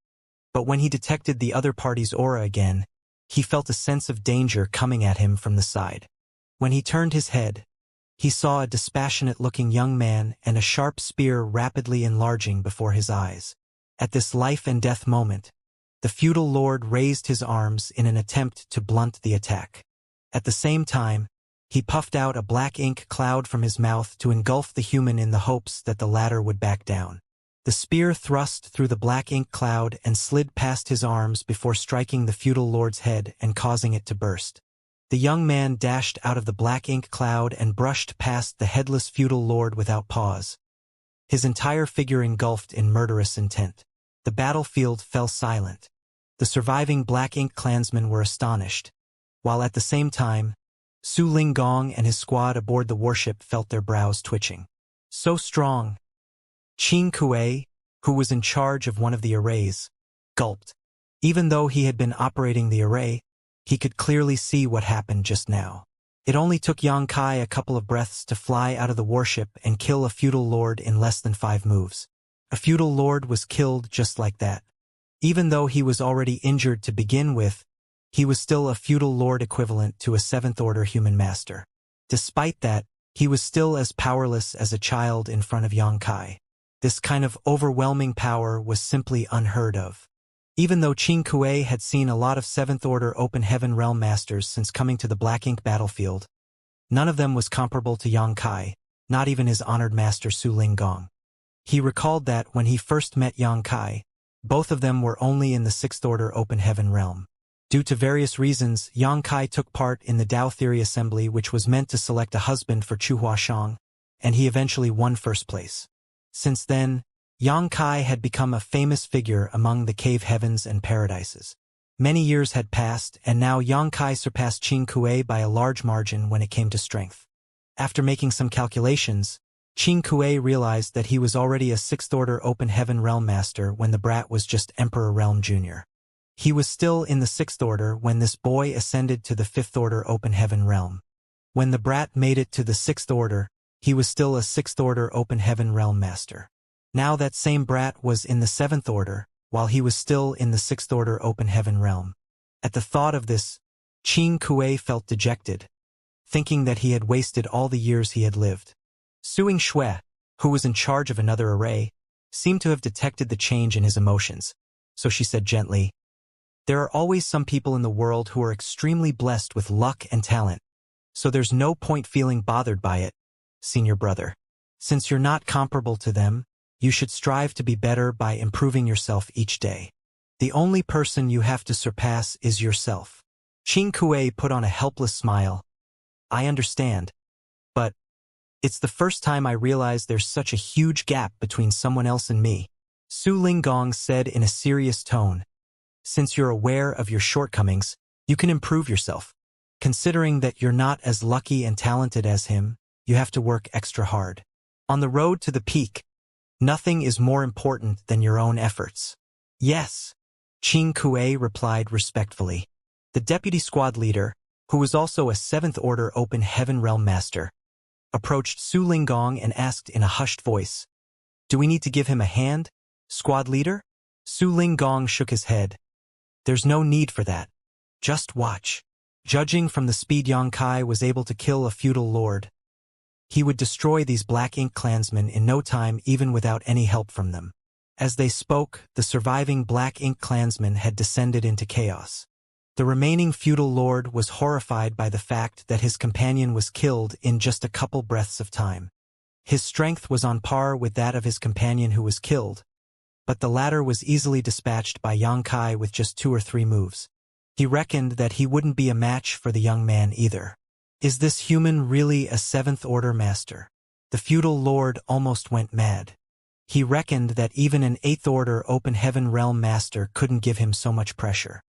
but when he detected the other party's aura again, he felt a sense of danger coming at him from the side. When he turned his head, he saw a dispassionate-looking young man and a sharp spear rapidly enlarging before his eyes. At this life-and-death moment, the feudal lord raised his arms in an attempt to blunt the attack. At the same time, he puffed out a Black Ink cloud from his mouth to engulf the human in the hopes that the latter would back down. The spear thrust through the Black Ink cloud and slid past his arms before striking the feudal lord's head and causing it to burst. The young man dashed out of the Black Ink cloud and brushed past the headless feudal lord without pause, his entire figure engulfed in murderous intent. The battlefield fell silent. The surviving Black Ink clansmen were astonished, while at the same time, Su Linggong and his squad aboard the warship felt their brows twitching. So strong. Qin Kuei, who was in charge of one of the arrays, gulped. Even though he had been operating the array, he could clearly see what happened just now. It only took Xianxia a couple of breaths to fly out of the warship and kill a feudal lord in less than 5 moves. A feudal lord was killed just like that. Even though he was already injured to begin with, he was still a feudal lord equivalent to a seventh-order human master. Despite that, he was still as powerless as a child in front of Xianxia. This kind of overwhelming power was simply unheard of. Even though Qin Kuei had seen a lot of seventh-order open heaven realm masters since coming to the Black Ink battlefield, none of them was comparable to Xianxia, not even his honored master Su Linggong. He recalled that when he first met Xianxia, both of them were only in the sixth-order open heaven realm. Due to various reasons, Xianxia took part in the Dao Theory Assembly, which was meant to select a husband for Chu Huashang, and he eventually won first place. Since then, Xianxia had become a famous figure among the cave heavens and paradises. Many years had passed, and now Xianxia surpassed Qin Kuei by a large margin when it came to strength. After making some calculations, Qin Kuei realized that he was already a sixth-order open heaven realm master when the brat was just Emperor Realm Jr. He was still in the sixth order when this boy ascended to the fifth-order open heaven realm. When the brat made it to the sixth order, he was still a sixth-order open heaven realm master. Now that same brat was in the seventh order, while he was still in the sixth-order open heaven realm. At the thought of this, Qin Kuei felt dejected, thinking that he had wasted all the years he had lived. Suing Shui, who was in charge of another array, seemed to have detected the change in his emotions, so she said gently, "There are always some people in the world who are extremely blessed with luck and talent, so there's no point feeling bothered by it, senior brother. Since you're not comparable to them, you should strive to be better by improving yourself each day. The only person you have to surpass is yourself." Qin Kuei put on a helpless smile. "I understand, but it's the first time I realize there's such a huge gap between someone else and me," Su Linggong said in a serious tone. "Since you're aware of your shortcomings, you can improve yourself. Considering that you're not as lucky and talented as him, you have to work extra hard. On the road to the peak, nothing is more important than your own efforts." "Yes," Qin Kuei replied respectfully. The deputy squad leader, who was also a seventh-order open heaven realm master, approached Su Linggong and asked in a hushed voice, "Do we need to give him a hand, squad leader?" Su Linggong shook his head. "There's no need for that. Just watch." Judging from the speed Xianxia was able to kill a feudal lord, he would destroy these Black Ink clansmen in no time even without any help from them. As they spoke, the surviving Black Ink clansmen had descended into chaos. The remaining feudal lord was horrified by the fact that his companion was killed in just a couple breaths of time. His strength was on par with that of his companion who was killed, but the latter was easily dispatched by Xianxia with just 2 or 3 moves. He reckoned that he wouldn't be a match for the young man either. Is this human really a seventh-order master? The feudal lord almost went mad. He reckoned that even an eighth-order open heaven realm master couldn't give him so much pressure.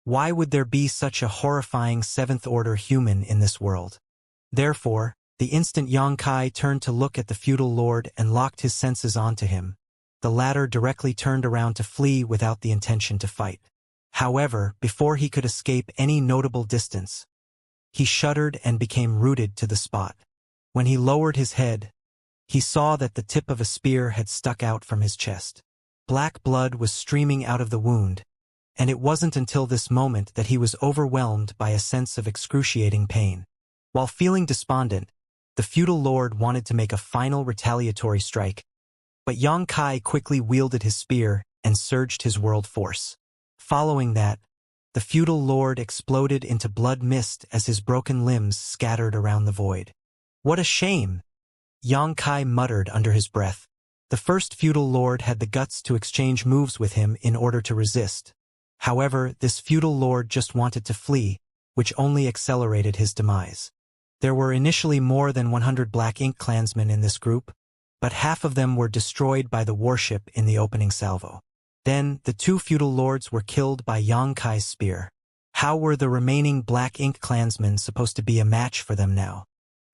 Why would there be such a horrifying seventh-order human in this world? Therefore, the instant Xianxia turned to look at the feudal lord and locked his senses onto him, the latter directly turned around to flee without the intention to fight. However, before he could escape any notable distance, he shuddered and became rooted to the spot. When he lowered his head, he saw that the tip of a spear had stuck out from his chest. Black blood was streaming out of the wound, and it wasn't until this moment that he was overwhelmed by a sense of excruciating pain. While feeling despondent, the feudal lord wanted to make a final retaliatory strike, but Xianxia quickly wielded his spear and surged his world force. Following that, the feudal lord exploded into blood mist as his broken limbs scattered around the void. "What a shame!" Xianxia muttered under his breath. The first feudal lord had the guts to exchange moves with him in order to resist. However, this feudal lord just wanted to flee, which only accelerated his demise. There were initially more than 100 Black Ink clansmen in this group, but half of them were destroyed by the warship in the opening salvo. Then, the 2 feudal lords were killed by Xianxia's spear. How were the remaining Black Ink clansmen supposed to be a match for them now?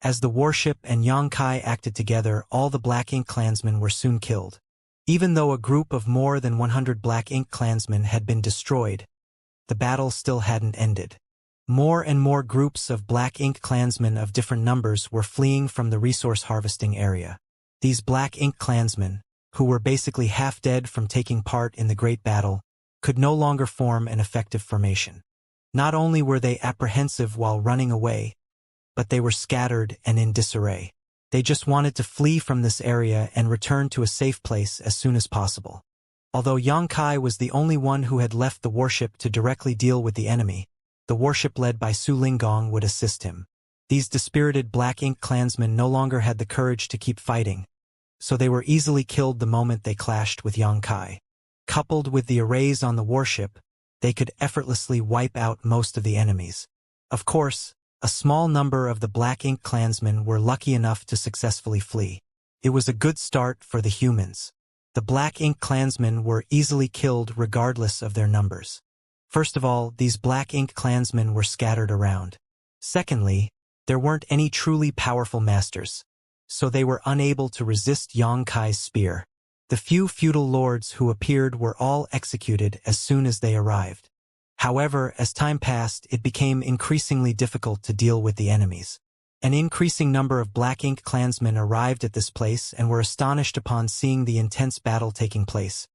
As the warship and Xianxia acted together, all the Black Ink clansmen were soon killed. Even though a group of more than 100 Black Ink clansmen had been destroyed, the battle still hadn't ended. More and more groups of Black Ink clansmen of different numbers were fleeing from the resource harvesting area. These Black Ink clansmen, who were basically half dead from taking part in the great battle, could no longer form an effective formation. Not only were they apprehensive while running away, but they were scattered and in disarray. They just wanted to flee from this area and return to a safe place as soon as possible. Although Xianxia was the only one who had left the warship to directly deal with the enemy, the warship led by Su Linggong would assist him. These dispirited Black Ink clansmen no longer had the courage to keep fighting, so they were easily killed the moment they clashed with Xianxia. Coupled with the arrays on the warship, they could effortlessly wipe out most of the enemies. Of course, a small number of the Black Ink clansmen were lucky enough to successfully flee. It was a good start for the humans. The Black Ink clansmen were easily killed regardless of their numbers. First of all, these Black Ink clansmen were scattered around. Secondly, there weren't any truly powerful masters, so they were unable to resist Xianxia's spear. The few feudal lords who appeared were all executed as soon as they arrived. However, as time passed, it became increasingly difficult to deal with the enemies. An increasing number of Black Ink clansmen arrived at this place and were astonished upon seeing the intense battle taking place,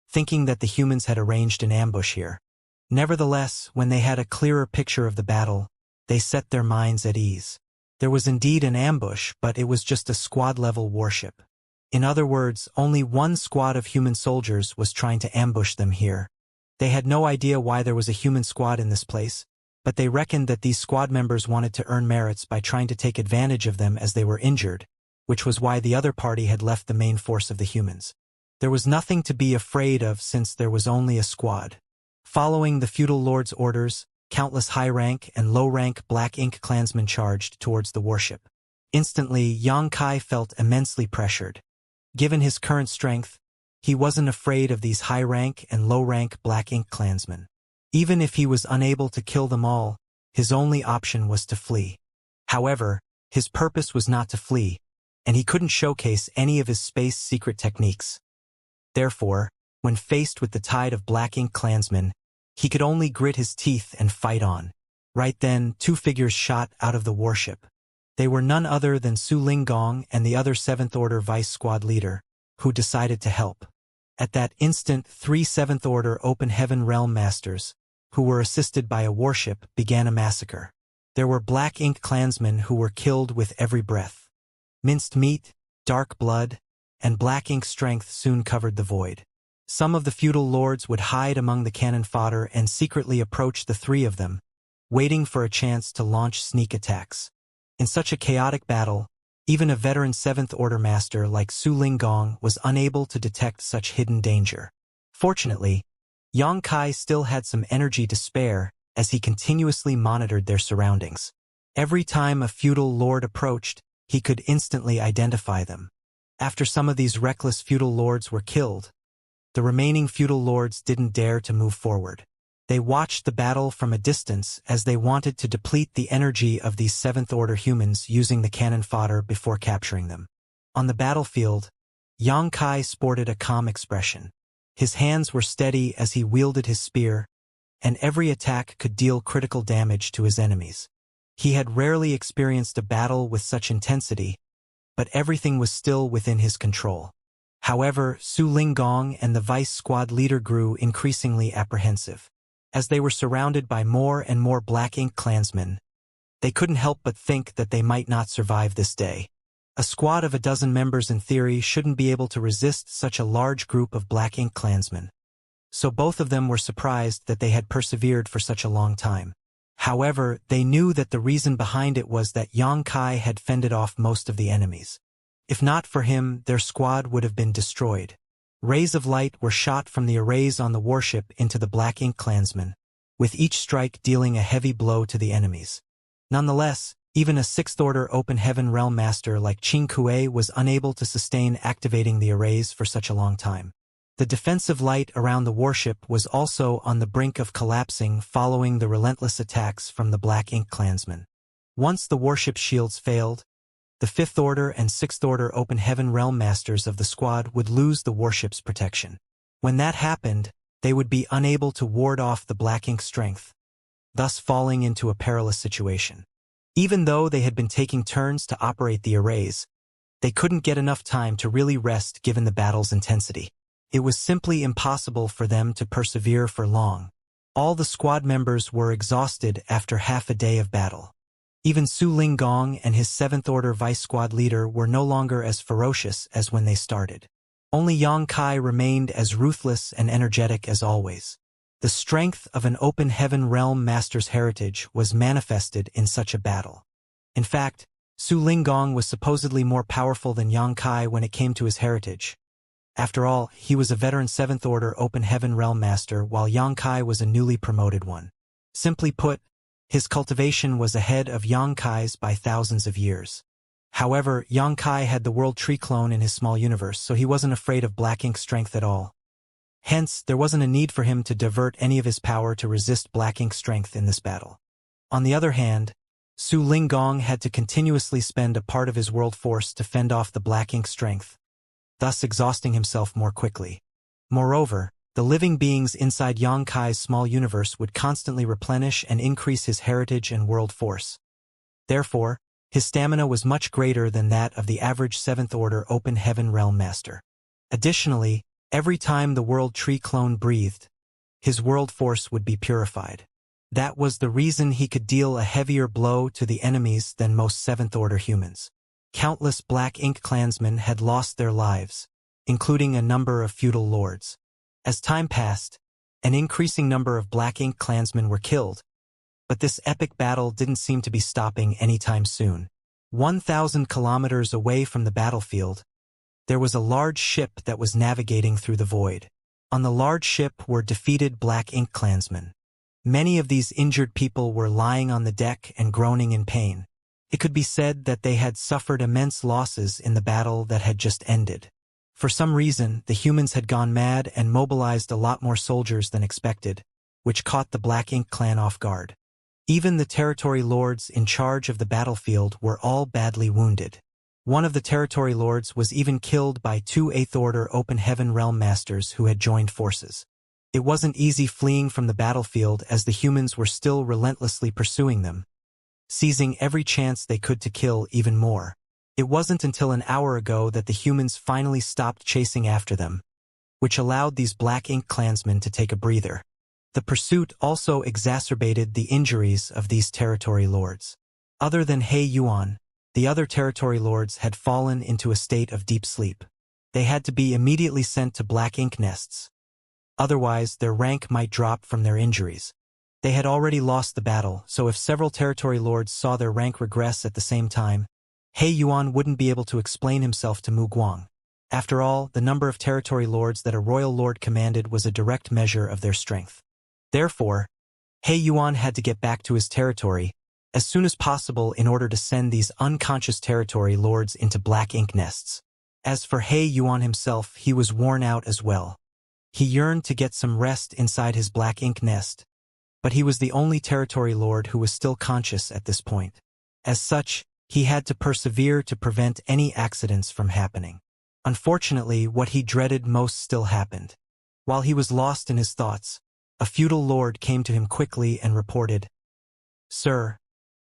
thinking that the humans had arranged an ambush here. Nevertheless, when they had a clearer picture of the battle, they set their minds at ease. There was indeed an ambush, but it was just a squad-level warship. In other words, only one squad of human soldiers was trying to ambush them here. They had no idea why there was a human squad in this place, but they reckoned that these squad members wanted to earn merits by trying to take advantage of them as they were injured, which was why the other party had left the main force of the humans. There was nothing to be afraid of since there was only a squad. Following the feudal lord's orders, countless high-rank and low-rank Black Ink clansmen charged towards the warship. Instantly, Xianxia felt immensely pressured. Given his current strength, he wasn't afraid of these high-rank and low-rank Black Ink clansmen. Even if he was unable to kill them all, his only option was to flee. However, his purpose was not to flee, and he couldn't showcase any of his space secret techniques. Therefore, when faced with the tide of Black Ink clansmen, he could only grit his teeth and fight on. Right then, two figures shot out of the warship. They were none other than Su Linggong and the other 7th Order Vice Squad leader, who decided to help. At that instant, 3 7th Order Open Heaven Realm Masters, who were assisted by a warship, began a massacre. There were Black Ink clansmen who were killed with every breath. Minced meat, dark blood, and Black Ink strength soon covered the void. Some of the feudal lords would hide among the cannon fodder and secretly approach the 3 of them, waiting for a chance to launch sneak attacks. In such a chaotic battle, even a veteran 7th Order Master like Su Linggong was unable to detect such hidden danger. Fortunately, Xianxia still had some energy to spare as he continuously monitored their surroundings. Every time a feudal lord approached, he could instantly identify them. After some of these reckless feudal lords were killed, the remaining feudal lords didn't dare to move forward. They watched the battle from a distance as they wanted to deplete the energy of these 7th Order humans using the cannon fodder before capturing them. On the battlefield, Xianxia sported a calm expression. His hands were steady as he wielded his spear, and every attack could deal critical damage to his enemies. He had rarely experienced a battle with such intensity, but everything was still within his control. However, Su Linggong and the Vice Squad leader grew increasingly apprehensive. As they were surrounded by more and more Black Ink clansmen, they couldn't help but think that they might not survive this day. A squad of a dozen members in theory shouldn't be able to resist such a large group of Black Ink clansmen. So both of them were surprised that they had persevered for such a long time. However, they knew that the reason behind it was that Xianxia had fended off most of the enemies. If not for him, their squad would have been destroyed. Rays of light were shot from the arrays on the warship into the Black Ink clansmen, with each strike dealing a heavy blow to the enemies. Nonetheless, even a 6th Order Open Heaven Realm Master like Qing Kuei was unable to sustain activating the arrays for such a long time. The defensive light around the warship was also on the brink of collapsing following the relentless attacks from the Black Ink clansmen. Once the warship's shields failed, the 5th Order and 6th Order Open Heaven Realm Masters of the squad would lose the warship's protection. When that happened, they would be unable to ward off the Black Ink strength, thus falling into a perilous situation. Even though they had been taking turns to operate the arrays, they couldn't get enough time to really rest given the battle's intensity. It was simply impossible for them to persevere for long. All the squad members were exhausted after half a day of battle. Even Su Linggong and his 7th Order Vice Squad leader were no longer as ferocious as when they started. Only Yang Kai remained as ruthless and energetic as always. The strength of an open heaven realm master's heritage was manifested in such a battle. In fact, Su Linggong was supposedly more powerful than Yang Kai when it came to his heritage. After all, he was a veteran 7th Order Open Heaven Realm Master while Yang Kai was a newly promoted one. Simply put, his cultivation was ahead of Yang Kai's by thousands of years. However, Yang Kai had the World Tree clone in his small universe, so he wasn't afraid of Black Ink strength at all. Hence, there wasn't a need for him to divert any of his power to resist Black Ink strength in this battle. On the other hand, Su Linggong had to continuously spend a part of his world force to fend off the Black Ink strength, thus exhausting himself more quickly. Moreover, the living beings inside Yang Kai's small universe would constantly replenish and increase his heritage and world force. Therefore, his stamina was much greater than that of the average 7th Order Open Heaven Realm Master. Additionally, every time the World Tree clone breathed, his world force would be purified. That was the reason he could deal a heavier blow to the enemies than most 7th Order humans. Countless Black Ink clansmen had lost their lives, including a number of feudal lords. As time passed, an increasing number of Black Ink clansmen were killed, but this epic battle didn't seem to be stopping anytime soon. 1,000 kilometers away from the battlefield, there was a large ship that was navigating through the void. On the large ship were defeated Black Ink clansmen. Many of these injured people were lying on the deck and groaning in pain. It could be said that they had suffered immense losses in the battle that had just ended. For some reason, the humans had gone mad and mobilized a lot more soldiers than expected, which caught the Black Ink clan off guard. Even the territory lords in charge of the battlefield were all badly wounded. One of the territory lords was even killed by 2 8th Order Open Heaven Realm Masters who had joined forces. It wasn't easy fleeing from the battlefield as the humans were still relentlessly pursuing them, seizing every chance they could to kill even more. It wasn't until an hour ago that the humans finally stopped chasing after them, which allowed these Black Ink clansmen to take a breather. The pursuit also exacerbated the injuries of these territory lords. Other than He Yuan, the other territory lords had fallen into a state of deep sleep. They had to be immediately sent to Black Ink nests. Otherwise, their rank might drop from their injuries. They had already lost the battle, so if several territory lords saw their rank regress at the same time, He Yuan wouldn't be able to explain himself to Mu Guang. After all, the number of territory lords that a royal lord commanded was a direct measure of their strength. Therefore, He Yuan had to get back to his territory as soon as possible in order to send these unconscious territory lords into Black Ink nests. As for He Yuan himself, he was worn out as well. He yearned to get some rest inside his Black Ink nest, but he was the only territory lord who was still conscious at this point. As such, he had to persevere to prevent any accidents from happening. Unfortunately, what he dreaded most still happened. While he was lost in his thoughts, a feudal lord came to him quickly and reported, "Sir,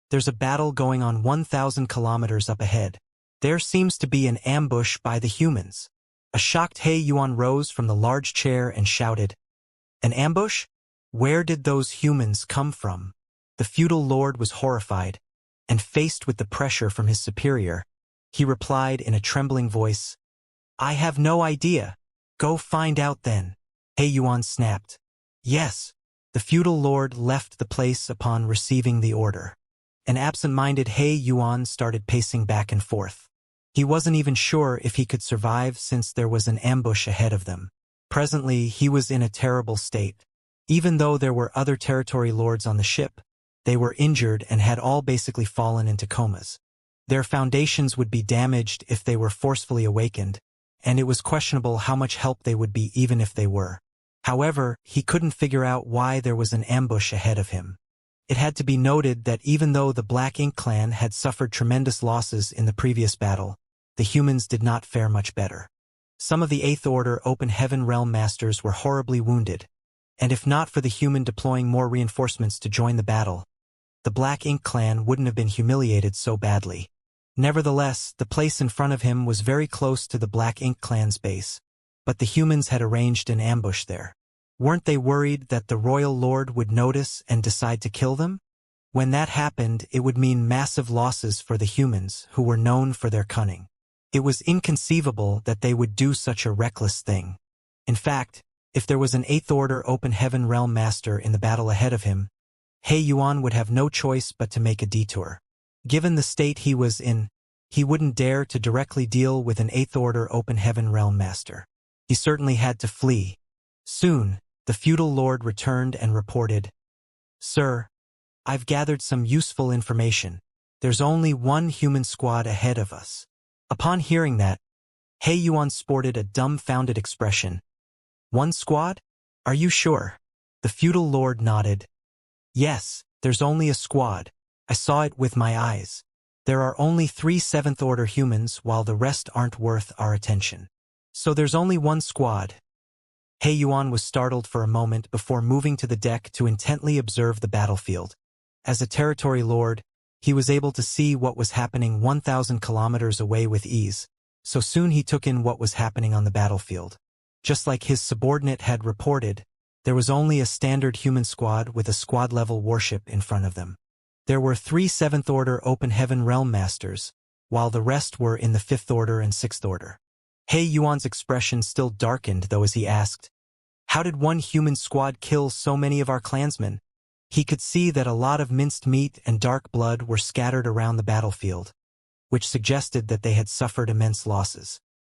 there's a battle going on 1,000 kilometers up ahead. There seems to be an ambush by the humans." A shocked He Yuan rose from the large chair and shouted, "An ambush? Where did those humans come from?" The feudal lord was horrified, and faced with the pressure from his superior, he replied in a trembling voice, "I have no idea. Go find out then." He Yuan snapped. "Yes." The feudal lord left the place upon receiving the order. An absent-minded He Yuan started pacing back and forth. He wasn't even sure if he could survive since there was an ambush ahead of them. Presently, he was in a terrible state. Even though there were other territory lords on the ship, they were injured and had all basically fallen into comas. Their foundations would be damaged if they were forcefully awakened, and it was questionable how much help they would be even if they were. However, he couldn't figure out why there was an ambush ahead of him. It had to be noted that even though the Black Ink clan had suffered tremendous losses in the previous battle, the humans did not fare much better. Some of the 8th Order Open Heaven Realm Masters were horribly wounded, and if not for the human deploying more reinforcements to join the battle, the Black Ink clan wouldn't have been humiliated so badly. Nevertheless, the place in front of him was very close to the Black Ink clan's base, but the humans had arranged an ambush there. Weren't they worried that the royal lord would notice and decide to kill them? When that happened, it would mean massive losses for the humans, who were known for their cunning. It was inconceivable that they would do such a reckless thing. In fact, if there was an Eighth Order Open Heaven Realm Master in the battle ahead of him, He Yuan would have no choice but to make a detour. Given the state he was in, he wouldn't dare to directly deal with an Eighth Order Open Heaven Realm Master. He certainly had to flee. Soon, the feudal lord returned and reported, "Sir, I've gathered some useful information. There's only one human squad ahead of us." Upon hearing that, He Yuan sported a dumbfounded expression. "One squad? Are you sure?" The feudal lord nodded. "Yes, there's only a squad. I saw it with my eyes. There are only 3 Seventh Order humans while the rest aren't worth our attention. So there's only one squad." He Yuan was startled for a moment before moving to the deck to intently observe the battlefield. As a territory lord, he was able to see what was happening 1,000 kilometers away with ease, so soon he took in what was happening on the battlefield. Just like his subordinate had reported, there was only a standard human squad with a squad-level warship in front of them. There were 3 Seventh Order Open Heaven Realm Masters, while the rest were in the Fifth Order and Sixth Order. He Yuan's expression still darkened, though, as he asked, "How did one human squad kill so many of our clansmen?" He could see that a lot of minced meat and dark blood were scattered around the battlefield, which suggested that they had suffered immense losses.